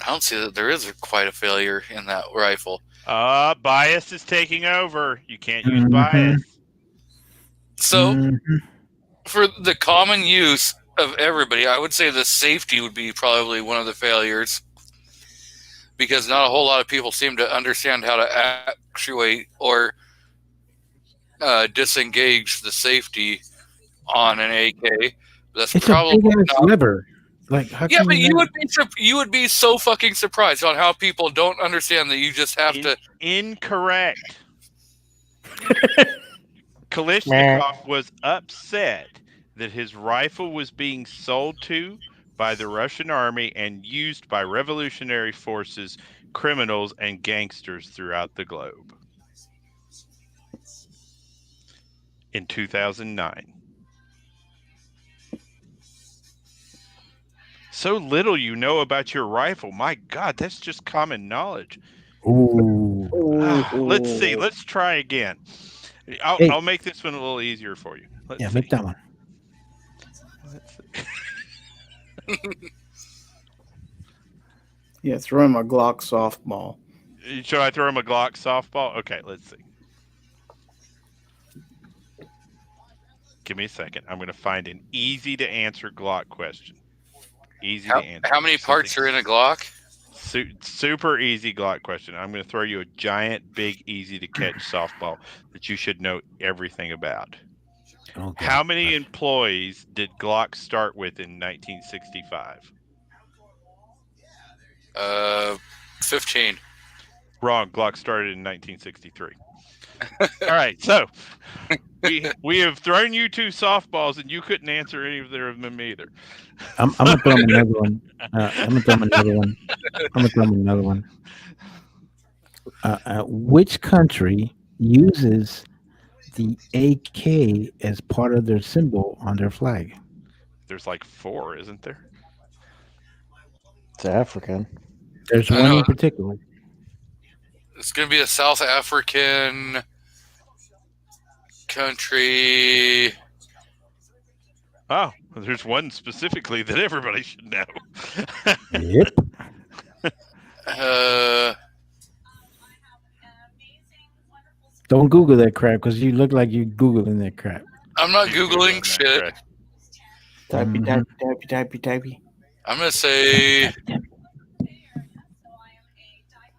I don't see that there is quite a failure in that rifle. Bias is taking over. You can't use bias. So, for the common use of everybody, I would say the safety would be probably one of the failures, because not a whole lot of people seem to understand how to actuate or disengage the safety on an AK. That's It's probably a big ass not. lever. Like, how Yeah, can but you you would be so fucking surprised on how people don't understand that you just have to. Incorrect. Kalishnikov was upset that his rifle was being sold to by the Russian army and used by revolutionary forces, criminals, and gangsters throughout the globe. In 2009. So little you know about your rifle. My God, that's just common knowledge. Ooh. Let's see. Let's try again. Hey. I'll make this one a little easier for you. Let's see. Make that one. Yeah, throw him a Glock softball. Should I throw him a Glock softball? Okay, let's see. Give me a second. I'm going to find an easy to answer Glock question. Easy to answer. How many parts are in a Glock? Super easy Glock question. I'm going to throw you a giant, big, easy to catch softball that you should know everything about. Okay. How many employees did Glock start with in 1965? 15. Wrong. Glock started in 1963. All right, so we have thrown you two softballs, and you couldn't answer any of them either. I'm gonna throw him another one. I'm gonna throw him another one. Which country uses the AK as part of their symbol on their flag? There's like 4, isn't there? It's African. There's one in particular. It's going to be a South African country. Oh, there's one specifically that everybody should know. Yep. Don't Google that crap, because you look like you're Googling that crap. I'm not Googling shit. Typey. I'm going to say...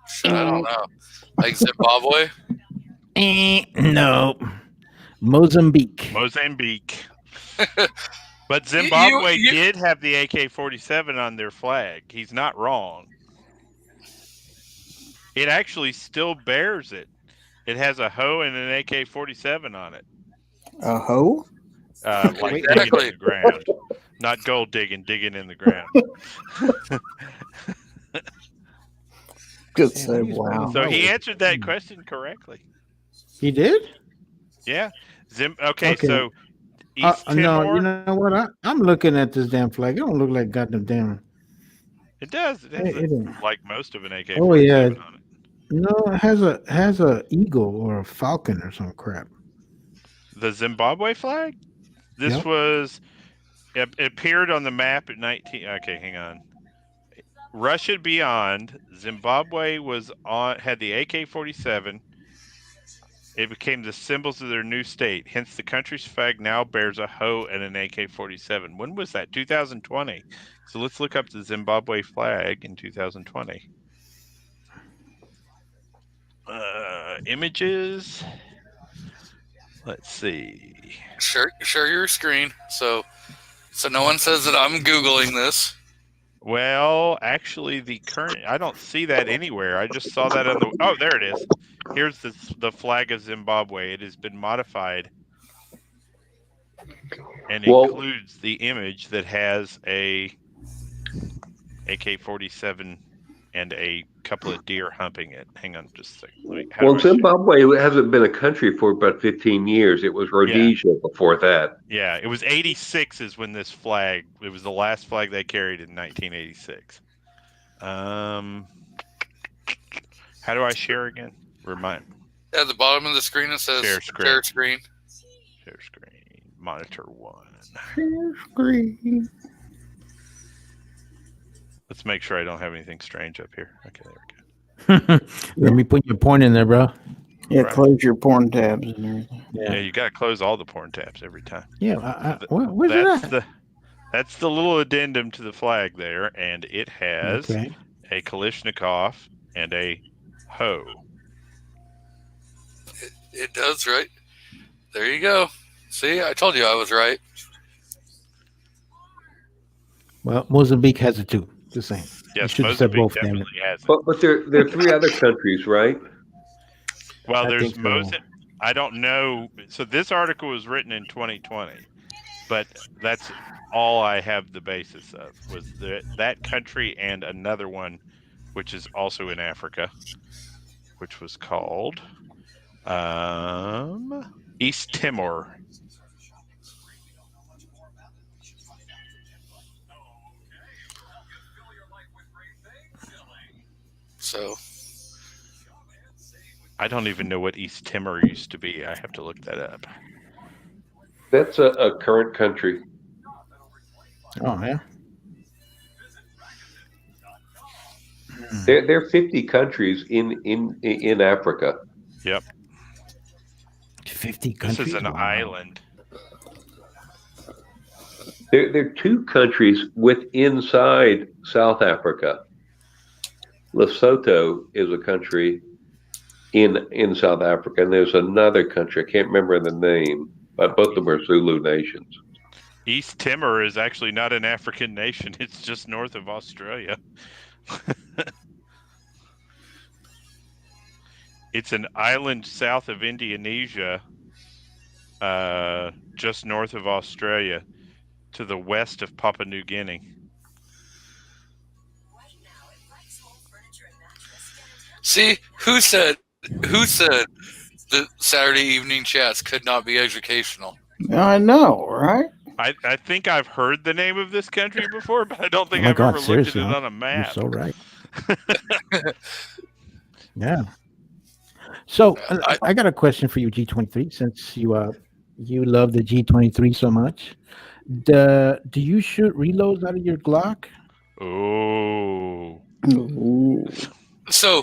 Shit, I don't know. Like Zimbabwe? No. Mozambique. But Zimbabwe did have the AK-47 on their flag. He's not wrong. It actually still bears it. It has a hoe and an AK-47 on it. A hoe? Like digging in the ground. Not gold digging in the ground. Good save. Wow. So he answered that question correctly. He did? Yeah. Okay, so East Timor. No, you know what? I'm looking at this damn flag. It don't look like goddamn damn. It does. It has like most of an AK-47 oh yeah. on it. No, it has a eagle or a falcon or some crap. The Zimbabwe flag? This was it appeared on the map at 19. Okay, hang on. Russia beyond, Zimbabwe had the AK-47. It became the symbols of their new state. Hence, the country's flag now bears a hoe and an AK-47. When was that? 2020. So let's look up the Zimbabwe flag in 2020. Images. Let's see. Share your screen so no one says that I'm Googling this. Well, actually, I don't see that anywhere. I just saw that on the. Oh, there it is. Here's the flag of Zimbabwe. It has been modified and includes the image that has a AK-47 and a couple of deer humping it. Hang on just a second. Well, Zimbabwe hasn't been a country for about 15 years. It was Rhodesia before that. Yeah, it was 86 is when this flag, it was the last flag they carried in 1986. How do I share again? Remind me. At the bottom of the screen, it says Share screen. Share screen. Share screen. Monitor 1. Share screen. Let's make sure I don't have anything strange up here. Okay, there we go. Let me put your porn in there, bro. Yeah, Right. close your porn tabs and everything. Yeah, you got to close all the porn tabs every time. Yeah, where's it at? That's the little addendum to the flag there, and it has Okay. a Kalashnikov and a hoe. It does, right? There you go. See, I told you I was right. Well, Mozambique has it too. Just saying. You Yes, should have said Mozambique both. Damn it. definitely has it. But there are 3 other countries, right? Well, I there's think so. Mozambique. I don't know. So this article was written in 2020, but that's all I have the basis of was that country and another one, which is also in Africa, which was called East Timor. So I don't even know what East Timor used to be. I have to look that up. That's a current country. Oh yeah. There are 50 countries in Africa. Yep. 50 countries. This is an Wow. island. There are 2 countries inside South Africa. Lesotho is a country in South Africa, and there's another country, I can't remember the name, but both of them are Zulu nations. East Timor is actually not an African nation. It's just north of Australia. It's an island south of Indonesia, just north of Australia, to the west of Papua New Guinea. see, who said the Saturday evening chats could not be educational? I know, right? I think I've heard the name of this country before, but I don't think Oh my I've God, ever looked at seriously, it huh? on a map. You're so right. Yeah. So I got a question for you, G23. Since you love the G23 so much, do you shoot reloads out of your Glock? Oh. Ooh. So,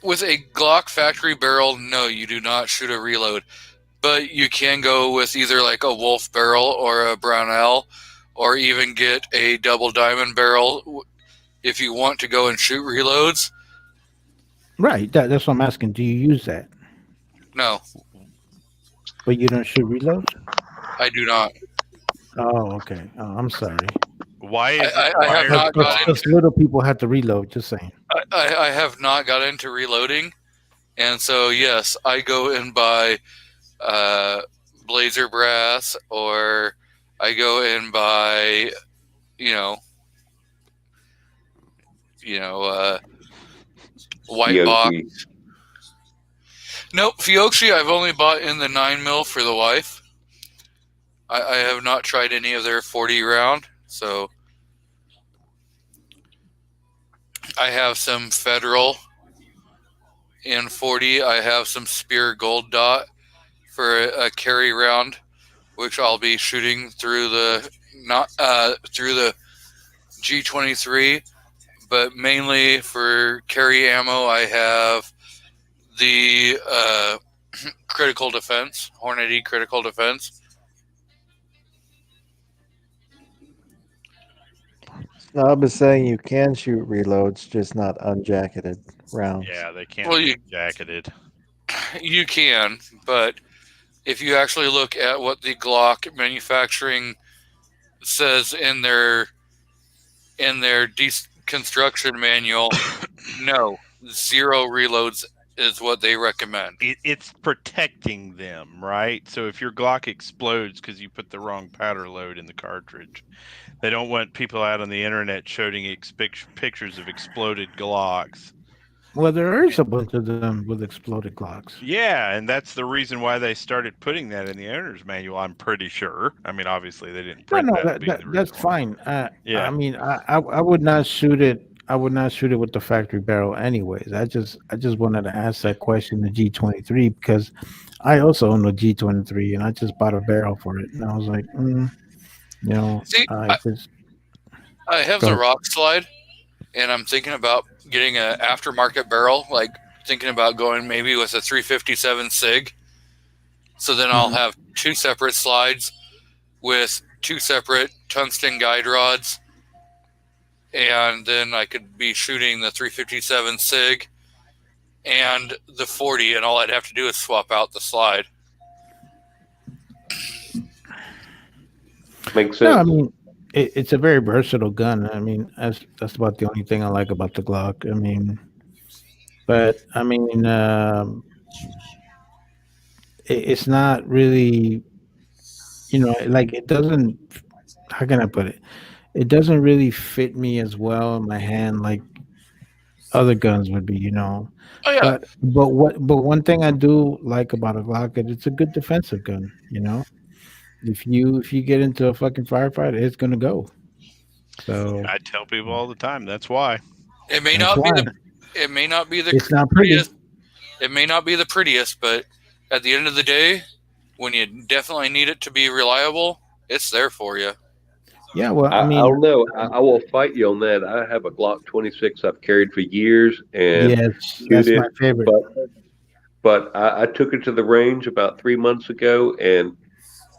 with a Glock factory barrel, no, you do not shoot a reload. But you can go with either like a Wolf barrel or a Brownell, or even get a double diamond barrel if you want to go and shoot reloads. Right. That's what I'm asking. Do you use that? No, But you don't shoot reloads? I do not. Oh, okay. Oh, I'm sorry. Why is I have not got into, Because little people have to reload. Just saying. I have not got into reloading, and so yes, I go and buy Blazer Brass, or I go and buy, white DOT. box. Nope, Fiocchi I've only bought in the 9mm for the wife. I have not tried any of their 40 round, so I have some Federal in 40. I have some Spear Gold Dot for a carry round, which I'll be shooting through the G23, but mainly for carry ammo, I have the Critical Defense, Hornady Critical Defense. No, I was saying you can shoot reloads, just not unjacketed rounds. Yeah, they can't Well, be you- jacketed. You can, but if you actually look at what the Glock manufacturing says in their deconstruction manual, no, 0 reloads is what they recommend. It's protecting them, right? So if your Glock explodes because you put the wrong powder load in the cartridge, They don't want people out on the internet showing pictures of exploded Glocks. Well, there is a bunch of them with exploded Glocks. Yeah, and that's the reason why they started putting that in the owner's manual. I'm pretty sure. I mean, obviously they didn't print that. That's fine. Yeah. I mean, I would not shoot it. I would not shoot it with the factory barrel, anyways. I just wanted to ask that question to G23 because I also own a G23 and I just bought a barrel for it, and I was like, See, I have Go the ahead. rock slide, and I'm thinking about getting an aftermarket barrel, like thinking about going maybe with a 357 SIG. So then I'll have two separate slides with two separate tungsten guide rods, and then I could be shooting the 357 SIG and the 40, and all I'd have to do is swap out the slide. Makes No, I sense. mean, it's a very versatile gun. I mean, that's about the only thing I like about the Glock. I mean, but I mean, it's not really, like it doesn't. How can I put it? It doesn't really fit me as well in my hand like other guns would be, Oh yeah, But one thing I do like about a Glock is it's a good defensive gun. If you get into a fucking firefight, it's gonna go. So I tell people all the time. That's why. it may that's not be why. it may not be the It's not pretty. prettiest. It may not be the prettiest, but at the end of the day, when you definitely need it to be reliable, it's there for you. Yeah, well, I I mean, don't know. I will fight you on that. I have a Glock 26 I've carried for years, and yes, that's shoot my it, favorite. but I took it to the range about 3 months ago, and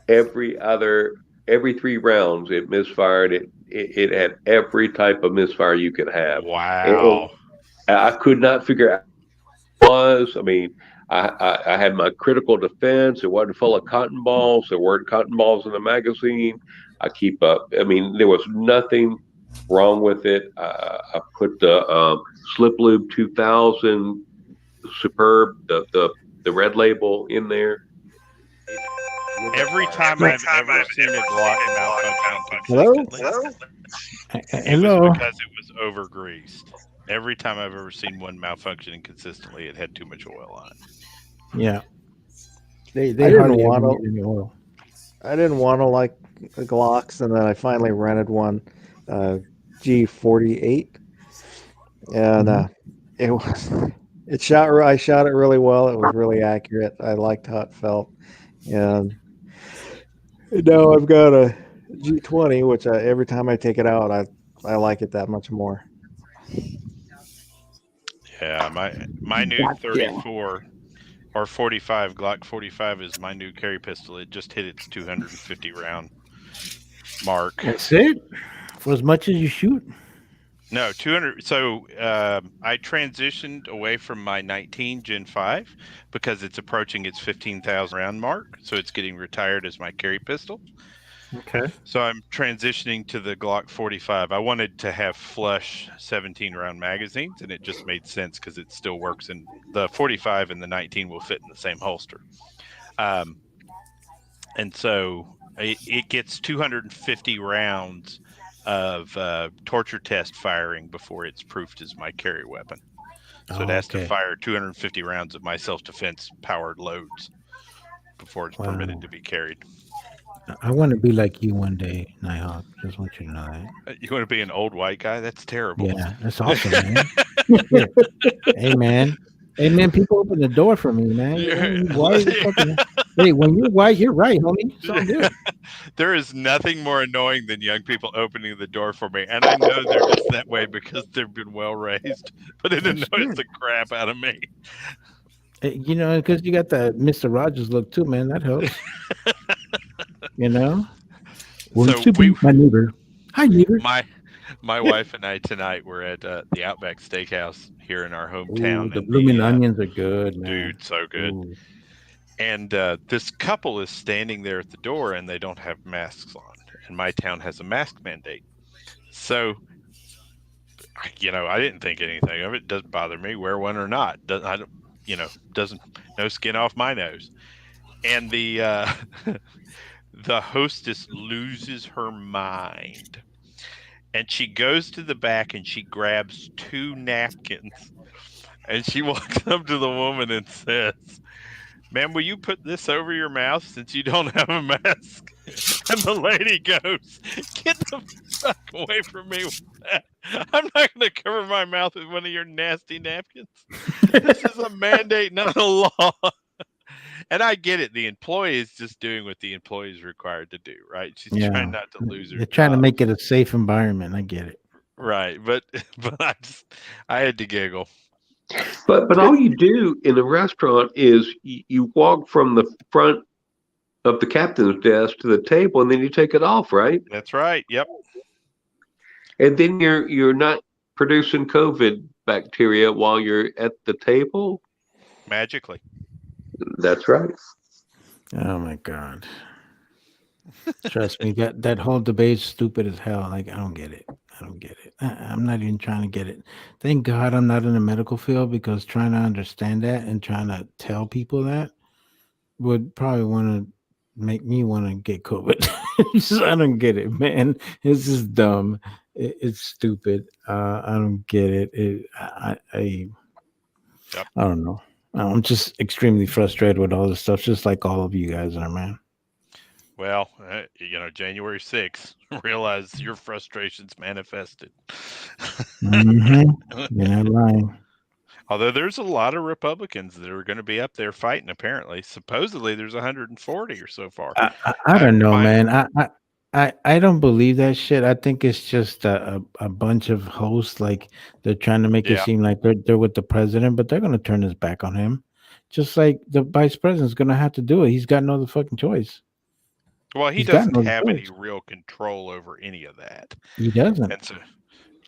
every 3 rounds it misfired. It had every type of misfire you could have. Wow. And I could not figure out what it was. I mean, I had my critical defense. It wasn't full of cotton balls. There weren't cotton balls in the magazine. I keep up. I mean, there was nothing wrong with it. I put the Slip Lube 2000 Superb, the red label in there. Every time I've ever seen a Glock malfunction Hello? consistently, it Hello. was because it was over greased. Every time I've ever seen one malfunctioning consistently, it had too much oil on it. Yeah. They I didn't hardly ever want need any oil. I didn't want to like the Glocks, and then I finally rented one, G48, and it was I shot it really well. It was really accurate. I liked how it felt, and now I've got a G20, which every time I take it out, I like it that much more. Yeah, my new 34 or 45 Glock 45 is my new carry pistol. It just hit its 250 round mark. That's it. For as much as you shoot. No, 200. So I transitioned away from my 19 Gen 5 because it's approaching its 15,000 round mark. So it's getting retired as my carry pistol. Okay. So I'm transitioning to the Glock 45. I wanted to have flush 17 round magazines, and it just made sense because it still works. And the 45 and the 19 will fit in the same holster. And so it gets 250 rounds of torture test firing before it's proofed as my carry weapon. So it has to fire 250 rounds of my self-defense powered loads before it's permitted to be carried. I want to be like you one day, Nighthawk. Just want you to know that. You want to be an old white guy? That's terrible. Yeah, that's awesome, man. Hey, man. Hey, man, people open the door for me, man. Hey, when you're white, you're right, homie. It's all good. There is nothing more annoying than young people opening the door for me. And I know they're just that way because they've been well raised, but it annoys the crap out of me. You know, because you got that Mr. Rogers look too, man. That helps. You know? Well, So my neighbor. Hi, neighbor. My wife and I tonight were at the Outback Steakhouse here in our hometown. Ooh, the blooming onions are good, man. Dude, so good. Ooh. And this couple is standing there at the door, and they don't have masks on. And my town has a mask mandate. So, you know, I didn't think anything of it. Doesn't bother me, wear one or not. Doesn't no skin off my nose. And the the hostess loses her mind And she goes to the back and she grabs 2 napkins. And she walks up to the woman and says, "Ma'am, will you put this over your mouth since you don't have a mask?" And the lady goes, "Get the fuck away from me with that. I'm not going to cover my mouth with one of your nasty napkins. This is a mandate, not a law." And I get it. The employee is just doing what the employee is required to do, right? She's Yeah. trying not to lose her They're trying to job. make it a safe environment. I get it. Right. But I had to giggle. But all you do in a restaurant is you walk from the front of the captain's desk to the table, and then you take it off, right? That's right. Yep. And then you're not producing COVID bacteria while you're at the table. Magically. That's right. Oh my god! Trust me, that whole debate is stupid as hell. Like I don't get it. I don't get it. I'm not even trying to get it. Thank God I'm not in the medical field because trying to understand that and trying to tell people that would probably want to make me want to get COVID. I don't get it, man. It's just dumb. It's stupid. I don't get it. I don't know. I'm just extremely frustrated with all this stuff, just like all of you guys are, man. Well, January 6th, realize your frustrations manifested. Mm-hmm. You're not lying. Although there's a lot of Republicans that are going to be up there fighting, apparently. Supposedly there's 140 or so far. I don't know, man. I don't believe that shit. I think it's just a bunch of hosts. Like they're trying to make it seem like they're with the president, but they're going to turn his back on him. Just like the vice president's going to have to do it. He's got no other fucking choice. Well, he doesn't have any real control over any of that. He doesn't. And so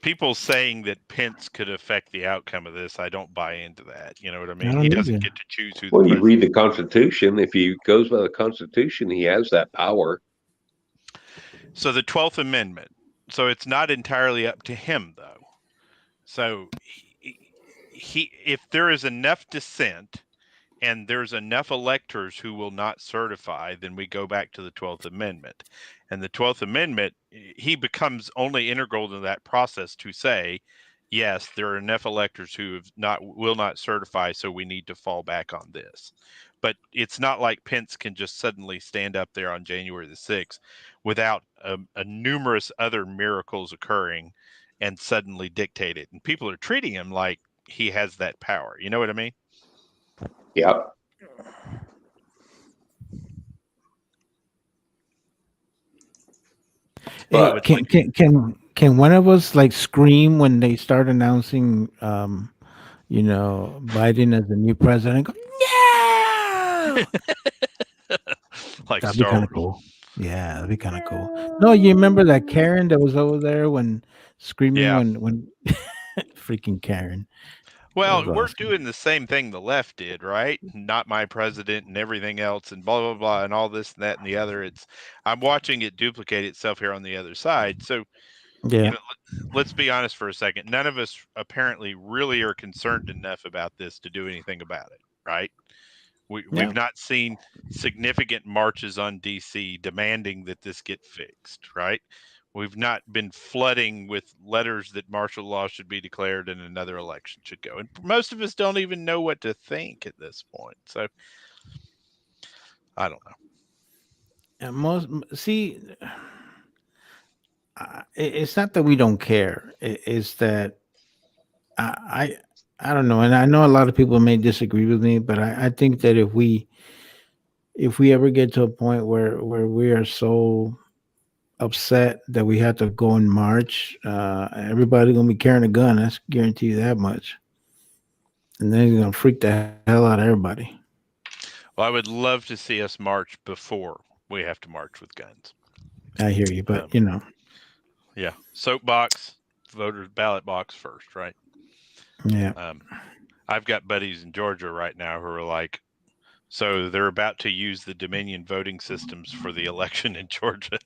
people saying that Pence could affect the outcome of this, I don't buy into that. You know what I mean? He doesn't get to choose who. Well, you read the Constitution. If he goes by the Constitution, he has that power. So the 12th Amendment. So it's not entirely up to him, though. So he if there is enough dissent and there's enough electors who will not certify, then we go back to the 12th Amendment. And the 12th Amendment, he becomes only integral to that process to say, yes, there are enough electors who will not certify, so we need to fall back on this. But it's not like Pence can just suddenly stand up there on January the 6th without a numerous other miracles occurring and suddenly dictate it. And people are treating him like he has that power. You know what I mean? Yep. Hey, can one of us like scream when they start announcing Biden as the new president? Go, no! Like that'd be Star kind of Wars. cool. Yeah, that'd be kind of cool. No, you remember that Karen that was over there when screaming when freaking Karen. Well, we're doing the same thing the left did, right? Not my president and everything else and blah, blah, blah, and all this and that and the other. I'm watching it duplicate itself here on the other side. So, let's be honest for a second. None of us apparently really are concerned enough about this to do anything about it, right? We've not seen significant marches on DC demanding that this get fixed, right? We've not been flooding with letters that martial law should be declared and another election should go. And most of us don't even know what to think at this point. So I don't know. It's not that we don't care. It's that I don't know. And I know a lot of people may disagree with me, but I think that if we ever get to a point where we are so upset that we have to go and march, everybody's gonna be carrying a gun. I guarantee you that much. And then it's gonna freak the hell out of everybody. Well, I would love to see us march before we have to march with guns. I hear you, but yeah, soapbox, voter ballot box first, right? Yeah. I've got buddies in Georgia right now who are like, so they're about to use the Dominion voting systems for the election in Georgia.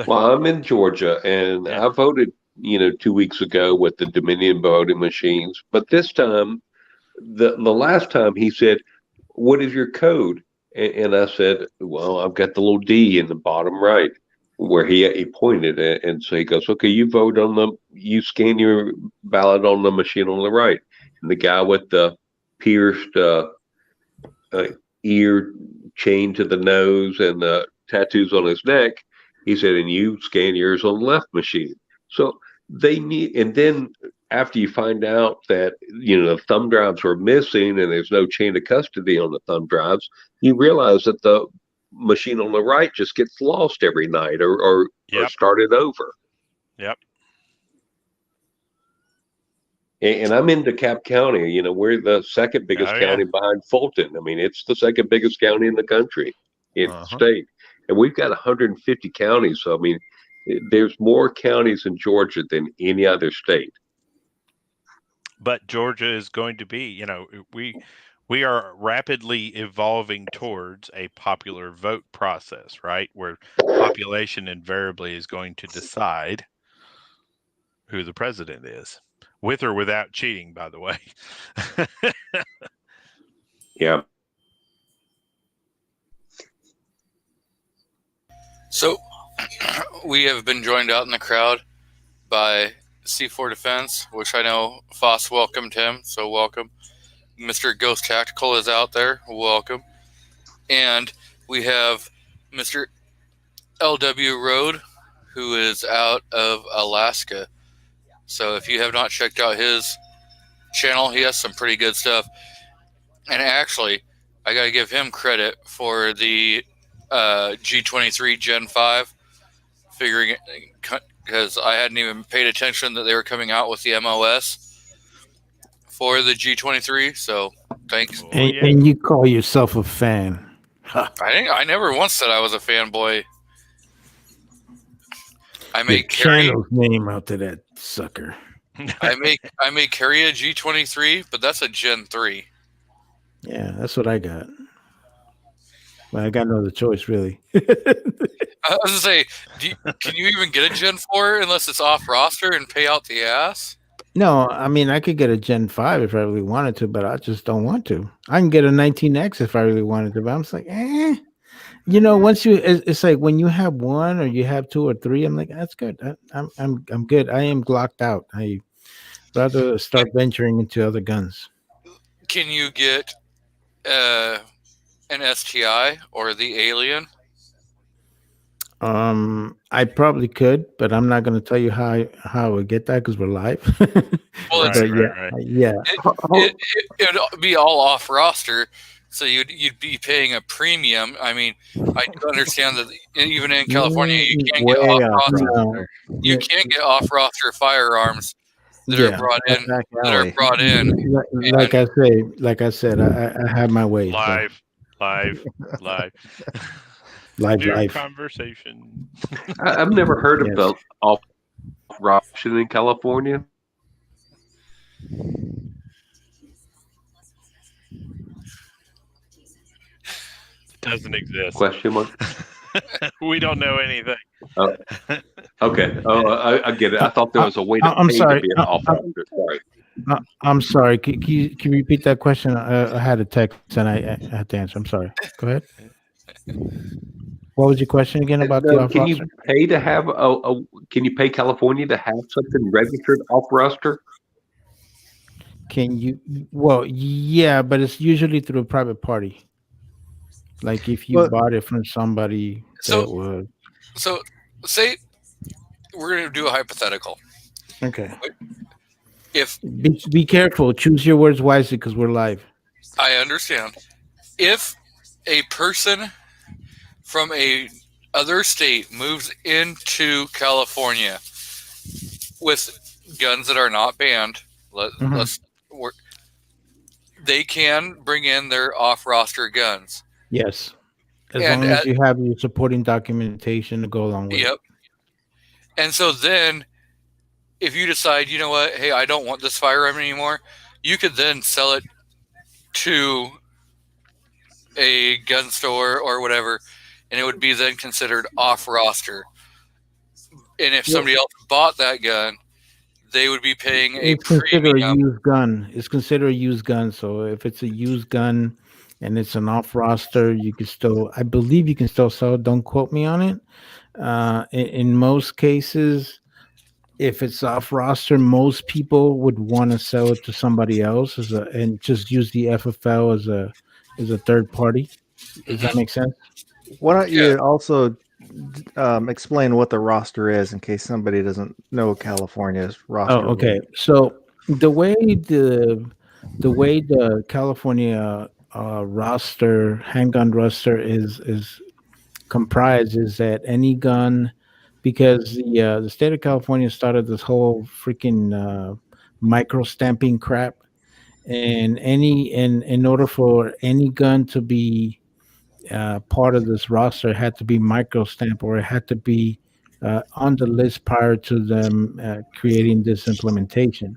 Well, I'm in Georgia, and I voted, 2 weeks ago with the Dominion voting machines. But this time, the last time he said, "What is your code?" And I said, "Well, I've got the little D in the bottom right." where he pointed it, and so he goes, "Okay, you scan your ballot on the machine on the right." And the guy with the pierced ear chain to the nose and the tattoos on his neck, he said, "And you scan yours on the left machine." So they need, and then after you find out that the thumb drives are missing and there's no chain of custody on the thumb drives, you realize that the machine on the right just gets lost every night or started over. Yep. And I'm in DeKalb County. We're the second biggest county behind Fulton. I mean, it's the second biggest county in the country, in the state. And we've got 150 counties. So, I mean, there's more counties in Georgia than any other state. But Georgia is going to be, we are rapidly evolving towards a popular vote process, right? Where population invariably is going to decide who the president is, with or without cheating, by the way. Yeah. So we have been joined out in the crowd by C4 Defense, which I know Foss welcomed him, so welcome. Mr. Ghost Tactical is out there, welcome. And we have Mr. LW Road, who is out of Alaska. So if you have not checked out his channel, he has some pretty good stuff. And actually, I got to give him credit for the G23 Gen 5, figuring it, because I hadn't even paid attention that they were coming out with the MOS for the G23. So thanks. And you call yourself a fan? I never once said I was a fanboy. I may Your carry channel's name out to that sucker. I may carry a G23, but that's a Gen 3. Yeah, that's what I got. Well, I got no other choice, really. I was gonna say, can you even get a Gen 4 unless it's off roster and pay out the ass? No, I mean, I could get a Gen 5 if I really wanted to, but I just don't want to. I can get a 19X if I really wanted to, but I'm just like, once it's like when you have one or you have two or three, I'm like, that's good. I'm good. I am glocked out. I rather start venturing into other guns. Can you get an STI or the Alien? I probably could, but I'm not going to tell you how I would get that because we're live. Well, yeah. It would be all off roster, so you'd be paying a premium. I mean, I do understand that even in California, you can't get off roster. You can't get off roster firearms that are brought in. Like I said, I have my way. Live. Live conversation. I've never heard of the off roster in California. Doesn't exist. Question mark. We don't know anything. Okay. Oh, I get it. I thought there was a way to I'm pay sorry. to be an off roster. Sorry. I'm sorry. Can you repeat that question? I had a text and I had to answer. I'm sorry. Go ahead. What was your question again about the off Can roster? you pay to have Can you pay California to have something registered off roster? Can you? Well, yeah, but it's usually through a private party. Like if you bought it from somebody that would. So, say we're going to do a hypothetical. Okay. If be careful, choose your words wisely because we're live. I understand. If a person from a other state moves into California with guns that are not banned, they can bring in their off-roster guns. Yes, as long as you have your supporting documentation to go along with it. Yep. And so then, if you decide, you know what, hey, I don't want this firearm anymore, you could then sell it to a gun store or whatever, and it would be then considered off-roster. And if somebody else bought that gun, they would be paying a premium. It's considered a used gun. So if it's a used gun and it's an off-roster, you can still, I believe you can still sell it. Don't quote me on it. In most cases, if it's off roster, most people would want to sell it to somebody else and just use the FFL as a third party. Does that make sense? Why don't Yeah. you also explain what the roster is in case somebody doesn't know California's roster? Oh, okay. So the way the California roster, handgun roster is comprised is that any gun, because the state of California started this whole freaking micro stamping crap, and in order for any gun to be part of this roster, it had to be micro stamp, or it had to be on the list prior to them creating this implementation.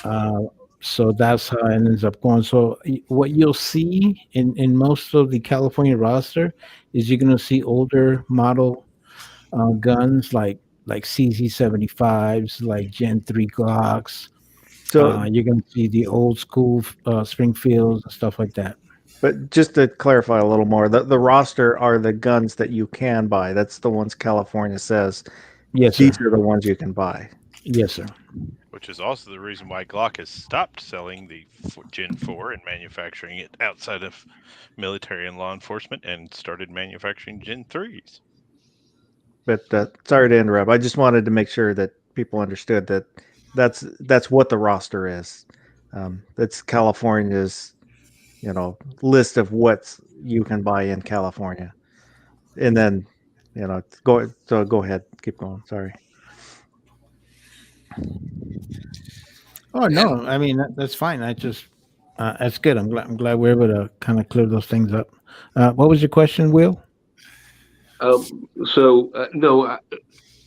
Uh, so that's how it ends up going. So what you'll see in most of the California roster is you're going to see older model guns like CZ75s, like Gen 3 Glocks. So, You're going to see the old school Springfields and stuff like that. but just to clarify a little more, the roster are the guns that you can buy. That's the ones California says. Yes, sir. These are the ones you can buy. Yes, sir. Which is also the reason why Glock has stopped selling the Gen 4 and manufacturing it outside of military and law enforcement and started manufacturing Gen 3s. But sorry to interrupt. I just wanted to make sure that people understood that that's what the roster is. That's California's, list of what you can buy in California. And then, go ahead, keep going. Sorry. Oh no, I mean that's fine. I just that's good. I'm glad we're able to kind of clear those things up. What was your question, Will? No,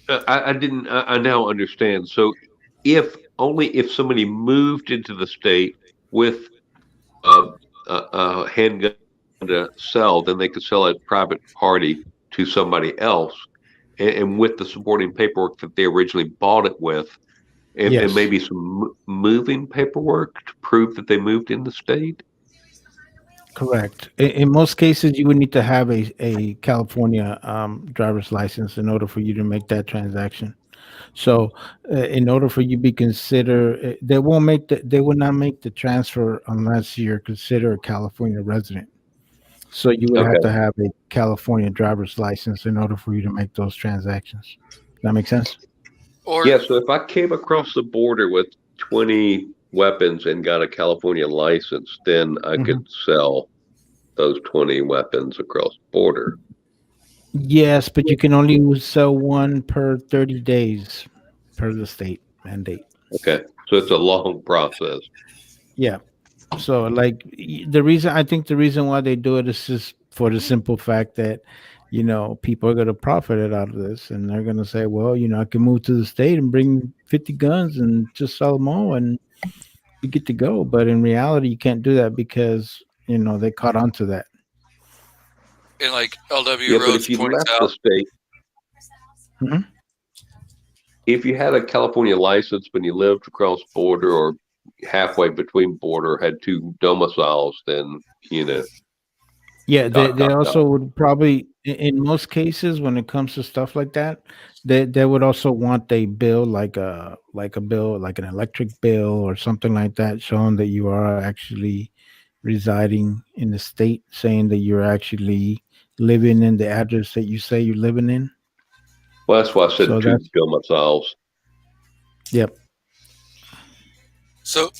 I didn't. I now understand. So, if somebody moved into the state with a handgun to sell, then they could sell it private party to somebody else, and with the supporting paperwork that they originally bought it with, and Yes. maybe some moving paperwork to prove that they moved in the state. Correct. In most cases, you would need to have a California driver's license in order for you to make that transaction. So, in order for you to be considered, they will not make the transfer unless you're considered a California resident. So you would have Okay. to have a California driver's license in order for you to make those transactions. That make sense? Or Yeah, so if I came across the border with 20 weapons and got a California license, then I could sell those 20 weapons across the border. Yes, but you can only sell one per 30 days per the state mandate. Okay, so it's a long process. Yeah. So the reason why they do it is just for the simple fact that people are going to profit out of this, and they're going to say, well, I can move to the state and bring 50 guns and just sell them all and you get to go. But in reality, you can't do that because they caught on to that. and like LW Yeah, but Rhodes if you points left the out, state, Mhm. if you had a California license but you lived across the border or halfway between border, had two domiciles, then Yeah, Dot, they dot, also dot. would probably, in most cases, when it comes to stuff like that, they would also want a bill like a bill like an electric bill or something like that, showing that you are actually residing in the state, saying that you're actually living in the address that you say you're living in. Well, that's why I said So two that's domiciles. yep. so,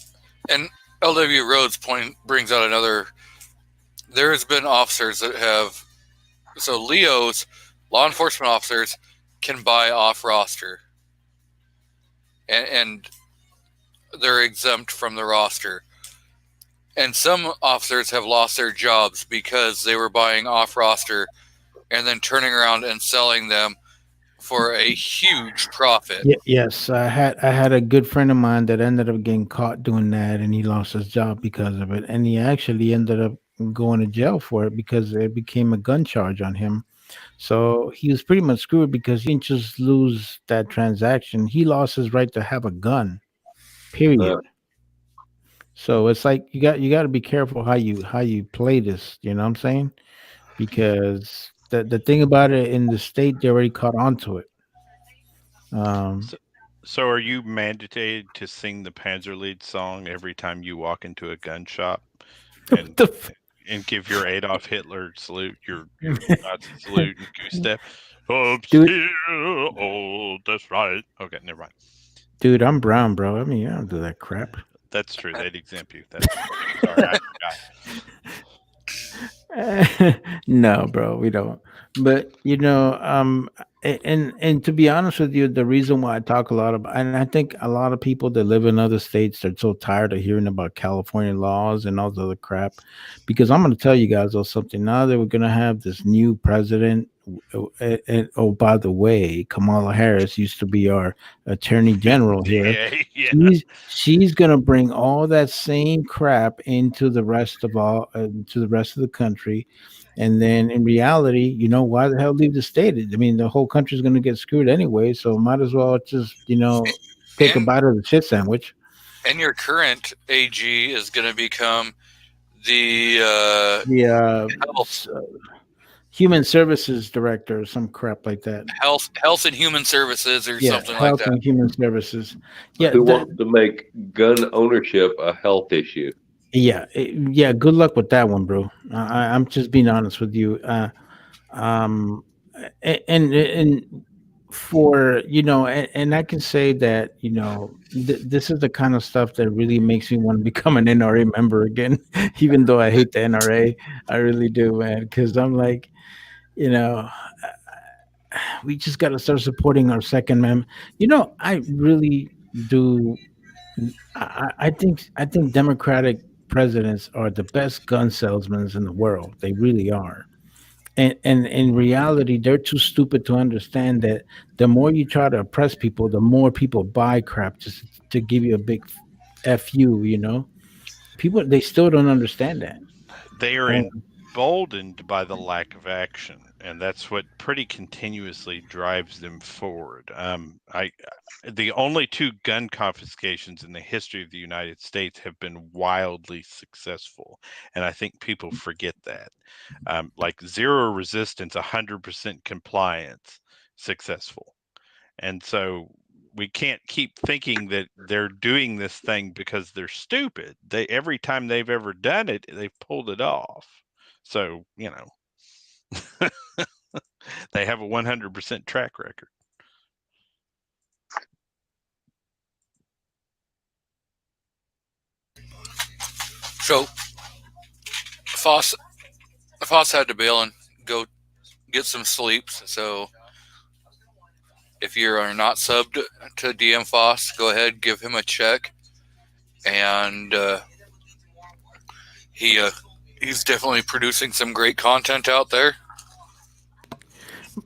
and LW Rhodes brings out another. There's been officers that have, so Leo's law enforcement officers can buy off roster, and they're exempt from the roster. And some officers have lost their jobs because they were buying off roster and then turning around and selling them for a huge profit. Yes, I had a good friend of mine that ended up getting caught doing that, and he lost his job because of it. And he actually ended up going to jail for it because it became a gun charge on him. So he was pretty much screwed because he didn't just lose that transaction; he lost his right to have a gun. Period. So it's like you got to be careful how you play this. You know what I'm saying? Because The thing about it in the state, they already caught on to it. So are you mandated to sing the Panzerlied song every time you walk into a gun shop and and give your Adolf Hitler salute, your Nazi salute and goose step? I'm Dude. still old. That's right. Okay, never mind. Dude, I'm brown, bro. I mean, I don't do that crap. That's true. They'd exempt you. That's sorry, I forgot. No, bro, we don't. But and to be honest with you, the reason why I talk a lot about, and I think a lot of people that live in other states are so tired of hearing about California laws and all the other crap, because I'm going to tell you guys something. Now that we're going to have this new president, and oh, by the way, Kamala Harris used to be our attorney general here. Yeah. She's going to bring all that same crap into the rest of to the rest of the country. And then in reality, why the hell leave the state? I mean, the whole country's going to get screwed anyway. So might as well just, take a bite of the shit sandwich. And your current AG is going to become the Human Services Director or some crap like that. Health and Human Services or something like Health that. and Human Services. Yeah, Who wants to make gun ownership a health issue? Yeah. Good luck with that one, bro. I'm just being honest with you. And for and I can say that this is the kind of stuff that really makes me want to become an NRA member again, even though I hate the NRA. I really do, man, because I'm like, we just got to start supporting our Second Amendment. I really do. I think Democratic presidents are the best gun salesmen in the world. They really are. And in reality, they're too stupid to understand that the more you try to oppress people, the more people buy crap just to give you a big FU, People, they still don't understand that. They are emboldened by the lack of action, and that's what pretty continuously drives them forward. The only 2 gun confiscations in the history of the United States have been wildly successful, and I think people forget that. Like zero resistance, 100% compliance, successful. And so we can't keep thinking that they're doing this thing because they're stupid. Every time they've ever done it, they've pulled it off. So, they have a 100% track record. So, Foss had to bail and go get some sleep. So, if you are not subbed to DM Foss, go ahead, give him a check, and he's definitely producing some great content out there.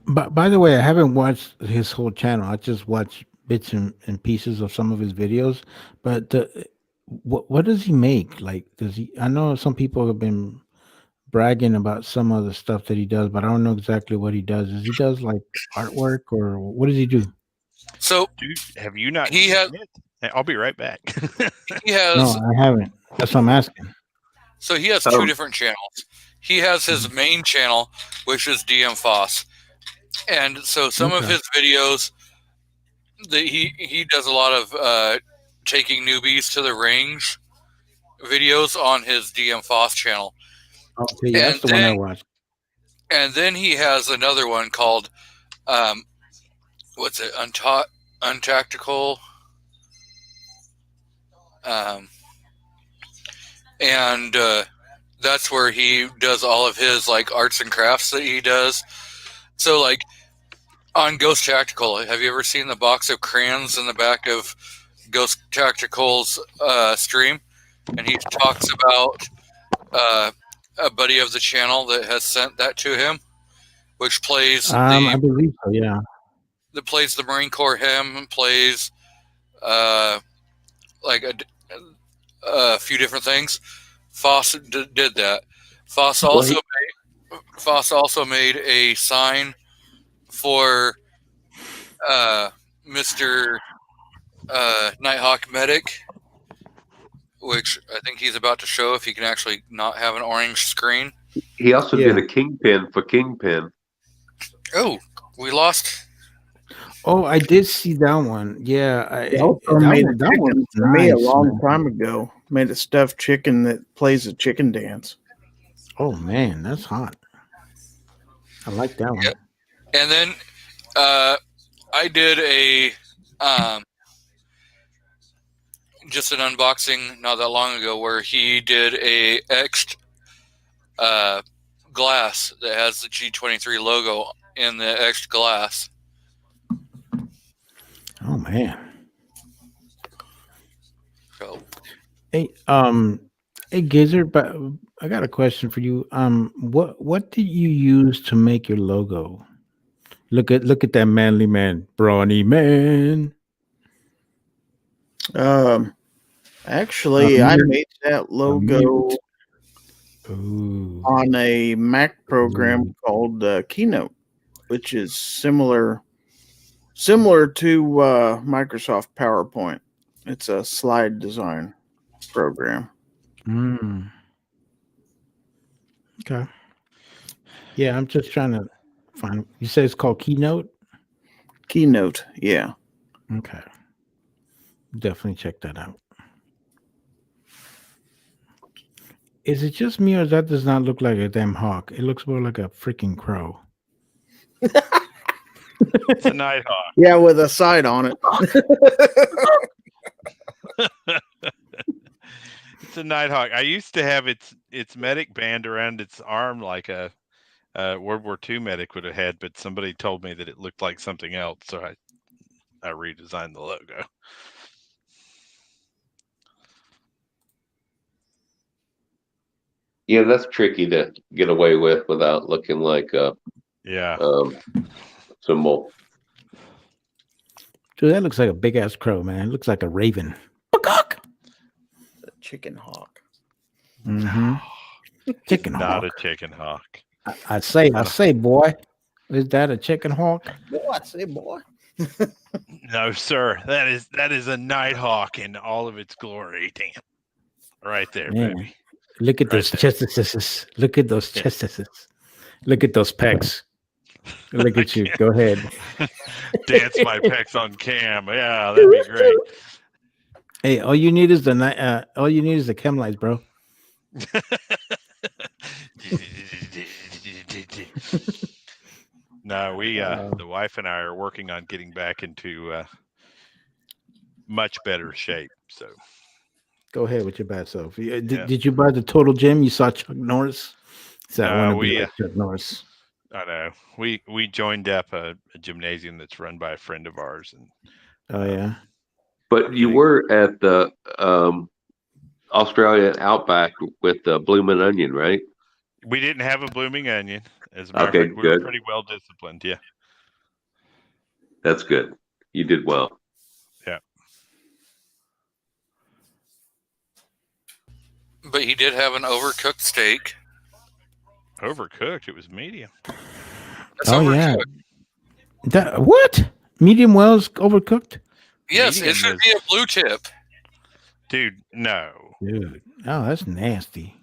But by the way, I haven't watched his whole channel. I just watched bits and pieces of some of his videos. But what does he make? Like, does he? I know some people have been bragging about some of the stuff that he does, but I don't know exactly what he does. He does like artwork, or what does he do? So, dude, have you not? He has. I'll be right back. He has. No, I haven't. That's what I'm asking. So he has 2 different channels. He has his main channel, which is DM Foss, and so some of his videos, he does a lot of taking newbies to the range videos on his DM Foss channel. Okay, yeah, that's the one I watched. And then he has another one called, what's it, Untactical. And that's where he does all of his like arts and crafts that he does. So like on Ghost Tactical, have you ever seen the box of crayons in the back of Ghost Tactical's stream? And he talks about a buddy of the channel that has sent that to him, which plays I believe so, yeah. That plays the Marine Corps hymn and plays like a few different things. Foss did that. Foss also made a sign for Mr. Nighthawk Medic, which I think he's about to show if he can actually not have an orange screen. He also did a Kingpin for Kingpin. Oh, we lost. Oh, I did see that one. Yeah, Velcro that made a one, that chicken one's for me a nice, long man. time ago. Made a stuffed chicken that plays a chicken dance. Oh man, that's hot. I like that one. Yep. And then I did a just an unboxing not that long ago where he did a etched glass that has the G23 logo in the etched glass. Oh man. So Hey, Gizzard, but I got a question for you. What did you use to make your logo? Look at that manly man, brawny man. Actually, I made that logo Ooh. on a Mac program called Keynote, which is similar to Microsoft PowerPoint. It's a slide design program. Mm. Okay. Yeah, I'm just trying to find. You say it's called Keynote? Keynote, yeah. Okay. Definitely check that out. Is it just me, or that does not look like a damn hawk? It looks more like a freaking crow. It's a nighthawk. Yeah, with a side on it. It's a nighthawk. I used to have its medic band around its arm like a World War II medic would have had, but somebody told me that it looked like something else, so I redesigned the logo. Yeah, that's tricky to get away with without looking like a symbol. Dude, that looks like a big ass crow, man. It looks like a raven. The chicken hawk. Mm-hmm. Chicken Not hawk. a chicken hawk. I say, boy, is that a chicken hawk? Boy, I say, boy. No, sir. That is a nighthawk in all of its glory. Damn. Right there, Man. baby. Look at Right those there. chestises. Look at those chestises. Look at those pecs. Look at you. Go ahead. Dance my pecs on cam. Yeah, that'd be great. Hey, all you need is the chem lights, bro. No, we the wife and I are working on getting back into much better shape. So Go ahead with your bad self. Did you buy the Total Gym? You saw Chuck Norris? So I want to be like Chuck Norris. I know we joined up a gymnasium that's run by a friend of ours, and Oh yeah. But you were at the Australian Outback with the Bloomin' Onion, right? we didn't have a blooming onion. As a matter Okay, of fact, we were good. pretty well disciplined. Yeah. That's good. You did well. Yeah. But he did have an overcooked steak. Overcooked. It was medium. That's Yeah. overcooked. What? Medium well's overcooked? Yes, Medium it should is- be a blue tip. Dude, no. Dude. Oh, that's nasty.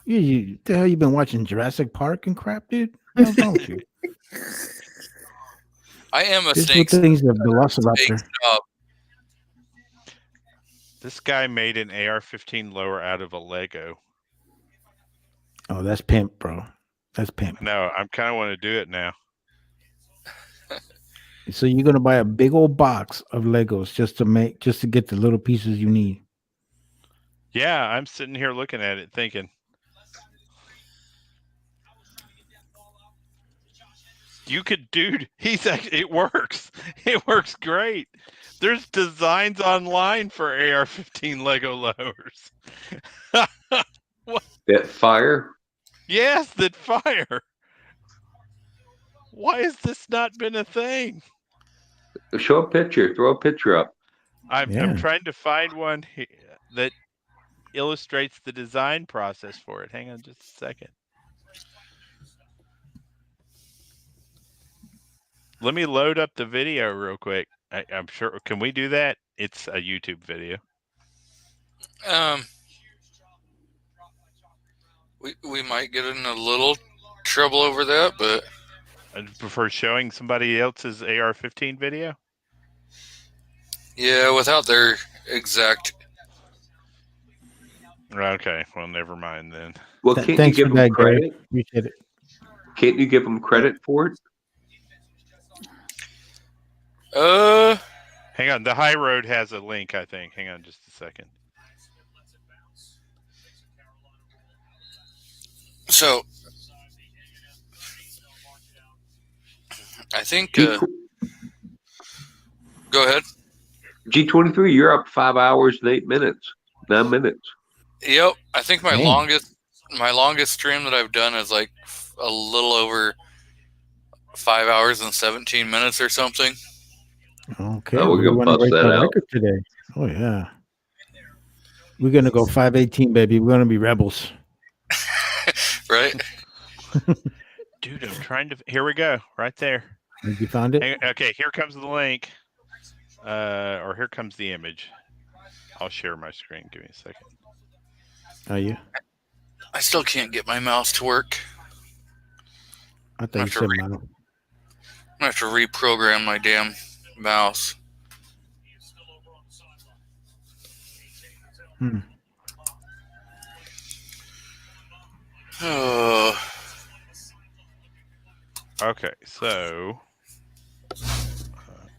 You the hell you been watching Jurassic Park and crap, dude? What's wrong with you? I am a This steak thing's a velociraptor. snob. This guy made an AR-15 lower out of a Lego. Oh, that's pimp, bro. That's pimp. No, I'm kind of want to do it now. So you're gonna buy a big old box of Legos just to get the little pieces you need. Yeah, I'm sitting here looking at it thinking, you could, dude, it works. It works great. There's designs online for AR-15 Lego lowers. That fire? Yes, that fire. Why has this not been a thing? Show a picture. Throw a picture up. I'm trying to find one that illustrates the design process for it. Hang on just a second. Let me load up the video real quick. I'm sure. Can we do that? It's a YouTube video. We might get in a little trouble over that, but I prefer showing somebody else's AR-15 video. Yeah, without their exact. Okay, well, never mind then. Well, can't you Thanks give for them that, Gary. credit? Appreciate it. Can't you give them credit for it? Hang on, the High Road has a link, I think. Hang on just a second. So, I think. G- Go ahead. G23, you're up 5 hours and 8 minutes, 9 minutes. Yep, I think my Dang. longest stream that I've done is like a little over 5 hours and 17 minutes or something. Okay, Oh, we're we gonna want to bust break that that out. record today. Oh yeah, we're gonna go 518, baby. We're gonna be rebels. Right? Dude, I'm trying to. Here we go, right there. Have you found it? Okay, here comes the link. Or here comes the image. I'll share my screen. Give me a second. Are you? I still can't get my mouse to work. I thought you said mine. I'm gonna have to reprogram my damn mouse. Oh. Okay, so.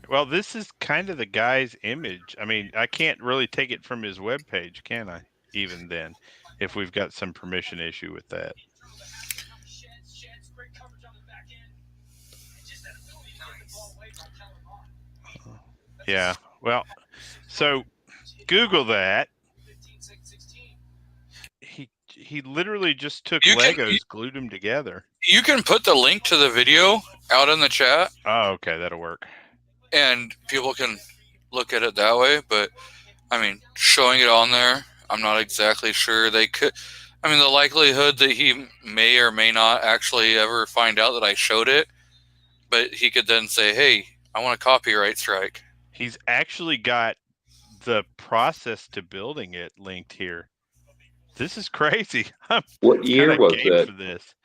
Well, this is kind of the guy's image. I mean, I can't really take it from his webpage, can I? Even then, if we've got some permission issue with that. Yeah, well, so Google that. He literally just took Legos, glued them together. You can put the link to the video out in the chat. Oh, okay, that'll work. And people can look at it that way, but I mean, showing it on there, I'm not exactly sure they could. I mean, the likelihood that he may or may not actually ever find out that I showed it, but he could then say, hey, I want a copyright strike. He's actually got the process to building it linked here. This is crazy. What year was that? For this?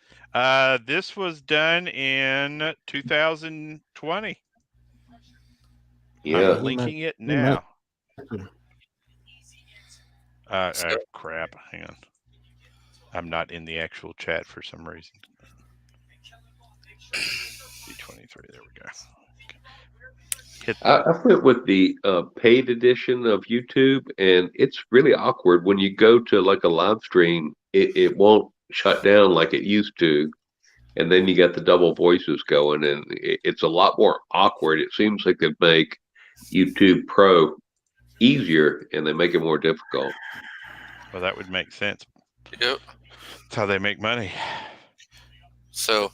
This was done in 2020. Yeah. I'm linking it now. Crap. Hang on. I'm not in the actual chat for some reason. B23. There we go. I went with the paid edition of YouTube, and it's really awkward when you go to like a live stream. It won't shut down like it used to, and then you got the double voices going, and it's a lot more awkward. It seems like they make YouTube Pro easier, and they make it more difficult. Well, that would make sense. Yep. That's how they make money. So,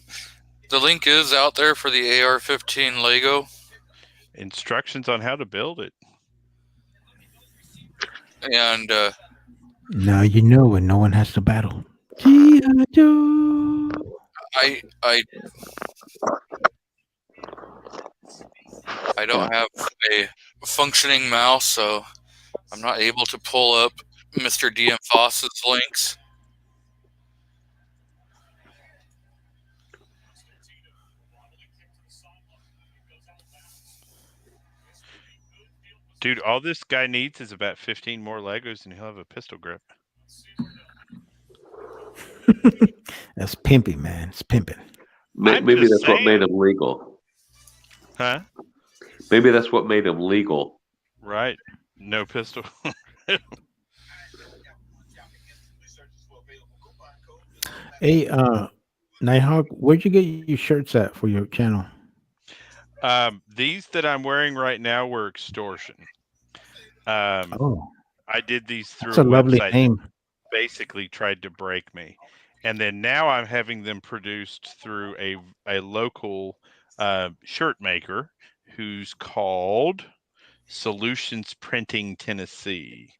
the link is out there for the AR-15 Lego. Instructions on how to build it. And now you know when no one has to battle. G.I. Joe. I don't have a functioning mouse, so I'm not able to pull up Mr. DM Foss's links. Dude, all this guy needs is about 15 more Legos and he'll have a pistol grip. That's pimping, man. It's pimping. Maybe that's what made him legal. Huh? Maybe that's what made him legal. Right. No pistol. Hey, Nighthawk, where'd you get your shirts at for your channel? These that I'm wearing right now were extortion. I did these through That's a lovely website name. that basically tried to break me. And then now I'm having them produced through a local shirt maker who's called Solutions Printing Tennessee.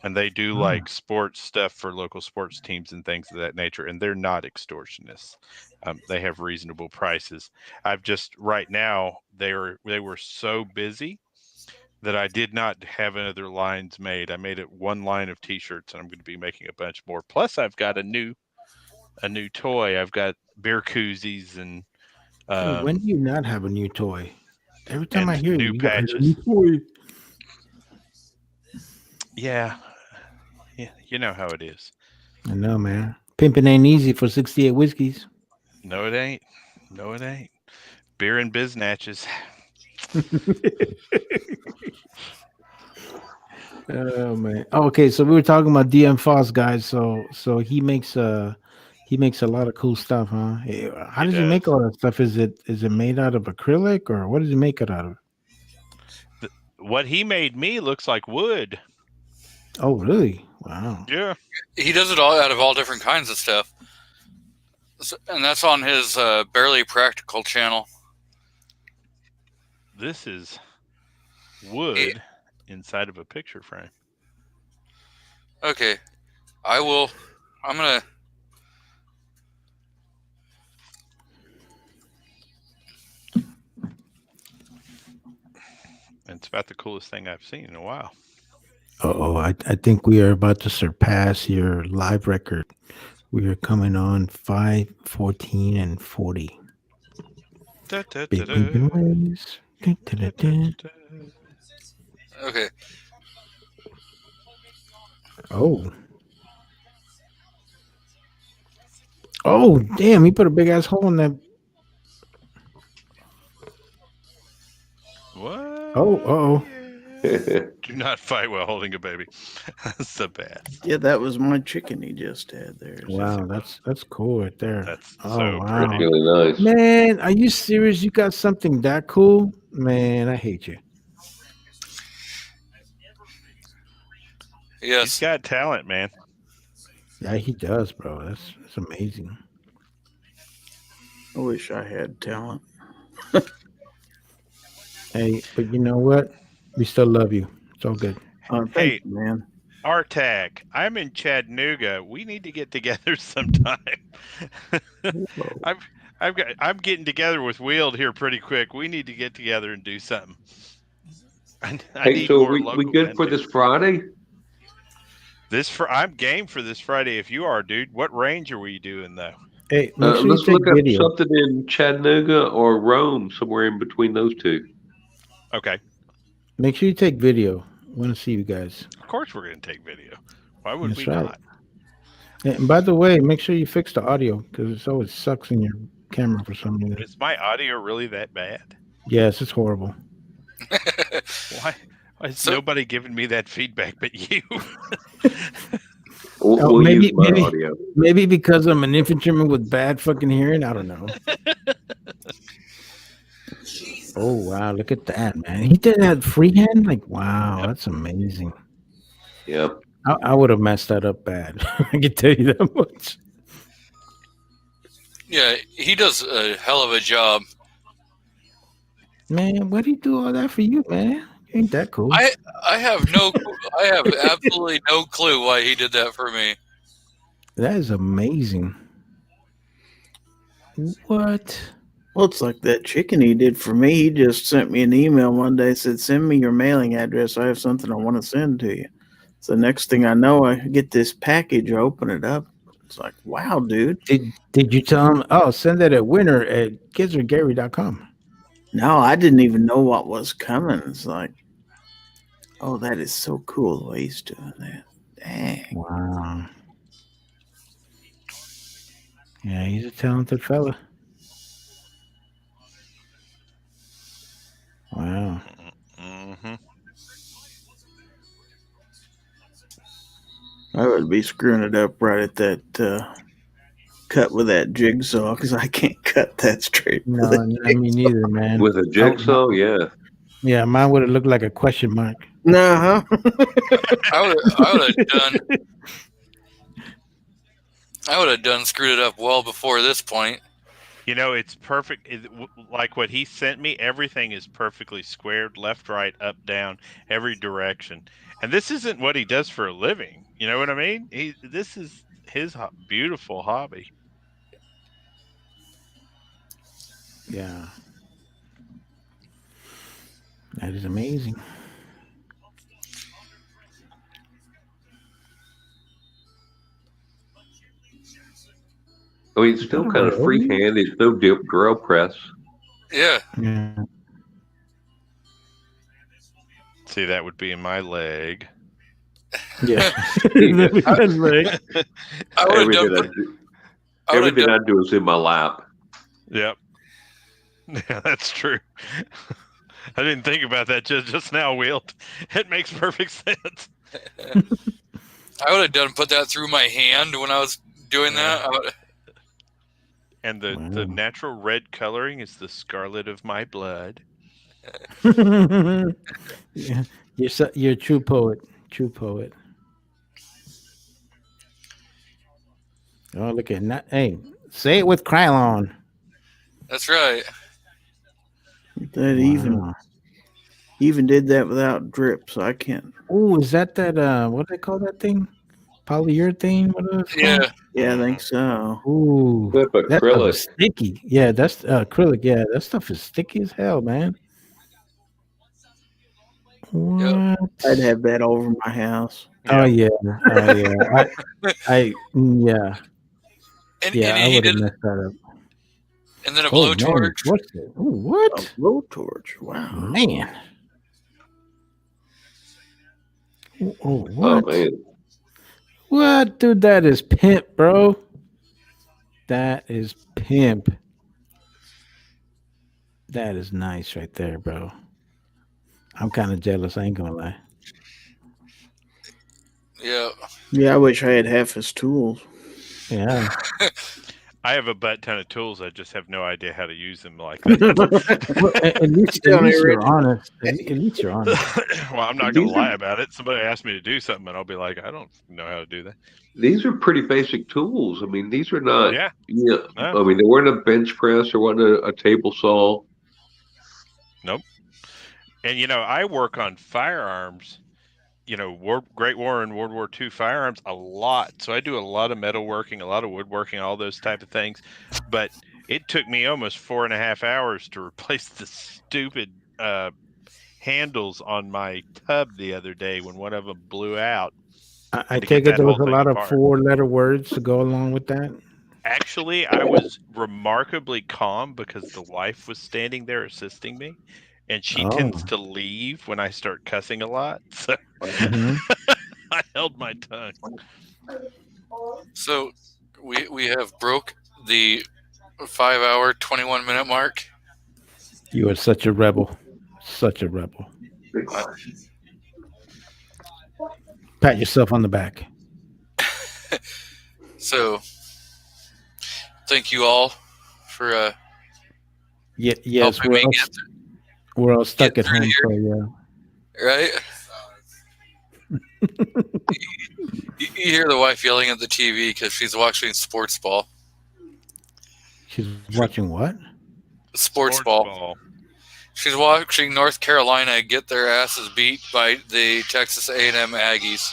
And they do like sports stuff for local sports teams and things of that nature. And they're not extortionists. They have reasonable prices. I've just right now they were so busy that I did not have other lines made. I made it one line of T-shirts, and I'm going to be making a bunch more. Plus, I've got a new toy. I've got beer koozies and Hey, when do you not have a new toy? Every time I and hear new you got a patches. new toy. Yeah, you know how it is. I know, man. Pimping ain't easy for 68 whiskeys. No, it ain't. No, it ain't. Beer and biznatches. Oh man. Oh, okay, so we were talking about DM Foss, guys. So he makes a lot of cool stuff, huh? How He does he make does. all that stuff? Is it made out of acrylic or what does he make it out of? What he made me looks like wood. Oh, really? Wow. Yeah. He does it all out of all different kinds of stuff. And that's on his Barely Practical channel. This is wood inside of a picture frame. Okay. I'm going to... It's about the coolest thing I've seen in a while. Oh, I think we are about to surpass your live record. We are coming on 5, 14, and 40. Big moving ways. Okay. Oh. Oh, damn, he put a big ass hole in that. What? Oh. Do not fight while holding a baby. That's the best. Yeah, that was my chicken he just had there. Wow, that's cool right there. That's Oh, so wow. pretty. Really nice. Man, are you serious? You got something that cool? Man, I hate you. Yes. He's got talent, man. Yeah, he does, bro. That's amazing. I wish I had talent. Hey, but you know what? We still love you. It's all good. Thank Hey, you, man. RTAG, I'm in Chattanooga. We need to get together sometime. I'm getting together with Wield here pretty quick. We need to get together and do something. I Hey, need so more we local good for vendors. this Friday? I'm game for this Friday if you are, dude. What range are we doing though? Hey, make sure you Let's take look up video. something in Chattanooga or Rome, somewhere in between those two. Okay. Make sure you take video. Want to see you guys. Of course we're going to take video. Why would That's we right. not? And by the way, make sure you fix the audio because it always sucks in your camera for some reason. Is my audio really that bad? Yes, it's horrible. Why is nobody giving me that feedback but you? We'll use my audio. Maybe because I'm an infantryman with bad fucking hearing. I don't know. Oh wow, look at that, man! He did that freehand. Like, wow, that's amazing. Yep. I would have messed that up bad. I can tell you that much. Yeah, he does a hell of a job. Man, why do you do all that for you, man? Ain't that cool? I have absolutely no clue why he did that for me. That is amazing. What? Well, it's like that chicken he did for me. He just sent me an email one day, said, "Send me your mailing address. I have something I want to send to you." So next thing I know, I get this package, I open it up. It's like, wow, dude. Did you tell him, oh, send that at winner@kidswithgary.com? No, I didn't even know what was coming. It's like, oh, that is so cool the way he's doing that. Dang. Wow. Yeah, he's a talented fella. Wow. Mm-hmm. I would be screwing it up right at that cut with that jigsaw because I can't cut that straight. No, me neither, man. With a jigsaw, yeah. Yeah, mine would have looked like a question mark. No, huh? I would have done screwed it up well before this point. You know, it's perfect. Like what he sent me, everything is perfectly squared, left, right, up, down, every direction. And this isn't what he does for a living. You know what I mean? This is his beautiful hobby. Yeah. That is amazing. I mean, it's still kind of freehand. It's no drill press. Yeah. Yeah. See, that would be in my leg. Yeah. I would have done. Everything I do is in my lap. Yep. Yeah, that's true. I didn't think about that just now, Wilt. It makes perfect sense. I would have put that through my hand when I was doing that. And the natural red coloring is the scarlet of my blood. Yeah. You're a true poet. True poet. Oh, look at that. Hey, say it with Krylon. That's right. That even did that without drip, so I can't. Oh, is that what do they call that thing? Polyurethane? What is it called? Yeah, I think so. Ooh, Flip that stuff acrylic. is sticky. Yeah, that's acrylic. Yeah, that stuff is sticky as hell, man. What? I'd have that over my house. Oh yeah, oh yeah. I yeah. And, Yeah, and I he would have did, messed that up. and then a Oh, man, blowtorch. what's it? Ooh, what? A blowtorch. Wow. Man. Oh, Oh what? man, What, dude? That is pimp, bro. That is pimp. That is nice right there, bro. I'm kind of jealous. I ain't gonna lie. Yeah. Yeah, I wish I had half his tools. Yeah. I have a butt ton of tools. I just have no idea how to use them like that. Well, at least you're honest. At least you're honest. Well, I'm not going to lie about it. Somebody asked me to do something, and I'll be like, I don't know how to do that. these are pretty basic tools. I mean, these are not. Yeah. Yeah. No. I mean, they weren't a bench press or wasn't a table saw. Nope. And I work on firearms. Great War and World War II firearms a lot. So I do a lot of metalworking, a lot of woodworking, all those type of things. But it took me almost 4.5 hours to replace the stupid handles on my tub the other day when one of them blew out. I take it there was a lot of 4-letter words to go along with that. Actually, I was remarkably calm because the wife was standing there assisting me. And she tends to leave when I start cussing a lot. So I held my tongue. So we have broke the 5-hour, 21-minute mark. You are such a rebel. Such a rebel. Pat yourself on the back. So thank you all for yes, helping me get we're all stuck at home, so yeah. right. You hear the wife yelling at the TV because she's watching sports ball. She's watching what? Sports ball. She's watching North Carolina get their asses beat by the Texas A&M Aggies.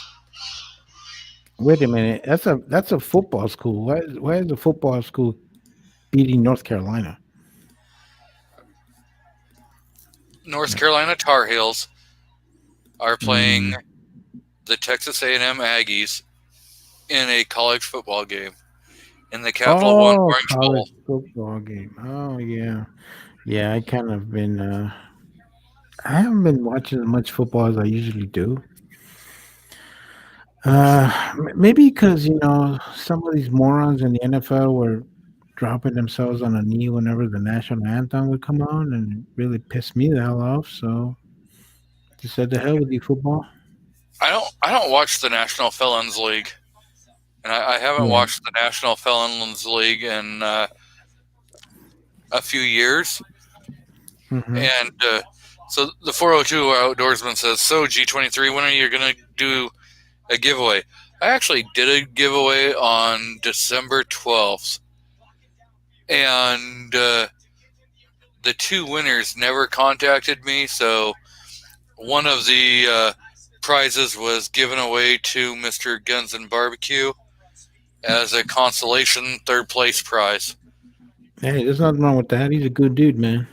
Wait a minute. That's a football school. Why is a football school beating North Carolina? North Carolina Tar Heels are playing the Texas A&M Aggies in a college football game in the Capital One Orange Bowl. Football game. Oh yeah, yeah. I kind of been. I haven't been watching as much football as I usually do. Maybe because some of these morons in the NFL were dropping themselves on a knee whenever the national anthem would come on, and it really pissed me the hell off. So just said the hell with you, football. I don't watch the National Felons League, and I haven't watched the National Felons League in a few years. And so the 402 Outdoorsman says, "So G23, when are you going to do a giveaway?" I actually did a giveaway on December 12th. And the 2 winners never contacted me, so one of the prizes was given away to Mr. Guns and Barbecue as a consolation 3rd place prize. Hey, there's nothing wrong with that. He's a good dude, man.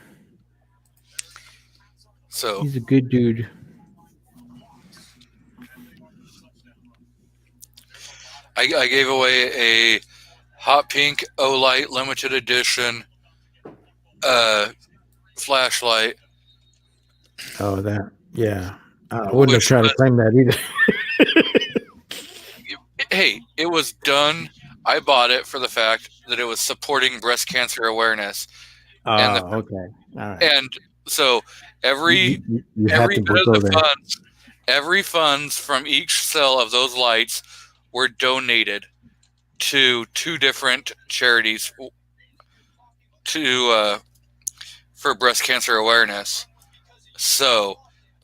So he's a good dude. I gave away a hot pink Olight limited edition flashlight. Oh, that. Yeah. I wouldn't have Which tried to was- claim that either. Hey, it was done. I bought it for the fact that it was supporting breast cancer awareness, And the- Okay. All right. and so every You have every to bit of go the there. funds from each sale of those lights were donated to 2 different charities to for breast cancer awareness. So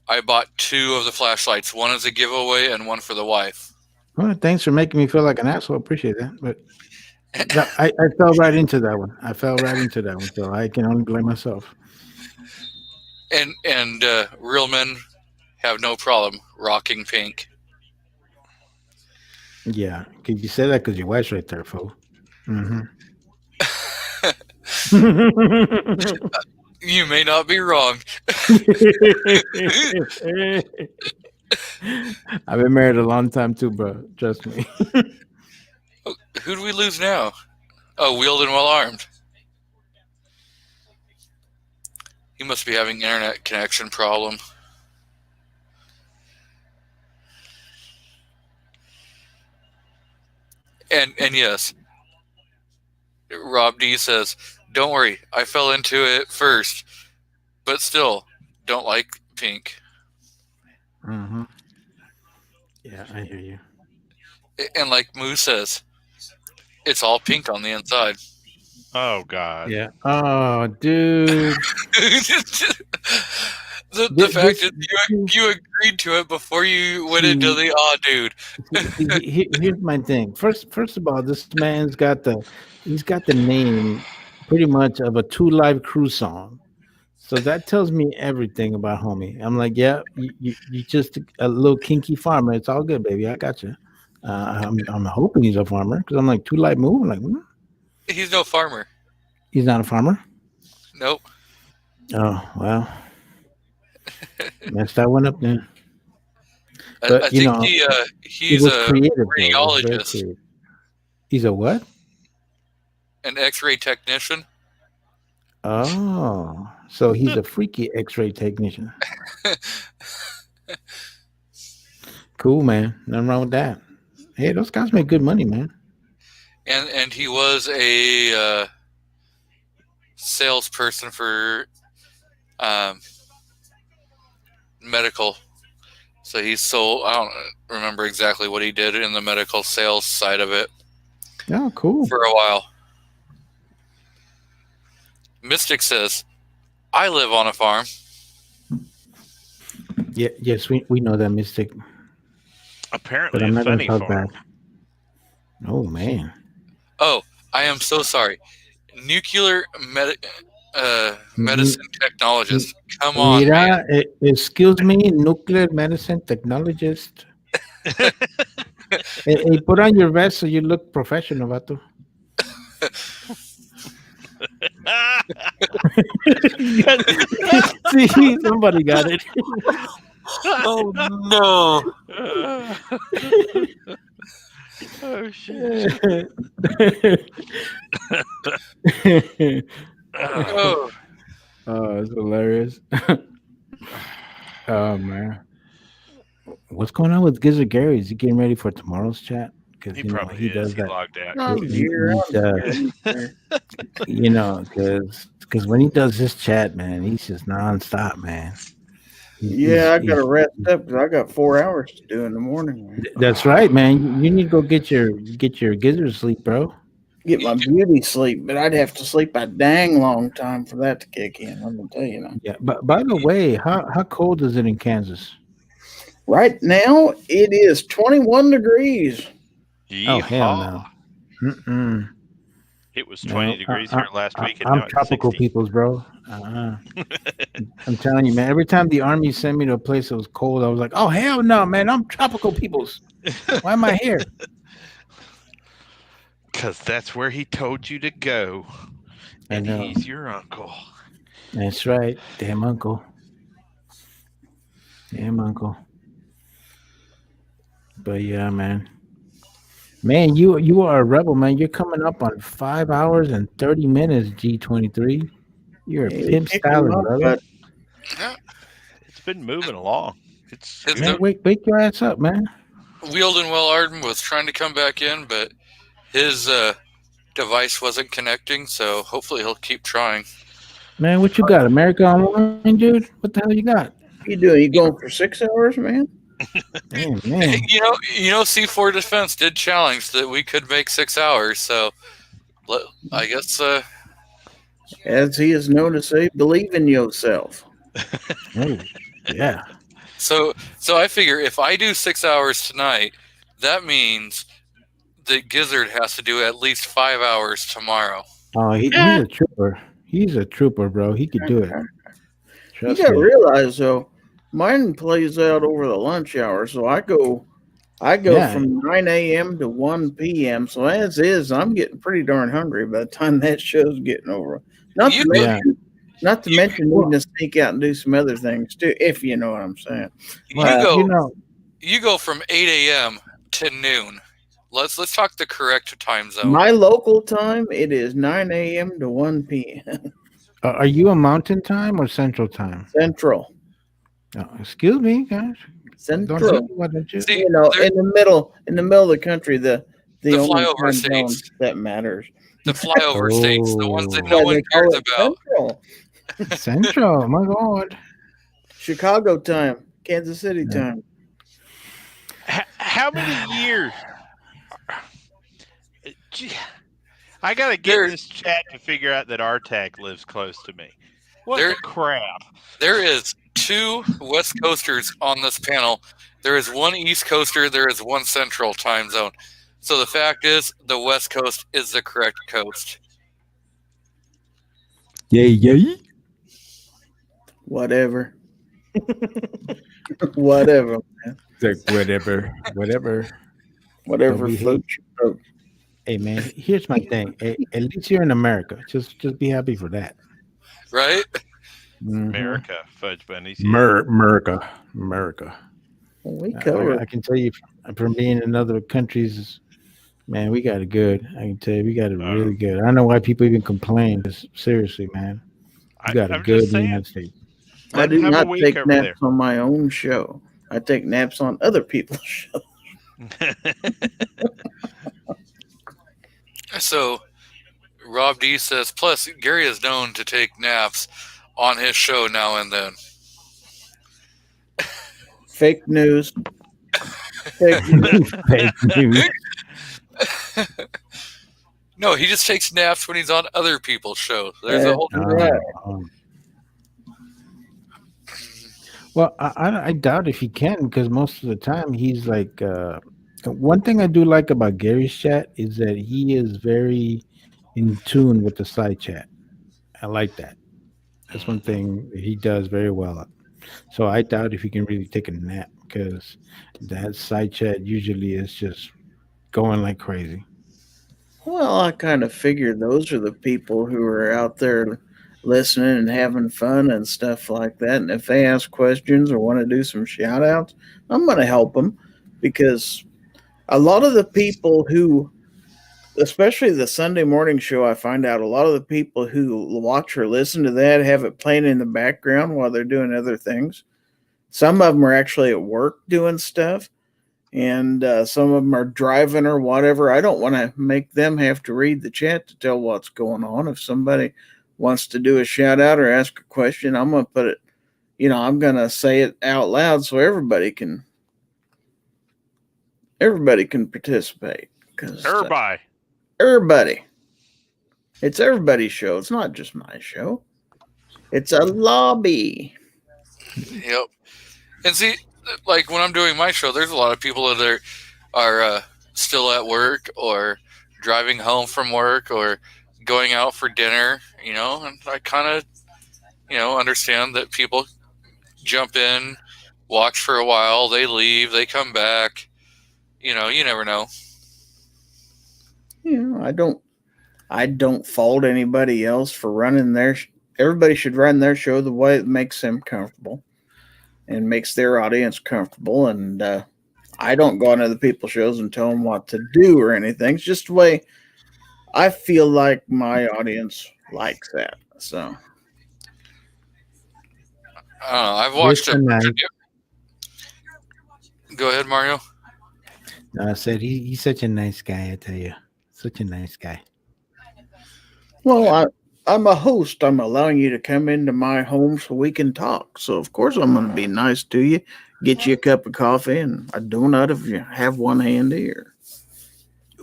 I bought 2 of the flashlights, one as a giveaway and one for the wife. Well, thanks for making me feel like an asshole. Appreciate that. But I fell right into that one. So I can only blame myself. And real men have no problem rocking pink. Yeah. Could you say that because your wife's right there, fool? Mm-hmm. You may not be wrong. I've been married a long time too, bro. Trust me. Who do we lose now? Oh, wheeled and well armed. He must be having internet connection problem. And yes, Rob D says, "Don't worry, I fell into it first, but still don't like pink." Mm-hmm. Yeah, I hear you. And like Moo says, it's all pink on the inside. Oh God. Yeah. Oh, dude. The fact that you agreed to it before you went into the dude. Here's my thing. First of all, this man's got the name pretty much of a 2 Live Crew song. So that tells me everything about homie. I'm like, yeah, you just a little kinky farmer. It's all good, baby. I got you. I'm hoping he's a farmer because I'm like 2 Live Move. I'm like, He's no farmer. He's not a farmer. Nope. Oh well, messed that one up then. I But think it he's was a creative, though. It was very radiologist, creative. He's a what? an X-ray technician. Oh, so he's a freaky X-ray technician. Cool, man. Nothing wrong with that. Hey, those guys make good money, man. And he was a salesperson for medical. So he sold. I don't remember exactly what he did in the medical sales side of it Oh, cool. for a while. Mystic says, "I live on a farm." Yeah, yes, we know that, Mystic. Apparently, But I'm a not gonna funny talk farm. back. Oh man. Oh, I am so sorry. Nuclear medicine technologist. Come on, man. Mira, excuse me, nuclear medicine technologist. Hey, put on your vest so you look professional, vato. See, somebody got it. Oh no! Oh shit! Oh, Oh, it's hilarious. Oh man, what's going on with Gizzard Gary? Is he getting ready for tomorrow's chat? Because He probably he is. does He that. logged out. Oh, He- yeah. Because when he does his chat, man, he's just nonstop, man. Yeah, I got to rest up because I got 4 hours to do in the morning. Man. That's right, man. You need to go get your gizzard sleep, bro. Get my beauty sleep, but I'd have to sleep a dang long time for that to kick in. Let me tell you now. Yeah, but by the way, how cold is it in Kansas? Right now, it is 21 degrees. Oh hell Yeehaw. no. Mm-mm. It was No, 20 degrees here last week, and I'm now it's tropical 60. peoples, bro. I'm telling you, man. Every time the army sent me to a place that was cold, I was like, "Oh hell no, man! I'm tropical peoples. Why am I here?" Because that's where he told you to go, I and know. he's your uncle. That's right. Damn uncle. Damn uncle. But yeah, man. Man, you are a rebel, man. You're coming up on 5 hours and 30 minutes, G23. You're a Hey, pimp pick 'em styling, up, brother. but Yeah. It's been moving along. It's His good. Man, wake your ass up, man. Wheeldon Will Arden was trying to come back in, but his device wasn't connecting, so hopefully he'll keep trying. Man, what you got? America Online, dude? What the hell you got? you doing? You going for 6 hours, man? Damn, man. You know, C4 Defense did challenge that we could make 6 hours, so I guess As he is known to say, believe in yourself. Oh, yeah. so I figure if I do 6 hours tonight, that means that Gizzard has to do at least 5 hours tomorrow. Oh, he's a trooper. He's a trooper, bro. He could do it. You Trust got to me. realize though, mine plays out over the lunch hour, so I go Yeah. from 9 a.m. to 1 p.m. So as is, I'm getting pretty darn hungry by the time that show's getting over. Not You to go- mention, not to mention needing to sneak out and do some other things too, if you know what I'm saying. You go from 8 a.m. to noon. Let's talk the correct time zone. My local time, it is 9 a.m. to 1 p.m. Are you a mountain time or central time? Central. Oh, excuse me, guys. Central. Why don't you? See, You know, there- in the middle of the country, the only flyover time zone states. that matters. the flyover states, the ones that no Yeah, one they call cares it about. Central. Central. My God. Chicago time, Kansas City time. How many years? Gee, I gotta get There- in this chat to figure out that RTAC lives close to me. What There- the crap? There is 2 West Coasters on this panel. There is 1 East Coaster. There is 1 Central time zone. So the fact is, the West Coast is the correct coast. Yeah. Whatever. Whatever, man. Whatever. Whatever But we floats your boat. Hey, man, here's my thing. Hey, at least you're in America. Just be happy for that. Right? Mhm. America, fudge bunnies. America. We covered. I can tell you from being in other countries, man, we got it good. I can tell you, we got it really good. I don't know why people even complain. 'Cause seriously, man, we got it I'm good just in the saying. United States. I do Have a not week take over naps on my own show. I take naps on other people's shows. So Rob D says, plus Gary is known to take naps on his show now and then. Fake news. Fake news. Fake news. No, he just takes naps when he's on other people's shows. There's a whole Right. Well, I doubt if he can, because most of the time he's like. One thing I do like about Gary's chat is that he is very in tune with the side chat. I like that. That's one thing he does very well. So I doubt if he can really take a nap, because that side chat usually is just going like crazy. Well, I kind of figured those are the people who are out there listening and having fun and stuff like that. And if they ask questions or want to do some shout outs, I'm going to help them, because a lot of the people who, especially the Sunday morning show, I find out a lot of the people who watch or listen to that have it playing in the background while they're doing other things. Some of them are actually at work doing stuff, and some of them are driving or whatever. I don't want to make them have to read the chat to tell what's going on. If somebody wants to do a shout out or ask a question, I'm going to put it, I'm going to say it out loud so everybody can participate. Everybody. It's everybody's show. It's not just my show. It's a lobby. Yep. And see, like when I'm doing my show, there's a lot of people that are still at work or driving home from work or going out for dinner, and I kind of, understand that people jump in, watch for a while, they leave, they come back. You never know. I don't fault anybody else for running their. Everybody should run their show the way it makes them comfortable and makes their audience comfortable. And I don't go on other people's shows and tell them what to do or anything. It's just the way I feel like my audience likes that. So I don't know. I've watched Listen, man. Go ahead, Mario. No, I said he's such a nice guy. I tell you, such a nice guy. well, I'm a host. I'm allowing you to come into my home so we can talk. So of course I'm going to be nice to you. Get you a cup of coffee and a donut if you have one handy. Or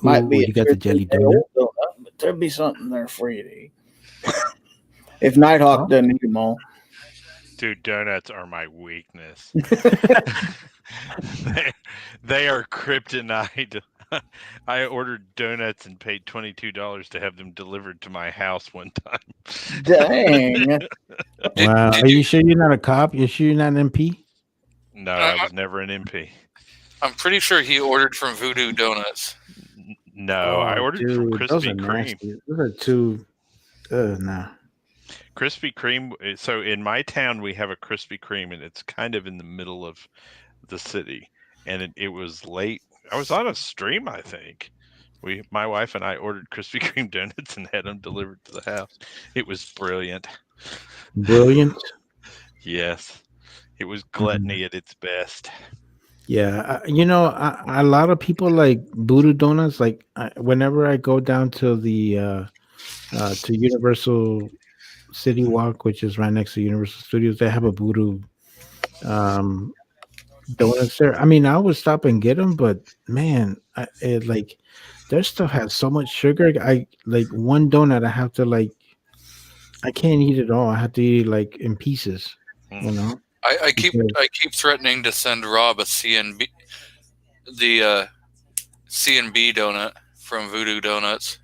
might Ooh, be you got the jelly donut. donut, but there'll be something there for you to eat. If Nighthawk doesn't eat them all. Dude, donuts are my weakness. they are kryptonite. I ordered donuts and paid $22 to have them delivered to my house one time. Dang. Wow. Are you sure you're not a cop? You sure you're not an MP? No, I was never an MP. I'm pretty sure he ordered from Voodoo Donuts. No, I ordered from those are Krispy Kreme. nasty. Those are too. No. Krispy Kreme. So in my town, we have a Krispy Kreme, and it's kind of in the middle of the city. And it was late. I was on a stream, I think. My wife and I ordered Krispy Kreme donuts and had them delivered to the house. It was brilliant. Brilliant. Yes, it was gluttony at its best. Yeah, a lot of people like Voodoo Donuts. Like whenever I go down to the to Universal City Walk, which is right next to Universal Studios, they have a Voodoo donuts there. I mean, I would stop and get them, but man, their stuff has so much sugar. I like one donut. I have to I can't eat it all. I have to eat it like in pieces. You know. I keep threatening to send Rob a CNB, the CNB donut from Voodoo Donuts.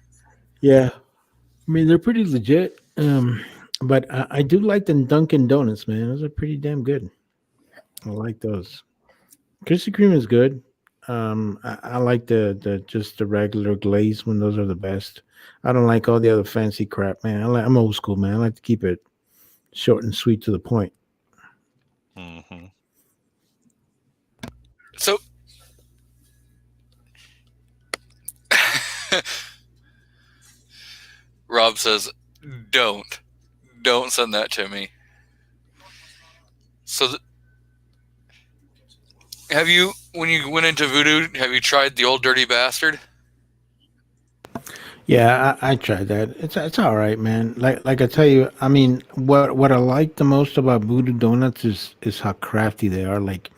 Yeah, I mean they're pretty legit. But I do like the Dunkin' Donuts, man. Those are pretty damn good. I like those. Krispy Kreme is good. I like the just the regular glazed one. Those are the best. I don't like all the other fancy crap, man. I'm old school, man. I like to keep it short and sweet to the point. Mm-hmm. So, Rob says, don't send that to me. So, when you went into Voodoo, have you tried the Old Dirty Bastard? Yeah, I tried that. It's all right, man. Like I tell you, I mean, what I like the most about Voodoo Donuts is how crafty they are. Like,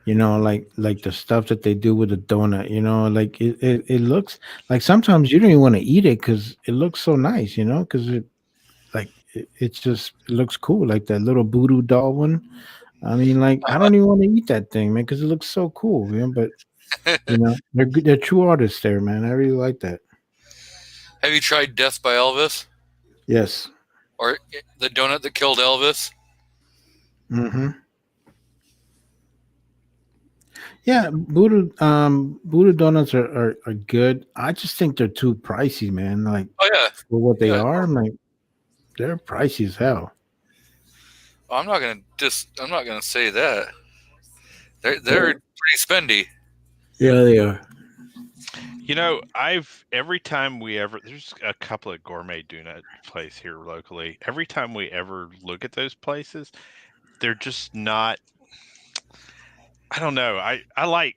like the stuff that they do with the donut. Like it looks like sometimes you don't even want to eat it because it looks so nice. Because it just looks cool. Like that little Voodoo doll one. I mean, like I don't even want to eat that thing, man, because it looks so cool. But they're good. They're true artists there, man. I really like that. Have you tried Death by Elvis? Yes. Or the donut that killed Elvis? Mm-hmm. Yeah, Voodoo donuts are good. I just think they're too pricey, man. Like, for what they are, like they're pricey as hell. Well, I'm not gonna say that. They're pretty spendy. Yeah, they are. Every time there's a couple of gourmet donut places here locally. Every time we ever look at those places, they're just not. I don't know.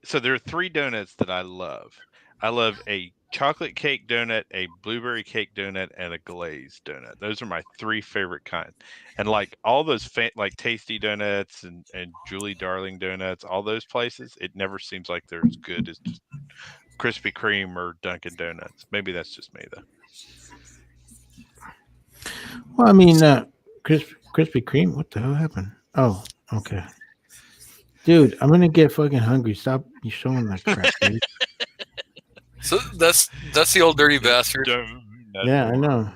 So there are 3 donuts that I love. I love a chocolate cake donut, a blueberry cake donut, and a glazed donut. Those are my 3 favorite kinds. And like all those like Tasty Donuts and Julie Darling Donuts, all those places, it never seems like they're as good as Krispy Kreme or Dunkin' Donuts. Maybe that's just me though. Well, I mean, Krispy Kreme. What the hell happened? Oh, okay. Dude, I'm gonna get fucking hungry. Stop you showing that crap, dude. So that's the Old Dirty Bastard. Yeah, I know.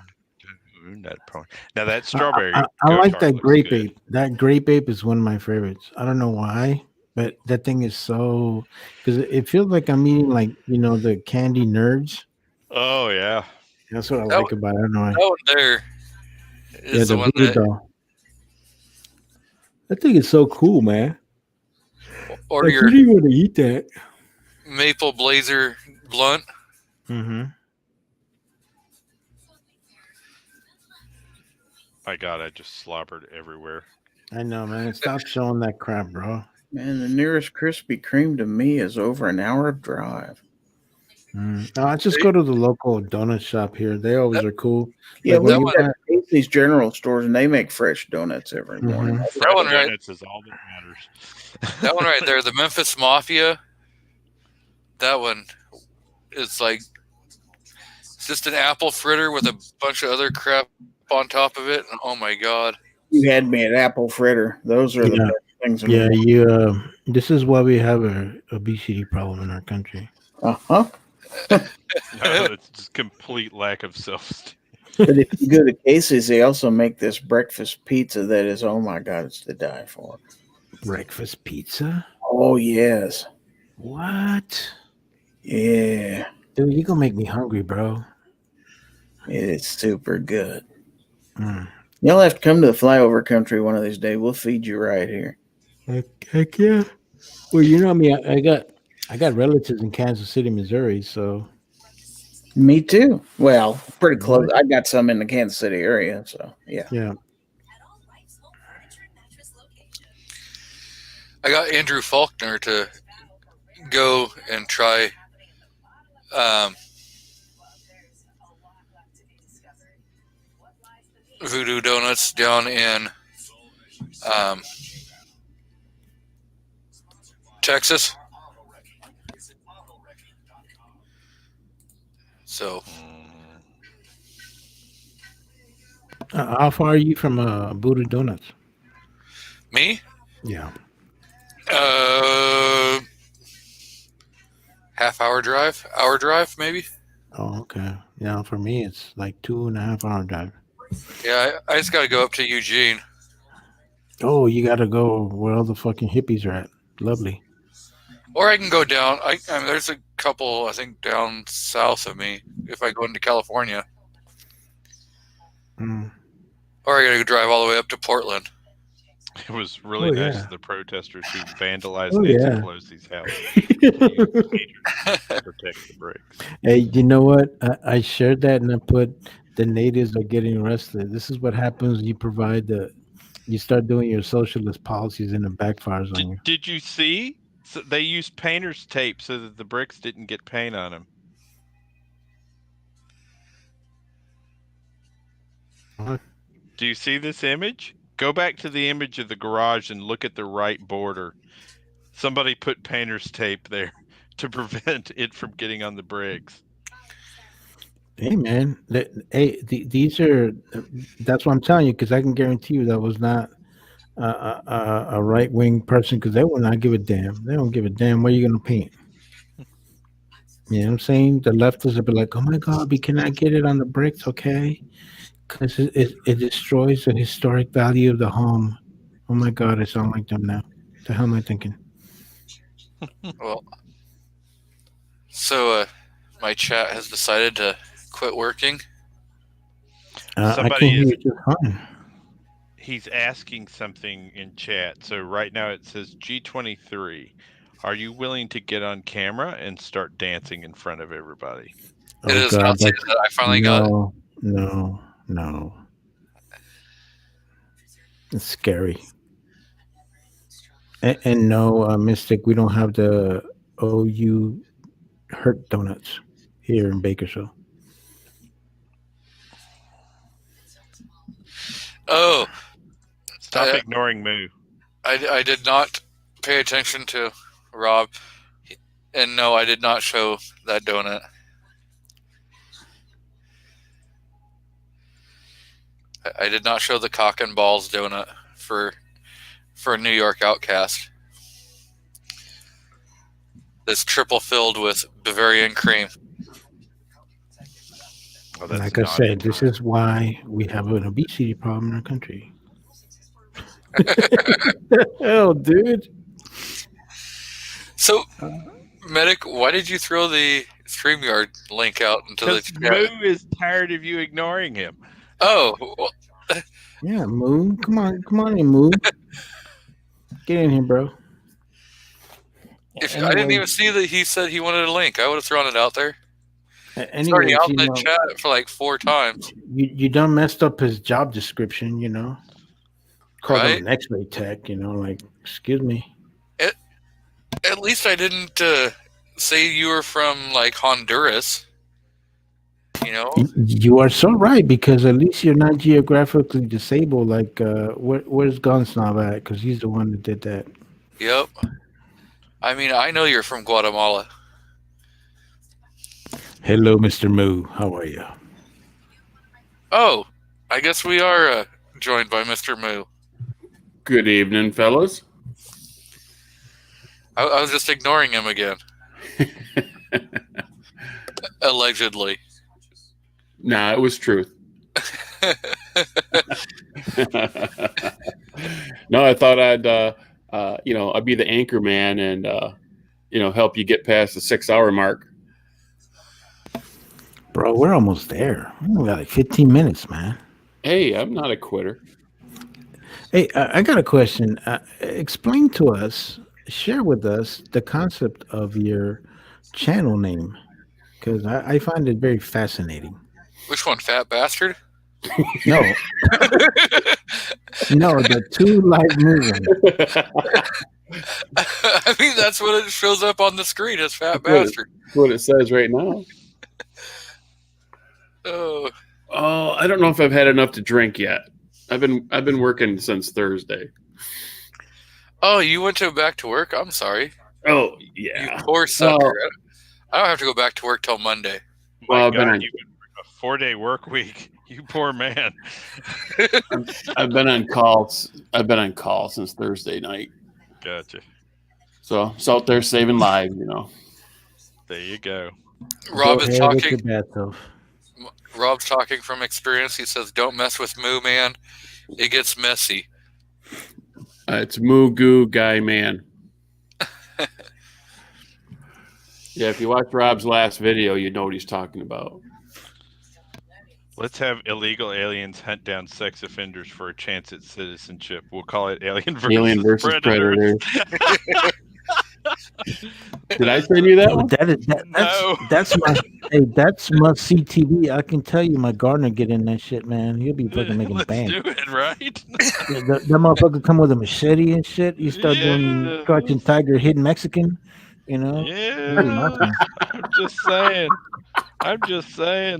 Now that strawberry. I like that grape ape. That grape ape is one of my favorites. I don't know why, but that thing is so because it feels like I'm eating like the candy nerds. Oh yeah, that's what I like about it. I don't know why. That one there is the one doll. That thing is so cool, man. Or you want to eat that? Maple Blazer blunt. Mm-hmm. My God, I just slobbered everywhere. I know, man. Stop showing that crap, bro. Man, the nearest Krispy Kreme to me is over an hour drive. No, I just go to the local donut shop here. They always are cool. Yeah, Like we when you got Casey's General Stores, and they make fresh donuts every morning. Mhm. That one right, Donuts is all that matters. that one right there, the Memphis Mafia. That one is like it's just an apple fritter with a bunch of other crap on top of it. And oh my God. You had me at apple fritter. Those are the Yeah. best things in Yeah, the you. This is why we have a obesity problem in our country. world. Uh-huh. No, it's just complete lack of self-esteem. But if you go to Casey's, they also make this breakfast pizza that is, oh my God, it's to die for. Breakfast pizza? Oh, yes. What? Yeah. Dude, you gonna make me hungry, bro. It's super good. Mm. You'll have to come to the flyover country one of these days. We'll feed you right here. Heck yeah. Well, you know me. I got relatives in Kansas City, Missouri. So Me too. Well, pretty close. I got some in the Kansas City area, so yeah. yeah. I got Andrew Faulkner to go and try Voodoo Donuts down in Texas. So How far are you from Buddha Donuts? me, Yeah. hour drive maybe. Oh, okay. Yeah, for me it's like 2.5 hour drive. Yeah, I just got to go up to Eugene. Oh, you got to go where all the fucking hippies are at. Lovely. Or I can go down. I mean, there's a couple, I think, down south of me if I go into California. Mm. Or I got to drive all the way up to Portland. It was really Oh, nice yeah. of the protesters who vandalized Oh, Nancy yeah. Pelosi's house. To protect the bricks. Hey, you know what? I shared that and I put the natives are getting arrested. This is what happens when you start doing your socialist policies and it backfires on you. Did you see? So they used painter's tape so that the bricks didn't get paint on them. What? Do you see this image? Go back to the image of the garage and look at the right border. Somebody put painter's tape there to prevent it from getting on the bricks. Hey, man. These are. That's what I'm telling you because I can guarantee you that was not a right wing person because they will not give a damn. They don't give a damn what you're gonna paint. You know what I'm saying? The leftists will be like, "Oh my God, we cannot get it on the bricks, okay? Because it destroys the historic value of the home." Oh my God, I sound like them now. What the hell am I thinking? Well, so my chat has decided to quit working. I Somebody can't hear is- you just fine. He's asking something in chat. So right now it says G23. Are you willing to get on camera and start dancing in front of everybody? It is not saying that I finally got it. No. It's scary. And no, Mystic, we don't have the OU Hurt Donuts here in Bakersfield. Oh, Stop ignoring Moo. I did not pay attention to Rob, and no, I did not show that donut. I did not show the cock and balls donut for New York Outcast. That's triple filled with Bavarian cream. Oh, that's Like I not said, this is why we have an obesity problem in our country. Hell, dude. So, Medic, why did you throw the StreamYard link out into the because chat? Moo is tired of you ignoring him. Oh, well, Yeah, Moo. Come on in, Moo. Get in here, bro. I didn't even see that he said he wanted a link. I would have thrown it out there. It's already Anyways, out in the chat for like 4 times. you done messed up his job description, you know. Called Right? him an X-ray tech, you know, like, excuse me. At least I didn't say you were from like Honduras. You know? You are so right, because at least you're not geographically disabled. Like, where's Gunsnob at? Because he's the one that did that. Yep. I mean, I know you're from Guatemala. Hello, Mr. Moo. How are you? Oh, I guess we are joined by Mr. Moo. Good evening, fellas. I was just ignoring him again. Allegedly. Nah, it was truth. No, I thought I'd be the anchor man and help you get past the 6-hour mark. Bro, we're almost there. We got like 15 minutes, man. Hey, I'm not a quitter. Hey, I got a question. Explain to us, share with us the concept of your channel name, because I find it very fascinating. Which one, Fat Bastard? No. No, the 2 live moving. I mean, that's what it shows up on the screen as Fat That's Bastard. what it says right now. Oh, I don't know if I've had enough to drink yet. I've been working since Thursday. oh, you went back to work? I'm sorry. Oh You yeah. poor sucker. Well, I don't have to go back to work till Monday. Well, My I've been God, on- you a 4-day work week. You poor man. I've been on calls. I've been on call since Thursday night. Gotcha. So it's out there saving lives, There you go. Rob Go is ahead with talking. your bad self. Rob's talking from experience. He says, "Don't mess with Moo Man. It gets messy." It's Moo Goo Guy Man. Yeah, if you watch Rob's last video, you know what he's talking about. Let's have illegal aliens hunt down sex offenders for a chance at citizenship. We'll call it Alien versus Predator. Did I send you that one? That's must see TV. I can tell you, my gardener get in that shit, man. He'll be fucking making Let's bank. do it, right? That motherfucker come with a machete and shit. You start doing Crouching Tiger, Hidden Mexican. You know. Yeah. Really nothing. I'm just saying.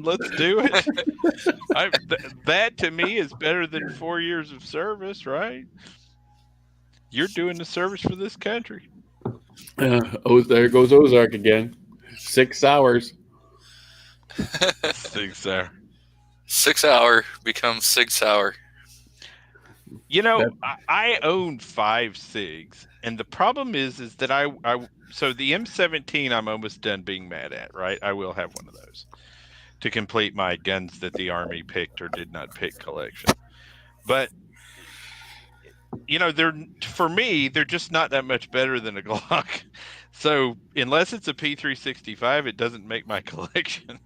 Let's do it. That to me is better than 4 years of service, right? You're doing the service for this country. There goes Ozark again. 6 hours. 6 hour. 6 hour becomes 6 hour. You know, I own 5 SIGs, and the problem is that so the M17 I'm almost done being mad at, right? I will have one of those to complete my guns that the Army picked or did not pick collection. But for me, they're just not that much better than a Glock. So unless it's a P365, it doesn't make my collection.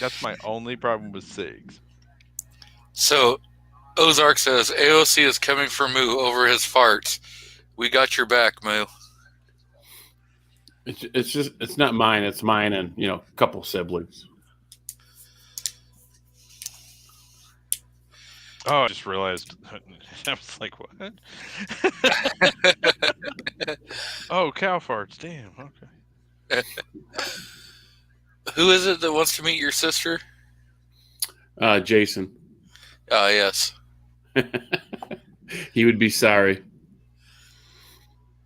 That's my only problem with SIGs. So, Ozark says AOC is coming for Moo over his farts. We got your back, Moo. It's not mine. It's mine and a couple siblings. Oh, I just realized. I was like, what? Oh, cow farts. Damn. Okay. Who is it that wants to meet your sister? Jason. Yes. He would be sorry.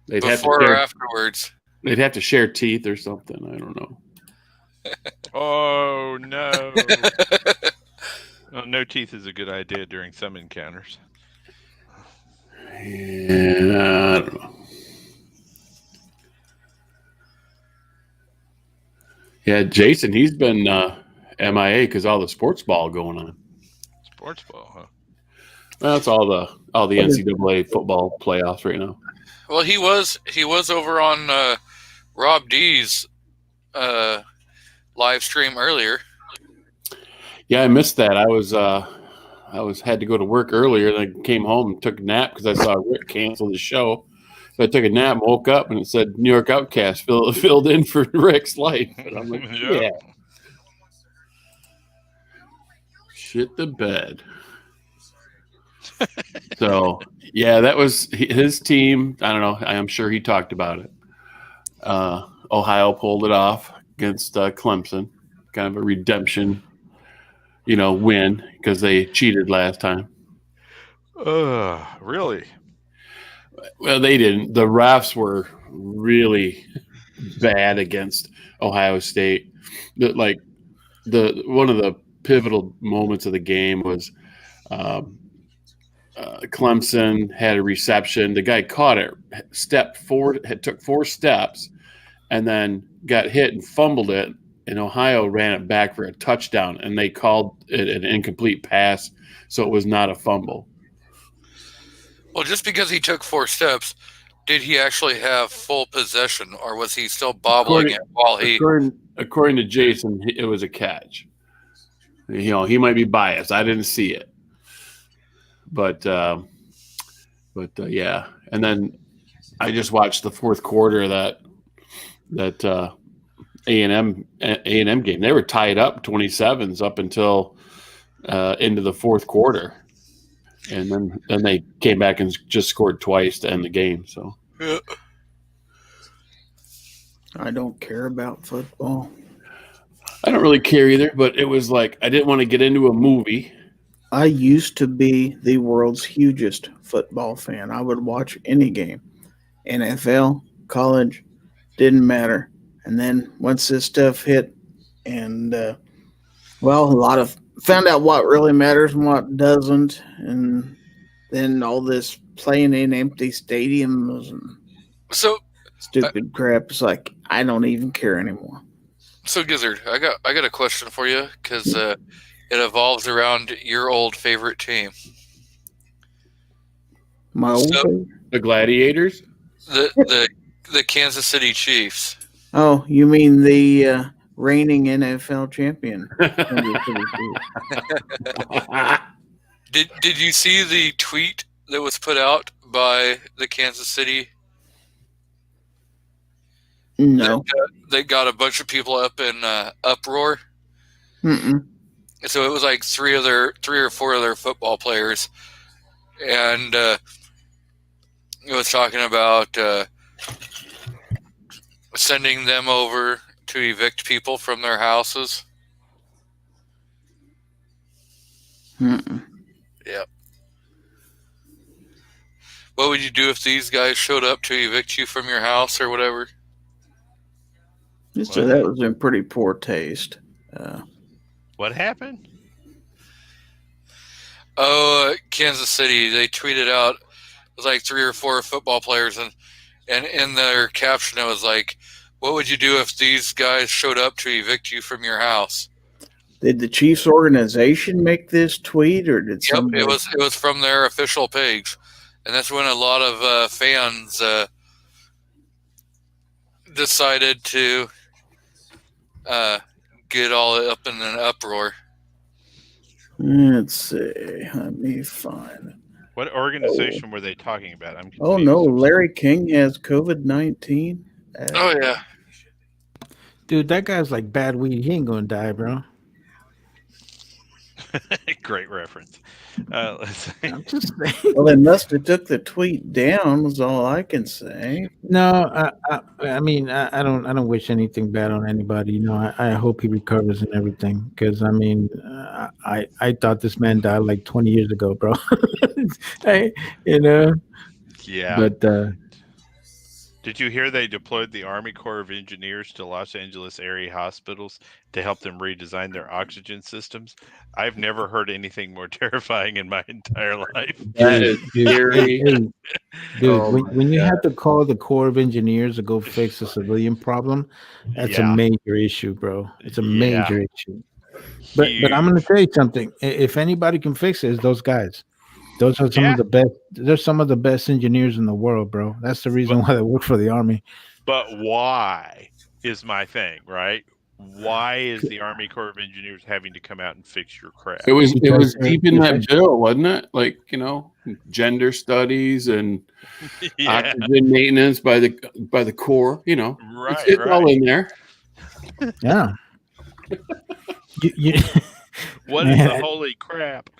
Before or afterwards? They'd have to share teeth or something. I don't know. Oh, no. Oh, no teeth is a good idea during some encounters. Yeah, I don't know. Yeah, Jason, he's been MIA because all the sports ball going on. Sports ball, huh? Well, that's all the NCAA football playoffs right now. Well, he was over on Rob D's live stream earlier. Yeah, I missed that. I had to go to work earlier, and I came home and took a nap because I saw Rick cancel the show. So I took a nap, woke up, and it said New York Outcast filled in for Rick's life. And I'm like, Yep. yeah. Shit the bed. So, yeah, that was his team. I don't know. I'm sure he talked about it. Ohio pulled it off against Clemson. Kind of a redemption, win because they cheated last time. Really? Well, they didn't. The refs were really bad against Ohio State. One of the pivotal moments of the game was Clemson had a reception. The guy caught it, took 4 steps, and then got hit and fumbled it. And Ohio ran it back for a touchdown, and they called it an incomplete pass, so it was not a fumble. Well, just because he took 4 steps, did he actually have full possession, or was he still bobbling it while he? According to Jason, it was a catch. He might be biased. I didn't see it, but yeah. And then I just watched the fourth quarter of that A&M game. They were tied up 27s up until into the fourth quarter. And then they came back and just scored twice to end the game. So I don't care about football. I don't really care either, but it was like I didn't want to get into a movie. I used to be the world's hugest football fan. I would watch any game. NFL, college, didn't matter. And then once this stuff hit and a lot of found out what really matters and what doesn't, and then all this playing in empty stadiums and stupid crap. It's like I don't even care anymore. So Gizzard, I got a question for you because it evolves around your old favorite team. My old the Gladiators, the Kansas City Chiefs. Oh, you mean the reigning NFL champion? Did you see the tweet that was put out by the Kansas City? No. They got a bunch of people up in uproar. Mm-mm. So it was like 3 or 4 of their football players, and it was talking about sending them over to evict people from their houses. Mm-mm. Yep. What would you do if these guys showed up to evict you from your house or whatever? So that was in pretty poor taste. What happened? Kansas City. They tweeted out it was like 3 or 4 football players, and in their caption it was like, "What would you do if these guys showed up to evict you from your house?" Did the Chiefs organization make this tweet, or did Yep, somebody? it was from their official page, and that's when a lot of fans decided to get all up in an uproar. Let's see. Let me find it. What organization were they talking about? I'm Oh no, Larry King has COVID-19. Oh yeah, Dude, that guy's like bad weed. He ain't gonna die, bro. Great reference. Let's see. I'm just saying. Well, they must have took the tweet down. Was all I can say. No, I mean, I don't wish anything bad on anybody. You know, I hope he recovers and everything. Because I mean, I thought this man died like 20 years ago, bro. Yeah. But Did you hear they deployed the Army Corps of Engineers to Los Angeles area hospitals to help them redesign their oxygen systems? I've never heard anything more terrifying in my entire life. That is scary. Dude, Oh when you have to call the Corps of Engineers to go fix a civilian problem, that's a Yeah. major issue, bro. It's a Yeah. major issue. But I'm gonna tell you something. If anybody can fix it, it's those guys. Those are some Yeah. of the best. They're some of the best engineers in the world, bro. That's the reason why they work for the Army. But why is my thing, right? why is the Army Corps of Engineers having to come out and fix your crap? It was Because deep in that bill, wasn't it? Like, gender studies and Yeah, oxygen maintenance by the Corps. right, It's all right. in there. Yeah. you, What is the Man. holy crap?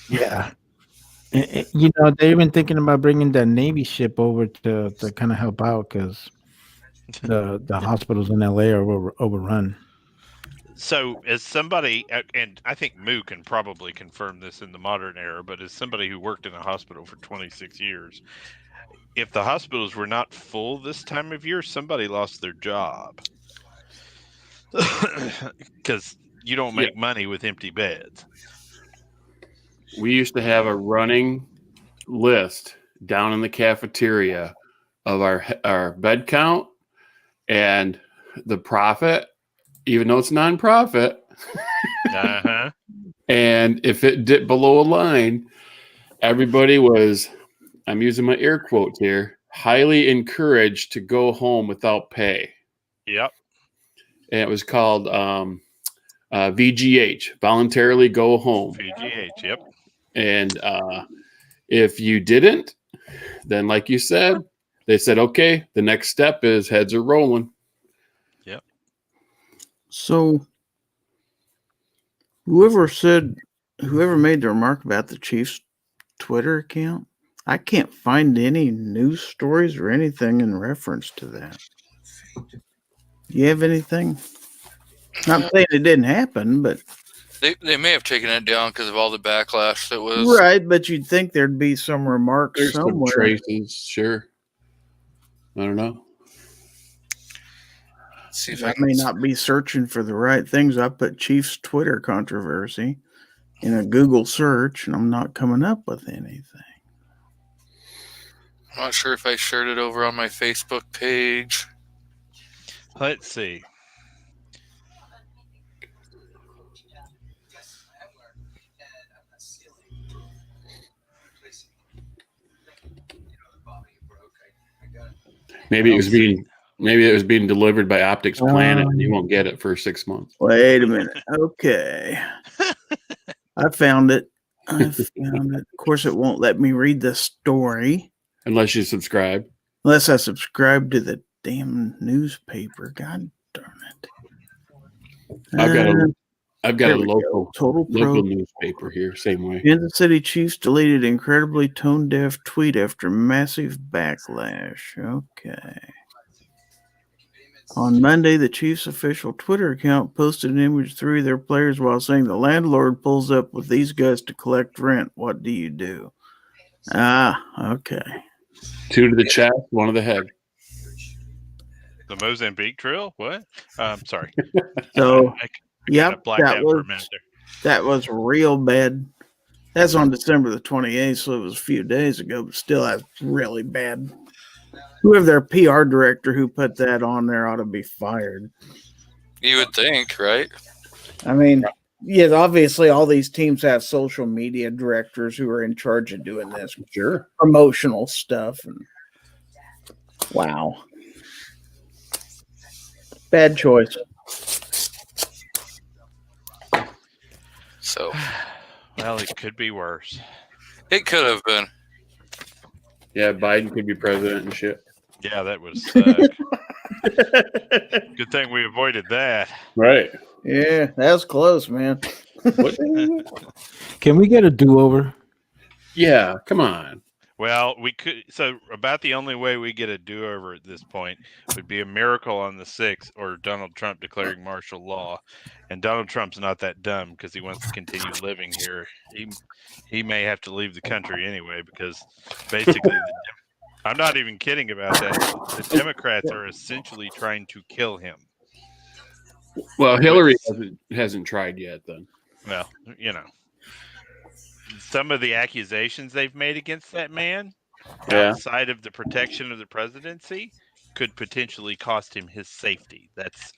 yeah. They're even thinking about bringing that Navy ship over to kind of help out because the hospitals in LA are overrun. So, as somebody, and I think Moo can probably confirm this in the modern era, but as somebody who worked in a hospital for 26 years, if the hospitals were not full this time of year, somebody lost their job. Because you don't make money with empty beds. We used to have a running list down in the cafeteria of our bed count and the profit, even though it's nonprofit. Uh-huh. And if it dipped below a line, everybody was, I'm using my air quotes here, highly encouraged to go home without pay. Yep. And it was called VGH, voluntarily go home. VGH, yep. And if you didn't, then like you said, they said, okay, the next step is heads are rolling. Yep. So, whoever made the remark about the Chiefs Twitter account, I can't find any news stories or anything in reference to that. Do you have anything? Not saying it didn't happen, but They may have taken it down because of all the backlash that was. right. But you'd think there'd be some remarks There's some somewhere. traces, sure. I don't know. Let's see if I may not be searching for the right things. I put Chiefs Twitter controversy in a Google search, and I'm not coming up with anything. I'm not sure if I shared it over on my Facebook page. Let's see. Maybe it was being delivered by Optics Planet, and you won't get it for 6 months. Wait a minute. Okay. I found it. Of course, it won't let me read the story Unless you subscribe. unless I subscribe to the damn newspaper. God darn it. I've got a there we go. local Total Pro. newspaper here, same way. Kansas City Chiefs deleted incredibly tone-deaf tweet after massive backlash. Okay. On Monday, the Chiefs' official Twitter account posted an image of 3 of their players while saying the landlord pulls up with these guys to collect rent. What do you do? Okay. 2 to the chest, 1 to the head. The Mozambique Trail? What? Sorry. So, I yep, blacked out for a minute there. that was real bad. That's on December the 28th, so it was a few days ago, but still, that's really bad. Whoever their PR director who put that on there ought to be fired. You would think, right? I mean, yes, obviously all these teams have social media directors who are in charge of doing this. Sure. Promotional stuff. And wow. Bad choice. So Well, it could be worse. it could have been. Yeah, Biden could be president and shit. Yeah, that would suck. Good thing we avoided that. Right. Yeah, that was close, man. What? Can we get a do-over? Yeah, come on. Well, we could. So, about the only way we get a do-over at this point would be a miracle on the 6th, or Donald Trump declaring martial law. And Donald Trump's not that dumb because he wants to continue living here. He may have to leave the country anyway because basically, I'm not even kidding about that. The Democrats are essentially trying to kill him. Well, Hillary hasn't tried yet, then. Well, some of the accusations they've made against that man outside of the protection of the presidency could potentially cost him his safety. That's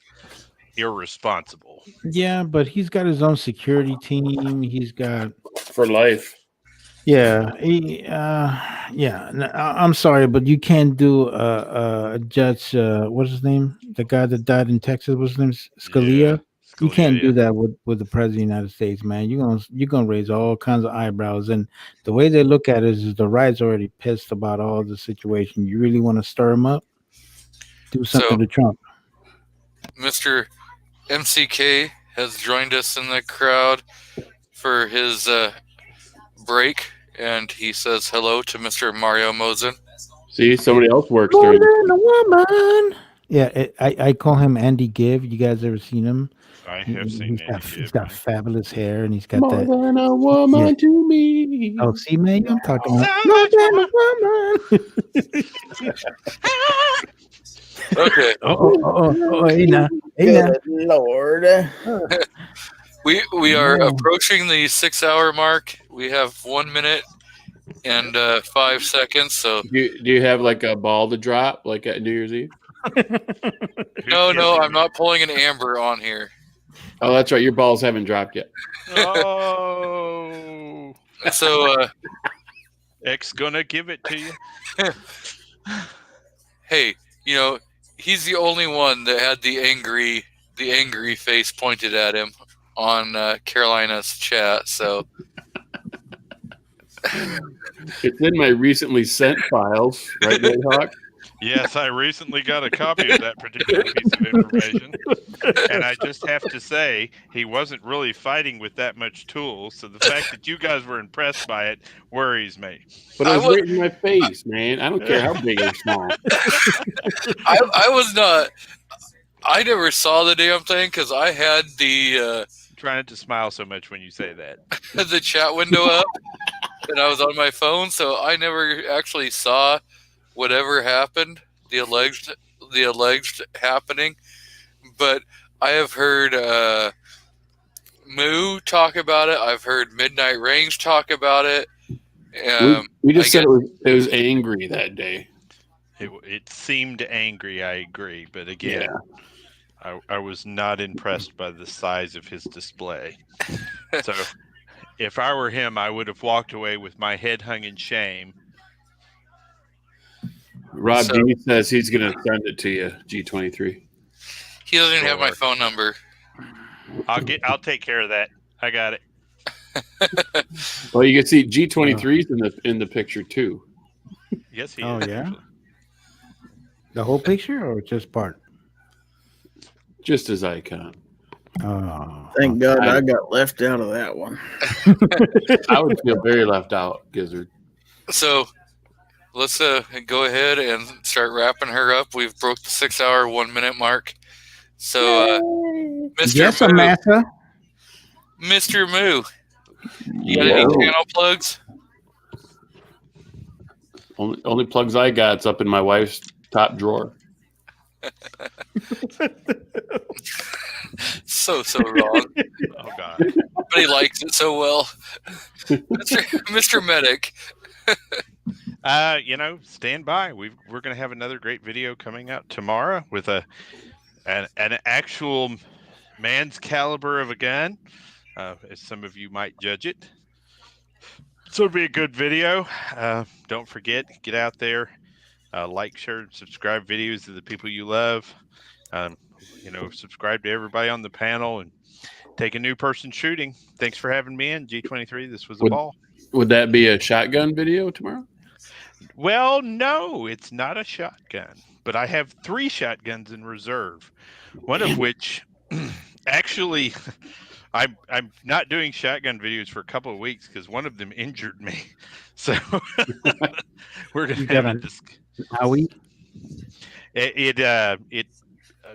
irresponsible. Yeah, but he's got his own security team. He's got For life. Yeah, I'm sorry, but you can't do Judge. What's his name? The guy that died in Texas. What's his name? Scalia. You can't do that with the president of the United States, man. You're gonna raise all kinds of eyebrows, and the way they look at it is the right's already pissed about all the situation. You really want to stir them up? Do something So, to Trump. Mr. MCK has joined us in the crowd for his break, and he says hello to Mr. Mario Mosen. See, somebody else works More during. than a woman. Yeah, I call him Andy Give. You guys ever seen him? I have seen He's got fabulous hair, and he's got More that. than a woman Yeah. to me. Oh, see, man, I'm talking about more than a woman. Okay. Hey now, hey now. Good Lord. We are approaching the 6-hour mark. We have 1 minute and 5 seconds. So Do you have like a ball to drop like at New Year's Eve? no, I'm not pulling an Amber on here. Oh, that's right. Your balls haven't dropped yet. Oh, So X gonna give it to you. hey, he's the only one that had the angry face pointed at him on Carolina's chat. So It's in my recently sent files, right, Nighthawk? Yes, I recently got a copy of that particular piece of information, and I just have to say he wasn't really fighting with that much tool. So the fact that you guys were impressed by it worries me. But it was right in my face, man. I don't care how big or small. I was not. I never saw the damn thing because I had the Trying not to smile so much when you say that. the chat window up, and I was on my phone, so I never actually saw whatever happened, the alleged happening. But I have heard Moo talk about it. I've heard Midnight Range talk about it. We just said it was angry that day. It seemed angry, I agree, but again, I was not impressed by the size of his display. So if I were him, I would have walked away with my head hung in shame. Rob D says he's going to send it to you, G23. He doesn't have my phone number. I'll take care of that. I got it. Well, you can see G23's in the picture too. Yes, he Oh is. yeah. Actually. The whole picture or just part? Just his icon. Oh, Thank God I got left out of that one. I would feel very left out, Gizzard. So let's go ahead and start wrapping her up. We've broke the 6-hour 1 minute mark. So Mr. Yes, Moo, Amasa. Mr. Moo, you got any channel plugs? Only plugs I got's up in my wife's top drawer. So wrong. Oh God. But he likes it so well. Mr. Medic. Stand by. We're going to have another great video coming out tomorrow with an actual man's caliber of a gun, as some of you might judge it. So it'll be a good video. Don't forget, get out there, like, share, and subscribe videos to the people you love. Subscribe to everybody on the panel and take a new person shooting. Thanks for having me in, G23. This was a ball. Would that be a shotgun video tomorrow? Well, no, it's not a shotgun, but I have 3 shotguns in reserve. One of which, actually, I'm not doing shotgun videos for a couple of weeks because one of them injured me. So we're gonna have a Howie? It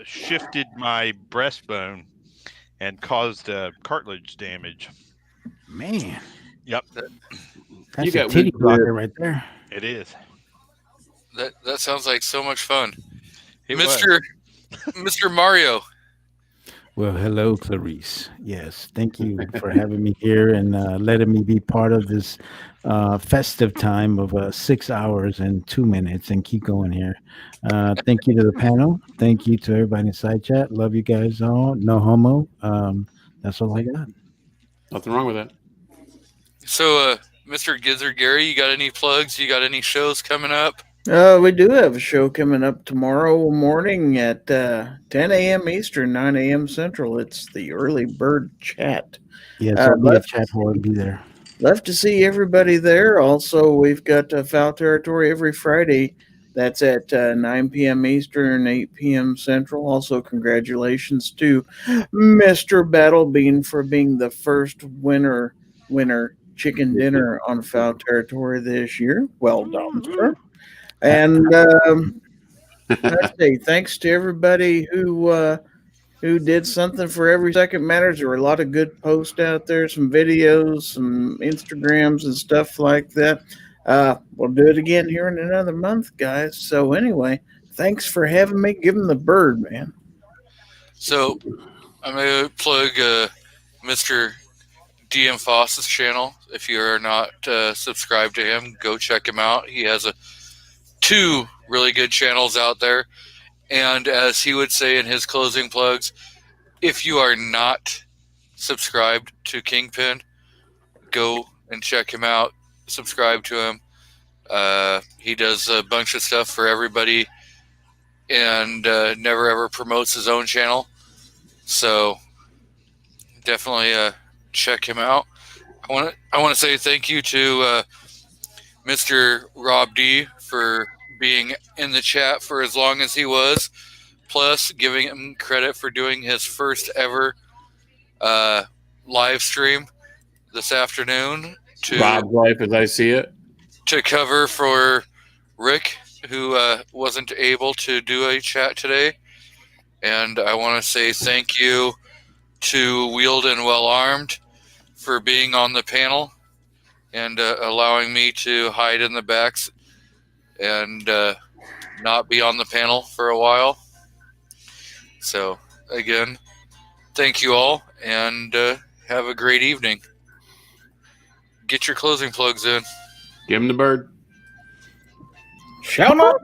shifted my breastbone and caused cartilage damage. Man. Yep. That's You a got titty weird- blocker right there. It is. That sounds like so much fun. It Mr. Mario. Well, hello, Clarice. Yes, thank you for having me here and letting me be part of this festive time of 6 hours and 2 minutes and keep going here. Thank you to the panel. Thank you to everybody in side chat. Love you guys all. No homo. That's all I got. Nothing wrong with that. So, Mr. Gizzard Gary, you got any plugs? You got any shows coming up? We do have a show coming up tomorrow morning at 10 a.m. Eastern, 9 a.m. Central. It's the Early Bird Chat. Yes, I'll be at chat hole and be there. Love to see everybody there. Also, we've got Foul Territory every Friday. That's at 9 p.m. Eastern, 8 p.m. Central. Also, congratulations to Mr. Battlebean for being the first winner chicken dinner on Foul Territory this year. Well done, sir. And let's say thanks to everybody who did something for Every Second Matters. There were a lot of good posts out there, some videos, some Instagrams and stuff like that. We'll do it again here in another month, guys. So anyway, thanks for having me. Give him the bird, man. So I'm going to plug Mr. DM Foss's channel. If you are not subscribed to him, go check him out. He has two really good channels out there. And as he would say in his closing plugs, if you are not subscribed to Kingpin, go and check him out. Subscribe to him. He does a bunch of stuff for everybody and never ever promotes his own channel. So definitely check him out. I want to say thank you to Mr. Rob D for being in the chat for as long as he was, plus giving him credit for doing his first ever live stream this afternoon to Rob's Life as I See It, to cover for Rick, who wasn't able to do a chat today. And I want to say thank you to Wheeled and Well Armed for being on the panel and allowing me to hide in the backs and not be on the panel for a while. So, again, thank you all, and have a great evening. Get your closing plugs in. give him the bird. Shall not be